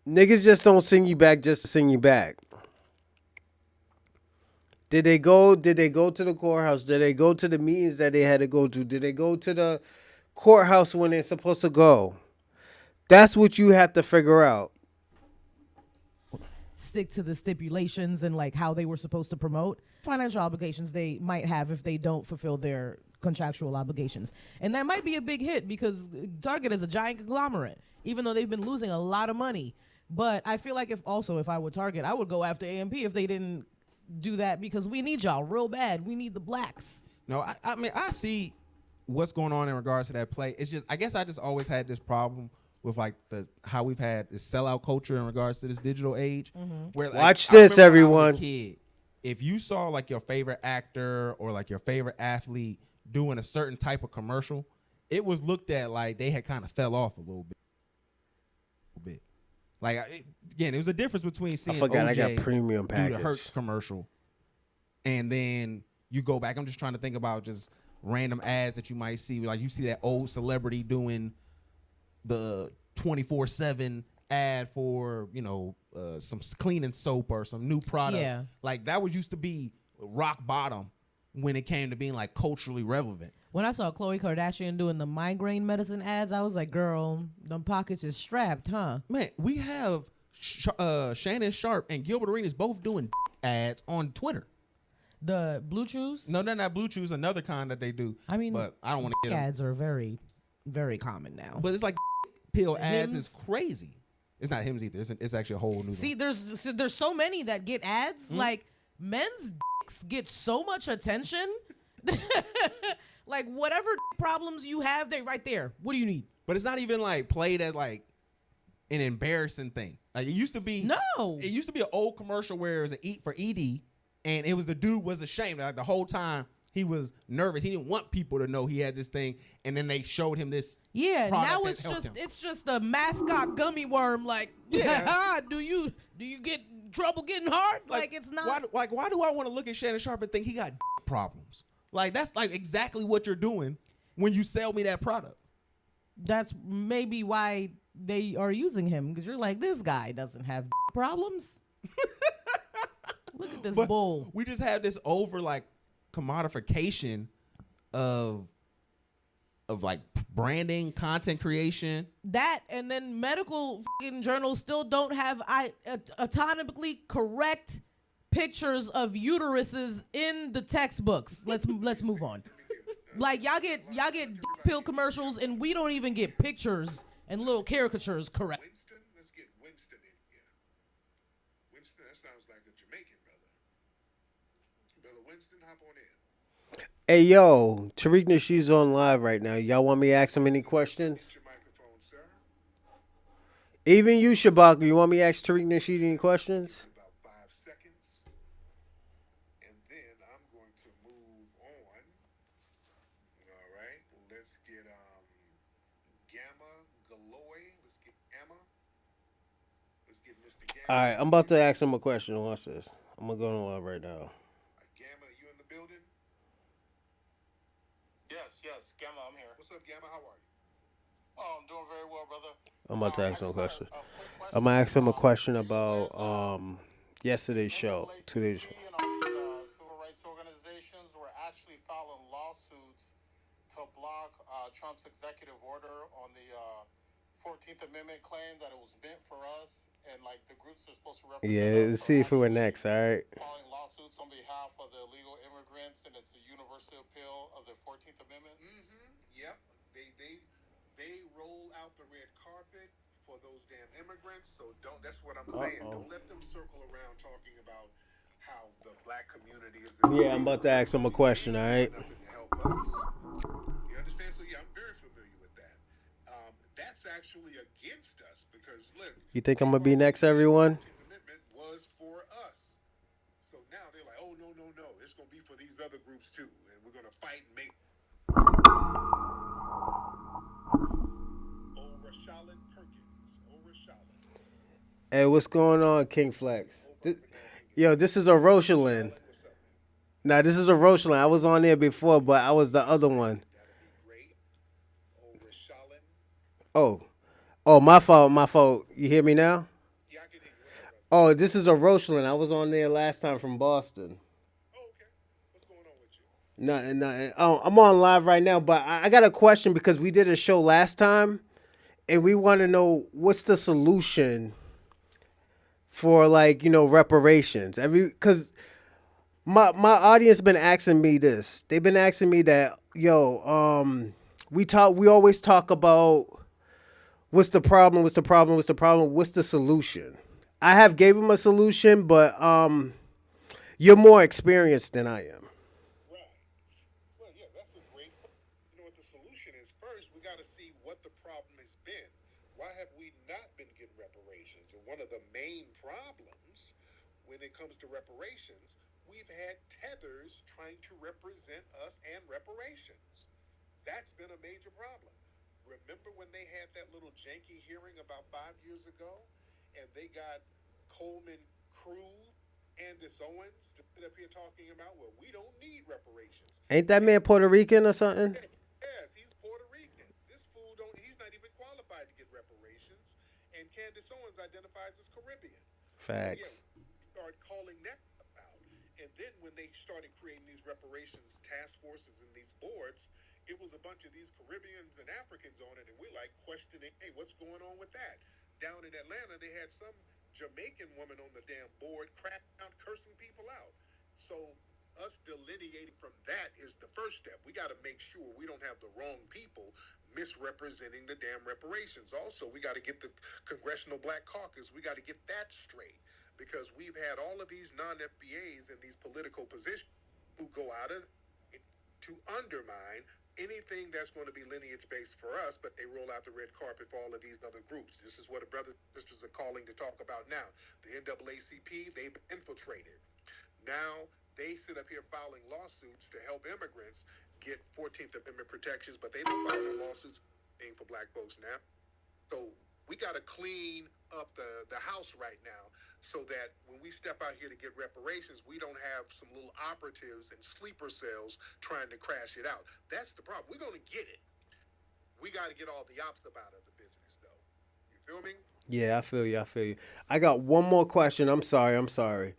[SPEAKER 1] Niggas just don't sing you back just to sing you back. Did they go to the courthouse? Did they go to the meetings that they had to go to? Did they go to the courthouse when they're supposed to go? That's what you have to figure out.
[SPEAKER 24] Stick to the stipulations and like how they were supposed to promote financial obligations they might have if they don't fulfill their contractual obligations. And that might be a big hit because Target is a giant conglomerate, even though they've been losing a lot of money. But I feel like if I were Target, I would go after AMP if they didn't do that because we need y'all real bad. We need the blacks.
[SPEAKER 23] No, I mean, I see what's going on in regards to that play. It's just, I guess I just always had this problem with like how we've had this sellout culture in regards to this digital age. Where, like,
[SPEAKER 1] Watch this,
[SPEAKER 23] I remember when I was
[SPEAKER 1] everyone.
[SPEAKER 23] a kid, if you saw like your favorite actor or like your favorite athlete doing a certain type of commercial, it was looked at like they had kind of fell off a little bit. Like again, it was a difference between seeing
[SPEAKER 1] forgot
[SPEAKER 23] OJ
[SPEAKER 1] I got premium
[SPEAKER 23] do the
[SPEAKER 1] package.
[SPEAKER 23] Hertz commercial, and then you go back. I'm just trying to think about just random ads that you might see. Like you see that old celebrity doing the 24/7 ad for some cleaning soap or some new product.
[SPEAKER 24] Yeah.
[SPEAKER 23] Like that was used to be rock bottom when it came to being like culturally relevant.
[SPEAKER 24] When I saw Khloe Kardashian doing the migraine medicine ads, I was like, girl, them pockets is strapped, huh?
[SPEAKER 23] Man, we have Shannon Sharp and Gilbert Arenas both doing ads on Twitter.
[SPEAKER 24] The Blue Chews?
[SPEAKER 23] No, they're not Blue Chews, another kind that they do.
[SPEAKER 24] I mean,
[SPEAKER 23] but I don't want to get them.
[SPEAKER 24] ads are very, very common now.
[SPEAKER 23] But it's like pill ads
[SPEAKER 24] Hims?
[SPEAKER 23] is crazy. It's not Hims either. It's actually a whole new
[SPEAKER 24] See,
[SPEAKER 23] one.
[SPEAKER 24] there's so many that get ads. Like men's dicks get so much attention. Like whatever problems you have, they right there. What do you need?
[SPEAKER 23] But it's not even like played as like an embarrassing thing. Like it used to be.
[SPEAKER 24] No.
[SPEAKER 23] It used to be an old commercial where it was an eat for ED, and it was the dude was ashamed. Like the whole time he was nervous. He didn't want people to know he had this thing, and then they showed him this.
[SPEAKER 24] Yeah,
[SPEAKER 23] product
[SPEAKER 24] now
[SPEAKER 23] that
[SPEAKER 24] it's
[SPEAKER 23] helped
[SPEAKER 24] just a mascot gummy worm. Like,
[SPEAKER 23] Yeah.
[SPEAKER 24] do you get trouble getting hard? Like it's not.
[SPEAKER 23] Why do I want to look at Shannon Sharp and think he got problems? Like that's like exactly what you're doing when you sell me that product.
[SPEAKER 24] That's maybe why they are using him because you're like, this guy doesn't have problems. Look at this bull.
[SPEAKER 23] We just have this over like commodification of like branding, content creation.
[SPEAKER 24] That and then medical journals still don't have autonomically correct pictures of uteruses in the textbooks. Let's move on. Like y'all get dick pill commercials and we don't even get pictures and little caricatures correct.
[SPEAKER 18] Winston, let's get Winston in here. Winston, that sounds like a Jamaican brother. Brother Winston, hop on in.
[SPEAKER 1] Hey, yo, Tariq Nasheed's on live right now. Y'all want me to ask him any questions? Even you, Shabaka, you want me to ask Tariq Nasheed any questions? All right, I'm about to ask him a question. Watch this. I'm going to go on live right now.
[SPEAKER 18] Gamma, you in the building?
[SPEAKER 2] Yes, Gamma, I'm here.
[SPEAKER 18] What's up, Gamma? How are you?
[SPEAKER 2] Oh, I'm doing very well, brother.
[SPEAKER 1] I'm about to ask him a question. I'm going to ask him a question about yesterday's show, 2 days ago.
[SPEAKER 2] Civil rights organizations were actually filing lawsuits to block Trump's executive order on the 14th Amendment claim that it was meant for us, and like the groups are supposed to represent
[SPEAKER 1] Yeah, let's see if we're next, all right?
[SPEAKER 2] filing lawsuits on behalf of the illegal immigrants, and it's a universal appeal of the 14th Amendment.
[SPEAKER 18] Yep. They roll out the red carpet for those damn immigrants. So that's what I'm saying. Don't let them circle around talking about how the black community is.
[SPEAKER 1] Yeah, I'm about to ask him a question, all right?
[SPEAKER 18] Nothing to help us. You understand? So yeah, I'm very familiar with that. That's actually against us because look.
[SPEAKER 1] You think I'm going to be next, everyone?
[SPEAKER 18] Amendment was for us. So now they're like, oh, no. It's going to be for these other groups too. And we're going to fight and make.
[SPEAKER 1] Uh-oh.
[SPEAKER 18] All right. Well, let's get. Gamma, you in the building?
[SPEAKER 2] Yes, I'm here.
[SPEAKER 18] What's up, Gamma? How are you?
[SPEAKER 2] Oh, I'm doing very well, brother.
[SPEAKER 18] What's up, Gamma? How are you?
[SPEAKER 2] Oh,
[SPEAKER 1] Hey, what's going on, King Flex? Yo, this is a Rosalind. Nah, this is a Rosalind. I was on there before, but I was the other one. Oh, oh, my fault, my fault. You hear me now? Oh, this is a Rosalind. I was on there last time from Boston. Nothing, nothing. Oh, I'm on live right now, but I got a question because we did a show last time, and we want to know what's the solution for, like, reparations. Because my audience been asking me this. They've been asking me that, we always talk about what's the problem, what's the problem, what's the problem, what's the solution. I have gave them a solution, but you're more experienced than I am.
[SPEAKER 18] One of the main problems when it comes to reparations, we've had tethers trying to represent us and reparations. That's been a major problem. Remember when they had that little janky hearing about 5 years ago, and they got Coleman Cruz, Candace Owens to sit up here talking about, well, we don't need reparations.
[SPEAKER 1] Ain't that man Puerto Rican or something?
[SPEAKER 18] Yes, he's Puerto Rican. This fool he's not even qualified to get reparations. And Candace Owens identifies as Caribbean.
[SPEAKER 1] Facts.
[SPEAKER 18] So, yeah, start calling that out. And then when they started creating these reparations task forces and these boards, it was a bunch of these Caribbeans and Africans on it, and we're like questioning, hey, what's going on with that? Down in Atlanta, they had some Jamaican woman on the damn board cracking out, cursing people out. So us delineating from that is the first step. We got to make sure we don't have the wrong people misrepresenting the damn reparations. Also, we got to get the Congressional Black Caucus. We got to get that straight, because we've had all of these non-FBAs in these political positions who go out of to undermine anything that's going to be lineage-based for us, but they roll out the red carpet for all of these other groups. This is what the brothers and sisters are calling to talk about now. The NAACP, they've infiltrated. Now they sit up here filing lawsuits to help immigrants get 14th Amendment protections, but they don't file no lawsuits for black folks now. So we got to clean up the house right now, so that when we step out here to get reparations, we don't have some little operatives and sleeper cells trying to crash it out. That's the problem. We're going to get it. We got to get all the ops up out of the business, though. You feel me?
[SPEAKER 1] Yeah, I feel you. I feel you. I got one more question. I'm sorry.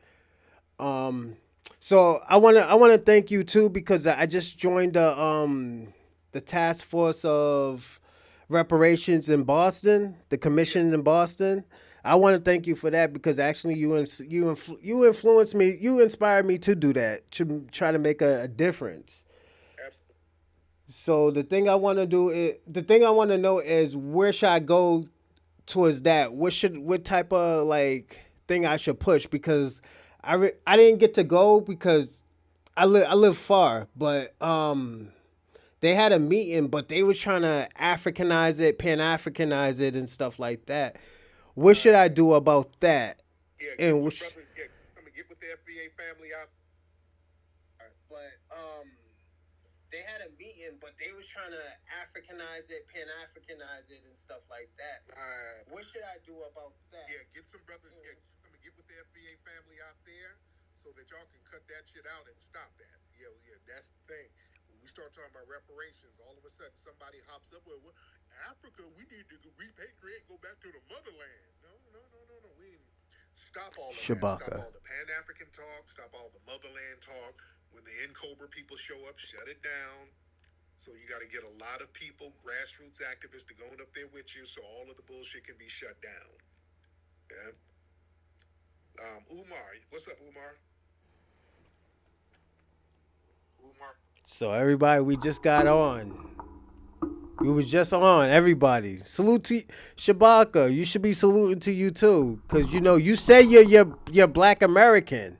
[SPEAKER 1] So I wanna thank you too, because I just joined the task force of reparations in Boston, the commission in Boston. I want to thank you for that, because actually you influenced me, you inspired me to do that, to try to make a difference.
[SPEAKER 18] Absolutely.
[SPEAKER 1] So the thing I want to know is, where should I go towards that? What type of, like, thing I should push, because I didn't get to go because I live far, but they had a meeting, but they was trying to Africanize it, Pan-Africanize it, and stuff like that. What should I do about that?
[SPEAKER 18] Yeah,
[SPEAKER 1] And
[SPEAKER 18] get with the FBA family out.
[SPEAKER 1] But they had a meeting, but they was trying to Africanize it, Pan-Africanize it, and stuff like that. What should I do about that?
[SPEAKER 18] Yeah, get some brothers. Yeah, get with the FBA family out there, so that y'all can cut that shit out and stop that. Yeah, that's the thing. When we start talking about reparations, all of a sudden somebody hops up with, Africa, we need to repatriate, go back to the motherland. No. We stop all of
[SPEAKER 1] Shabaka.
[SPEAKER 18] that. Stop all the Pan-African talk. Stop all the motherland talk. When the N-Cobra people show up, shut it down. So you got to get a lot of people, grassroots activists, to go up there with you, so all of the bullshit can be shut down. Yeah. Umar, what's up, Umar?
[SPEAKER 1] So everybody, we just got on. We was just on, everybody. Salute to Shabaka. You should be saluting to you too, because you say you're Black American.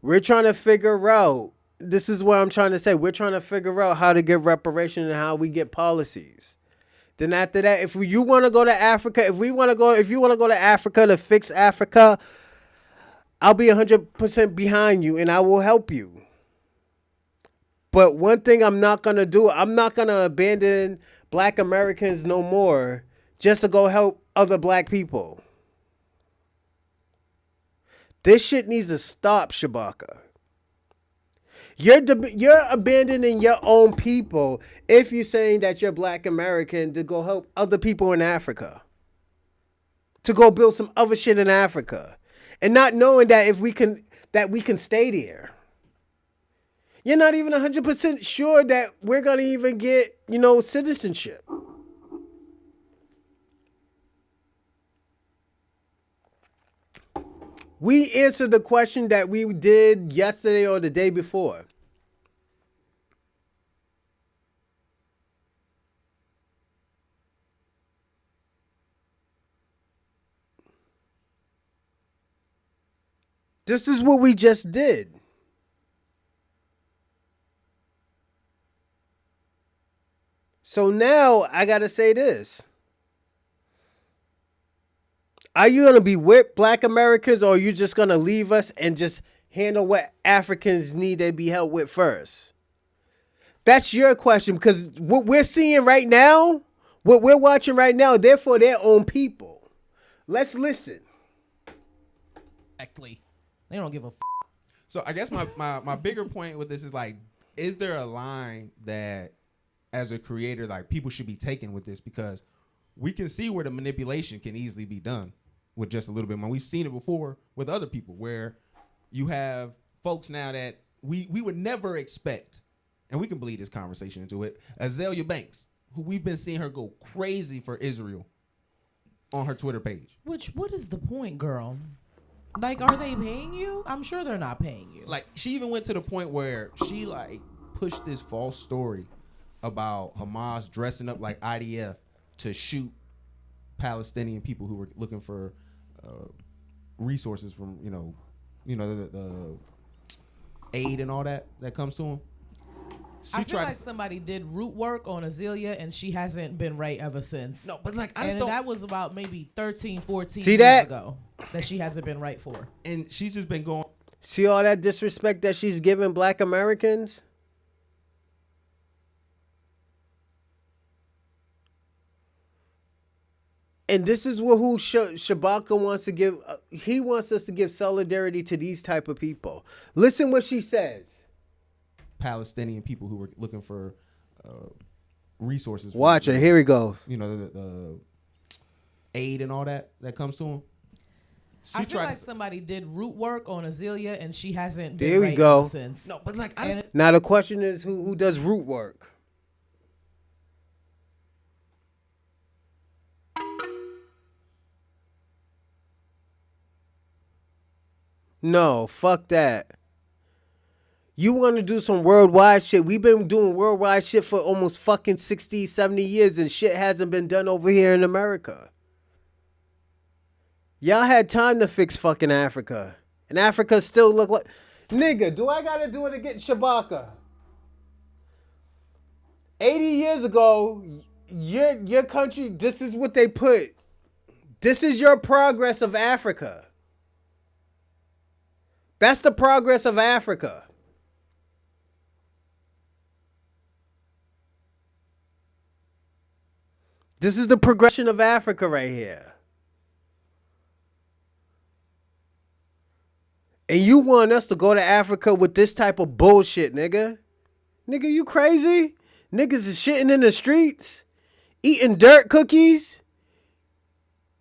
[SPEAKER 1] We're trying to figure out. This is what I'm trying to say. We're trying to figure out how to get reparations and how we get policies. Then after that, if you want to go to Africa, if you want to go to Africa to fix Africa, I'll be 100% behind you and I will help you. But one thing I'm not gonna do, I'm not gonna abandon black Americans no more just to go help other black people. This shit needs to stop, Shabaka. You're abandoning your own people if you're saying that you're black American to go help other people in Africa. To go build some other shit in Africa. And not knowing that we can stay there. You're not even 100% sure that we're going to even get, citizenship. We answered the question that we did yesterday or the day before. This is what we just did. So now I got to say this. Are you going to be with black Americans, or are you just going to leave us and just handle what Africans need to be helped with first? That's your question, because what we're seeing right now, what we're watching right now, they're for their own people. Let's listen.
[SPEAKER 24] Exactly. They don't give a
[SPEAKER 23] So I guess my bigger point with this is like, is there a line that as a creator, like people should be taking with this? Because we can see where the manipulation can easily be done with just a little bit more. We've seen it before with other people where you have folks now that we would never expect, and we can bleed this conversation into it. Azalea Banks, who we've been seeing her go crazy for Israel on her Twitter page.
[SPEAKER 24] What is the point, girl? Like, are they paying you? I'm sure they're not paying you.
[SPEAKER 23] Like, she even went to the point where she like pushed this false story about Hamas dressing up like IDF to shoot Palestinian people who were looking for resources from the aid and all that comes to them.
[SPEAKER 24] I feel like somebody did root work on Azalea and she hasn't been right ever since.
[SPEAKER 23] No, but like
[SPEAKER 24] that was about maybe 13, 14
[SPEAKER 1] See
[SPEAKER 24] years
[SPEAKER 1] that?
[SPEAKER 24] ago that she hasn't been right for.
[SPEAKER 23] And she's just been going.
[SPEAKER 1] See all that disrespect that she's giving black Americans? And this is who Shabaka wants to give. He wants us to give solidarity to these type of people. Listen what she says.
[SPEAKER 23] Palestinian people who were looking for resources.
[SPEAKER 1] Watch it. Here he goes.
[SPEAKER 23] The aid and all that comes to them.
[SPEAKER 24] I feel like somebody did root work on Azalea and she hasn't been
[SPEAKER 1] There we
[SPEAKER 24] right
[SPEAKER 1] go.
[SPEAKER 24] ever since.
[SPEAKER 23] No, but like
[SPEAKER 1] now the question is who does root work? No, fuck that. You want to do some worldwide shit. We've been doing worldwide shit for almost fucking 60, 70 years and shit hasn't been done over here in America. Y'all had time to fix fucking Africa. And Africa still look like... Nigga, do I gotta do it again? Shabaka. 80 years ago, your country, this is what they put. This is your progress of Africa. That's the progress of Africa. This is the progression of Africa right here. And you want us to go to Africa with this type of bullshit, nigga? Nigga, you crazy? Niggas is shitting in the streets, eating dirt cookies,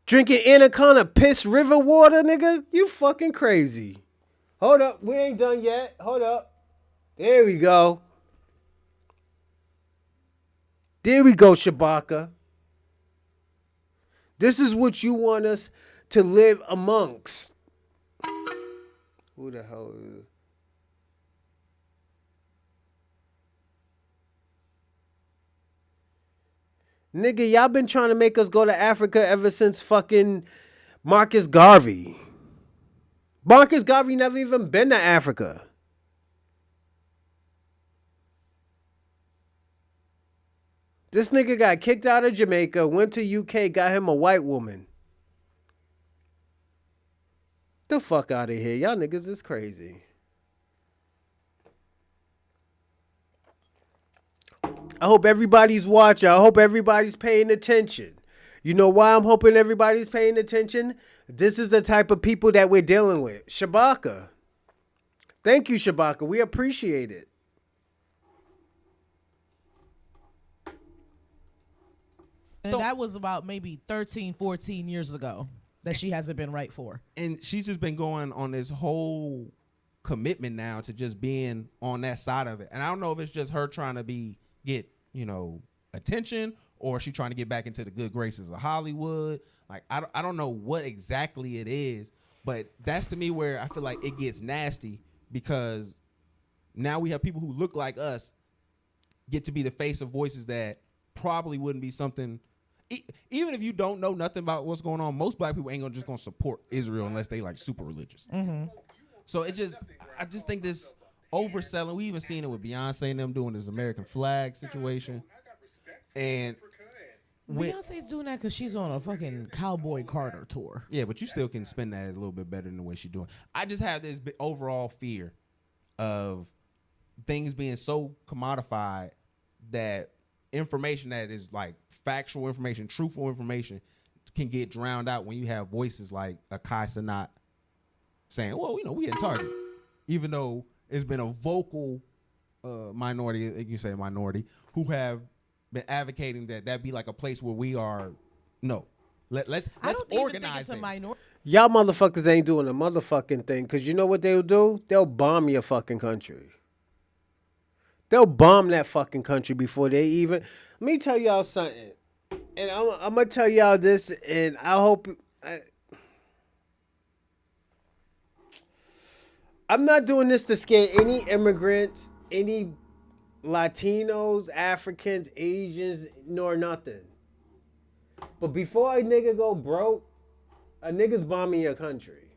[SPEAKER 1] drinking Anaconda piss river water, nigga? You fucking crazy. Hold up, we ain't done yet. Hold up. There we go. There we go, Shabaka. This is what you want us to live amongst. Who the hell is... Nigga, y'all been trying to make us go to Africa ever since fucking Marcus Garvey. Marcus Garvey never even been to Africa. This nigga got kicked out of Jamaica, went to UK, got him a white woman. The fuck out of here. Y'all niggas is crazy. I hope everybody's watching. I hope everybody's paying attention. You know why I'm hoping everybody's paying attention? This is the type of people that we're dealing with. Shabaka. Thank you, Shabaka. We appreciate it.
[SPEAKER 24] And that was about maybe 13, 14 years ago that she hasn't been right for.
[SPEAKER 23] And she's just been going on this whole commitment now to just being on that side of it. And I don't know if it's just her trying to get attention, or she trying to get back into the good graces of Hollywood. Like, I don't know what exactly it is, but that's to me where I feel like it gets nasty, because now we have people who look like us get to be the face of voices that probably wouldn't be something. Even if you don't know nothing about what's going on, most black people ain't just gonna support Israel unless they like super religious.
[SPEAKER 24] Mm-hmm.
[SPEAKER 23] So I just think this overselling. We even seen it with Beyonce and them doing this American flag situation. And
[SPEAKER 24] Beyonce's doing that because she's on a fucking Cowboy Carter tour.
[SPEAKER 23] Yeah, but you still can spin that a little bit better than the way she's doing. I just have this overall fear of things being so commodified that information that is like factual information, truthful information, can get drowned out when you have voices like Akai Sanat saying, well, we at Target. Even though it's been a vocal minority, you can say minority, who have been advocating that be like a place where we are. No. Let's organize it.
[SPEAKER 1] Y'all motherfuckers ain't doing a motherfucking thing, because you know what they'll do? They'll bomb your fucking country. They'll bomb that fucking country before they even. Let me tell y'all something. And I'm going to tell y'all this, and I hope. I'm not doing this to scare any immigrants, any Latinos, Africans, Asians, nor nothing. But before a nigga go broke, a nigga's bombing your country.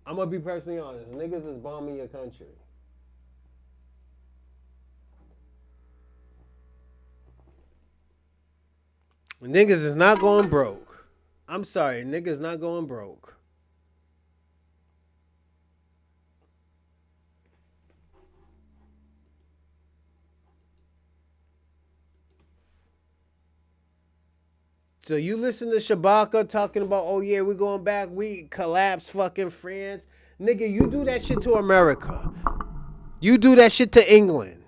[SPEAKER 1] I'm going to be personally honest. Niggas is bombing your country. Niggas is not going broke. I'm sorry, niggas not going broke. So you listen to Shabaka talking about, oh yeah, we're going back, we collapse fucking France. Nigga, you do that shit to America. You do that shit to England.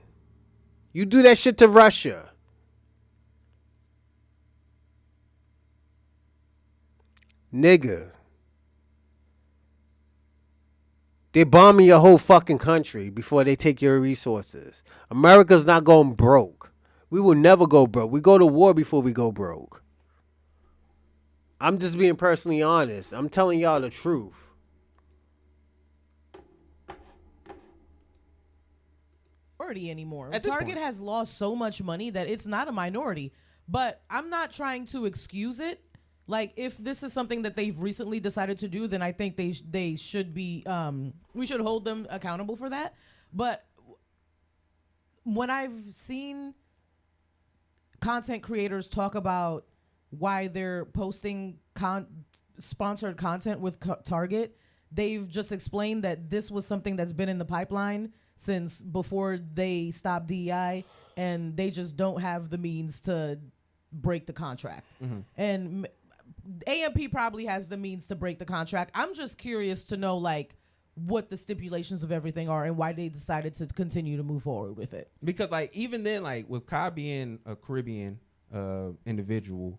[SPEAKER 1] You do that shit to Russia. Nigga. They bombing your whole fucking country before they take your resources. America's not going broke. We will never go broke. We go to war before we go broke. I'm just being personally honest. I'm telling y'all the truth.
[SPEAKER 24] Anymore. Target has lost so much money that it's not a minority. But I'm not trying to excuse it. Like, if this is something that they've recently decided to do, then I think they should be, we should hold them accountable for that. But when I've seen content creators talk about why they're posting sponsored content with Target, they've just explained that this was something that's been in the pipeline since before they stopped DEI, and they just don't have the means to break the contract. Mm-hmm. And AMP probably has the means to break the contract. I'm just curious to know, like, what the stipulations of everything are and why they decided to continue to move forward with it.
[SPEAKER 23] Because, like, even then, like, with Kai being a Caribbean individual,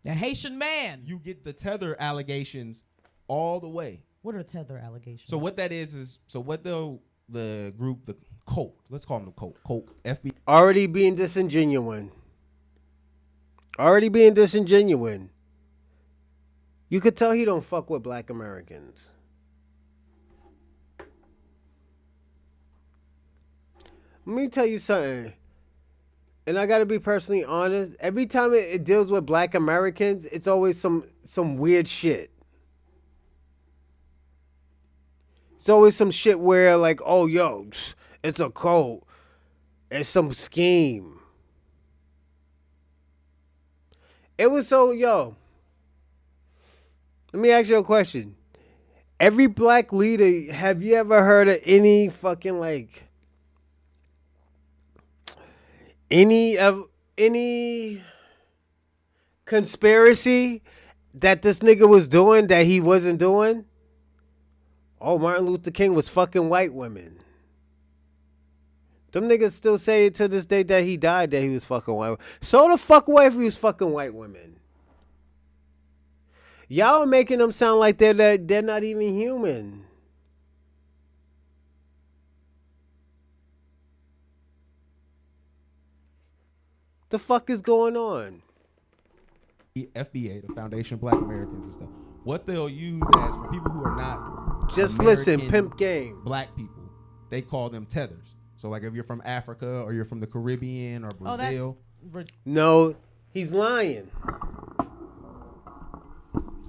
[SPEAKER 24] a Haitian man,
[SPEAKER 23] you get the tether allegations all the way.
[SPEAKER 24] What are tether allegations?
[SPEAKER 23] So what that is so what the group, the cult, let's call them the cult, FBI.
[SPEAKER 1] Already being disingenuous. Already being disingenuous. You could tell he don't fuck with black Americans. Let me tell you something. And I gotta be personally honest. Every time it deals with black Americans, it's always some weird shit. It's always some shit where, like, oh, yo, it's a cult. It's some scheme. It was so, yo. Let me ask you a question. Every black leader, have you ever heard of any fucking, like, any conspiracy that this nigga was doing that he wasn't doing? Oh, Martin Luther King was fucking white women. Them niggas still say it to this day that he died that he was fucking white. So the fuck away if he was fucking white women. Y'all are making them sound like they're not even human. The fuck is going on?
[SPEAKER 23] The FBA, the Foundation of Black Americans and stuff. What they'll use as for people who are not
[SPEAKER 1] just
[SPEAKER 23] American
[SPEAKER 1] listen, pimp game.
[SPEAKER 23] Black people, they call them tethers. So like if you're from Africa or you're from the Caribbean or Brazil.
[SPEAKER 1] No, he's lying.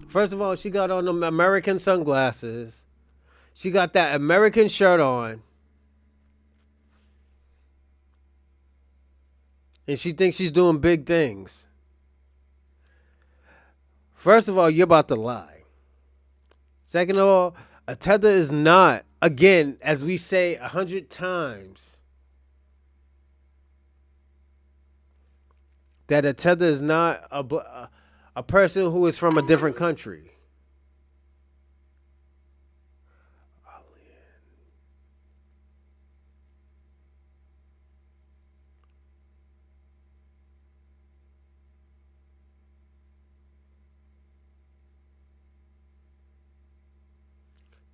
[SPEAKER 1] First of all, she got on them American sunglasses. She got that American shirt on. And she thinks she's doing big things. First of all, you're about to lie. Second of all, a tether is not, again, as we say 100 times, that a tether is not a person who is from a different country.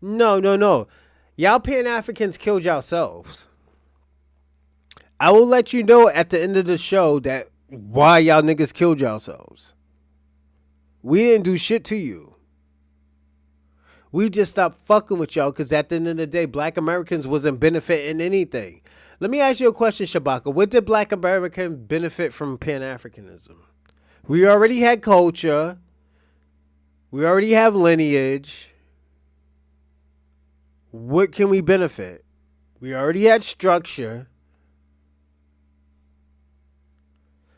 [SPEAKER 1] No. Y'all Pan-Africans killed yourselves. I will let you know at the end of the show that why y'all niggas killed yourselves. We didn't do shit to you. We just stopped fucking with y'all because at the end of the day, Black Americans wasn't benefiting anything. Let me ask you a question, Shabaka. What did Black Americans benefit from Pan-Africanism? We already had culture. We already have lineage. What can we benefit? We already had structure.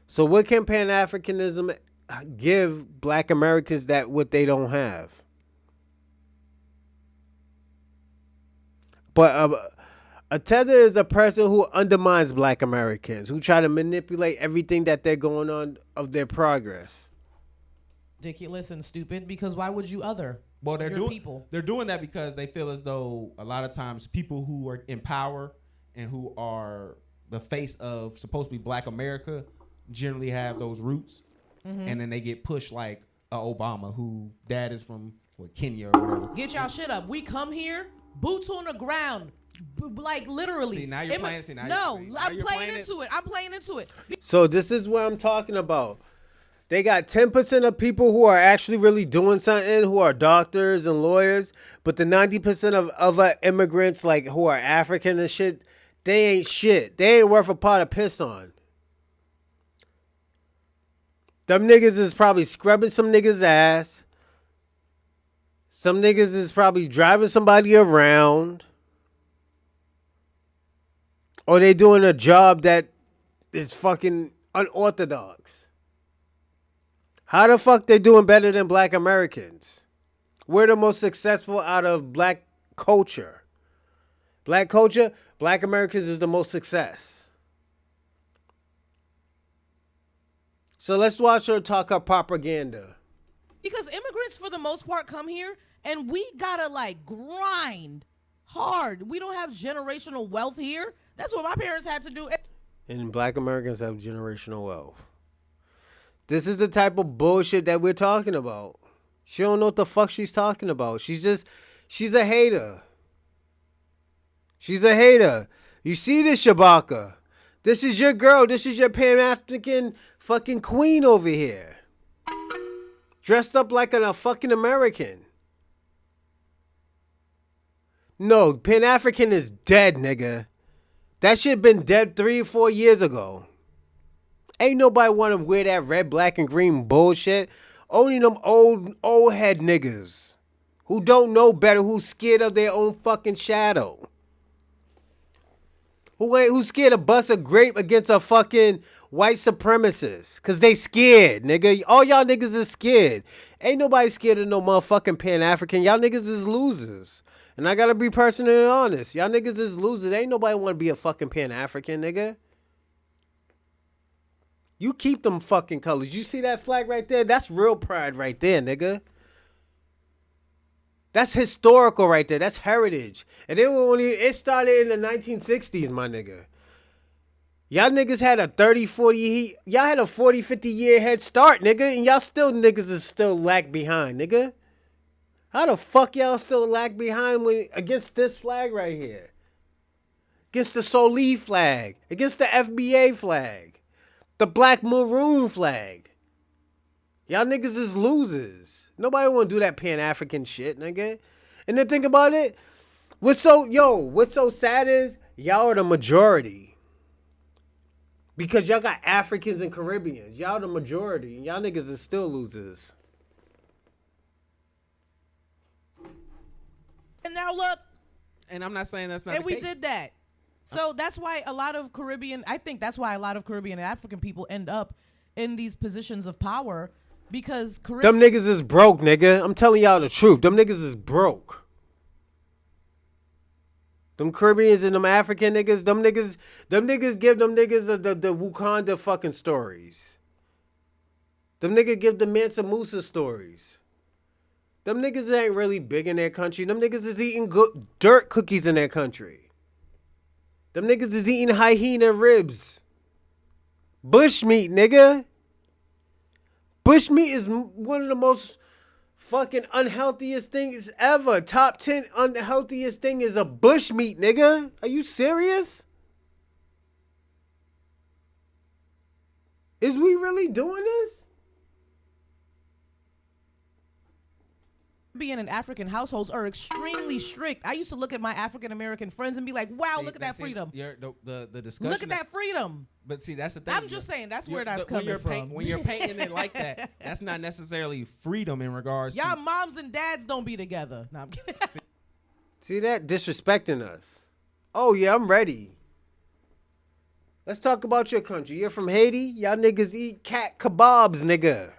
[SPEAKER 1] So what can Pan-Africanism give Black Americans that what they don't have? But a tether is a person who undermines Black Americans, who try to manipulate everything that they're going on of their progress.
[SPEAKER 24] Ridiculous and stupid, because why would you other?
[SPEAKER 23] Well, they're doing
[SPEAKER 24] people.
[SPEAKER 23] They're doing that because they feel as though a lot of times people who are in power and who are the face of supposed to be Black America generally have those roots, and then they get pushed like Obama, who dad is from Kenya or whatever.
[SPEAKER 24] Get y'all shit up. We come here, boots on the ground, like literally.
[SPEAKER 23] See, now you're playing.
[SPEAKER 24] I'm playing into it. I'm playing into it.
[SPEAKER 1] So this is what I'm talking about. They got 10% of people who are actually really doing something, who are doctors and lawyers, but the 90% of other immigrants, like who are African and shit, they ain't shit. They ain't worth a pot of piss on. Them niggas is probably scrubbing some niggas' ass. Some niggas is probably driving somebody around. Or they doing a job that is fucking unorthodox. How the fuck they doing better than Black Americans? We're the most successful out of Black culture. Black culture, Black Americans is the most success. So let's watch her talk her propaganda.
[SPEAKER 24] Because immigrants, for the most part, come here and we gotta like grind hard. We don't have generational wealth here. That's what my parents had to do.
[SPEAKER 1] And Black Americans have generational wealth. This is the type of bullshit that we're talking about. She don't know what the fuck she's talking about. She's a hater. She's a hater. You see this, Shabaka? This is your girl. This is your Pan-African fucking queen over here. Dressed up like a fucking American. No, Pan-African is dead, nigga. That shit been dead 3 or 4 years ago. Ain't nobody want to wear that red, black, and green bullshit. Only them old head niggas who don't know better, who's scared of their own fucking shadow. Who's scared to bust a grape against a fucking white supremacist. Cause they scared, nigga. All y'all niggas is scared. Ain't nobody scared of no motherfucking Pan-African. Y'all niggas is losers. And I gotta be personally honest. Y'all niggas is losers. Ain't nobody want to be a fucking Pan-African, nigga. You keep them fucking colors. You see that flag right there? That's real pride right there, nigga. That's historical right there. That's heritage. And it started in the 1960s, my nigga. Y'all niggas had a 30, 40, y'all had a 40, 50 year head start, nigga. And y'all still niggas is still lag behind, nigga. How the fuck y'all still lag behind against this flag right here? Against the Soli flag. Against the FBA flag. The black maroon flag. Y'all niggas is losers. Nobody want to do that Pan-African shit, nigga. And then think about it. What's so sad is y'all are the majority. Because y'all got Africans and Caribbeans. Y'all the majority. And y'all niggas is still losers.
[SPEAKER 24] And now look.
[SPEAKER 23] And I'm not saying that's not
[SPEAKER 24] and
[SPEAKER 23] the
[SPEAKER 24] we
[SPEAKER 23] case.
[SPEAKER 24] did that. So that's why a lot of Caribbean, I think that's why a lot of Caribbean and African people end up in these positions of power because
[SPEAKER 1] them niggas is broke, nigga. I'm telling y'all the truth. Them niggas is broke. Them Caribbeans and them African niggas, them niggas give them niggas the Wakanda fucking stories. Them niggas give the Mansa Musa stories. Them niggas ain't really big in their country. Them niggas is eating good dirt cookies in their country. Them niggas is eating hyena ribs. Bushmeat, nigga. Bushmeat is one of the most fucking unhealthiest things ever. Top 10 unhealthiest thing is a bushmeat, nigga. Are you serious? Is we really doing this?
[SPEAKER 24] Being in African households are extremely strict. I used to look at my African American friends and be like, wow, look at that freedom.
[SPEAKER 23] The discussion.
[SPEAKER 24] Look at that freedom.
[SPEAKER 23] But see, that's the thing.
[SPEAKER 24] I'm just saying, that's where that's coming from.
[SPEAKER 23] When you're painting it like that, that's not necessarily freedom in regards
[SPEAKER 24] Y'all
[SPEAKER 23] to...
[SPEAKER 24] moms and dads don't be together. No, I'm kidding.
[SPEAKER 1] See that? Disrespecting us. Oh, yeah, I'm ready. Let's talk about your country. You're from Haiti? Y'all niggas eat cat kebabs, nigga.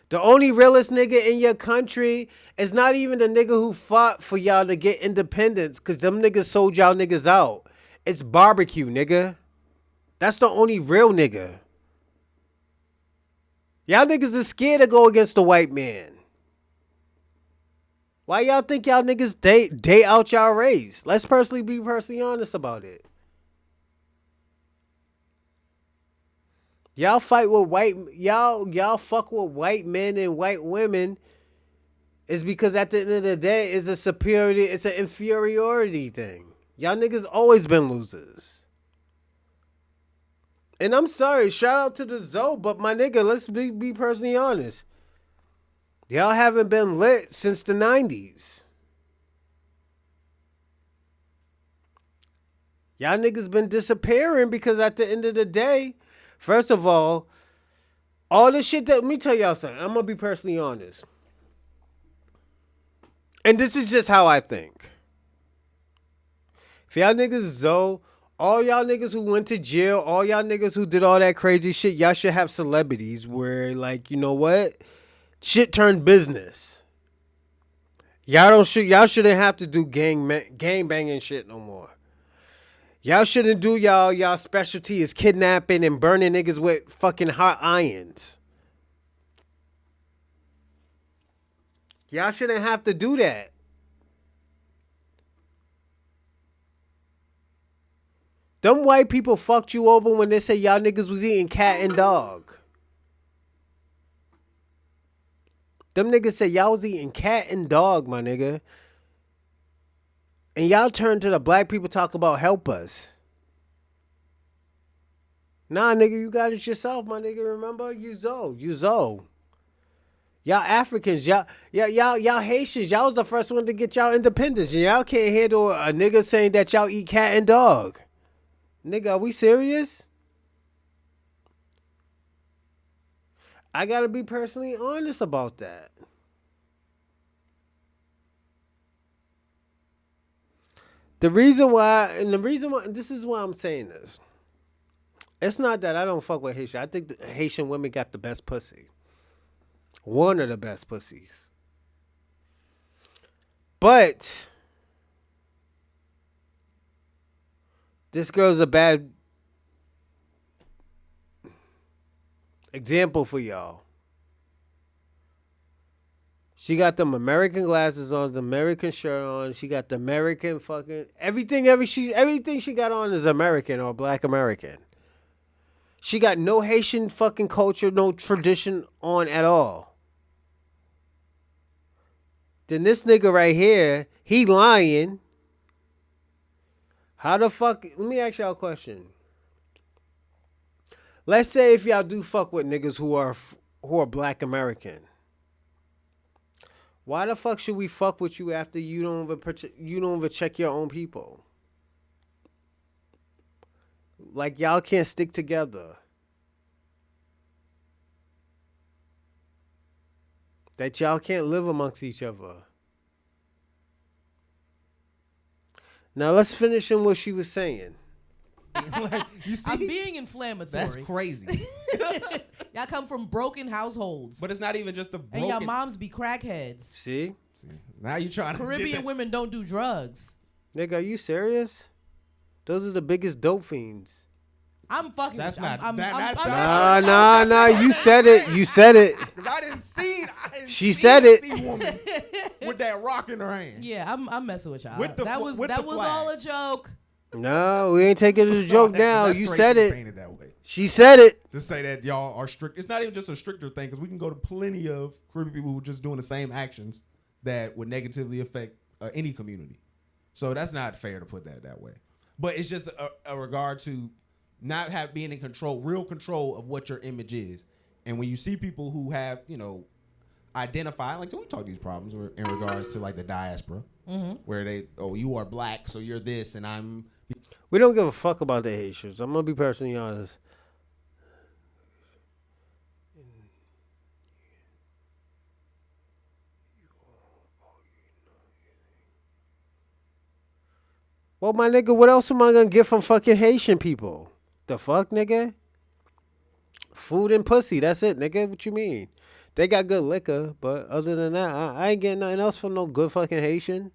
[SPEAKER 1] The only realest nigga in your country is not even the nigga who fought for y'all to get independence, because them niggas sold y'all niggas out. It's barbecue, nigga. That's the only real nigga. Y'all niggas is scared to go against the white man. Why y'all think y'all niggas date out y'all race? Let's be personally honest about it. Y'all fight with y'all fuck with white men and white women is because at the end of the day it's an inferiority thing. Y'all niggas always been losers. And I'm sorry, shout out to the Zoe, but my nigga, let's be personally honest. Y'all haven't been lit since the 90s. Y'all niggas been disappearing because at the end of the day, first of all this shit let me tell y'all something. I'm gonna be personally honest. And this is just how I think. If y'all niggas Zoe, all y'all niggas who went to jail, all y'all niggas who did all that crazy shit, y'all should have celebrities where, like, you know what? Shit turned business. Y'all shouldn't have to do gang banging shit no more. Y'all shouldn't do y'all specialty is kidnapping and burning niggas with fucking hot irons. Y'all shouldn't have to do that. Them white people fucked you over when they say y'all niggas was eating cat and dog. Them niggas say y'all was eating cat and dog, my nigga. And y'all turn to the black people talk about help us. Nah, nigga, you got it yourself, my nigga. Remember? You Zoe. Y'all Africans, y'all Haitians, y'all was the first one to get y'all independence. Y'all can't handle a nigga saying that y'all eat cat and dog. Nigga, are we serious? I gotta be personally honest about that. The reason why, this is why I'm saying this. It's not that I don't fuck with Haitian. I think the Haitian women got the best pussy. One of the best pussies. But this girl's a bad Example for y'all. She got them American glasses on, the American shirt on. She got the American fucking everything. Everything she got on is American or Black American. She got no Haitian fucking culture, no tradition on at all. Then this nigga right here, he lying. How the fuck? Let me ask y'all a question. Let's say if y'all do fuck with niggas who are Black American. Why the fuck should we fuck with you after you don't even check your own people? Like y'all can't stick together. That y'all can't live amongst each other. Now let's finish in what she was saying.
[SPEAKER 23] You see?
[SPEAKER 24] I'm being inflammatory.
[SPEAKER 23] That's crazy.
[SPEAKER 24] Y'all come from broken households.
[SPEAKER 23] But it's not even just the broken.
[SPEAKER 24] And your moms be crackheads.
[SPEAKER 1] See?
[SPEAKER 23] Now you trying to
[SPEAKER 24] Caribbean women don't do drugs.
[SPEAKER 1] Nigga, are you serious? Those are the biggest dope fiends.
[SPEAKER 24] I'm fucking.
[SPEAKER 23] That's
[SPEAKER 24] with
[SPEAKER 23] not.
[SPEAKER 24] I'm,
[SPEAKER 1] Nah. You said it. You said it.
[SPEAKER 23] Because I didn't see.
[SPEAKER 1] She said it.
[SPEAKER 23] Woman with that rock in her hand.
[SPEAKER 24] Yeah, I'm messing with y'all.
[SPEAKER 23] With the
[SPEAKER 24] that
[SPEAKER 23] fl-
[SPEAKER 24] was
[SPEAKER 23] with
[SPEAKER 24] that
[SPEAKER 23] the
[SPEAKER 24] was
[SPEAKER 23] flag.
[SPEAKER 24] all a joke.
[SPEAKER 1] No, we ain't taking it as a joke now.
[SPEAKER 23] That's
[SPEAKER 1] You
[SPEAKER 23] crazy
[SPEAKER 1] said
[SPEAKER 23] you
[SPEAKER 1] it.
[SPEAKER 23] painted that way.
[SPEAKER 1] She said it.
[SPEAKER 23] To say that y'all are strict. It's not even just a stricter thing because we can go to plenty of Caribbean people who are just doing the same actions that would negatively affect any community. So that's not fair to put that way. But it's just a regard to not being in control, real control of what your image is. And when you see people who have, identify, like, so we talk these problems in regards to like the diaspora, where you are Black, so you're this, and I'm.
[SPEAKER 1] We don't give a fuck about the Haitians. I'm gonna be personally honest. Well, my nigga, what else am I gonna get from fucking Haitian people? The fuck, nigga? Food and pussy. That's it, nigga. What you mean? They got good liquor, but other than that, I ain't getting nothing else from no good fucking Haitian.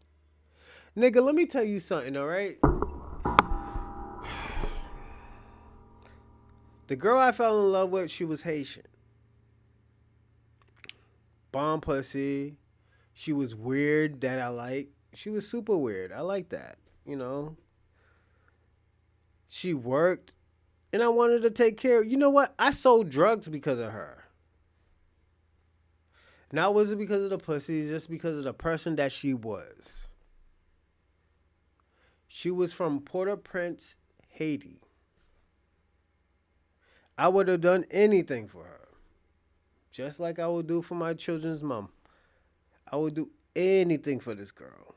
[SPEAKER 1] Nigga, let me tell you something, all right? The girl I fell in love with, she was Haitian. Bomb pussy. She was weird that I like. She was super weird. I like that, She worked, and I wanted to take care of. You know what? I sold drugs because of her. Not was it because of the pussy, just because of the person that she was. She was from Port-au-Prince, Haiti. I would have done anything for her. Just like I would do for my children's mom. I would do anything for this girl.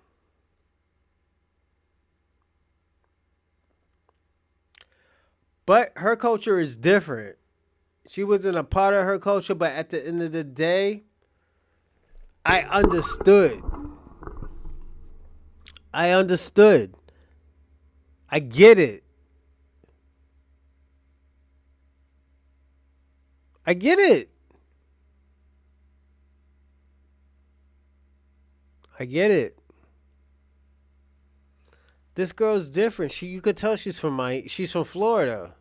[SPEAKER 1] But her culture is different. She wasn't a part of her culture, but at the end of the day, I understood. I get it. I get it. This girl's different. You could tell she's from Florida.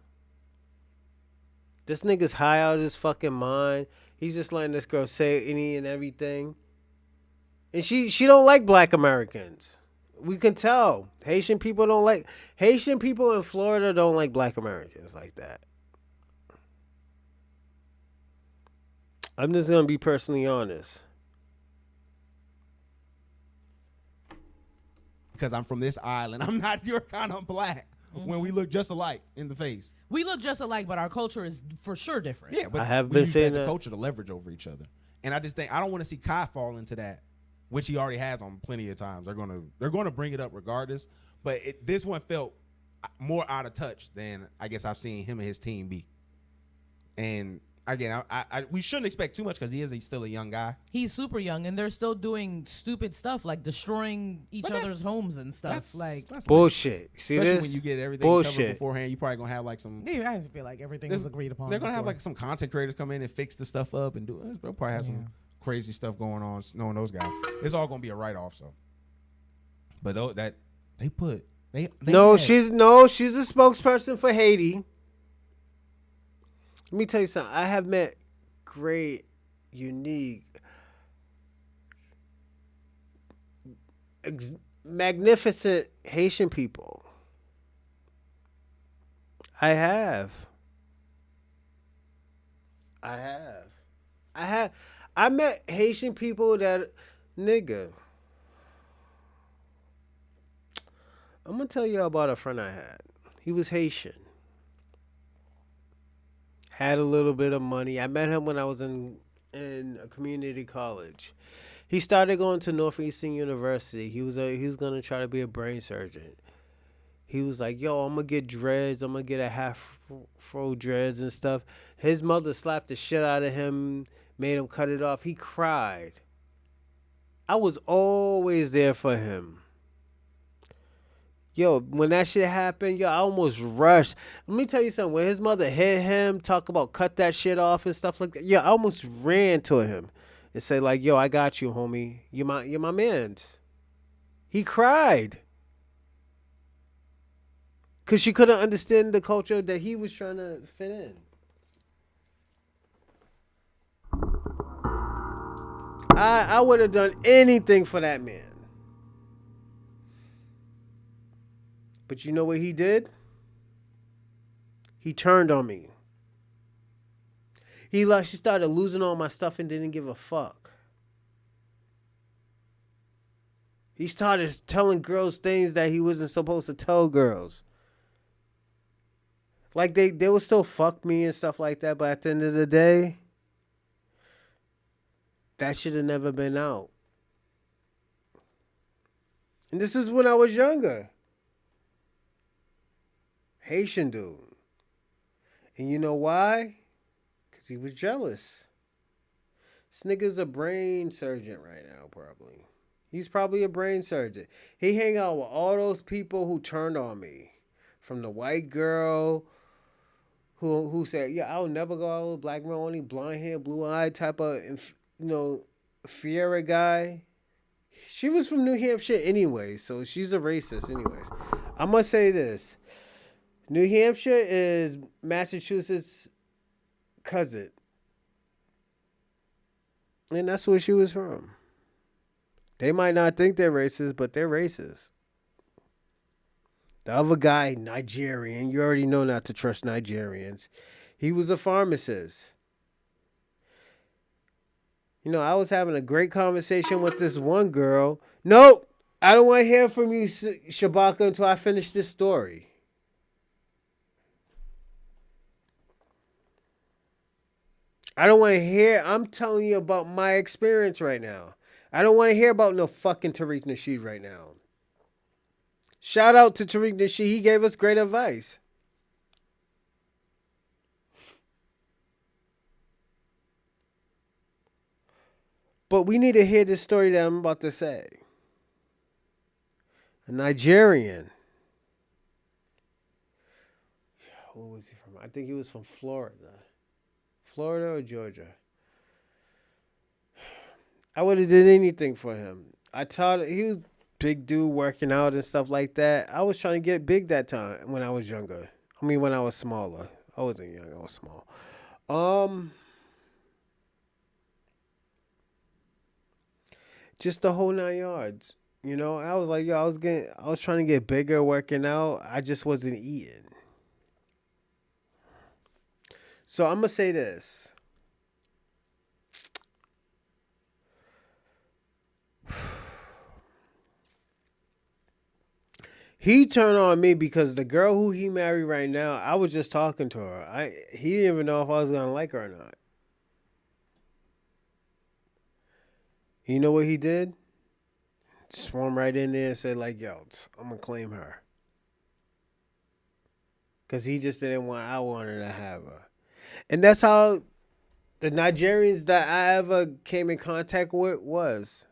[SPEAKER 1] This nigga's high out of his fucking mind. He's just letting this girl say any and everything. And she don't like Black Americans. We can tell. Haitian people in Florida don't like Black Americans like that. I'm just going to be personally honest.
[SPEAKER 23] Because I'm from this island. I'm not your kind of Black. When we look just alike in the face.
[SPEAKER 24] We look just alike, but our culture is for sure different.
[SPEAKER 23] Yeah, but
[SPEAKER 1] I have
[SPEAKER 23] we
[SPEAKER 1] been
[SPEAKER 23] use
[SPEAKER 1] saying
[SPEAKER 23] the
[SPEAKER 1] that.
[SPEAKER 23] culture to leverage over each other. And I just think I don't want to see Kai fall into that, which he already has on plenty of times. They're gonna bring it up regardless. But this one felt more out of touch than I guess I've seen him and his team be. And again, we shouldn't expect too much because he's still a young guy.
[SPEAKER 24] He's super young, and they're still doing stupid stuff like destroying each other's homes and stuff.
[SPEAKER 23] That's
[SPEAKER 1] bullshit. See
[SPEAKER 23] especially
[SPEAKER 1] this?
[SPEAKER 23] when you get everything covered
[SPEAKER 1] bullshit
[SPEAKER 23] beforehand, you probably gonna have like some.
[SPEAKER 24] Yeah, I feel like everything was agreed upon.
[SPEAKER 23] They're gonna have
[SPEAKER 24] before.
[SPEAKER 23] like some content creators come in and fix the stuff up and do it. They'll probably have some crazy stuff going on. Knowing those guys, it's all gonna be a write off. So, but she's a spokesperson for Haiti.
[SPEAKER 1] Let me tell you something. I have met great, unique, magnificent Haitian people. I have. I have. I have. I met Haitian people that, nigga. I'm gonna tell you about a friend I had. He was Haitian. Had a little bit of money. I met him when I was in a community college. He started going to Northeastern University. He was gonna try to be a brain surgeon. He was like, "Yo, I'm gonna get dreads. I'm gonna get a half fro dreads and stuff." His mother slapped the shit out of him, made him cut it off. He cried. I was always there for him. Yo, when that shit happened, yo, I almost rushed. Let me tell you something. When his mother hit him, talk about cut that shit off and stuff like that, yo, I almost ran to him and say like, "Yo, I got you, homie. You're my man's." He cried. Because she couldn't understand the culture that he was trying to fit in. I would have done anything for that man. But you know what he did? He turned on me. She started losing all my stuff and didn't give a fuck. He started telling girls things that he wasn't supposed to tell girls. Like they would still fuck me and stuff like that, but at the end of the day, that should have never been out. And this is when I was younger. Haitian dude. And you know why? Because he was jealous. This nigga's a brain surgeon right now, probably. He's probably a brain surgeon. He hang out with all those people who turned on me. From the white girl who said, "Yeah, I'll never go out with a black man, only blonde hair, blue eye type of, Fiera guy." She was from New Hampshire anyway, so she's a racist anyways. I must say this. New Hampshire is Massachusetts' cousin. And that's where she was from. They might not think they're racist, but they're racist. The other guy, Nigerian, you already know not to trust Nigerians. He was a pharmacist. I was having a great conversation with this one girl. Nope, I don't want to hear from you, Shabaka, until I finish this story. I don't want to hear. I'm telling you about my experience right now. I don't want to hear about no fucking Tariq Nasheed right now. Shout out to Tariq Nasheed. He gave us great advice. But we need to hear this story that I'm about to say. A Nigerian. Where was he from? I think he was from Florida. Florida or Georgia? I would have did anything for him. I taught he was big dude working out and stuff like that. I was trying to get big that time when I was younger. I mean, when I was smaller. I wasn't young. I was small. Just the whole 9 yards. I was like, yo, I was trying to get bigger working out. I just wasn't eating. So I'm going to say this. He turned on me because the girl who he married right now, I was just talking to her. He didn't even know if I was going to like her or not. You know what he did? Swarm right in there and said like, yo, I'm going to claim her. Because he just I wanted to have her. And that's how the Nigerians that I ever came in contact with was.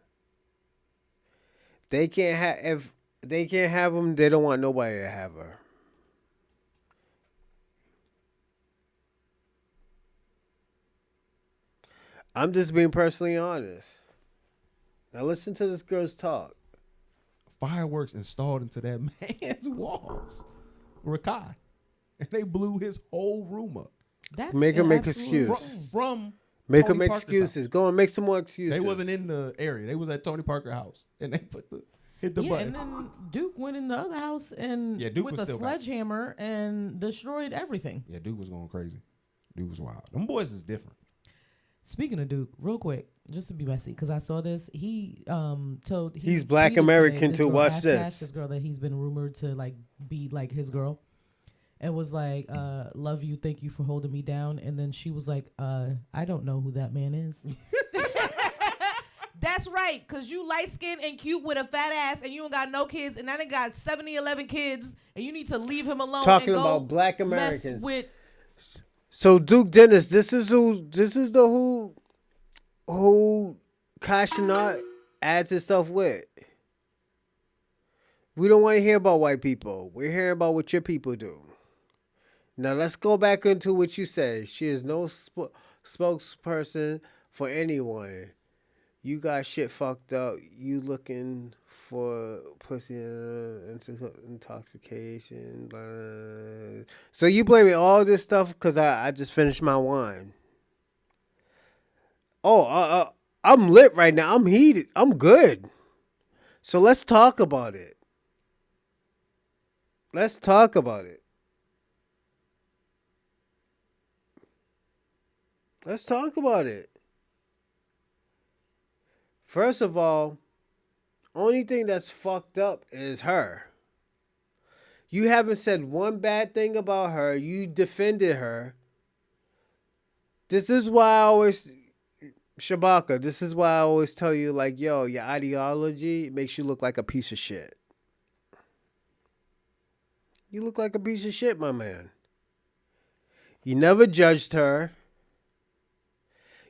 [SPEAKER 1] If they can't have them, they don't want nobody to have her. I'm just being personally honest. Now listen to this girl's talk.
[SPEAKER 23] Fireworks installed into that man's walls. Rakai. And they blew his whole room up.
[SPEAKER 24] That's
[SPEAKER 1] Make her
[SPEAKER 24] an
[SPEAKER 1] make
[SPEAKER 24] absolute-
[SPEAKER 1] excuse.
[SPEAKER 23] From
[SPEAKER 1] Make
[SPEAKER 23] Tony
[SPEAKER 1] her make
[SPEAKER 23] Parker's
[SPEAKER 1] excuses.
[SPEAKER 23] house.
[SPEAKER 1] Go and make some more excuses.
[SPEAKER 23] They wasn't in the area. They was at Tony Parker house, and they hit the
[SPEAKER 24] Yeah,
[SPEAKER 23] button.
[SPEAKER 24] and then Duke went in the other house and
[SPEAKER 23] Yeah, Duke
[SPEAKER 24] with
[SPEAKER 23] was
[SPEAKER 24] a
[SPEAKER 23] still back.
[SPEAKER 24] sledgehammer and destroyed everything.
[SPEAKER 23] Yeah, Duke was going crazy. Duke was wild. Them boys is different.
[SPEAKER 24] Speaking of Duke, real quick, just to be messy, because I saw this. He's
[SPEAKER 1] Black
[SPEAKER 24] tweeted
[SPEAKER 1] American
[SPEAKER 24] today, this
[SPEAKER 1] too.
[SPEAKER 24] girl,
[SPEAKER 1] Watch
[SPEAKER 24] hashtag
[SPEAKER 1] this.
[SPEAKER 24] This girl that he's been rumored to like be like his girl. It was like, love you, thank you for holding me down. And then she was like, I don't know who that man is. That's right, because you light-skinned and cute with a fat ass and you don't got no kids, and I got 11 kids, and you need to leave him alone.
[SPEAKER 1] Talking
[SPEAKER 24] and go
[SPEAKER 1] about Black
[SPEAKER 24] mess
[SPEAKER 1] Americans.
[SPEAKER 24] with
[SPEAKER 1] So Duke Dennis, this is the who Kashanot adds himself with. We don't want to hear about white people. We're hearing about what your people do. Now let's go back into what you said. She is no spokesperson for anyone. You got shit fucked up. You looking for pussy intoxication. Blah. So you blaming all this stuff because I just finished my wine. Oh, I'm lit right now. I'm heated. I'm good. So let's talk about it. Let's talk about it. Let's talk about it. First of all, only thing that's fucked up is her. You haven't said one bad thing about her. You defended her. This is why I always, Shabaka, this is why I always tell you, like, yo, your ideology makes you look like a piece of shit. You look like a piece of shit, my man. You never judged her.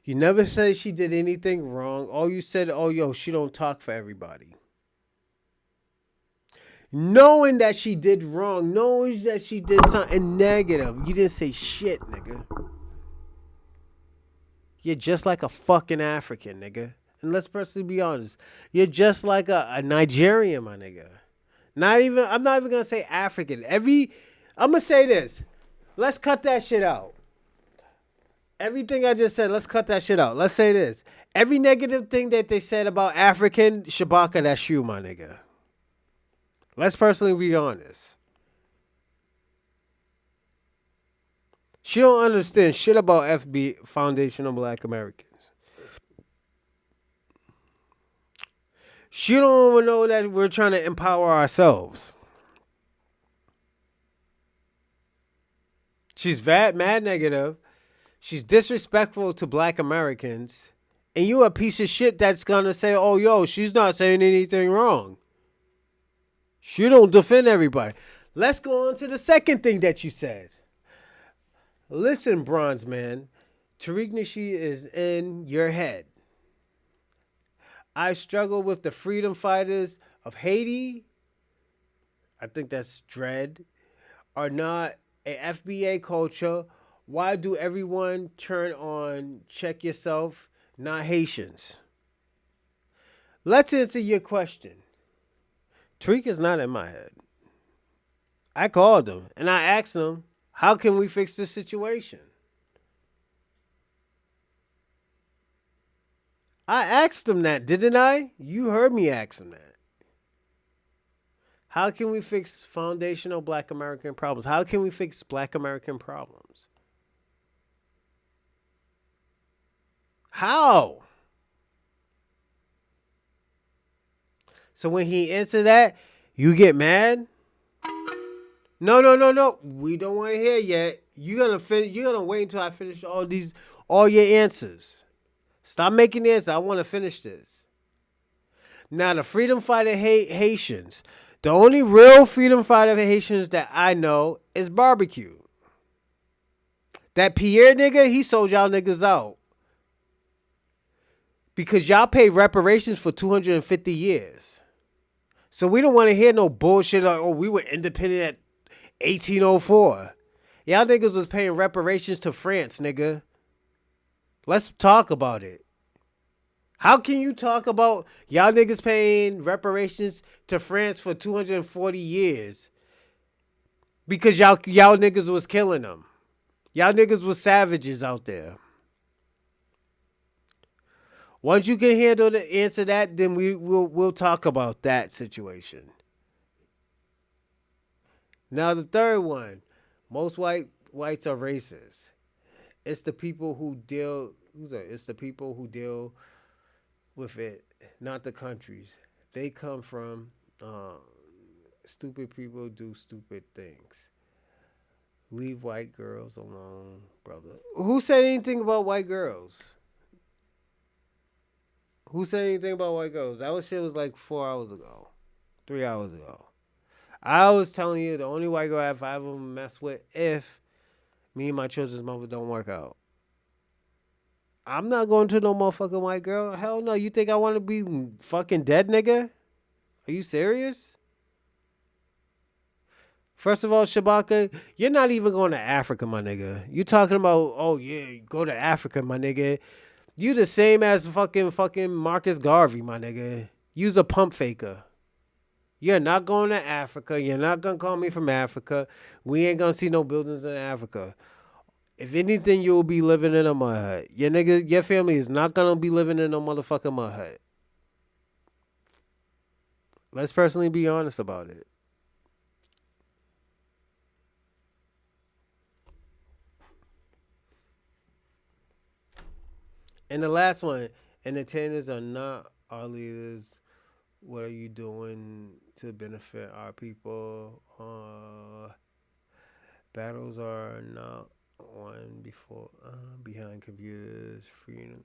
[SPEAKER 1] You never said she did anything wrong. All you said, oh, yo, she don't talk for everybody. Knowing that she did wrong, knowing that she did something negative, you didn't say shit, nigga. You're just like a fucking African, nigga. And let's personally be honest. You're just like a Nigerian, my nigga. I'm not even gonna say African. I'm gonna say this. Let's cut that shit out. Everything I just said, let's cut that shit out. Let's say this. Every negative thing that they said about African, Shabaka, that's you, my nigga. Let's personally be honest. She don't understand shit about FB, Foundation of Black Americans. She don't even know that we're trying to empower ourselves. She's mad negative. She's disrespectful to Black Americans. And you a piece of shit that's gonna say, oh, yo, she's not saying anything wrong. She don't defend everybody. Let's go on to the second thing that you said. Listen, Bronze Man, Tariq Nasheed is in your head. I struggle with the freedom fighters of Haiti. I think that's Dread. Are not a FBA culture. Why do everyone turn on check yourself, not Haitians? Let's answer your question. Tariq is not in my head. I called him and I asked him, how can we fix this situation? I asked him that, didn't I? You heard me ask him that. How can we fix foundational Black American problems? How can we fix Black American problems? How? So when he answered that, you get mad? No. We don't want to hear yet. You're gonna wait until I finish all your answers. Stop making the answer. I want to finish this. Now the freedom fighter Haitians. The only real freedom fighter Haitians that I know is Barbecue. That Pierre nigga, he sold y'all niggas out. Because y'all paid reparations for 250 years. So we don't want to hear no bullshit like, oh, we were independent at 1804. Y'all niggas was paying reparations to France, nigga. Let's talk about it. How can you talk about y'all niggas paying reparations to France for 240 years? Because y'all niggas was killing them. Y'all niggas was savages out there. Once you can handle the answer that, then we'll talk about that situation. Now the third one, most whites are racist. It's the people who deal. It's the people who deal with it, not the countries. They come from. Stupid people do stupid things. Leave white girls alone, brother. Who said anything about white girls? Who said anything about white girls? That shit was like 4 hours ago, 3 hours ago. I was telling you the only white girl I ever mess with if me and my children's mother don't work out. I'm not going to no motherfucking white girl. Hell no. You think I want to be fucking dead, nigga? Are you serious? First of all, Shabaka, you're not even going to Africa, my nigga. You talking about, oh yeah, go to Africa, my nigga. You the same as fucking Marcus Garvey, my nigga. You's a pump faker. You're not going to Africa. You're not going to call me from Africa. We ain't going to see no buildings in Africa. If anything, you'll be living in a mud hut. Your family is not going to be living in no motherfucking mud hut. Let's personally be honest about it. And the last one, entertainers are not our leaders. What are you doing to benefit our people? Battles are not won behind computers. Freedom.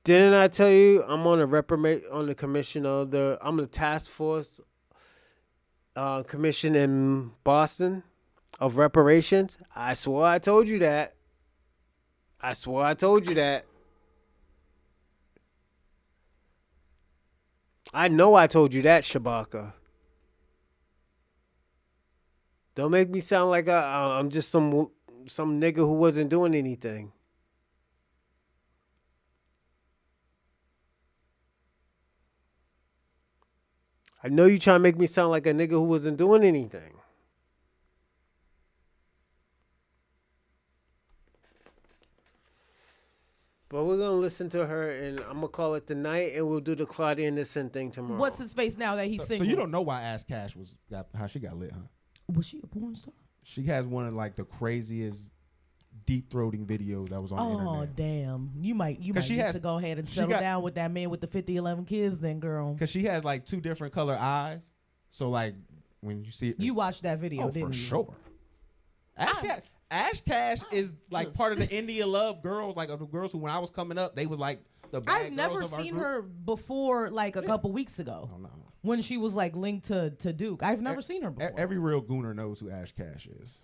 [SPEAKER 1] Didn't I tell you I'm on the commission of I'm the task force commission in Boston of reparations? I swore I told you that. I swore I told you that. I know I told you that, Shabaka. Don't make me sound like I'm just some nigga who wasn't doing anything. I know you trying to make me sound like a nigga who wasn't doing anything. But we're going to listen to her, and I'm going to call it the night, and we'll do the Claud Anderson thing tomorrow.
[SPEAKER 24] What's his face now that he's
[SPEAKER 23] So
[SPEAKER 24] single?
[SPEAKER 23] you don't know why Ash Cash how she got lit, huh?
[SPEAKER 24] Was she a porn star?
[SPEAKER 23] She has one of like the craziest deep throating videos that was on the internet.
[SPEAKER 24] Oh damn! You might get to go ahead and settle down with that man with the 11 kids, then, girl.
[SPEAKER 23] Because she has like 2 different color eyes. So like when you see it,
[SPEAKER 24] you watched that video, didn't
[SPEAKER 23] for
[SPEAKER 24] you?
[SPEAKER 23] sure. Ash Cash is like part of the India Love girls, like of the girls who when I was coming up, they was like the bad
[SPEAKER 24] I've never
[SPEAKER 23] girls of our
[SPEAKER 24] seen
[SPEAKER 23] group.
[SPEAKER 24] her before, like a couple weeks ago.
[SPEAKER 23] Oh, no.
[SPEAKER 24] When she was like linked to Duke. I've never seen her before.
[SPEAKER 23] Every real gooner knows who Ash Cash is.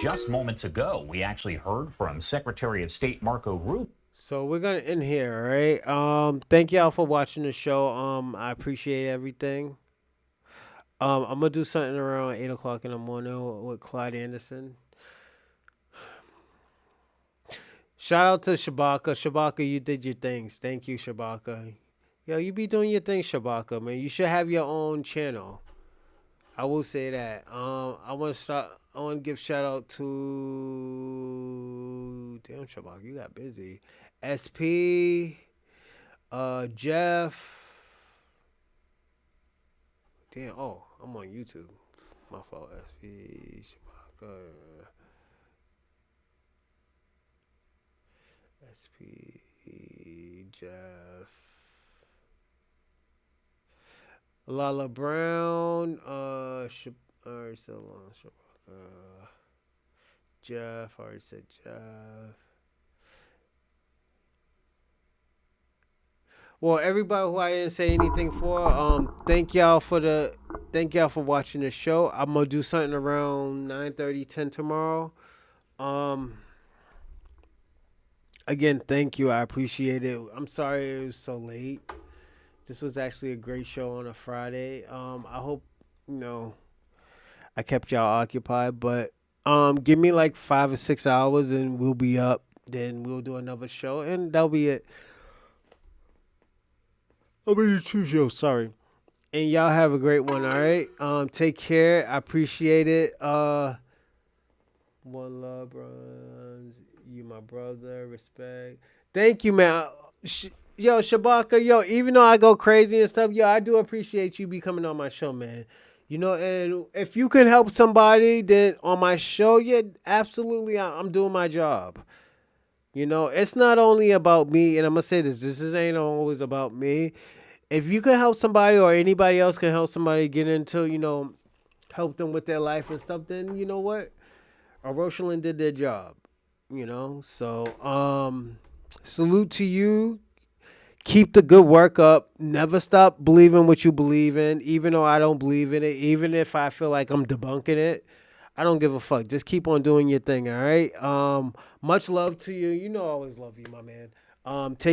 [SPEAKER 3] Just moments ago, we actually heard from Secretary of State Marco Rubio.
[SPEAKER 1] So we're gonna end here, all right? Thank y'all for watching the show. I appreciate everything. I'm gonna do something around 8 o'clock in the morning with Claud Anderson. Shout out to Shabaka. Shabaka, you did your things. Thank you, Shabaka. Yo, you be doing your thing, Shabaka, man. You should have your own channel. I will say that. I want to give shout out to damn Shabaka, you got busy. SP, Jeff. Damn, I'm on YouTube. My fault, SP, Shabaka. SP, Jeff. Lala Brown, Jeff, I already said Jeff. Well, everybody who I didn't say anything for, thank y'all for watching the show. I'm gonna do something around 9:30, 10 tomorrow. Again, thank you. I appreciate it. I'm sorry it was so late. This was actually a great show on a Friday. I hope, I kept y'all occupied, but give me like 5 or 6 hours and we'll be up. Then we'll do another show and that'll be it. I'll be the true show, sorry. And y'all have a great one, all right? Take care. I appreciate it. One love, bros. You my brother. Respect. Thank you, man. Yo, Shabaka, yo, even though I go crazy and stuff, yo, I do appreciate you be coming on my show, man. You know, and if you can help somebody then on my show, yeah, absolutely, I'm doing my job. You know, it's not only about me, and I'm gonna say this ain't always about me. If you can help somebody or anybody else can help somebody get into, you know, help them with their life and stuff, then you know what? Rosalind did their job. You know, so salute to you. Keep the good work up. Never stop believing what you believe in, even though I don't believe in it. Even if I feel like I'm debunking it, I don't give a fuck. Just keep on doing your thing, all right? Much love to you. You know I always love you, my man. Take